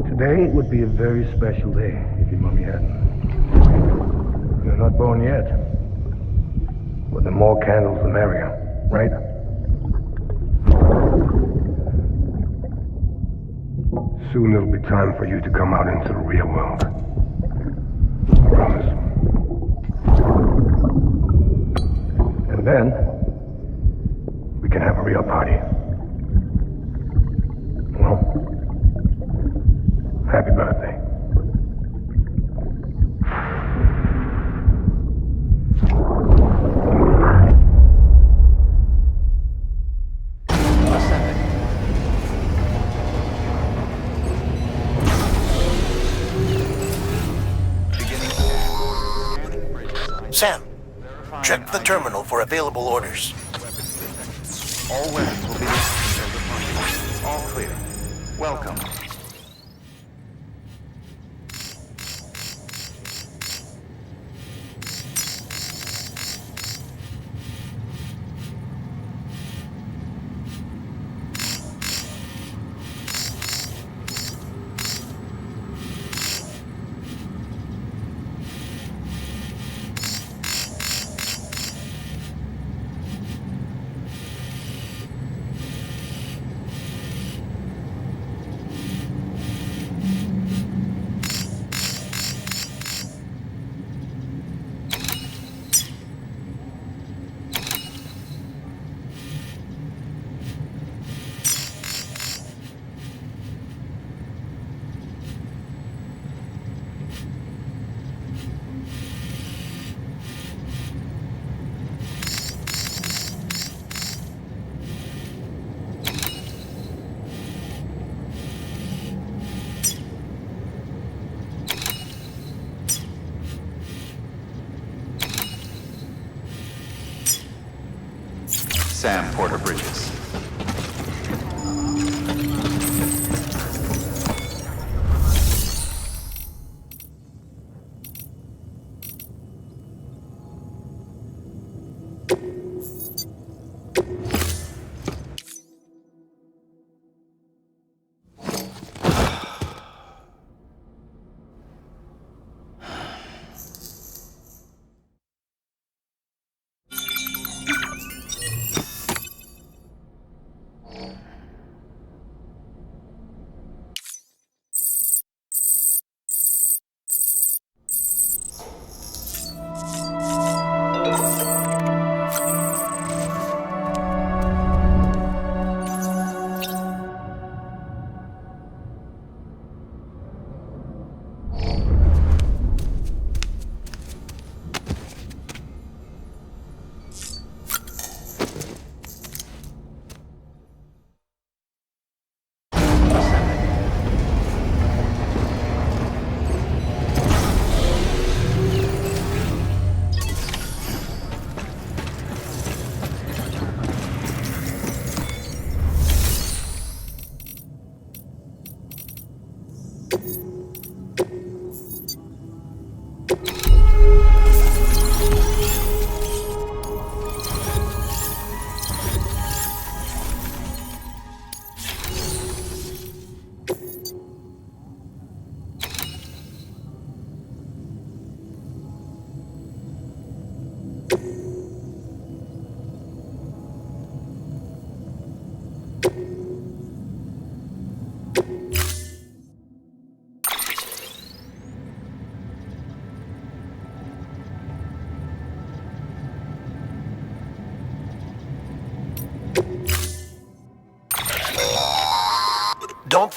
Today would be a very special day if your mommy hadn't. You're not born yet. But the more candles, the merrier, right? Soon it'll be time for you to come out into the real world. I promise. And then, we can have a real party. Well, happy birthday. Sam, check the terminal for available orders. All weapons will be listed until departure. All clear. Welcome. Sam Porter Bridges.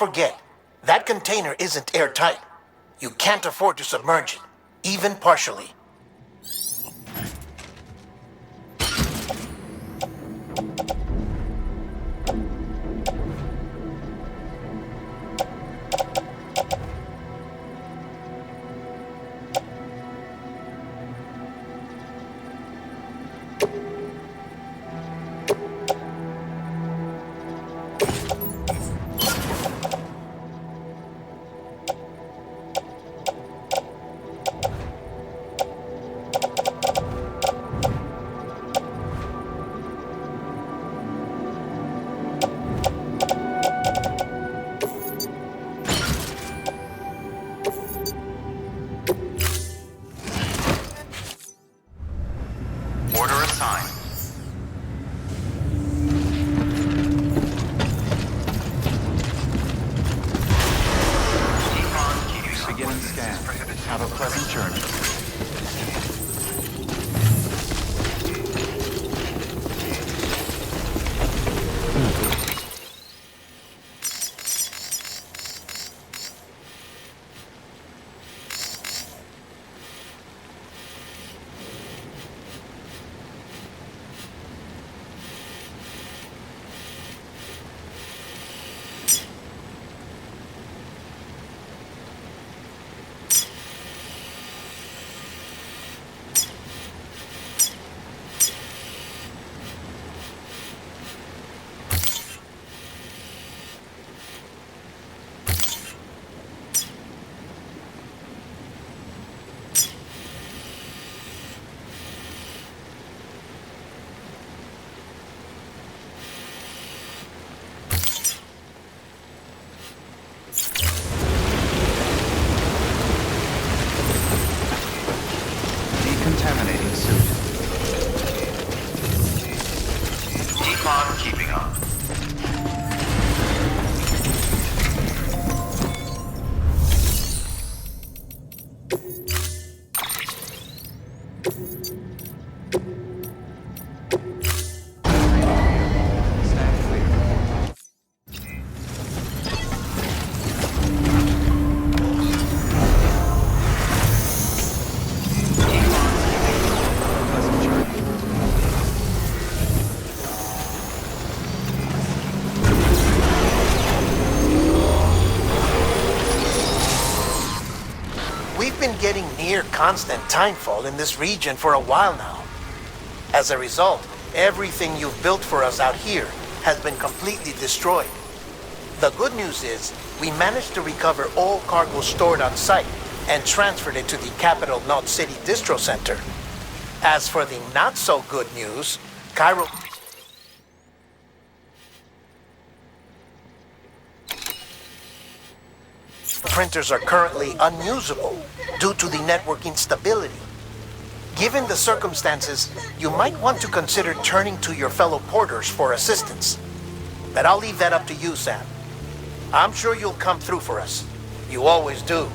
forget, that container isn't airtight. You can't afford to submerge it, even partially. Order assigned. Beginning scan. Have a pleasant journey. Decontaminating suit. Decon keeping up. Stand clear. Pleasant journey. We've been getting near constant timefall in this region for a while now. As a result, everything you've built for us out here has been completely destroyed. The good news is, we managed to recover all cargo stored on site and transferred it to the Capital Knot City Distro Center. As for the not-so-good news, Cairo... printers are currently unusable due to the network instability. Given the circumstances, you might want to consider turning to your fellow porters for assistance. But I'll leave that up to you, Sam. I'm sure you'll come through for us. You always do.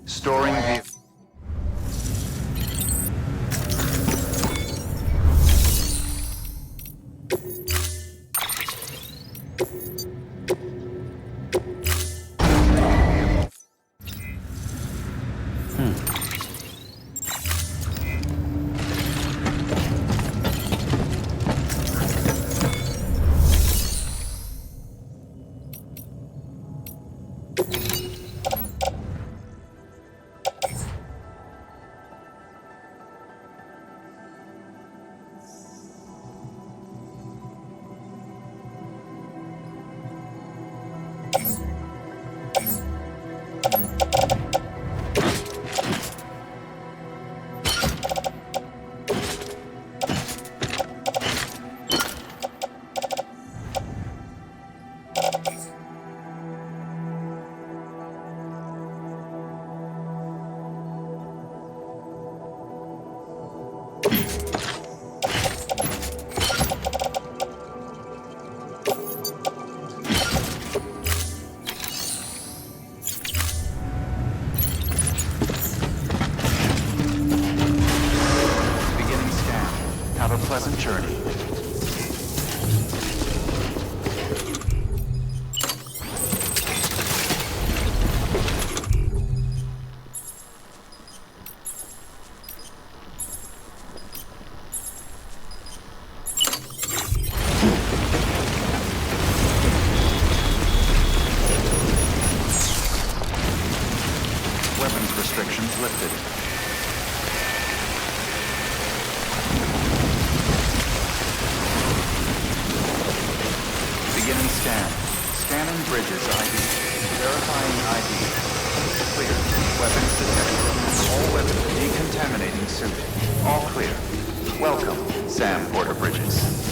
Storing vehicle. Pleasant journey. Weapons restrictions lifted. Beginning scan. Scanning bridges ID. Verifying ID. Clear. Weapons detected. All weapons decontaminating suit. All clear. Welcome, Sam Porter Bridges.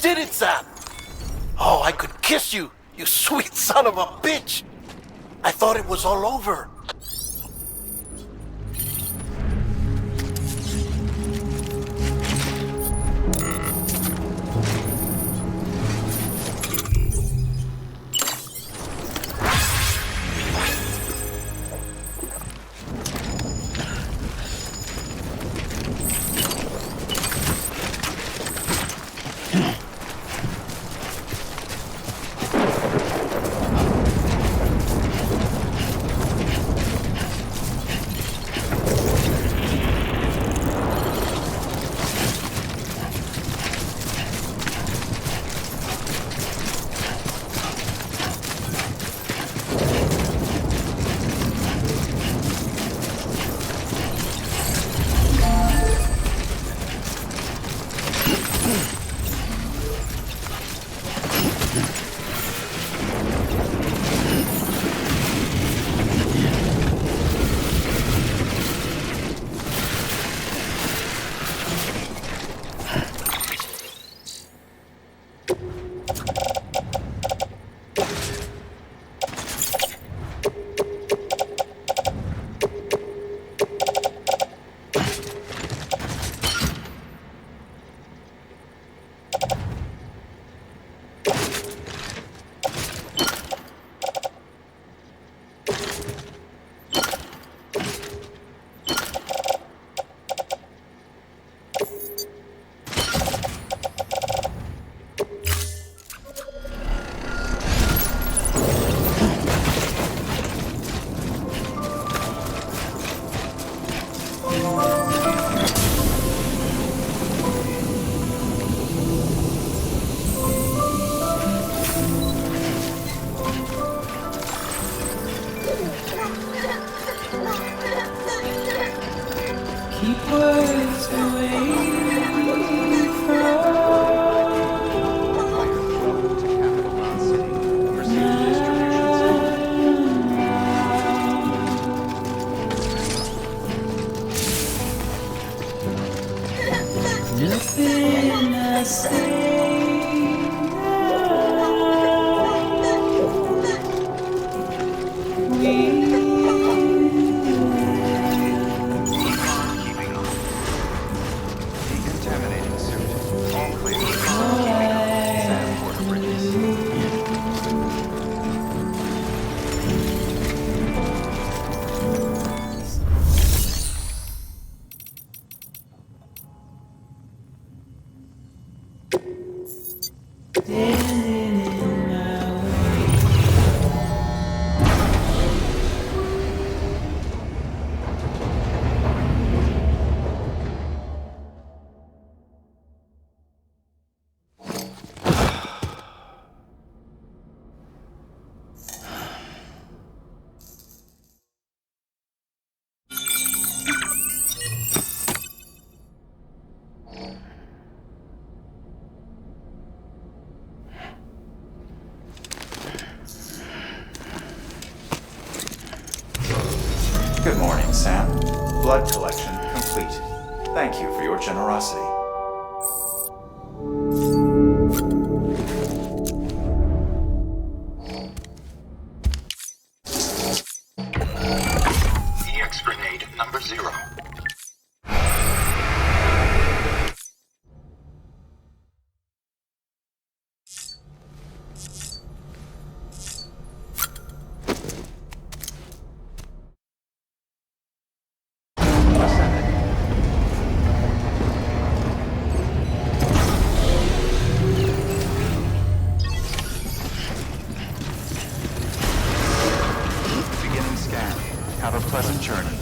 did it, Sam! Oh, I could kiss you, you sweet son of a bitch! I thought it was all over. Good morning, Sam. Blood collection complete. Thank you for your generosity. EX grenade number 0. Have a pleasant journey.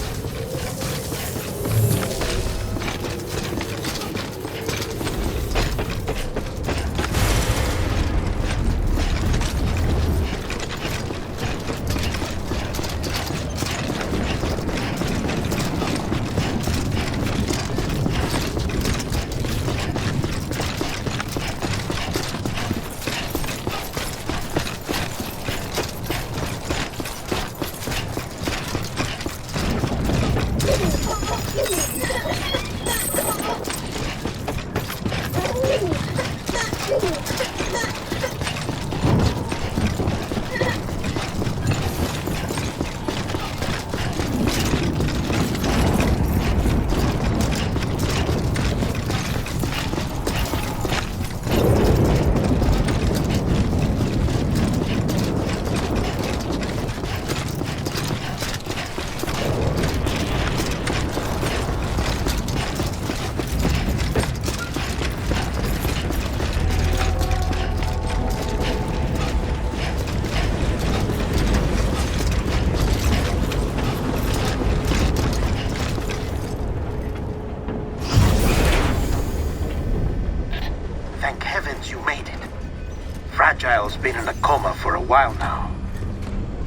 child's been in a coma for a while now.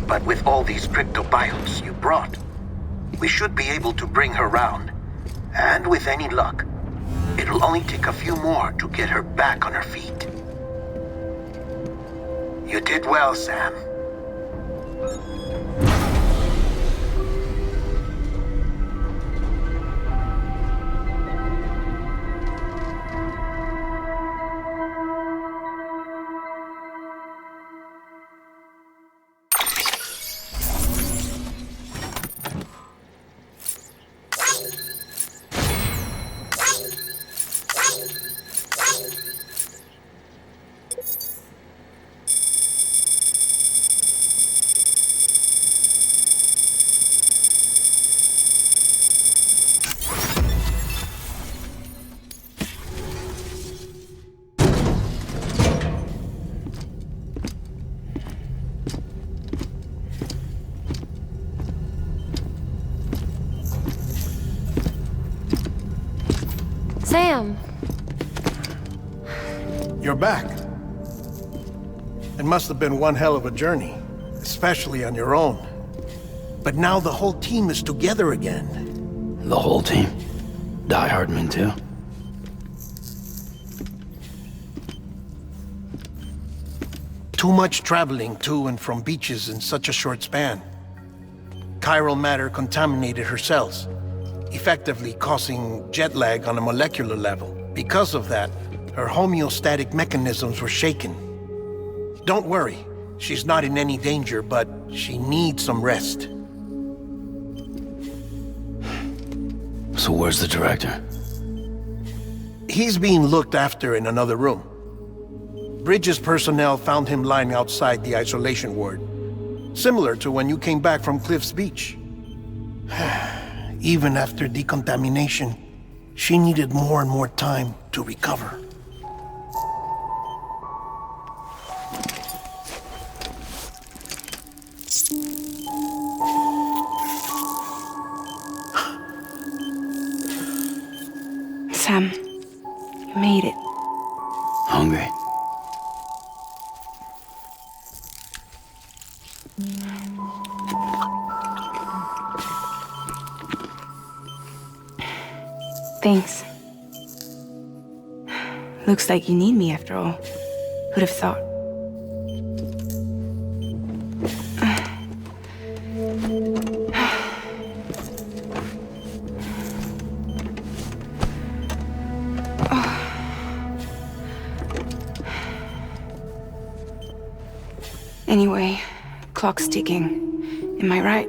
But with all these cryptobiotes you brought, we should be able to bring her round. And with any luck, it'll only take a few more to get her back on her feet. You did well, Sam. Sam! You're back. It must have been one hell of a journey, especially on your own. But now the whole team is together again. The whole team? Die-Hardman too? Too much traveling to and from beaches in such a short span. Chiral matter contaminated her cells, effectively causing jet lag on a molecular level. Because of that, her homeostatic mechanisms were shaken. Don't worry, she's not in any danger, but she needs some rest. So where's the director? He's being looked after in another room. Bridges personnel found him lying outside the isolation ward, similar to when you came back from Cliff's Beach. Even after decontamination, she needed more and more time to recover. Sam, you made it. Hungry? Thanks. Looks like you need me after all. Who'd have thought? Anyway, clock's ticking. Am I right?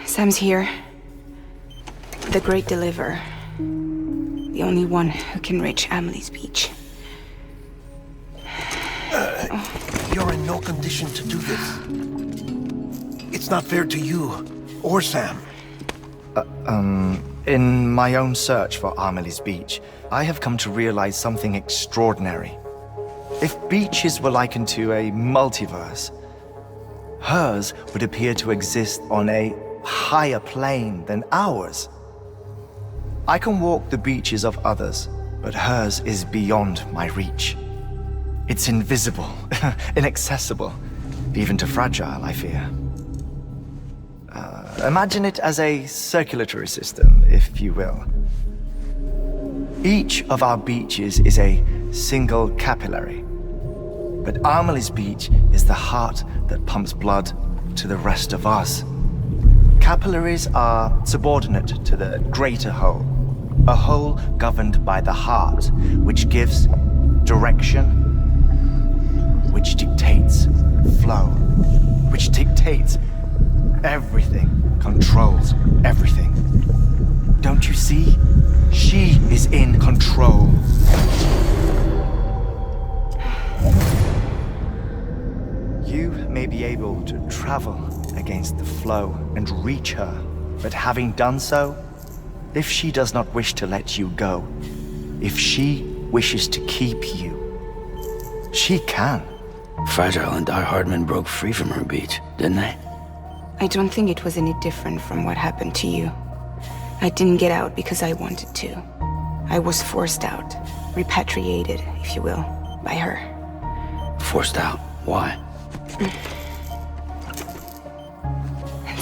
Sam's here. The Great Deliverer. The only one who can reach Amelie's Beach. You're in no condition to do this. It's not fair to you or Sam. In my own search for Amelie's Beach, I have come to realize something extraordinary. If beaches were likened to a multiverse, hers would appear to exist on a higher plane than ours. I can walk the beaches of others, but hers is beyond my reach. It's invisible, inaccessible, even to fragile, I fear. Imagine it as a circulatory system, if you will. Each of our beaches is a single capillary, but Amelie's Beach is the heart that pumps blood to the rest of us. Capillaries are subordinate to the greater whole, a whole governed by the heart, which gives direction, which dictates flow, which dictates everything, controls everything. Don't you see? She is in control. You may be able to travel against the flow and reach her, but having done so, if she does not wish to let you go, if she wishes to keep you, she can. Fragile and Die-Hardman broke free from her beach, didn't they? I don't think it was any different from what happened to you. I didn't get out because I wanted to. I was forced out, repatriated, if you will, by her. forced out. Why?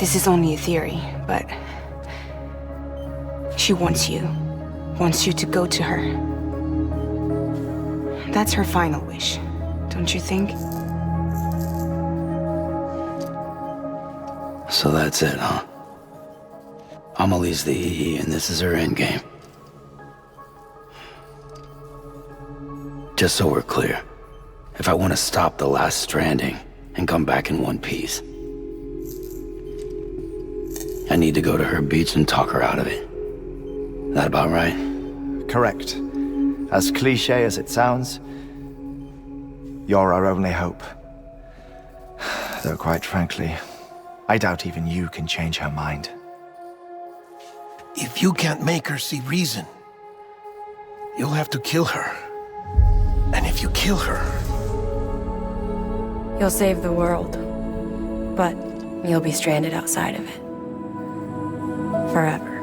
This is only a theory, but she wants you. Wants you to go to her. That's her final wish, don't you think? So that's it, huh? Amelie's the EE, and this is her endgame. Just so we're clear, if I want to stop the last stranding and come back in one piece, I need to go to her beach and talk her out of it. That about right? Correct. As cliche as it sounds, you're our only hope. Though quite frankly, I doubt even you can change her mind. If you can't make her see reason, you'll have to kill her. And if you kill her... You'll save the world, but you'll be stranded outside of it. Forever.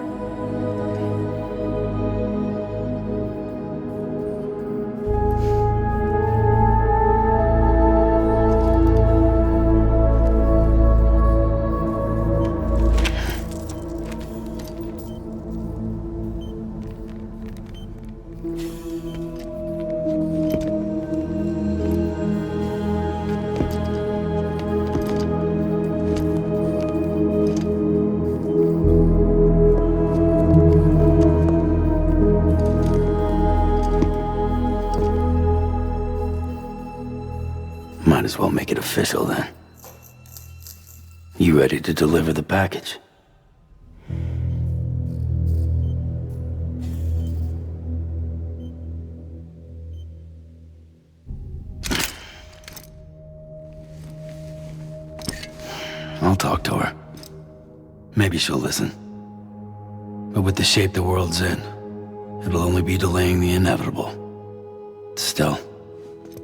Might as well make it official then. You ready to deliver the package? I'll talk to her. Maybe she'll listen. But with the shape the world's in, it'll only be delaying the inevitable. Still,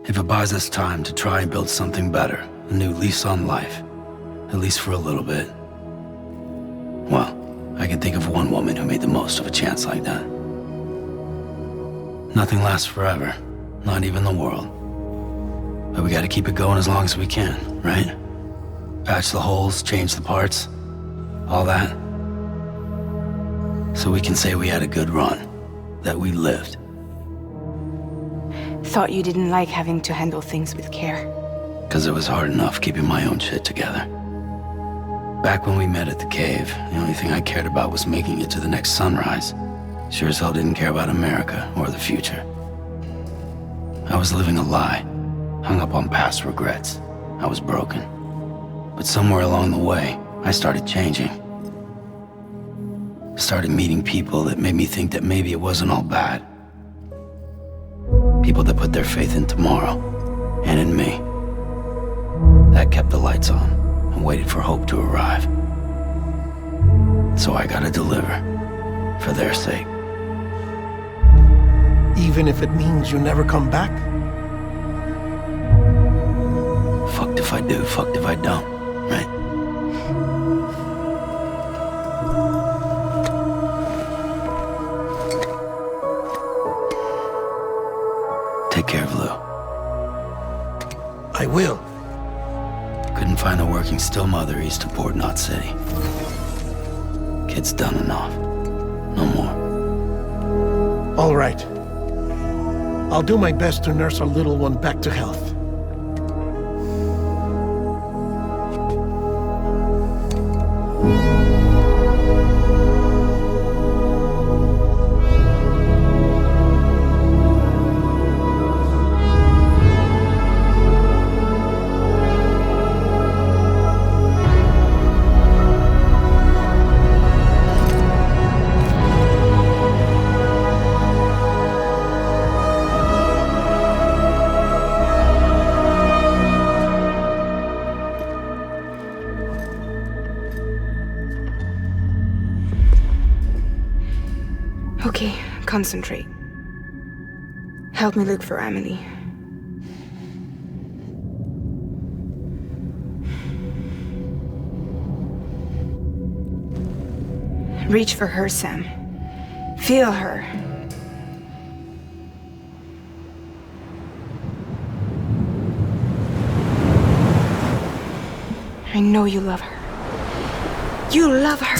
if it buys us time to try and build something better, a new lease on life, at least for a little bit, well, I can think of one woman who made the most of a chance like that. Nothing lasts forever, not even the world. But we gotta keep it going as long as we can, right? Patch the holes, change the parts, all that. So we can say we had a good run, that we lived. Thought you didn't like having to handle things with care. 'Cause it was hard enough keeping my own shit together. Back when we met at the cave, the only thing I cared about was making it to the next sunrise. Sure as hell didn't care about America or the future. I was living a lie, hung up on past regrets. I was broken. But somewhere along the way, I started changing. Started meeting people that made me think that maybe it wasn't all bad. People that put their faith in tomorrow, and in me. That kept the lights on, and waited for hope to arrive. So I gotta deliver, for their sake. Even if it means you never come back? Fucked if I do, fucked if I don't, right? Take care of Lou. I will. Couldn't find a working still mother east of Port Knot City. Kid's done enough. No more. All right. I'll do my best to nurse our little one back to health. Okay, concentrate. Help me look for Emily. Reach for her, Sam. Feel her. know you love her. You love her.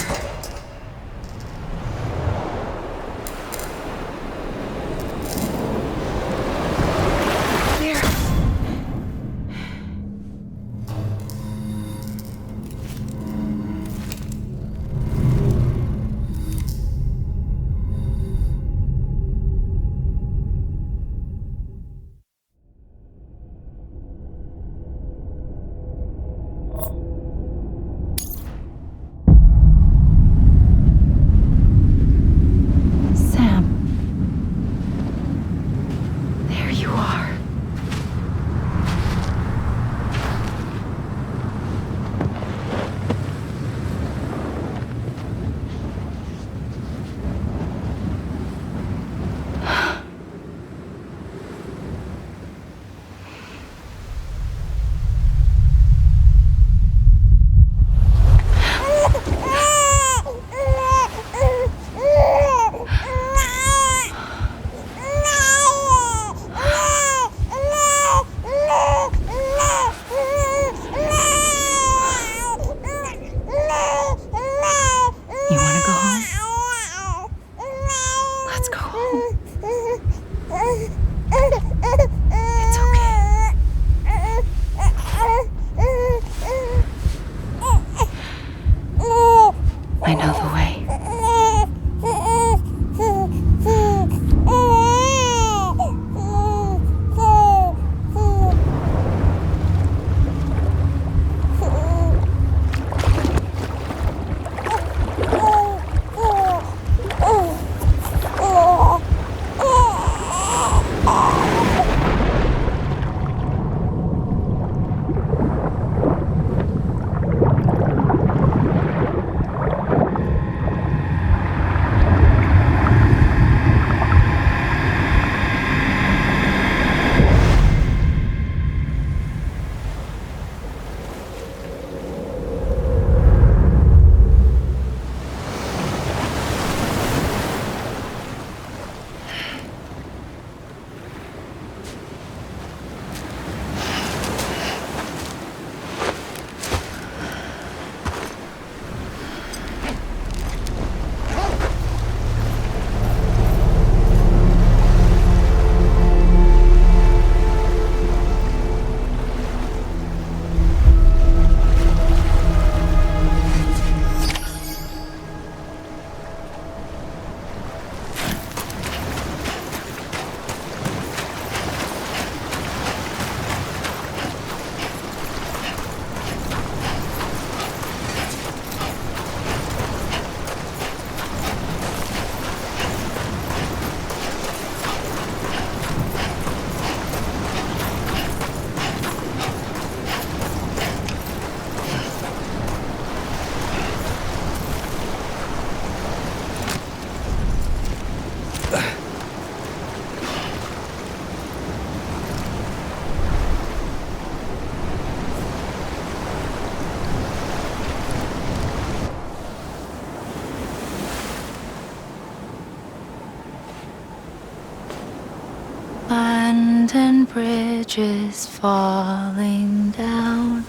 London Bridge is falling down,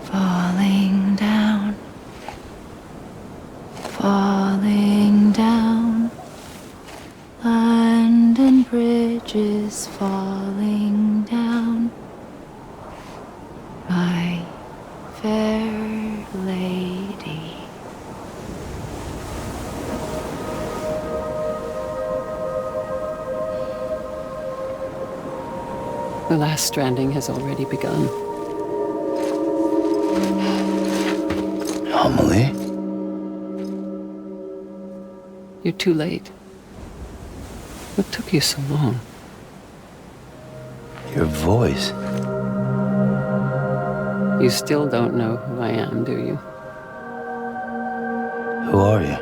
falling down, falling down. London Bridge is falling down, my fair lady. The last stranding has already begun. Amelie? You're too late. What took you so long? Your voice. You still don't know who I am, do you? Who are you?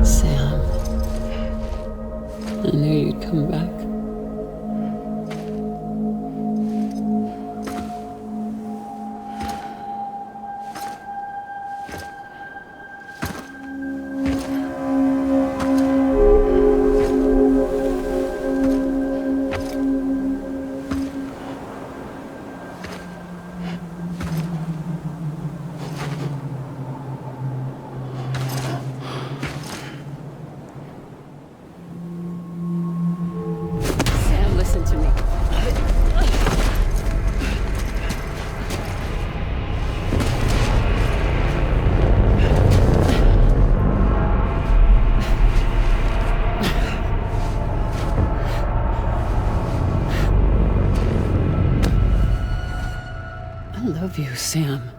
Sam. I knew you'd come back. love you, Sam.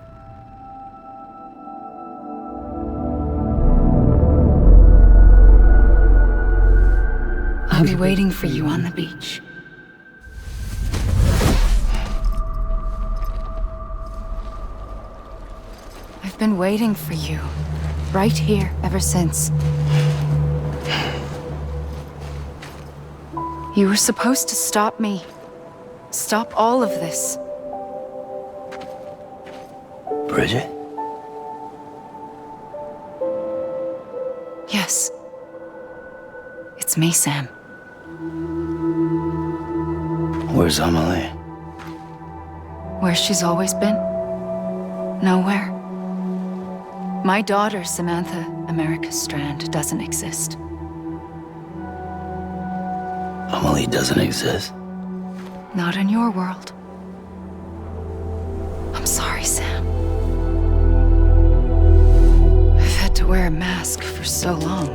I'll be waiting for you on the beach. I've been waiting for you, right here, ever since. You were supposed to stop me. Stop all of this. Bridget? Yes. It's me, Sam. Where's Amelie? Where she's always been. Nowhere. My daughter, Samantha America Strand, doesn't exist. Amelie doesn't exist? Not in your world. I'm sorry, Sam. I've had to wear a mask for so long.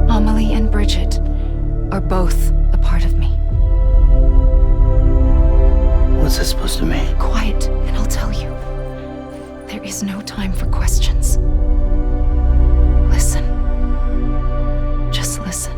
Amelie and Bridget are both a part of me. What's this supposed to mean? Quiet, and I'll tell you. There is no time for questions. Listen. Just listen.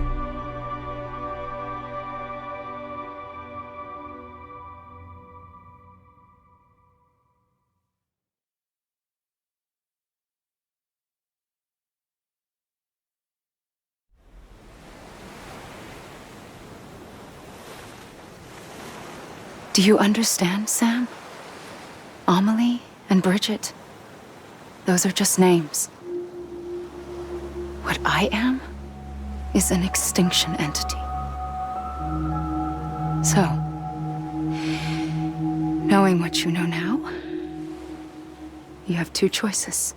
Do you understand, Sam? Amelie and Bridget, those are just names. What I am is an extinction entity. So, knowing what you know now, you have two choices.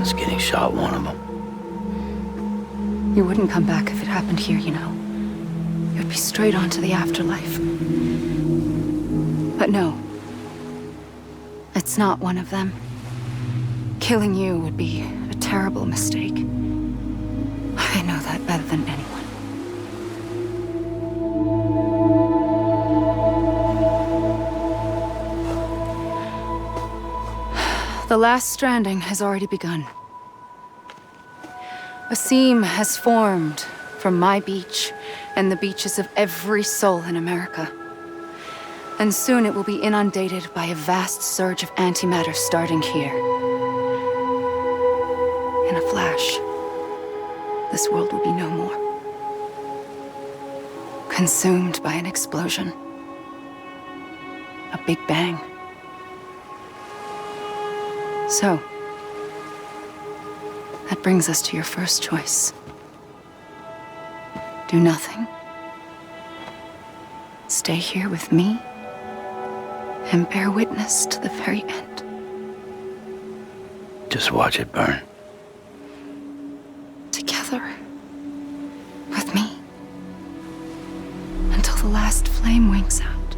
Is getting shot one of them? You wouldn't come back if it happened here, you know. You'd be straight on to the afterlife. But no. It's not one of them. Killing you would be a terrible mistake. I know that better than anyone. The last stranding has already begun. A seam has formed from my beach and the beaches of every soul in America. And soon it will be inundated by a vast surge of antimatter starting here. In a flash, this world will be no more. Consumed by an explosion. A big bang. So, that brings us to your first choice. Do nothing. Stay here with me and bear witness to the very end. Just watch it burn. Together. With me. Until the last flame winks out.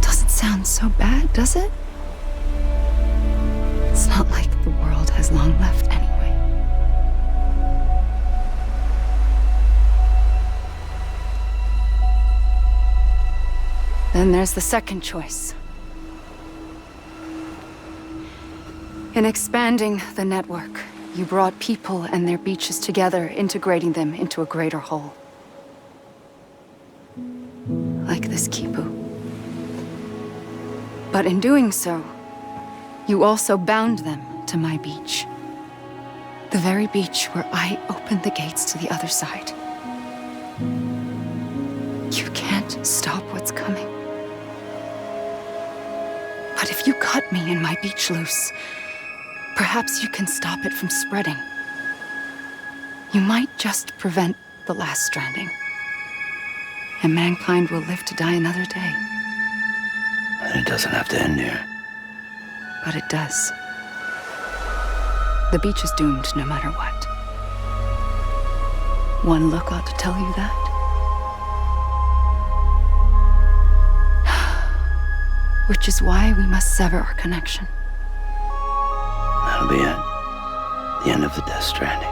Doesn't sound so bad, does it? It's not like the world has long left anyway. Then there's the second choice. In expanding the network, you brought people and their beaches together, integrating them into a greater whole. Like this Kipu. But in doing so, you also bound them to my beach. The very beach where I opened the gates to the other side. You can't stop what's coming. But if you cut me and my beach loose, perhaps you can stop it from spreading. You might just prevent the last stranding. And mankind will live to die another day. And it doesn't have to end here. But it does. The beach is doomed no matter what. One look ought to tell you that. Which is why we must sever our connection. That'll be it. The end of the Death Stranding.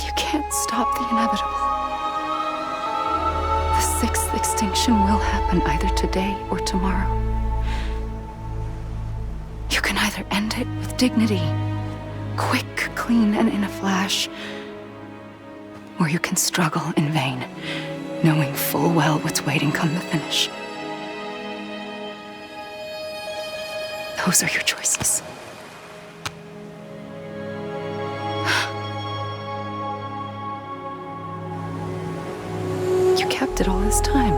You can't stop the inevitable. The sixth extinction will happen either today or tomorrow. You can either end it with dignity, quick, clean, and in a flash, or you can struggle in vain, knowing full well what's waiting come the finish. Those are your choices. You kept it all this time.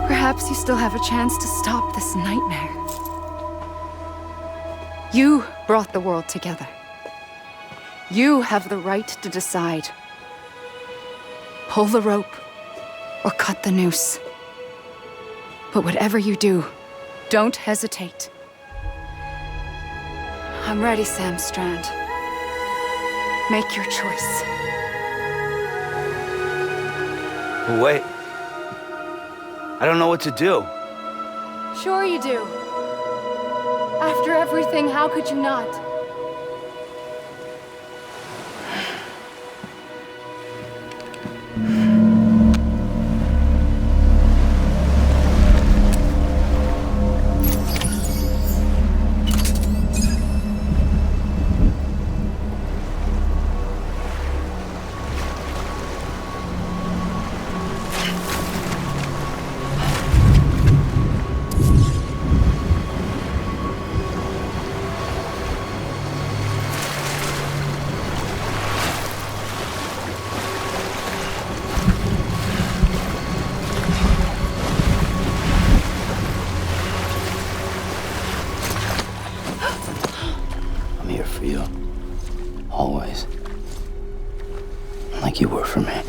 Perhaps you still have a chance to stop this nightmare. You brought the world together. You have the right to decide. Pull the rope or cut the noose. But whatever you do, don't hesitate. I'm ready, Sam Strand. Make your choice. Wait. I don't know what to do. Sure you do. After everything, how could you not? I'm here for you. Always. Like you were for me.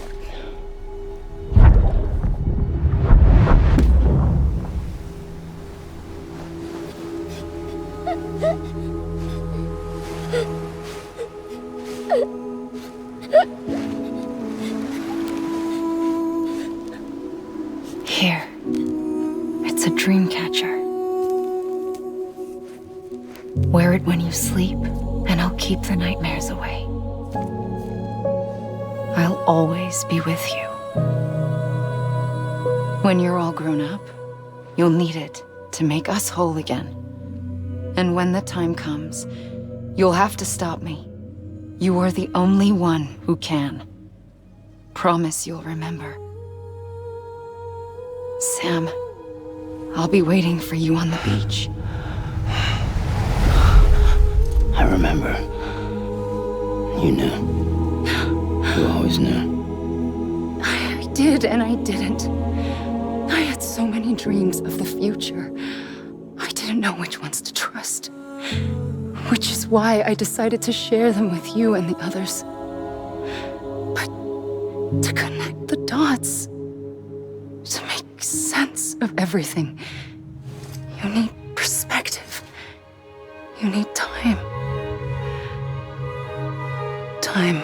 Here. It's a dream catcher. Wear it when you sleep, and I'll keep the nightmares away. I'll always be with you. When you're all grown up, you'll need it to make us whole again. And when the time comes, you'll have to stop me. You are the only one who can. Promise you'll remember. Sam, I'll be waiting for you on the beach. I remember. You knew. You always knew. I did and I didn't. I had so many dreams of the future. I didn't know which ones to trust. Which is why I decided to share them with you and the others. But to connect the dots, to make sense of everything, you need perspective. You need time. Time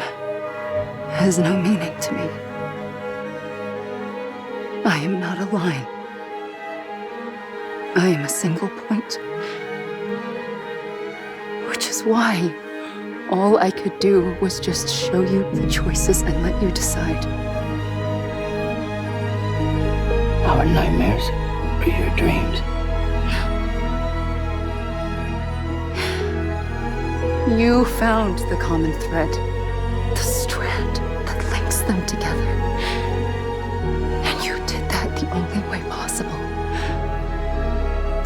has no meaning to me. I am not a line. I am a single point. Which is why all I could do was just show you the choices and let you decide. Our nightmares are your dreams. You found the common thread, the strand that links them together. And you did that the only way possible.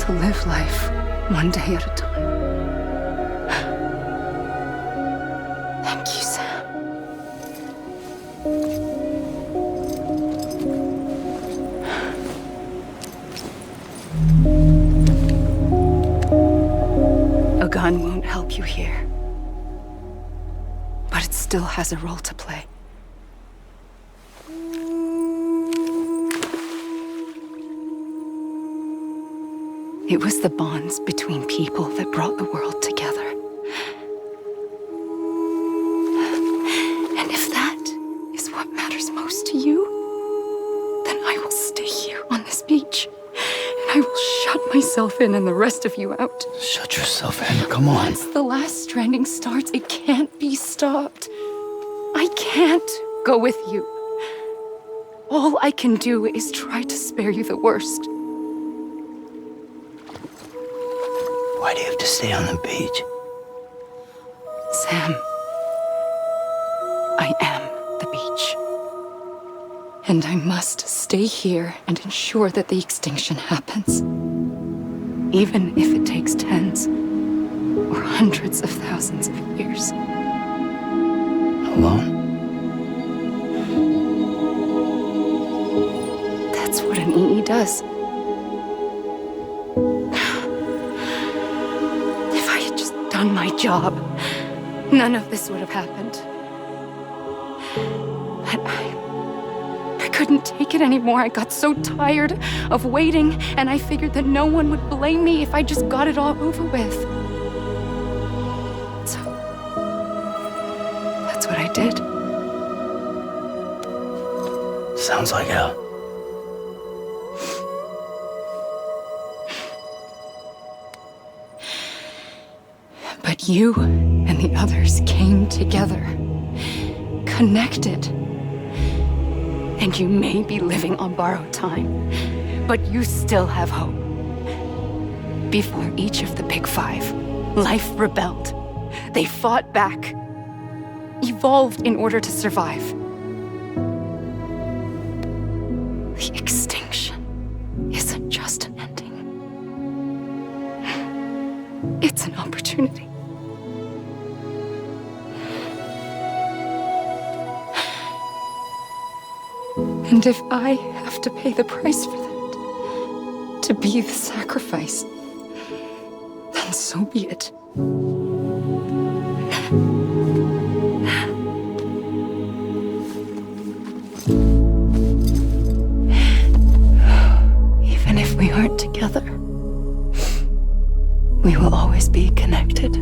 To live life one day at a time. Thank you, Sam. A gun won't help you here. But it still has a role to play. It was the bonds between people that brought the world together. And if that is what matters most to you, then I will stay here on this beach. And I will shut myself in and the rest of you out. Shut yourself in, come on. Once the last stranding starts, it can't be stopped. I can't go with you. All I can do is try to spare you the worst. Why do you have to stay on the beach? Sam, I am the beach. And I must stay here and ensure that the extinction happens. Even if it takes tens or hundreds of thousands of years. Alone? That's what an EE does. If I had just done my job, none of this would have happened. But I couldn't take it anymore. I got so tired of waiting, and I figured that no one would blame me if I just got it all over with. So, that's what I did. Sounds like hell. But you and the others came together, connected. And you may be living on borrowed time, but you still have hope. Before each of the Big Five, life rebelled. They fought back, evolved in order to survive. The extinction isn't just an ending. It's an opportunity. And if I have to pay the price for that, to be the sacrifice, then so be it. Even if we aren't together, we will always be connected.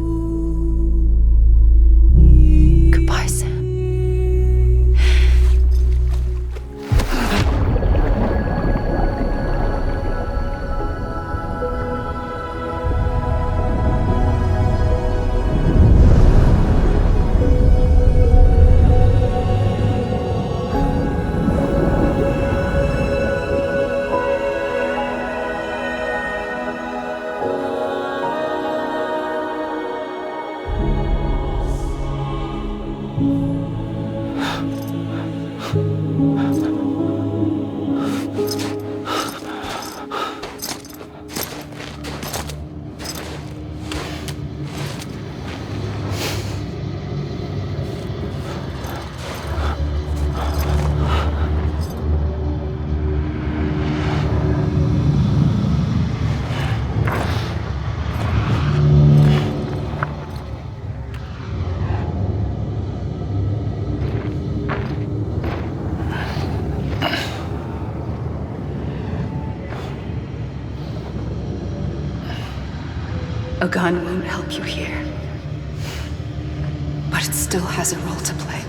Goodbye, Sam. A gun won't help you here, but it still has a role to play.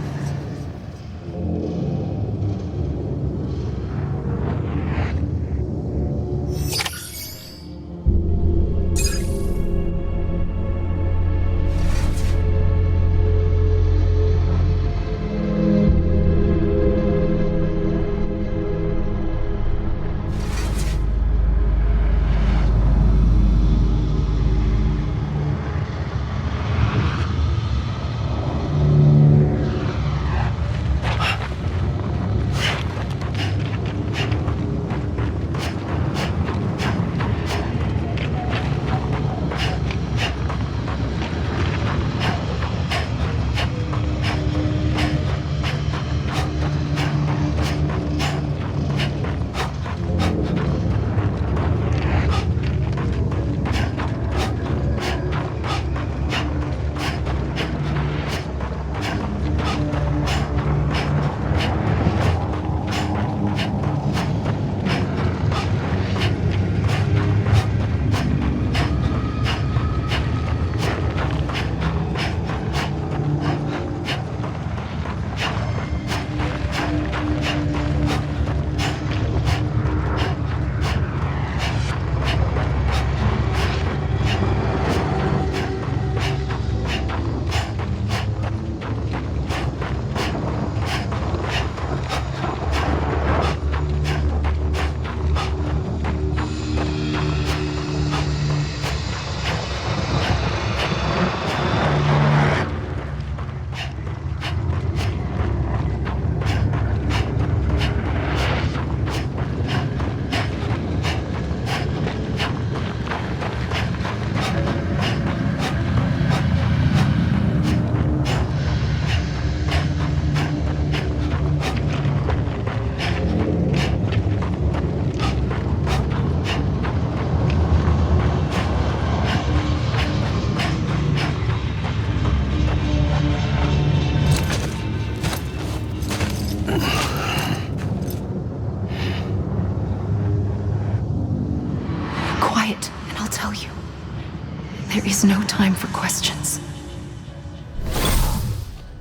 There is no time for questions.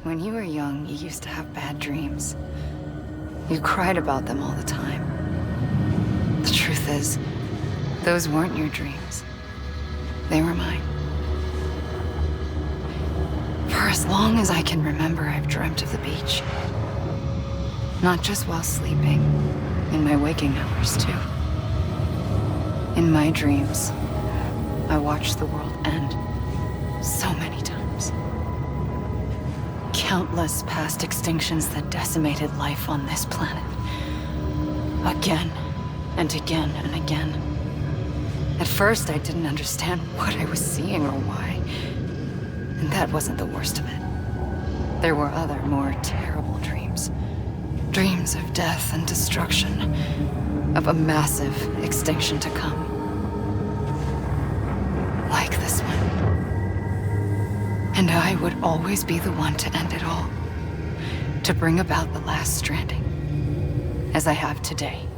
When you were young, you used to have bad dreams. You cried about them all the time. The truth is, those weren't your dreams. They were mine. For as long as I can remember, I've dreamt of the beach. Not just while sleeping, in my waking hours too. In my dreams, I watched the world end so many times. Countless past extinctions that decimated life on this planet. Again, and again, and again. At first, I didn't understand what I was seeing or why. And that wasn't the worst of it. There were other, more terrible dreams. Dreams of death and destruction. Of a massive extinction to come. Like this one. And I would always be the one to end it all. To bring about the last stranding. As I have today.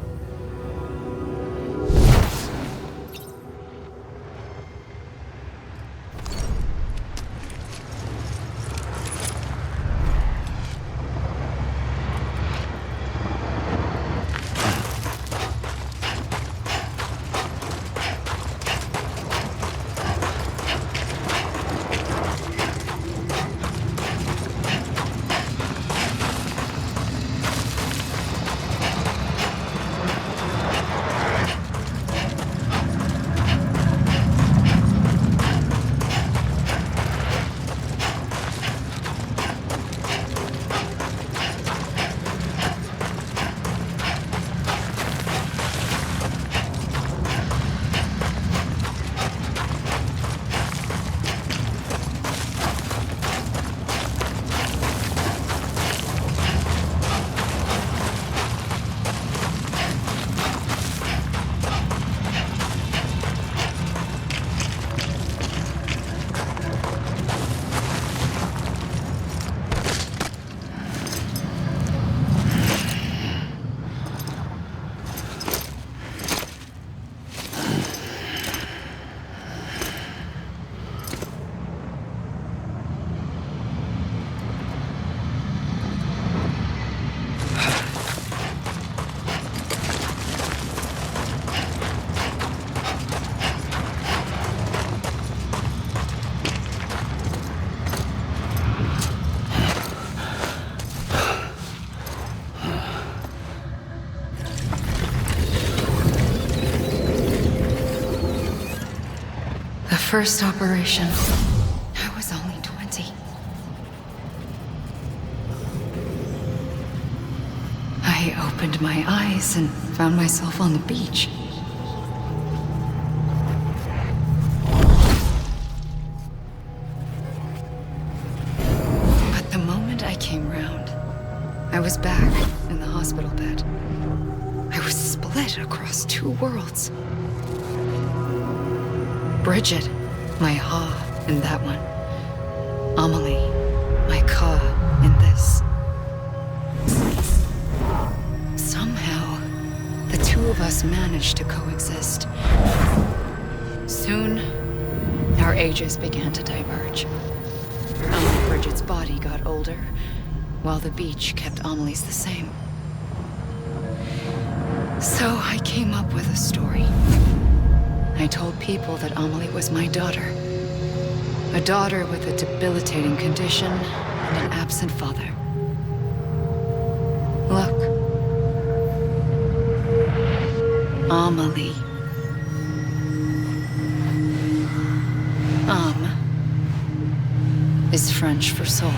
First operation. I was only 20. I opened my eyes and found myself on the beach. But the moment I came round, I was back in the hospital bed. I was split across two worlds. Bridget, my Ha in that one. Amelie, my Ka in this. Somehow, the two of us managed to coexist. Soon, our ages began to diverge. Only Bridget's body got older, while the beach kept Amelie's the same. So I came up with a story. I told people that Amelie was my daughter. A daughter with a debilitating condition and an absent father. Look. Amelie. Âme is French for soul.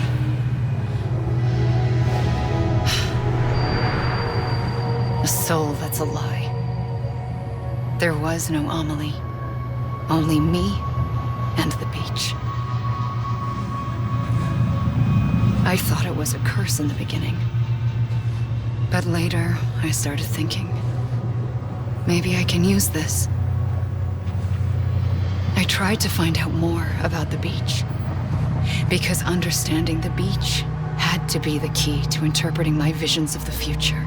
A soul that's a lie. There was no Amelie. Only me and the beach. I thought it was a curse in the beginning. But later, I started thinking, maybe I can use this. I tried to find out more about the beach. Because understanding the beach had to be the key to interpreting my visions of the future.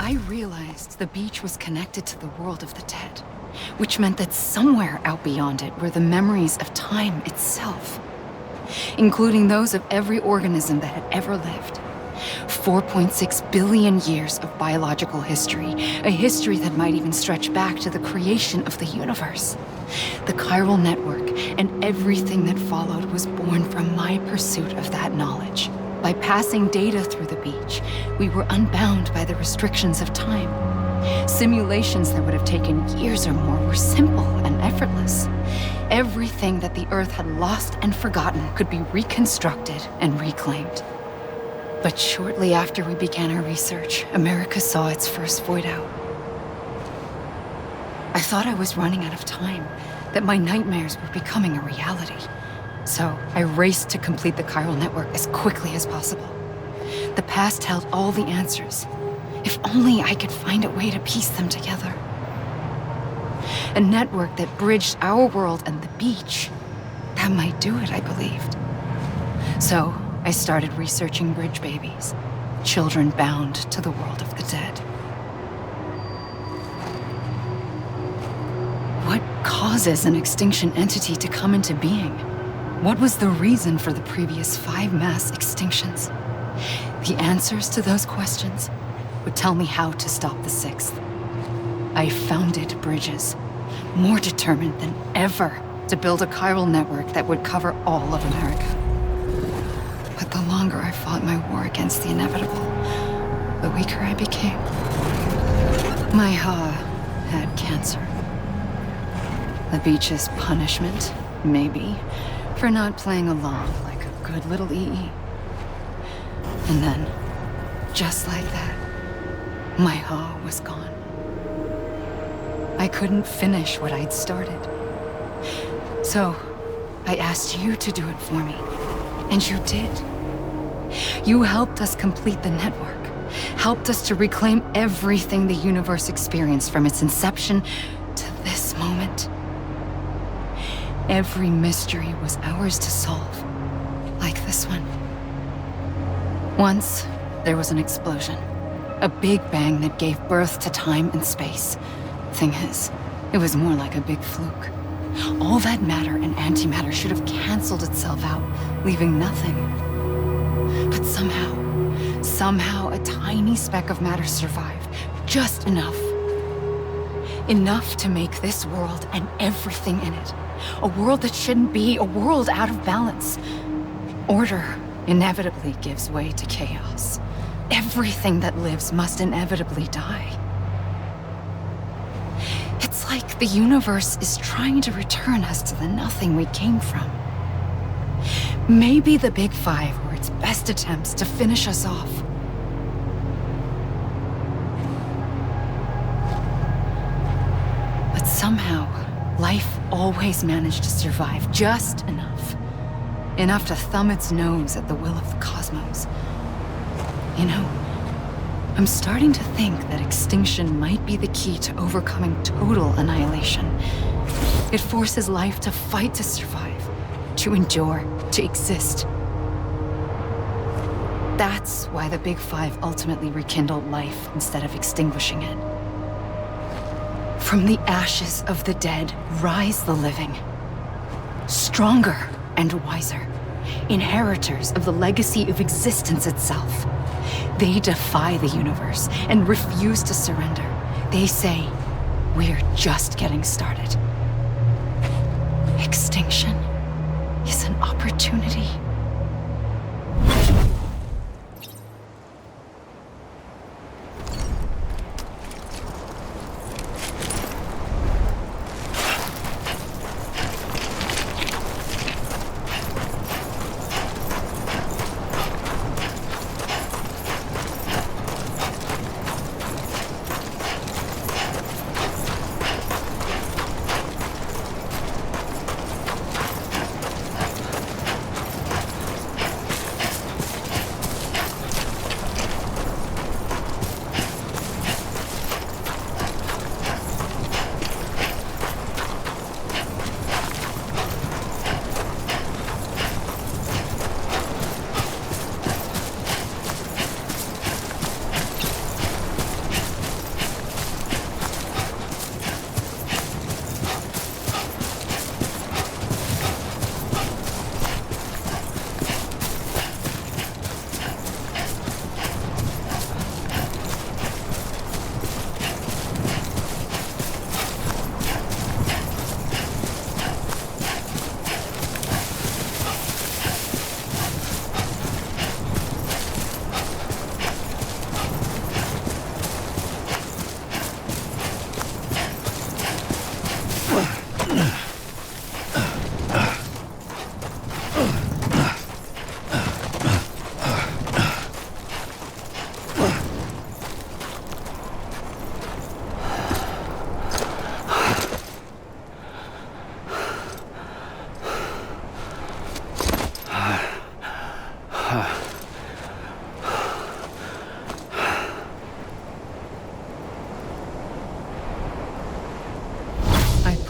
I realized the beach was connected to the world of the dead, which meant that somewhere out beyond it were the memories of time itself, including those of every organism that had ever lived. 4.6 billion years of biological history, a history that might even stretch back to the creation of the universe. The chiral network and everything that followed was born from my pursuit of that knowledge. By passing data through the beach, we were unbound by the restrictions of time. Simulations that would have taken years or more were simple and effortless. Everything that the Earth had lost and forgotten could be reconstructed and reclaimed. But shortly after we began our research, America saw its first void out. I thought I was running out of time, that my nightmares were becoming a reality. So I raced to complete the chiral network as quickly as possible. The past held all the answers. If only I could find a way to piece them together. A network that bridged our world and the beach. That might do it, I believed. So I started researching bridge babies, children bound to the world of the dead. What causes an extinction entity to come into being? What was the reason for the previous 5 mass extinctions? The answers to those questions would tell me how to stop the 6th. I founded bridges, more determined than ever to build a chiral network that would cover all of America. But the longer I fought my war against the inevitable, the weaker I became. My Ha had cancer. The beach's punishment, maybe, for not playing along like a good little EE. And then, just like that, my Ha was gone. I couldn't finish what I'd started. So, I asked you to do it for me. And you did. You helped us complete the network. Helped us to reclaim everything the universe experienced from its inception to this moment. Every mystery was ours to solve. Like this one. Once, there was an explosion. A big bang that gave birth to time and space. Thing is, it was more like a big fluke. All that matter and antimatter should have canceled itself out, leaving nothing. But somehow a tiny speck of matter survived. Just enough. Enough to make this world and everything in it. A world that shouldn't be, a world out of balance. Order inevitably gives way to chaos. Everything that lives must inevitably die. It's like the universe is trying to return us to the nothing we came from. Maybe the Big Five were its best attempts to finish us off. But somehow, life always managed to survive just enough. Enough to thumb its nose at the will of the cosmos. You know, I'm starting to think that extinction might be the key to overcoming total annihilation. It forces life to fight to survive, to endure, to exist. That's why the Big Five ultimately rekindled life instead of extinguishing it. From the ashes of the dead rise the living. Stronger and wiser. Inheritors of the legacy of existence itself. They defy the universe and refuse to surrender. They say, we're just getting started. Extinction is an opportunity.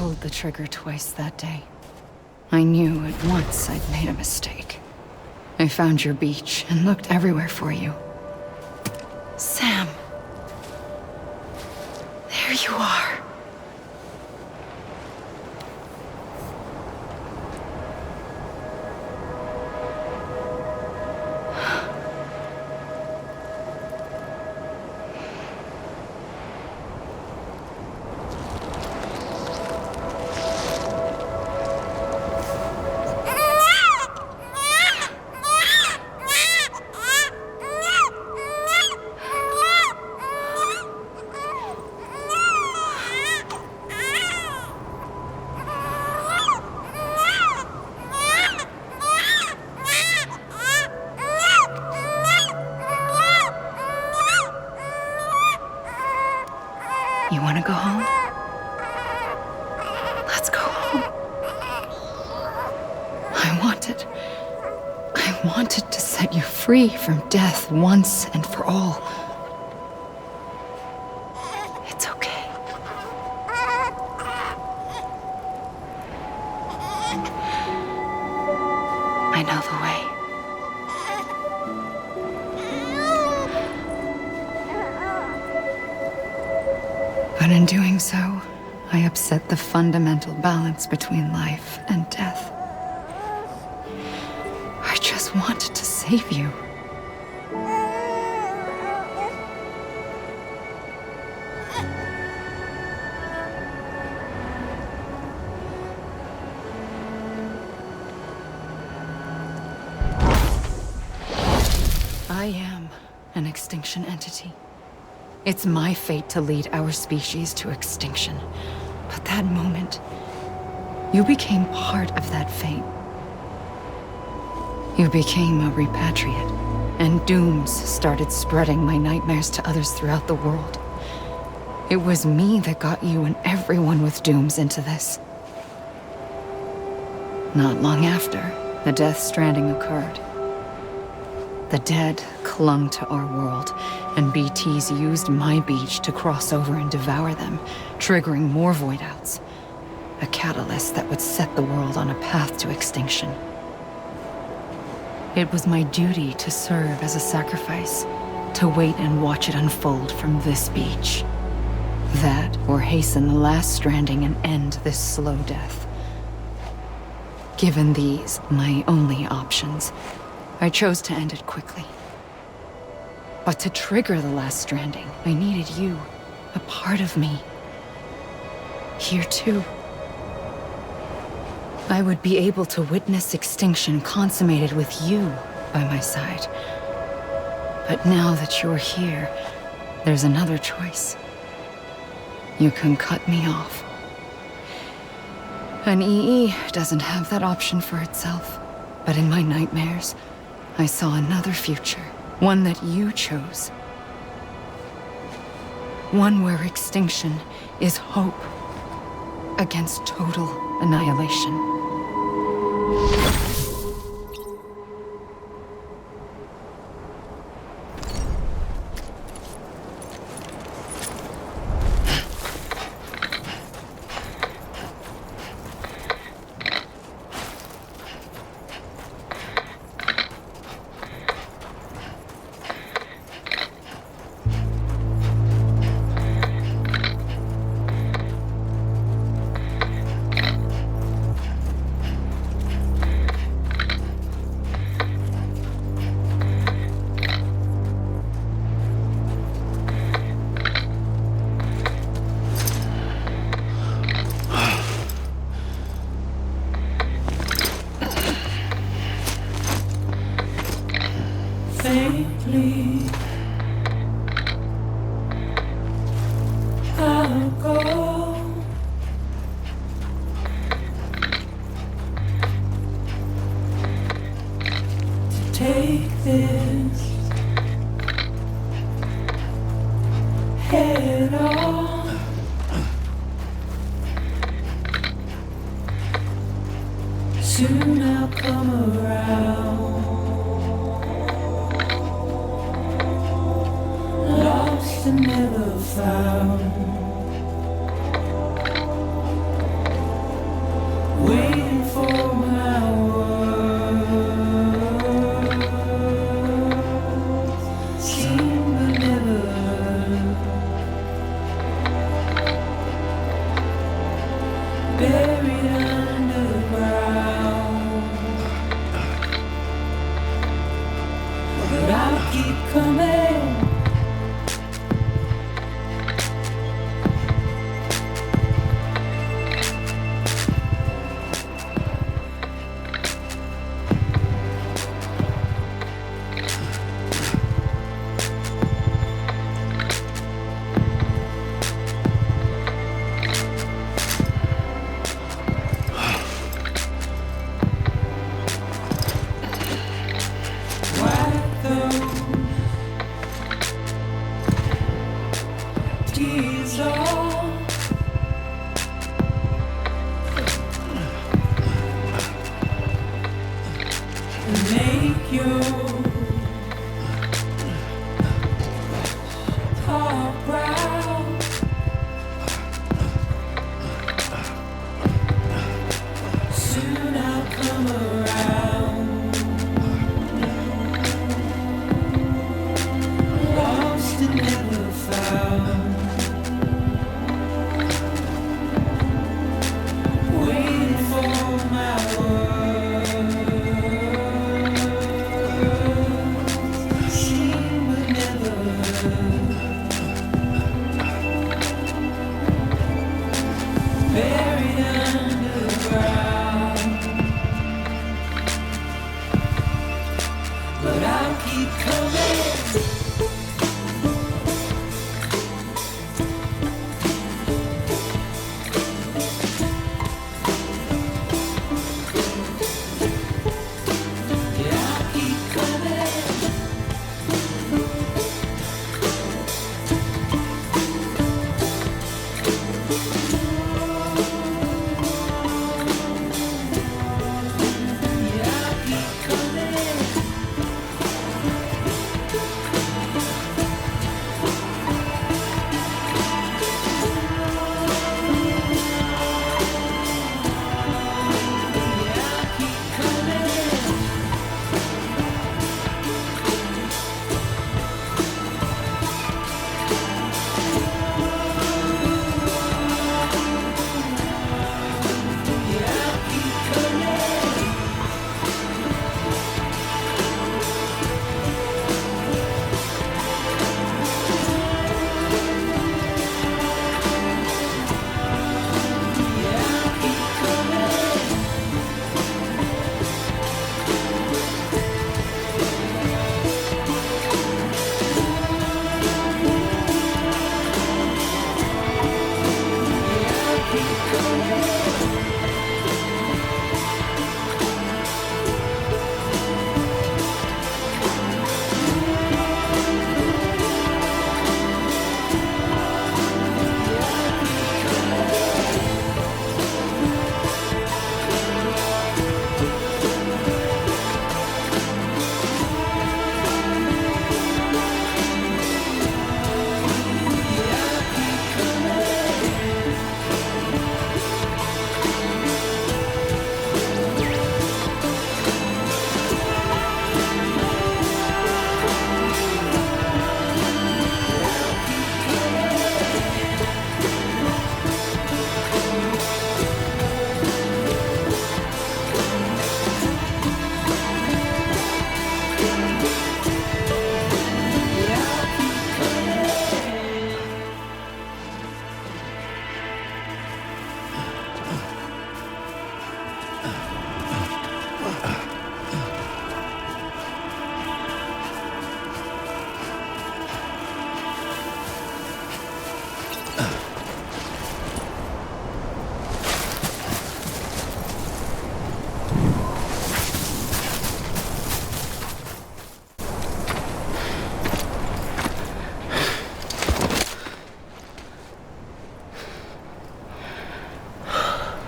pulled the trigger twice that day. I knew at once I'd made a mistake. I found your beach and looked everywhere for you. Sam. There you are. You want to go home? Let's go home. I wanted to set you free from death once and for all. It's okay. I know the way. But in doing so, I upset the fundamental balance between life and death. I just wanted to save you. I am an extinction entity. It's my fate to lead our species to extinction. But that moment, you became part of that fate. You became a repatriate, and dooms started spreading my nightmares to others throughout the world. It was me that got you and everyone with dooms into this. Not long after, the Death Stranding occurred. The dead clung to our world, and BTs used my beach to cross over and devour them, triggering more void outs. A catalyst that would set the world on a path to extinction. It was my duty to serve as a sacrifice, to wait and watch it unfold from this beach. That, or hasten the last stranding and end this slow death. Given these, my only options, I chose to end it quickly. But to trigger the last stranding, I needed you, a part of me. Here too. I would be able to witness extinction consummated with you by my side. But now that you're here, there's another choice. You can cut me off. An EE doesn't have that option for itself. But in my nightmares, I saw another future, one that you chose. One where extinction is hope against total annihilation. Safely, I'll go. To take this head on. Soon I'll come around. Lost and never found. heart ground. Soon I'll come around. Lost and never found. Waiting for my world. Seen but never heard. Buried underground. But I'll keep coming.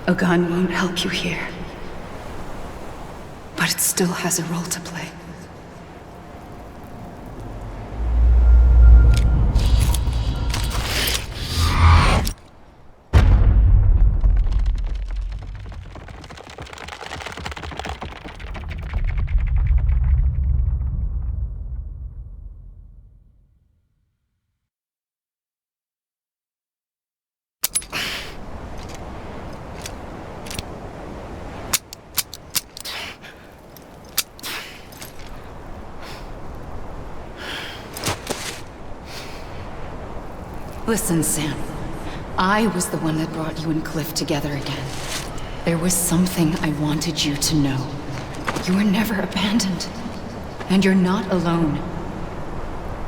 A gun won't help you here. But it still has a role to play. Listen, Sam. I was the one that brought you and Cliff together again. There was something I wanted you to know. You were never abandoned. And you're not alone.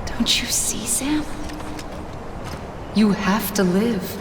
Don't you see, Sam? You have to live.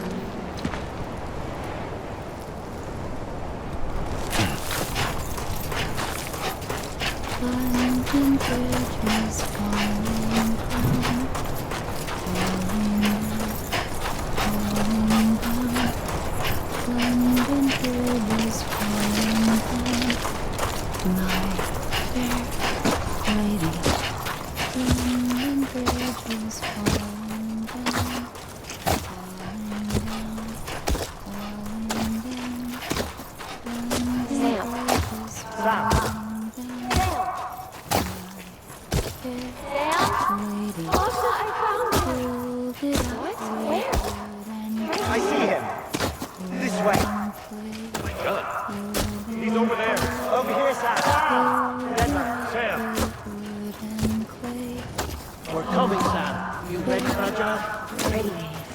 Ready.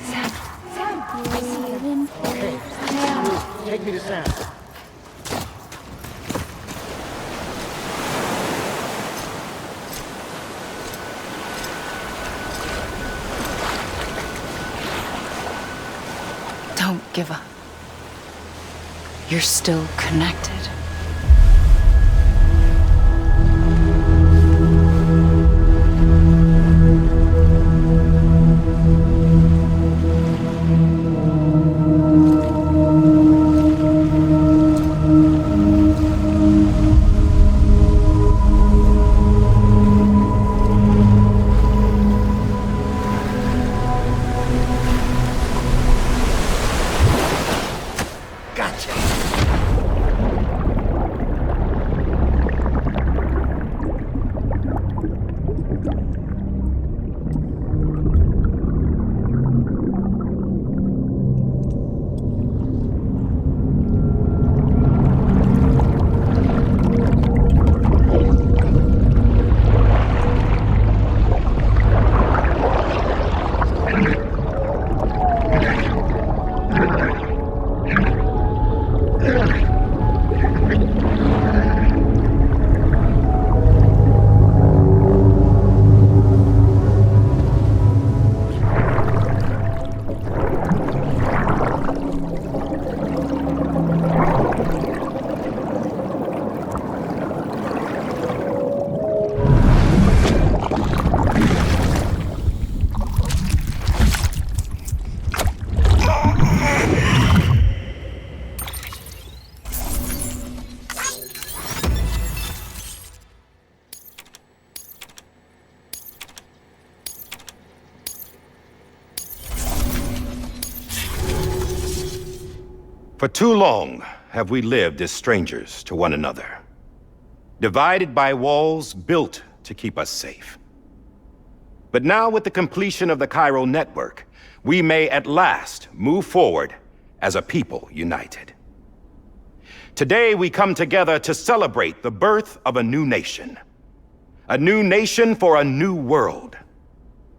Sam, I see you. Okay. Sam. Take me to Sam. Don't give up. You're still connected. For too long have we lived as strangers to one another, divided by walls built to keep us safe. But now, with the completion of the chiral network, we may at last move forward as a people united. Today we come together to celebrate the birth of a new nation for a new world,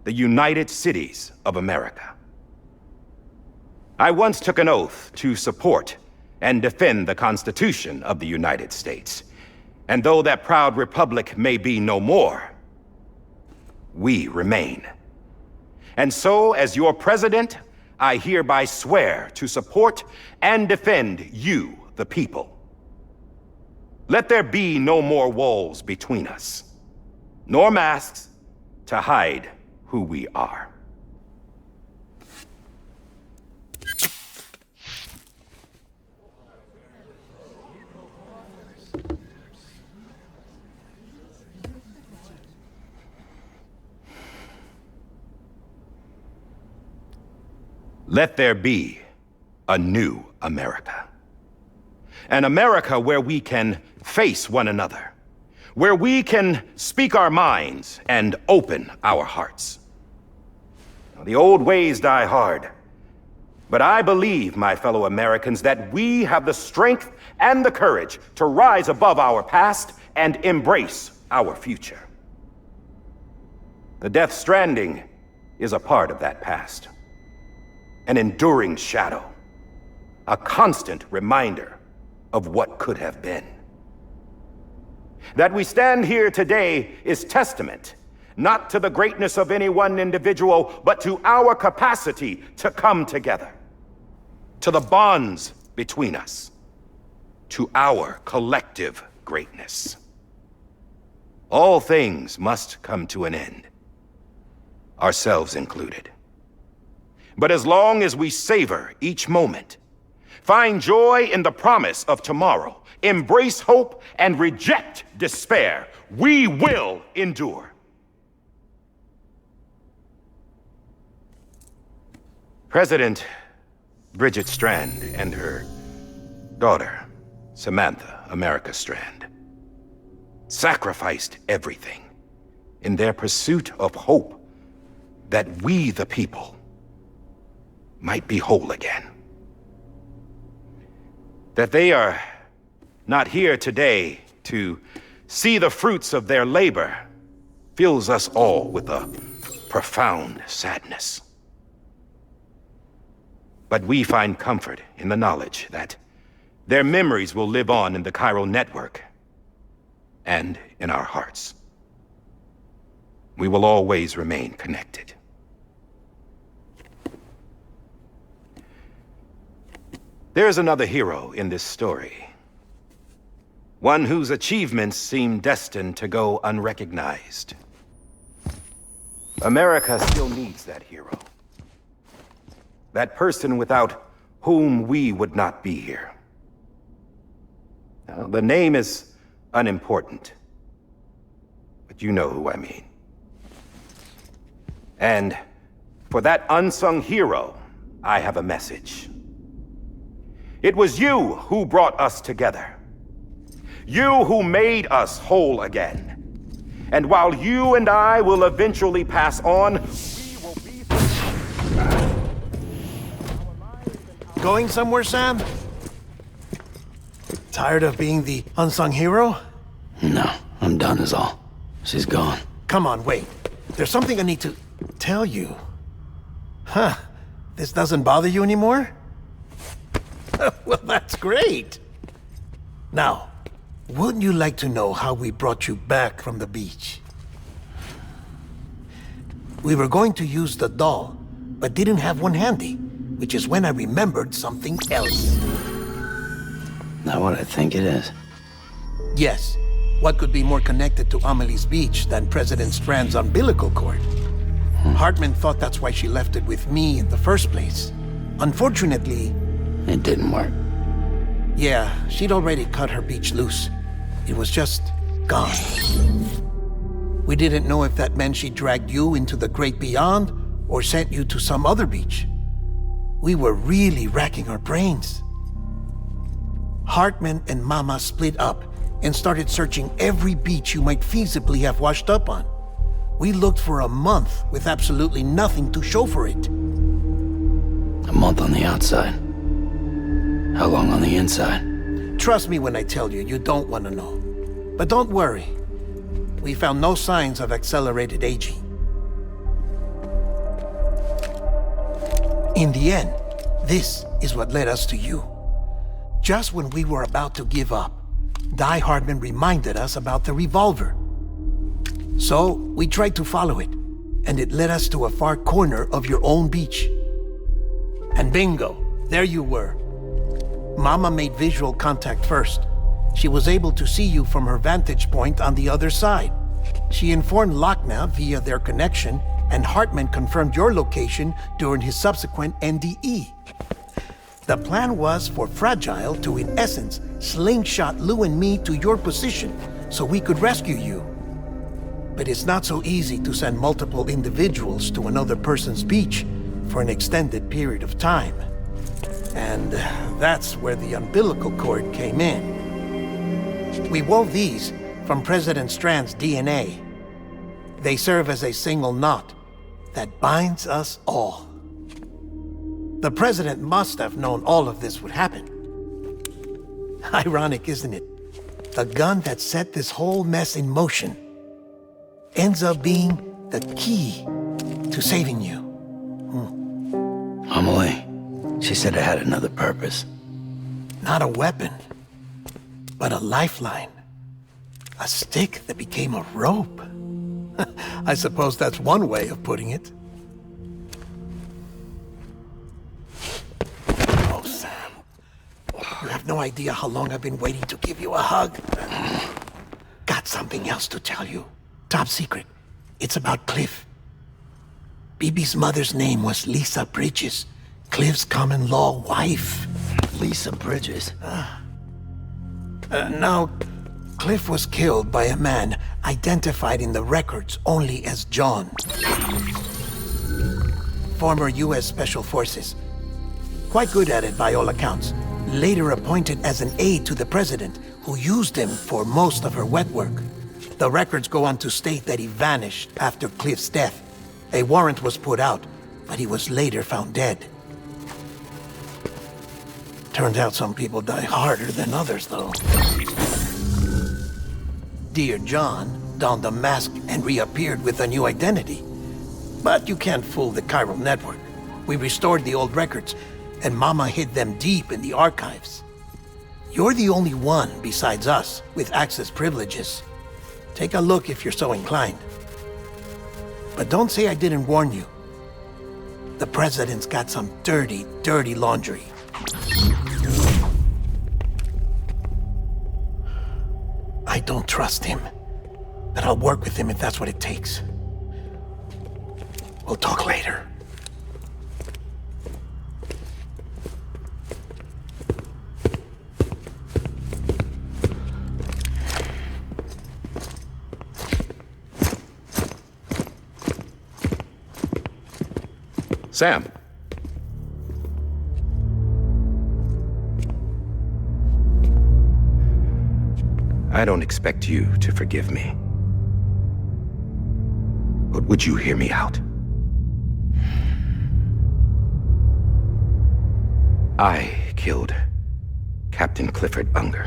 the United Cities of America. I once took an oath to support and defend the Constitution of the United States. And though that proud republic may be no more, we remain. And so, as your president, I hereby swear to support and defend you, the people. Let there be no more walls between us, nor masks to hide who we are. Let there be a new America. An America where we can face one another, where we can speak our minds and open our hearts. Now, the old ways die hard, but I believe, my fellow Americans, that we have the strength and the courage to rise above our past and embrace our future. The Death Stranding is a part of that past. An enduring shadow, a constant reminder of what could have been. That we stand here today is testament, not to the greatness of any one individual, but to our capacity to come together, to the bonds between us, to our collective greatness. All things must come to an end, ourselves included. But as long as we savor each moment, find joy in the promise of tomorrow, embrace hope, and reject despair, we will endure. President Bridget Strand and her daughter, Samantha America Strand, sacrificed everything in their pursuit of hope that we, the people, might be whole again. That they are not here today to see the fruits of their labor fills us all with a profound sadness. But we find comfort in the knowledge that their memories will live on in the chiral network and in our hearts. We will always remain connected. There's another hero in this story. One whose achievements seem destined to go unrecognized. America still needs that hero. That person without whom we would not be here. Now, the name is unimportant, but you know who I mean. And for that unsung hero, I have a message. It was you who brought us together. You who made us whole again. And while you and I will eventually pass on, we will be... Going somewhere, Sam? Tired of being the unsung hero? No, I'm done is all. She's gone. Come on, wait. There's something I need to tell you. Huh. This doesn't bother you anymore? Well, that's great. Now, wouldn't you like to know how we brought you back from the beach? We were going to use the doll, but didn't have one handy, which is when I remembered something else. Not what I think it is. Yes. What could be more connected to Amelie's beach than President Strand's umbilical cord? Heartman thought that's why she left it with me in the first place. Unfortunately... It didn't work. Yeah, she'd already cut her beach loose. It was just gone. We didn't know if that meant she dragged you into the great beyond or sent you to some other beach. We were really racking our brains. Heartman and Mama split up and started searching every beach you might feasibly have washed up on. We looked for a month with absolutely nothing to show for it. A month on the outside. How long on the inside? Trust me when I tell you, you don't want to know. But don't worry. We found no signs of accelerated aging. In the end, this is what led us to you. Just when we were about to give up, Die-Hardman reminded us about the revolver. So, we tried to follow it, and it led us to a far corner of your own beach. And bingo, there you were. Mama made visual contact first. She was able to see you from her vantage point on the other side. She informed Lochna via their connection, and Heartman confirmed your location during his subsequent NDE. The plan was for Fragile to, in essence, slingshot Lou and me to your position so we could rescue you. But it's not so easy to send multiple individuals to another person's beach for an extended period of time. And that's where the umbilical cord came in. We wove these from President Strand's DNA. They serve as a single knot that binds us all. The President must have known all of this would happen. Ironic, isn't it? The gun that set this whole mess in motion ends up being the key to saving you. Amelie, she said it had another purpose. Not a weapon, but a lifeline. A stick that became a rope. I suppose that's one way of putting it. Oh, Sam. You have no idea how long I've been waiting to give you a hug. Got something else to tell you. Top secret. It's about Cliff. BB's mother's name was Lisa Bridges, Cliff's common-law wife. Lisa Bridges? Now, Cliff was killed by a man identified in the records only as John. Former U.S. Special Forces. Quite good at it by all accounts. Later appointed as an aide to the president, who used him for most of her wet work. The records go on to state that he vanished after Cliff's death. A warrant was put out, but he was later found dead. Turned out some people die harder than others, though. Dear John donned a mask and reappeared with a new identity. But you can't fool the chiral network. We restored the old records, and Mama hid them deep in the archives. You're the only one besides us with access privileges. Take a look if you're so inclined. But don't say I didn't warn you. The President's got some dirty, dirty laundry. I don't trust him. But I'll work with him if that's what it takes. We'll talk later. Sam. I don't expect you to forgive me. But would you hear me out? I killed Captain Clifford Unger.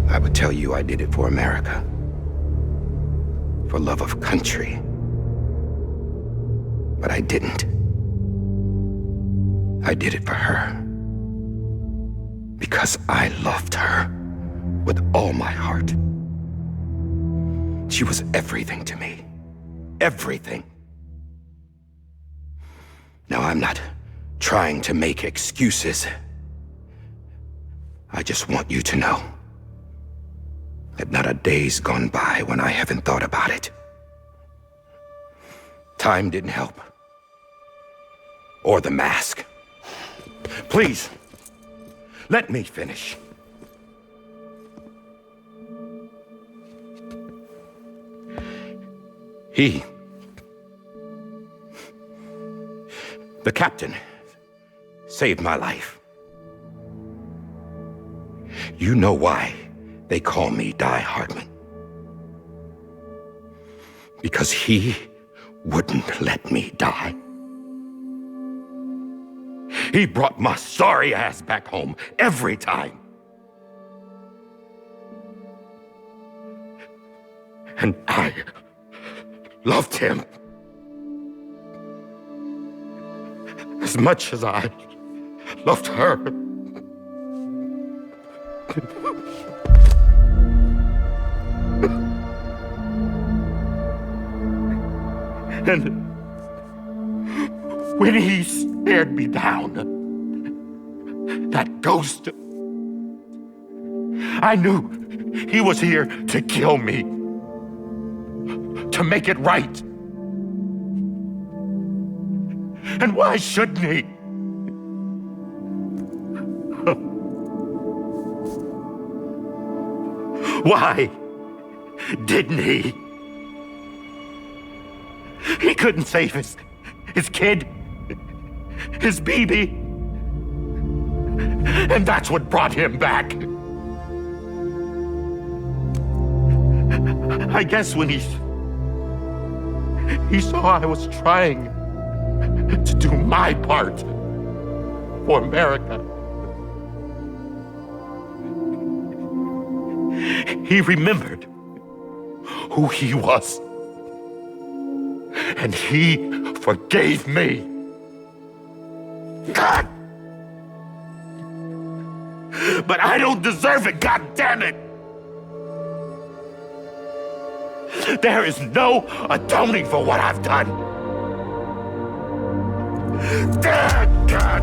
I would tell you I did it for America. For love of country. But I didn't. I did it for her. Because I loved her with all my heart. She was everything to me. Everything. Now, I'm not trying to make excuses. I just want you to know that not a day's gone by when I haven't thought about it. Time didn't help. Or the mask. Please, let me finish. The captain, saved my life. You know why they call me Die-Hardman. Because he wouldn't let me die. He brought my sorry ass back home every time. And I loved him as much as I loved her. And when he stared me down, that ghost, I knew he was here to kill me, to make it right. And why shouldn't he? Why didn't he? He couldn't save his kid, his baby. And that's what brought him back. I guess when he saw I was trying to do my part for America, he remembered who he was. And he forgave me. God! But I don't deserve it, God damn it! There is no atoning for what I've done. God!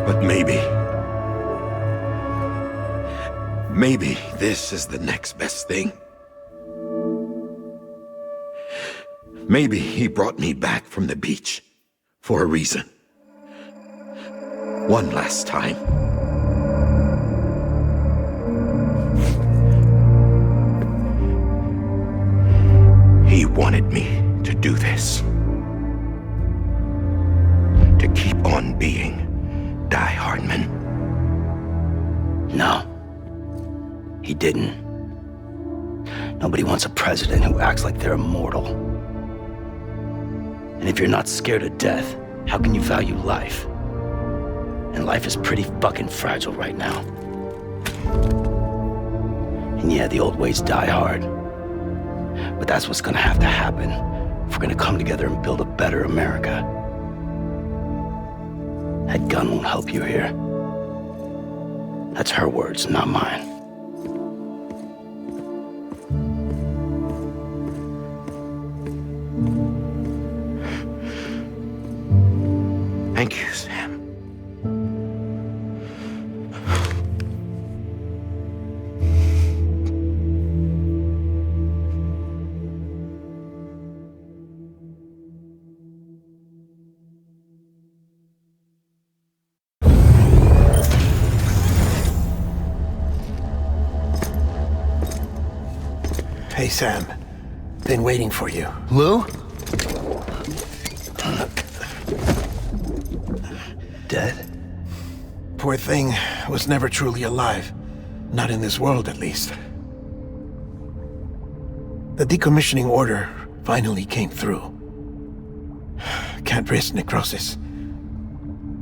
But maybe this is the next best thing. Maybe he brought me back from the beach for a reason. One last time. wanted me to do this. To keep on being Die-Hardman. No. He didn't. Nobody wants a president who acts like they're immortal. And if you're not scared of death, how can you value life? And life is pretty fucking fragile right now. And yeah, the old ways die hard. But that's what's gonna have to happen if we're gonna come together and build a better America. That gun won't help you here. That's her words, not mine. Thank you, Sam. Hey, Sam. Been waiting for you. Lou? Dead? Poor thing was never truly alive. Not in this world, at least. The decommissioning order finally came through. Can't risk necrosis.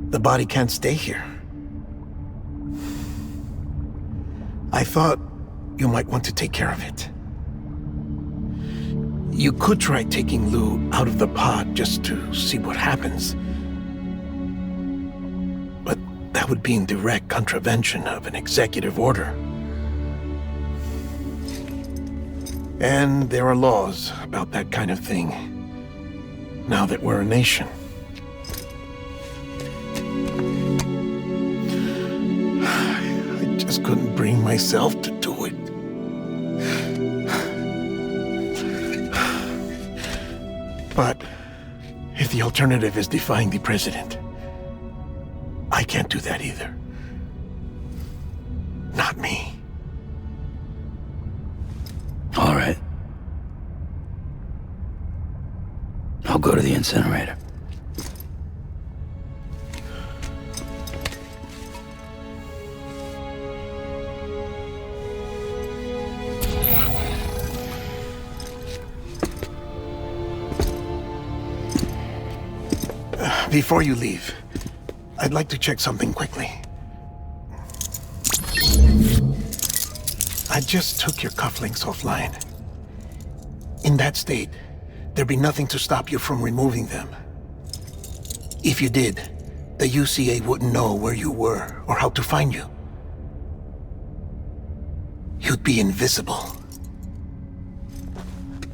The body can't stay here. I thought you might want to take care of it. You could try taking Lou out of the pod just to see what happens. But that would be in direct contravention of an executive order. And there are laws about that kind of thing, now that we're a nation. I just couldn't bring myself to do it. But if the alternative is defying the president, I can't do that either. Not me. All right. I'll go to the incinerator. Before you leave, I'd like to check something quickly. I just took your cufflinks offline. In that state, there'd be nothing to stop you from removing them. If you did, the UCA wouldn't know where you were or how to find you. You'd be invisible.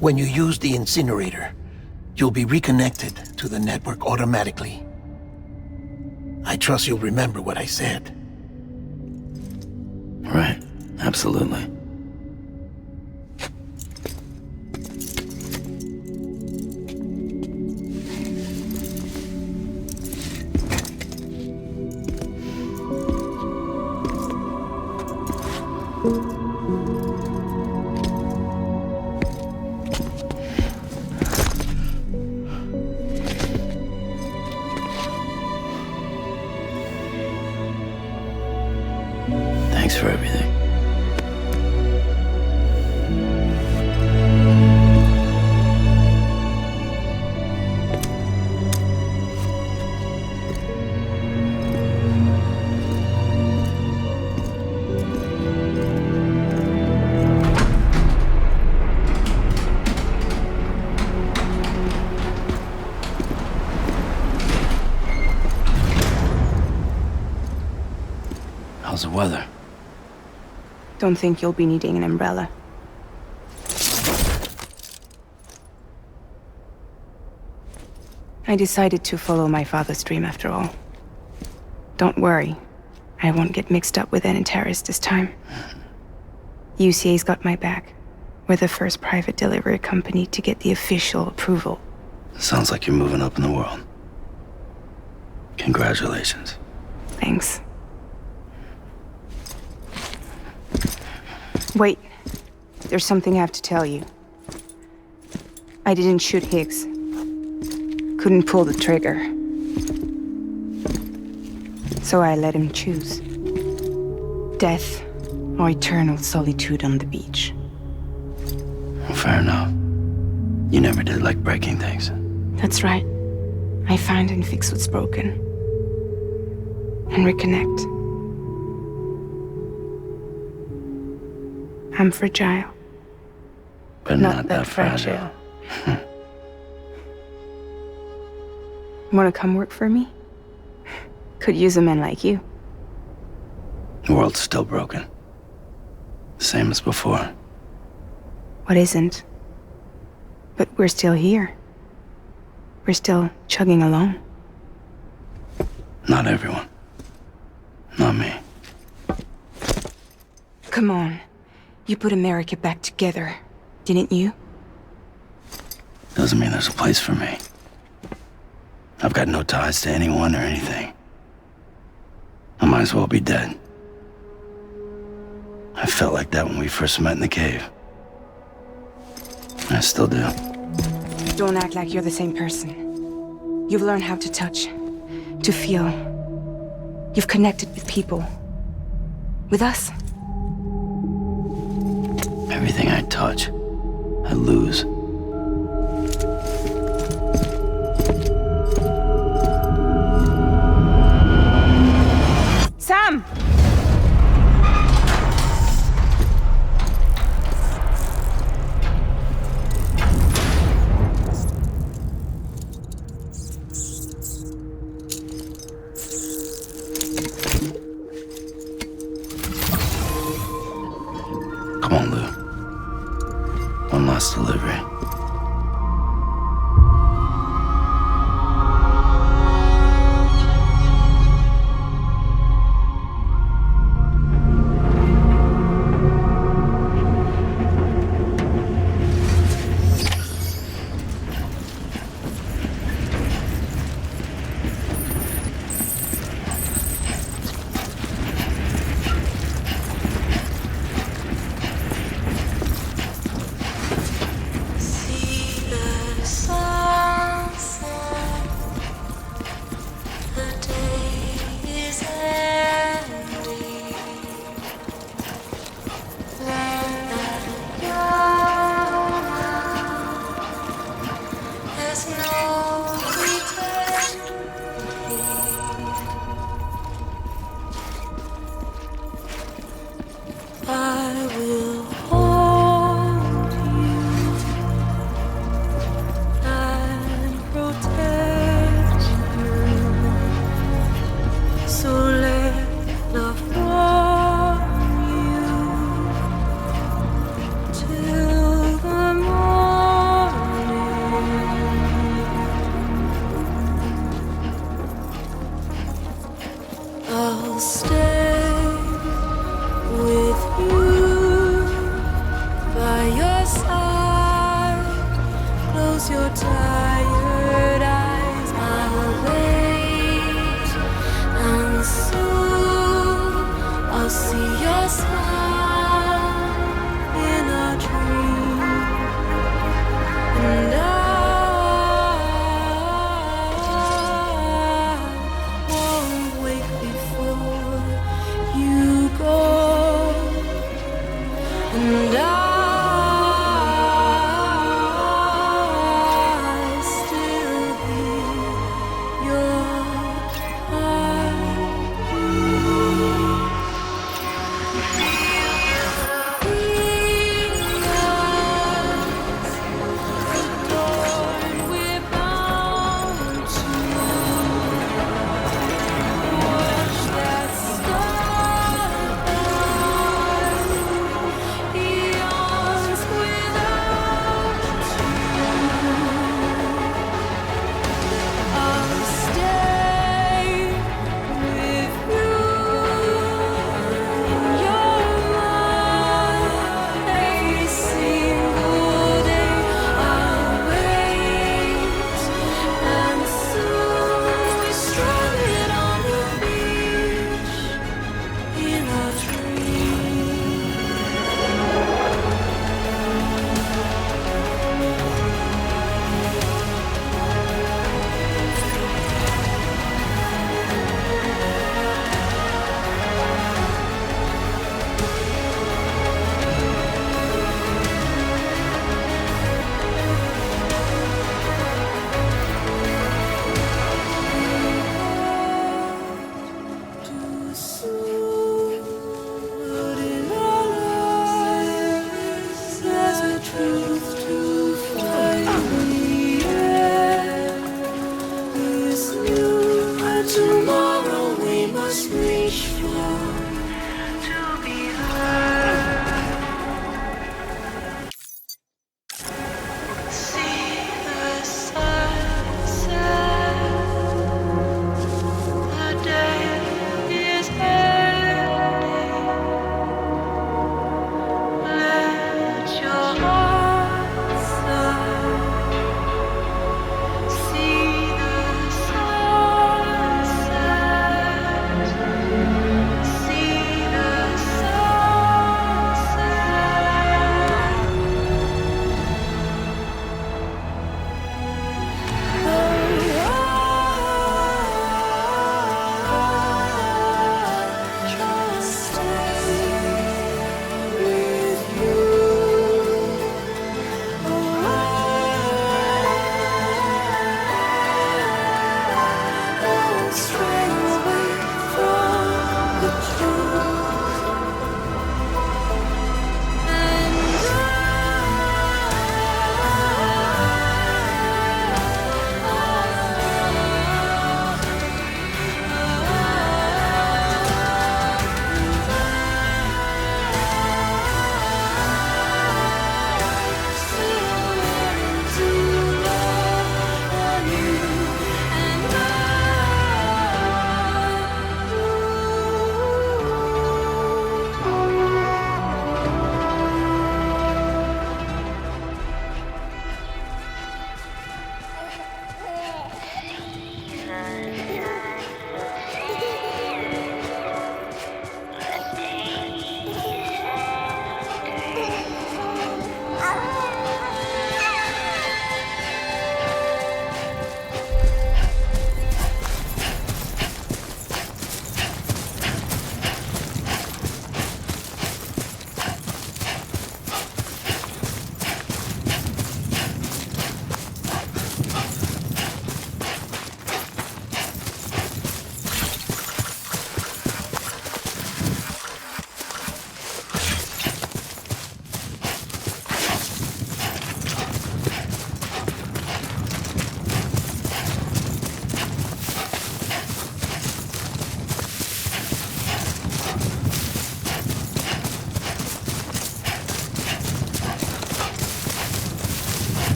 When you use the incinerator, you'll be reconnected to the network automatically. I trust you'll remember what I said. Right, absolutely. Thanks for everything. How's the weather? Don't think you'll be needing an umbrella. I decided to follow my father's dream after all. Don't worry, I won't get mixed up with any terrorists this time. UCA's got my back. We're the first private delivery company to get the official approval. Sounds like you're moving up in the world. Congratulations. Thanks. Wait, there's something I have to tell you. I didn't shoot Higgs. Couldn't pull the trigger. So I let him choose. Death or eternal solitude on the beach. Well, fair enough. You never did like breaking things. That's right. I find and fix what's broken. And reconnect. I'm fragile. But not that fragile. Wanna come work for me? Could use a man like you. The world's still broken. Same as before. What isn't? But we're still here. We're still chugging along. Not everyone. Not me. Come on. You put America back together, didn't you? Doesn't mean there's a place for me. I've got no ties to anyone or anything. I might as well be dead. I felt like that when we first met in the cave. I still do. Don't act like you're the same person. You've learned how to touch, to feel. You've connected with people. With us. Everything I touch, I lose. Sam! Come on, Lou. One last delivery.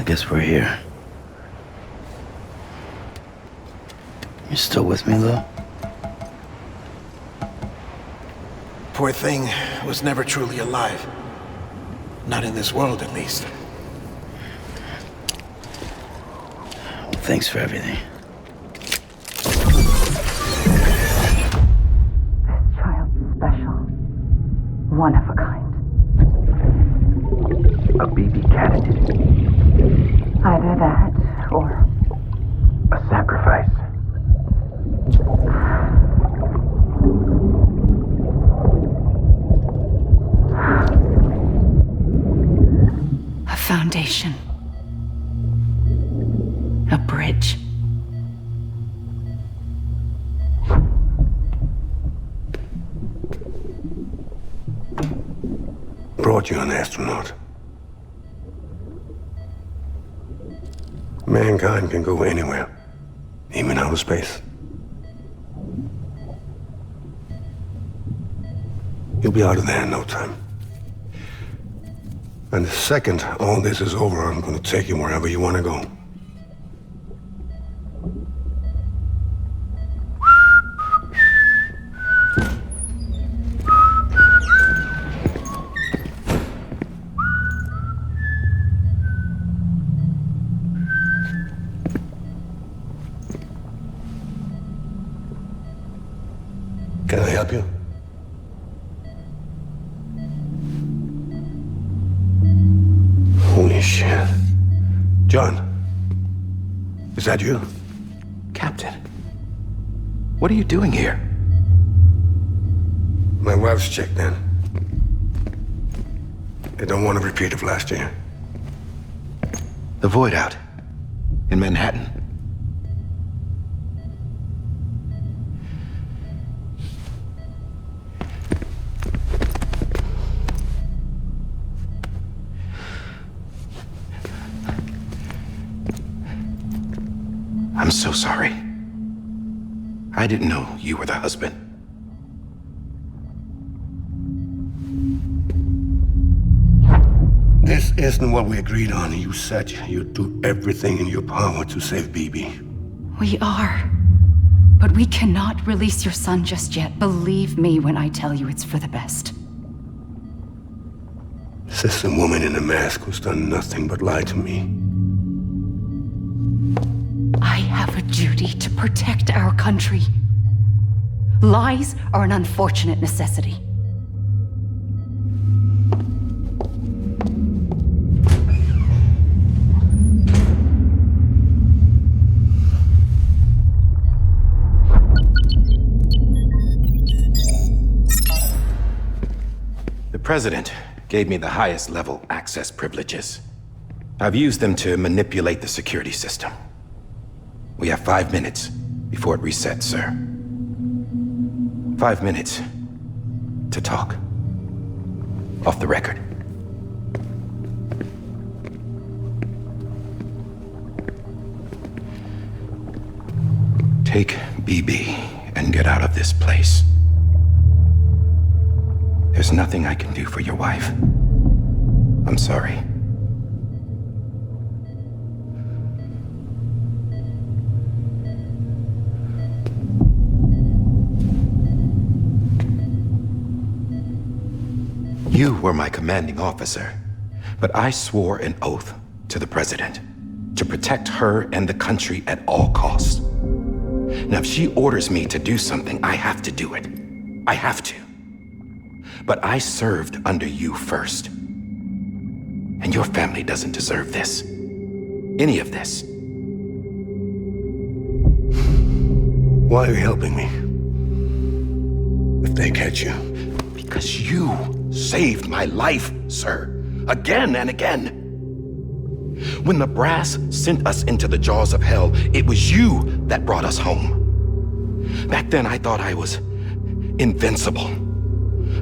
guess we're here. You still with me, though? Poor thing was never truly alive. Not in this world, at least. Thanks for everything. This child's special. One of a kind. A baby candidate. Either that, or a sacrifice. a foundation. A bridge. Brought you an astronaut. Mankind can go anywhere, even outer space. You'll be out of there in no time. And the second all this is over, I'm going to take you wherever you want to go. Can I help you? Holy shit. John, Is that you? Captain, what are you doing here? My wife's checked in. They don't want a repeat of last year. The void out in Manhattan. I'm so sorry. I didn't know you were the husband. This isn't what we agreed on. You said you'd do everything in your power to save Bibi. We are. But we cannot release your son just yet. Believe me when I tell you it's for the best. This is a woman in a mask who's done nothing but lie to me. I have a duty to protect our country. Lies are an unfortunate necessity. The President gave me the highest level access privileges. I've used them to manipulate the security system. We have 5 minutes before it resets, sir. 5 minutes to talk. Off the record. Take BB and get out of this place. There's nothing I can do for your wife. I'm sorry. You were my commanding officer, but I swore an oath to the President to protect her and the country at all costs. Now, if she orders me to do something, I have to do it. I have to. But I served under you first. And your family doesn't deserve this. Any of this. Why are you helping me? If they catch you. Because you saved my life, sir. Again and again. When the brass sent us into the jaws of hell, it was you that brought us home. Back then, I thought I was invincible.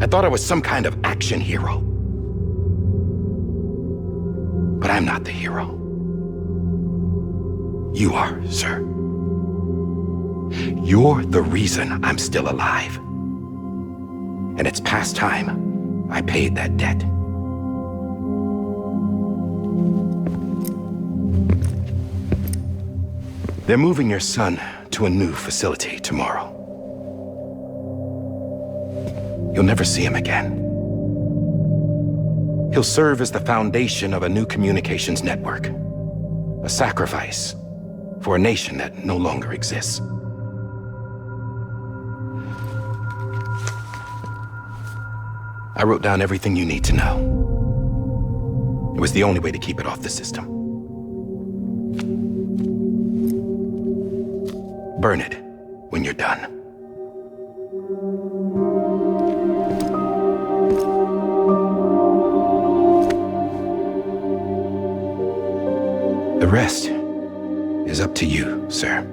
I thought I was some kind of action hero. But I'm not the hero. You are, sir. You're the reason I'm still alive. And it's past time I paid that debt. They're moving your son to a new facility tomorrow. You'll never see him again. He'll serve as the foundation of a new communications network. A sacrifice for a nation that no longer exists. I wrote down everything you need to know. It was the only way to keep it off the system. Burn it when you're done. The rest is up to you, sir.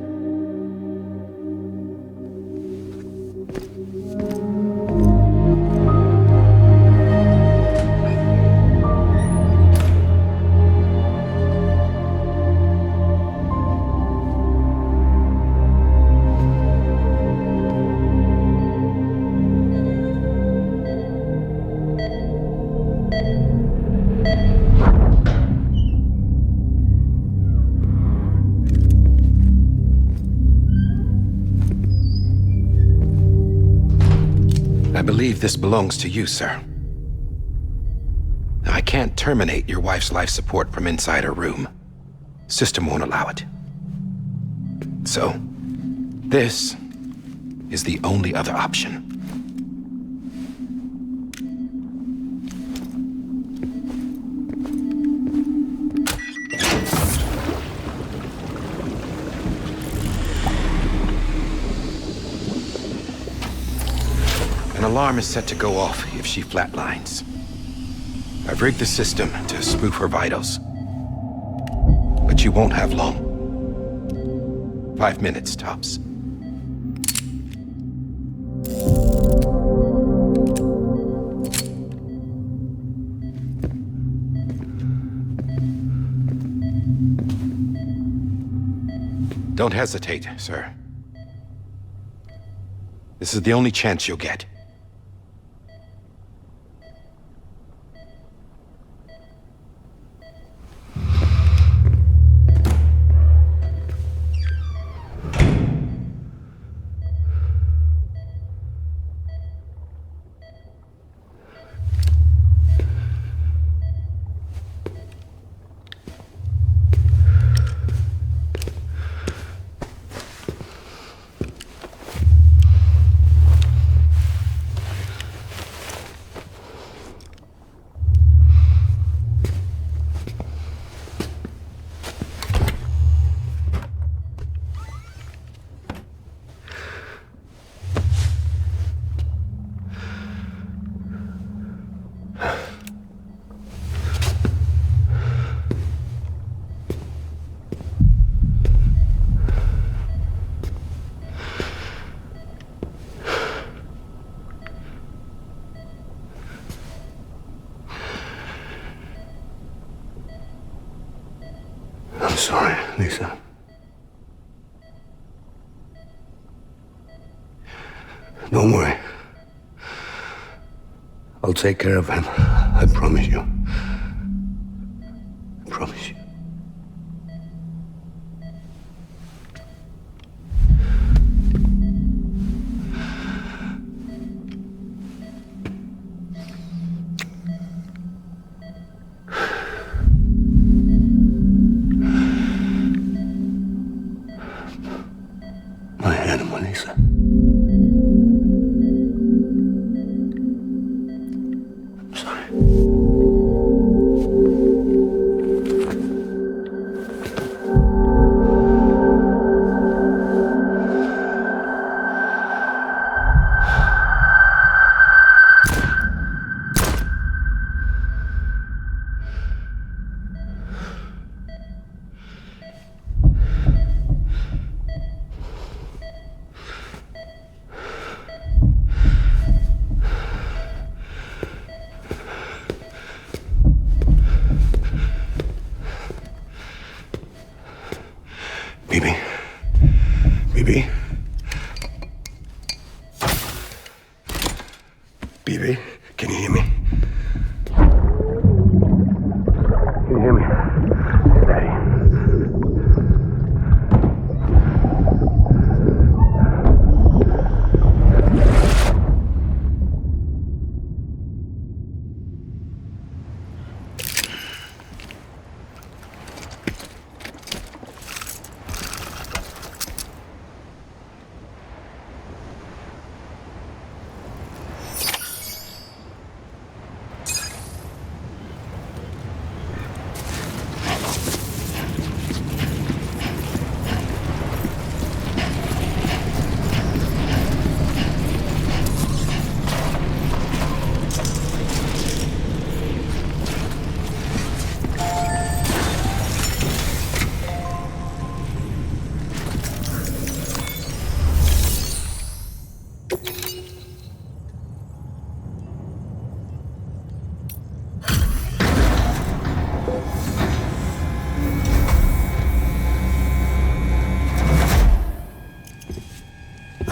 I believe this belongs to you, sir. Now, I can't terminate your wife's life support from inside her room. System won't allow it. So, this is the only other option. alarm is set to go off if she flatlines. I've rigged the system to spoof her vitals. But you won't have long. 5 minutes, tops. Don't hesitate, sir. This is the only chance you'll get. I'm sorry, Lisa. Don't worry. I'll take care of him. I promise you. I promise you. My animal, Lisa. I'm sorry. Bibi? Bibi? Bibi, can you hear me? Can you hear me? It's Daddy.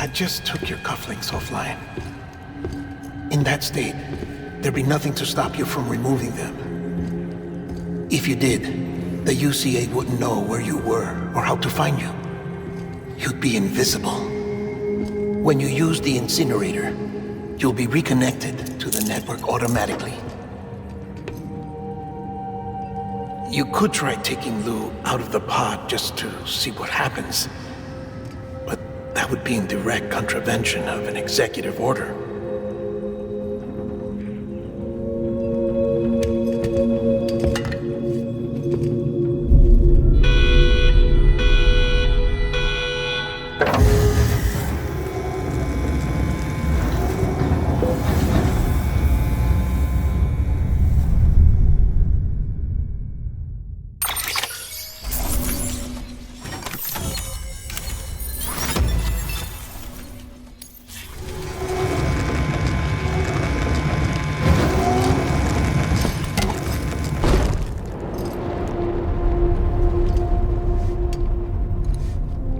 I just took your cufflinks offline. In that state, there'd be nothing to stop you from removing them. If you did, the UCA wouldn't know where you were or how to find you. You'd be invisible. When you use the incinerator, you'll be reconnected to the network automatically. You could try taking Lou out of the pod just to see what happens. But that would be in direct contravention of an executive order.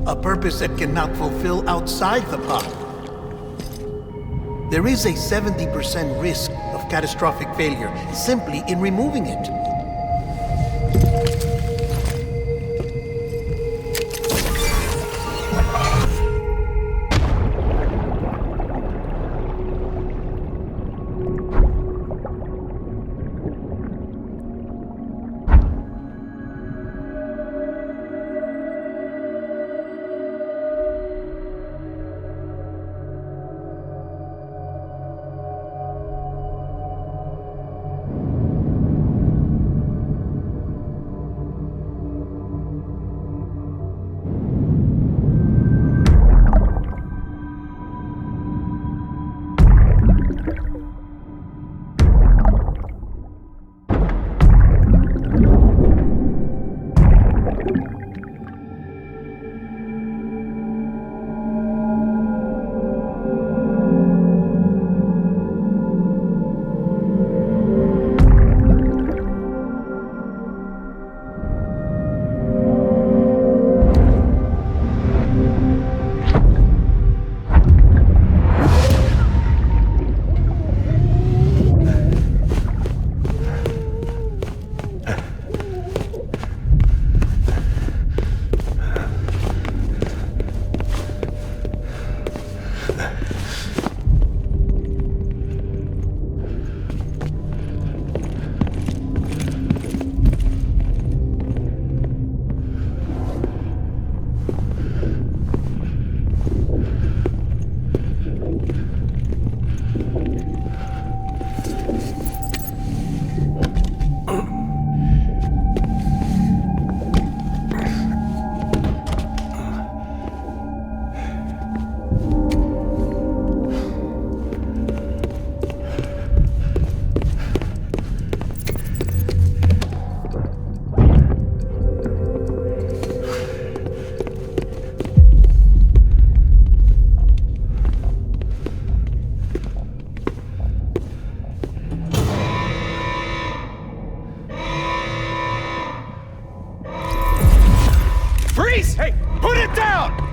A purpose that cannot fulfill outside the pod. There is a 70% risk of catastrophic failure simply in removing it.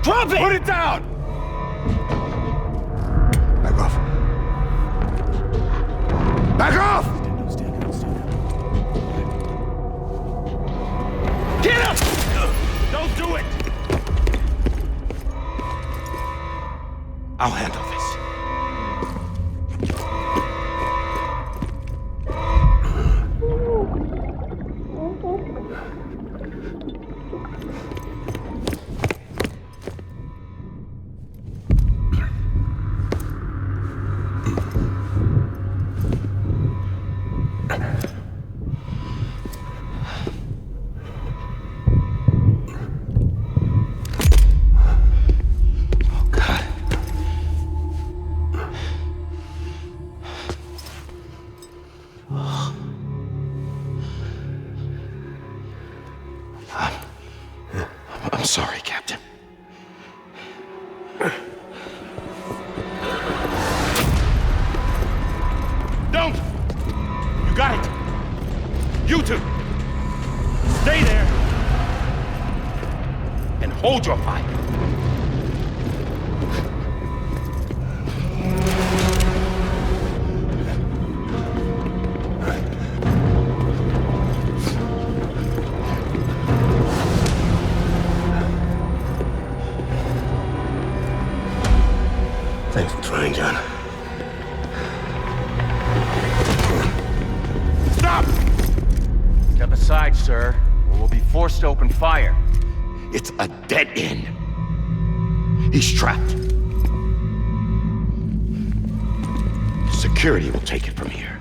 Drop it! Put it down! Back off. Back off! Get up! Don't do it! I'll handle this. I'm sorry, Captain. Don't! You got it! You two! Stay there! And hold your fire! Thanks for trying, John. Stop! Step aside, sir, or we'll be forced to open fire. It's a dead end. He's trapped. Security will take it from here.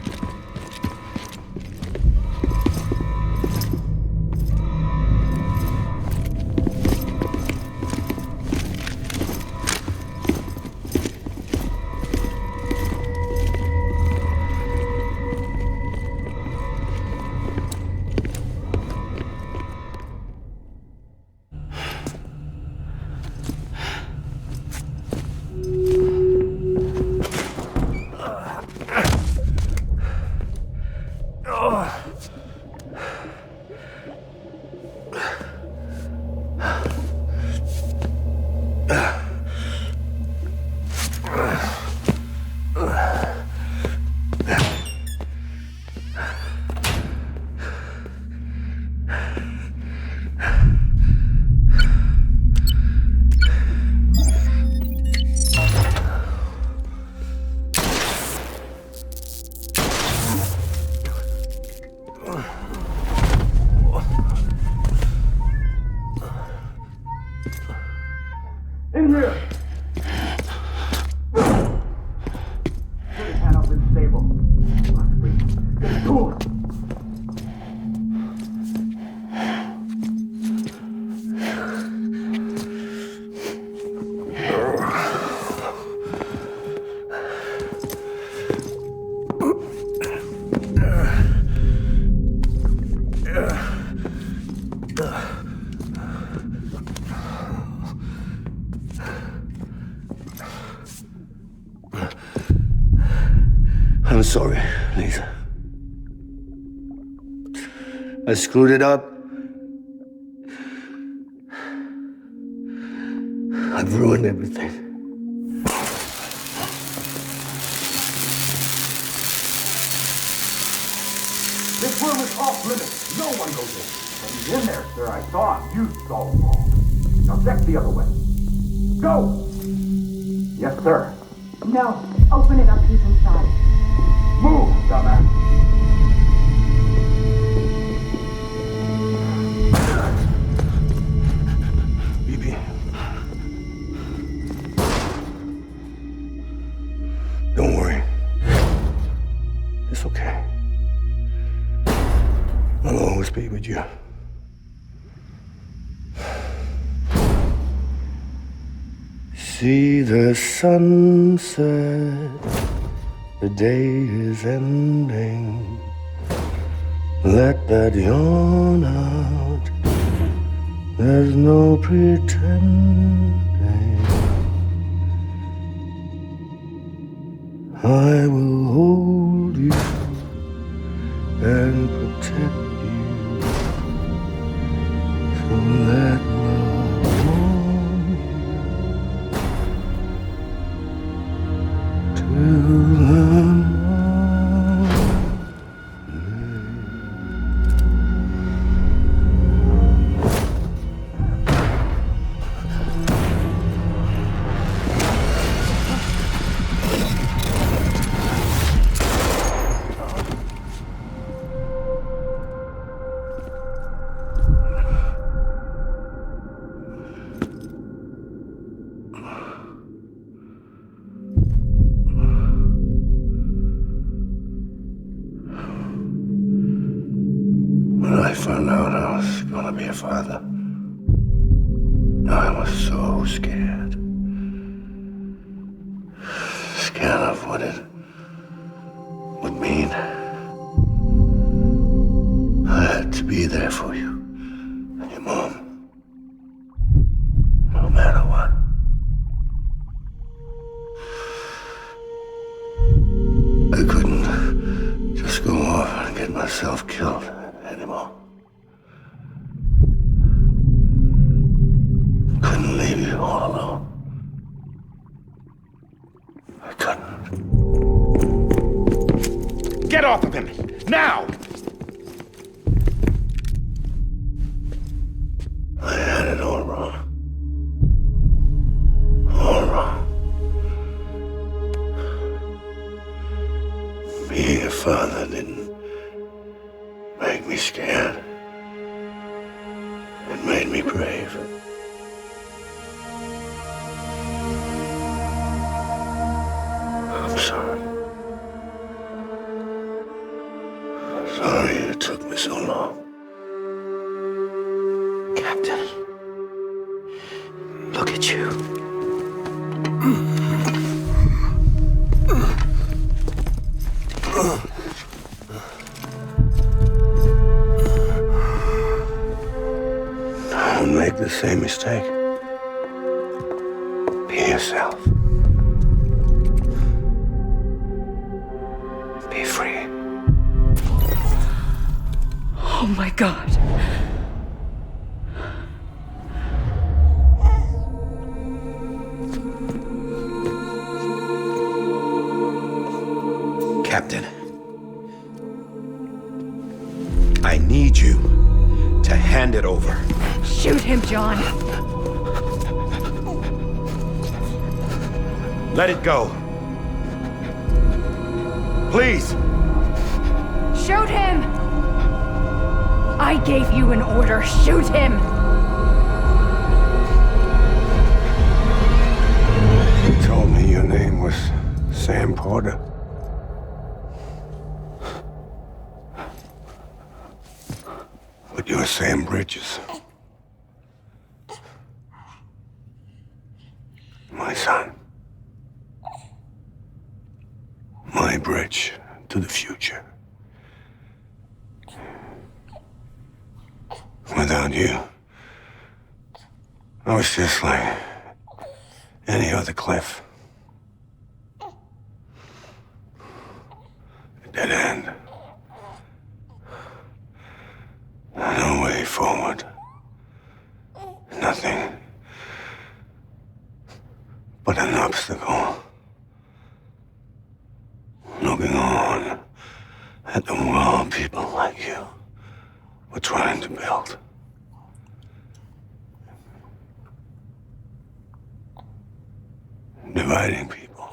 In here! Hand up and stable. Must be. Get to it! I'm sorry, Lisa. I screwed it up. I've ruined everything. This room is off limits. No one goes in. But he's in there, sir. I saw him. You saw him all. Now check the other way. Go! Yes, sir. No. Open it up. He's inside. Move, dumbass. Bibi. Don't worry. It's okay. I'll always be with you. See the sunset. The day is ending. Let that yawn out. There's no pretending. I will hold you and protect you. So let love warm you till the When I found out I was gonna be a father, I was so scared. Scared of what it would mean. I had to be there for you and your mom, no matter what. I couldn't just go off and get myself killed anymore. Couldn't leave you all alone. I couldn't. Get off of him! Now! I had it all wrong. All wrong. Being a father didn't make me scared. It made me brave. I'm sorry. Sorry it took me so long. Captain, look at you. Don't make the same mistake. Be yourself. Be free. Oh my God. Captain, I need you to hand it over. Shoot him, John. Let it go. Please. Shoot him! I gave you an order. Shoot him! You told me your name was Sam Porter. But you're Sam Bridges. My son. My bridge to the future. Without you, I was just like any other Cliff. A dead end. No way forward. Nothing but an obstacle. Looking on at the world people like you were trying to build. Dividing people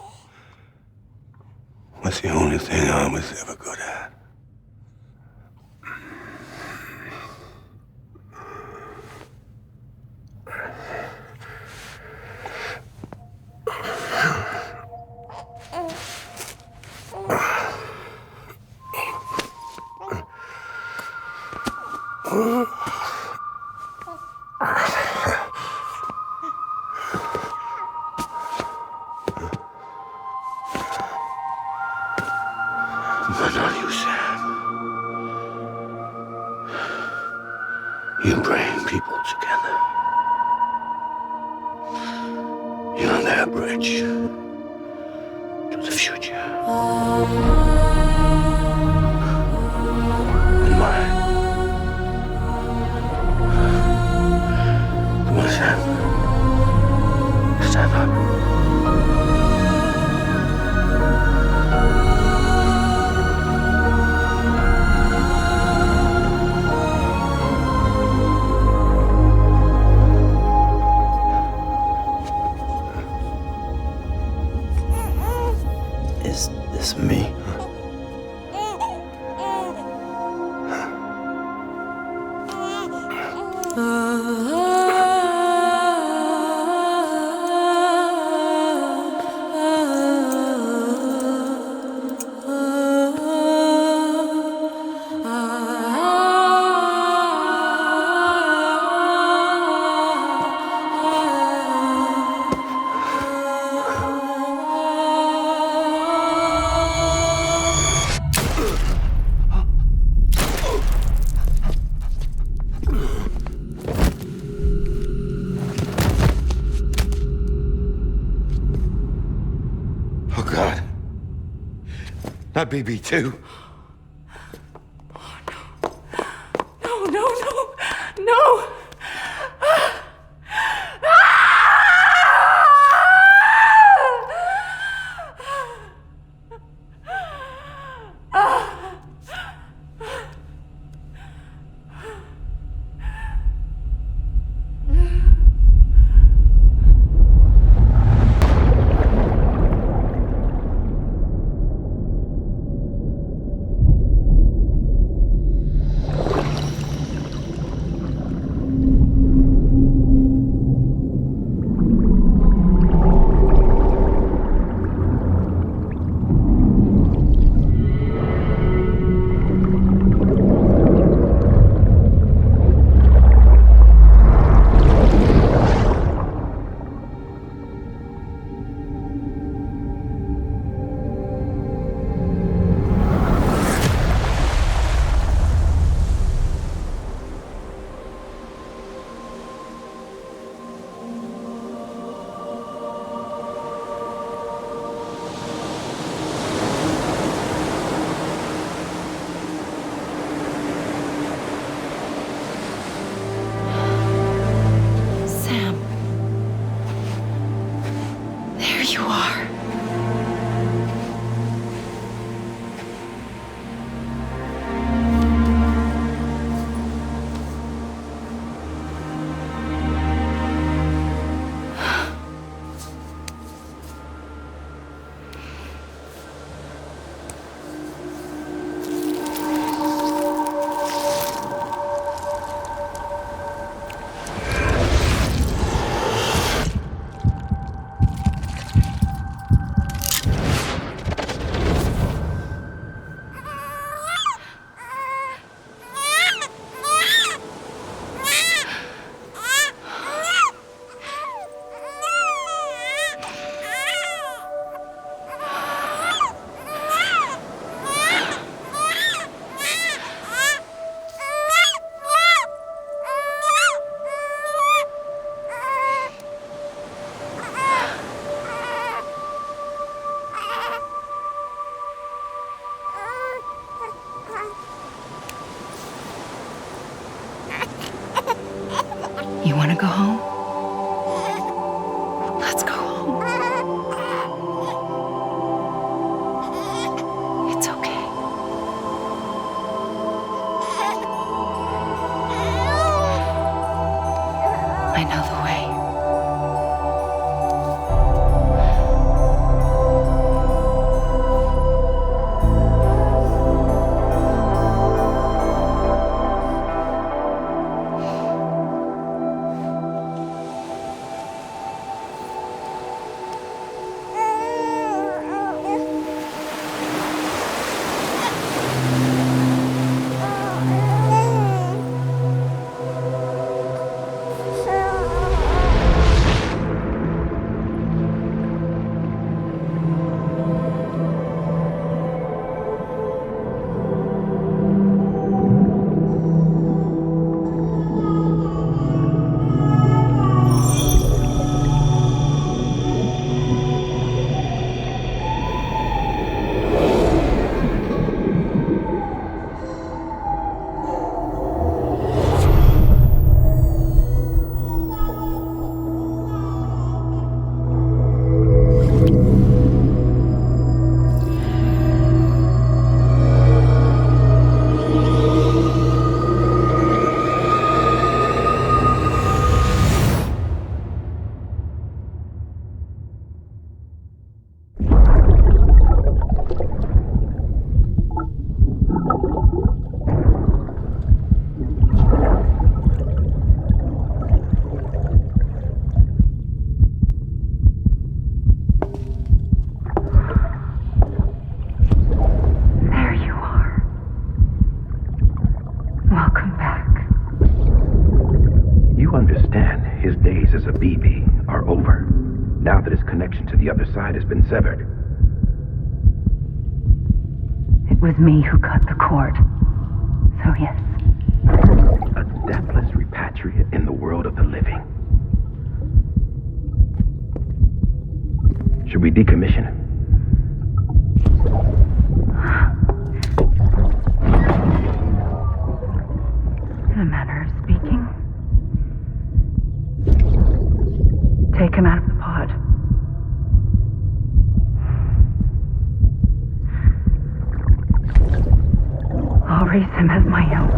was the only thing I was ever good at. But not you, Sam. You bring people together. You're their bridge to the future. And mine. Come on, Sam. Stand up. Is this me? Oh, God. Not BB2. No, no, no, no! traces of BB are over, now that his connection to the other side has been severed. It was me who cut the cord. So yes. A deathless repatriate in the world of the living. Should we decommission him? In a manner of speaking. Take him out of the pod. I'll raise him as my own.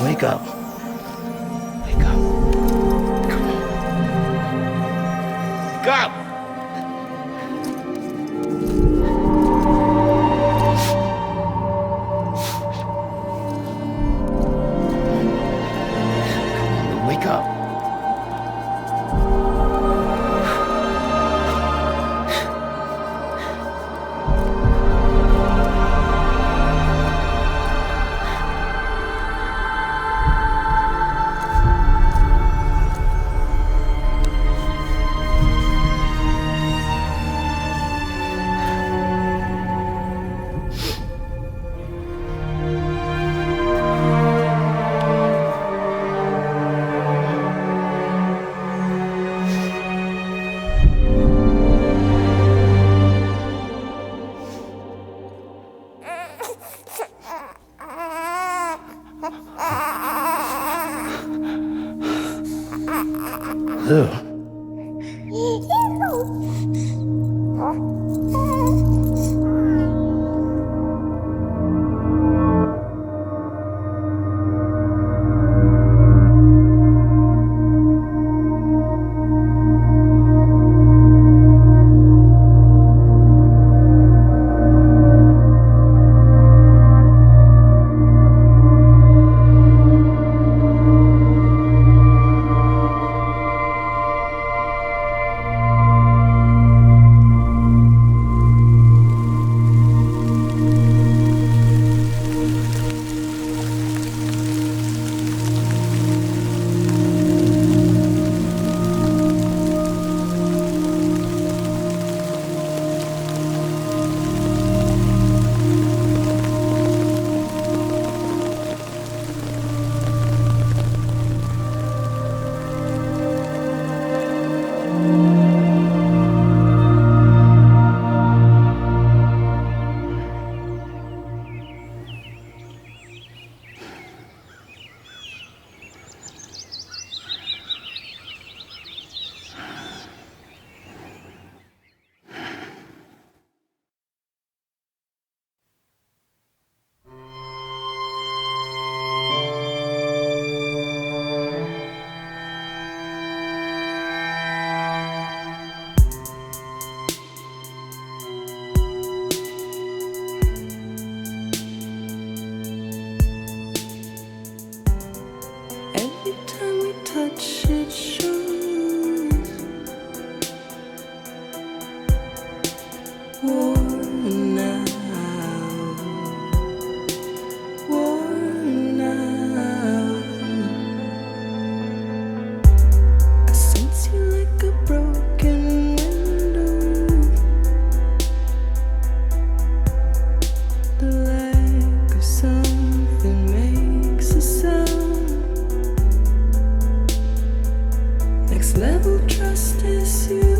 Wake up. Wake up. Come on. Wake up! Wake up. Next level trust is you.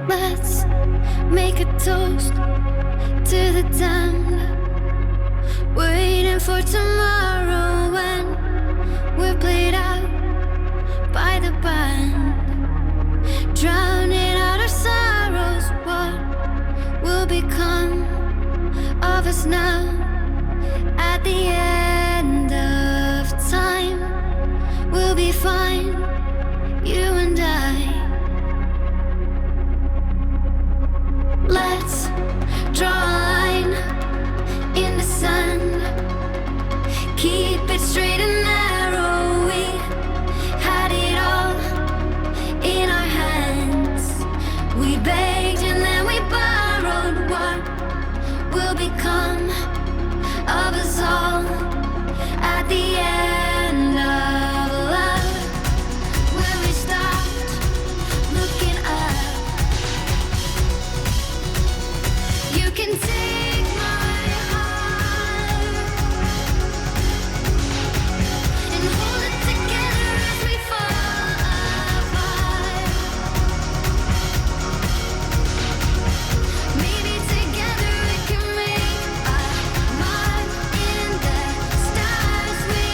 Let's make a toast to the damned, waiting for tomorrow when we're played out by the band, drowning out our sorrows. What will become of us now at the end of time? We'll be fine, you and I. Let's draw a line in the sand, keep it straight and narrow. We had it all in our hands. We begged and then we borrowed. What will become of us all at the end of love? When we stopped looking up, you can take my heart and hold it together as we fall apart. Maybe together we can make a mark in the stars. We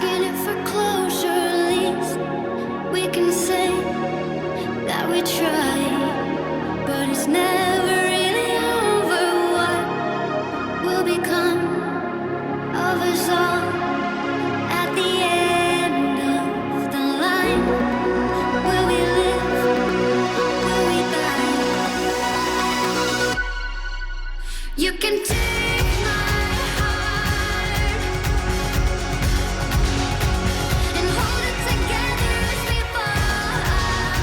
asking it for closure, at least we can say that we tried, but it's never really over. What will become of us all at the end of the line? Will we live? Will we die? You can take my heart and hold it together as we fall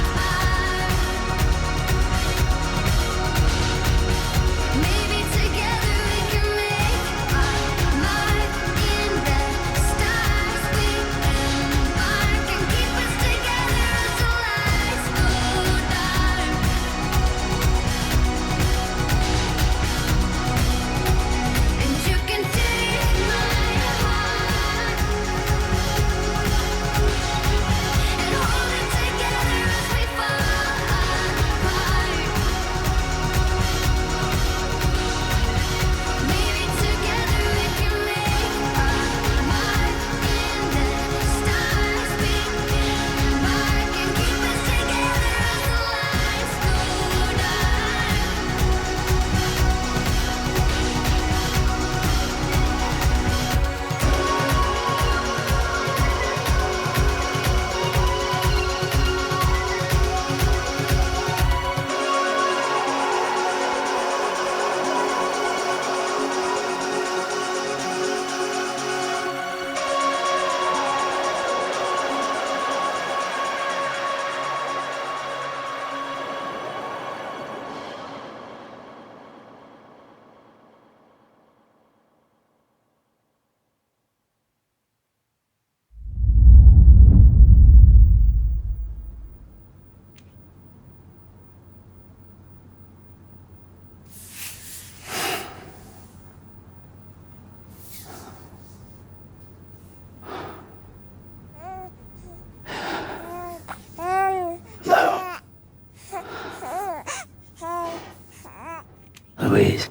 apart. Maybe together we can make our mark in the stars. We embark and keep us together as the lights go dark. And you can take my heart and hold it together as we fall apart. Maybe together we can make our mark in the stars. We embark and keep us together as the lights go dark. Louise.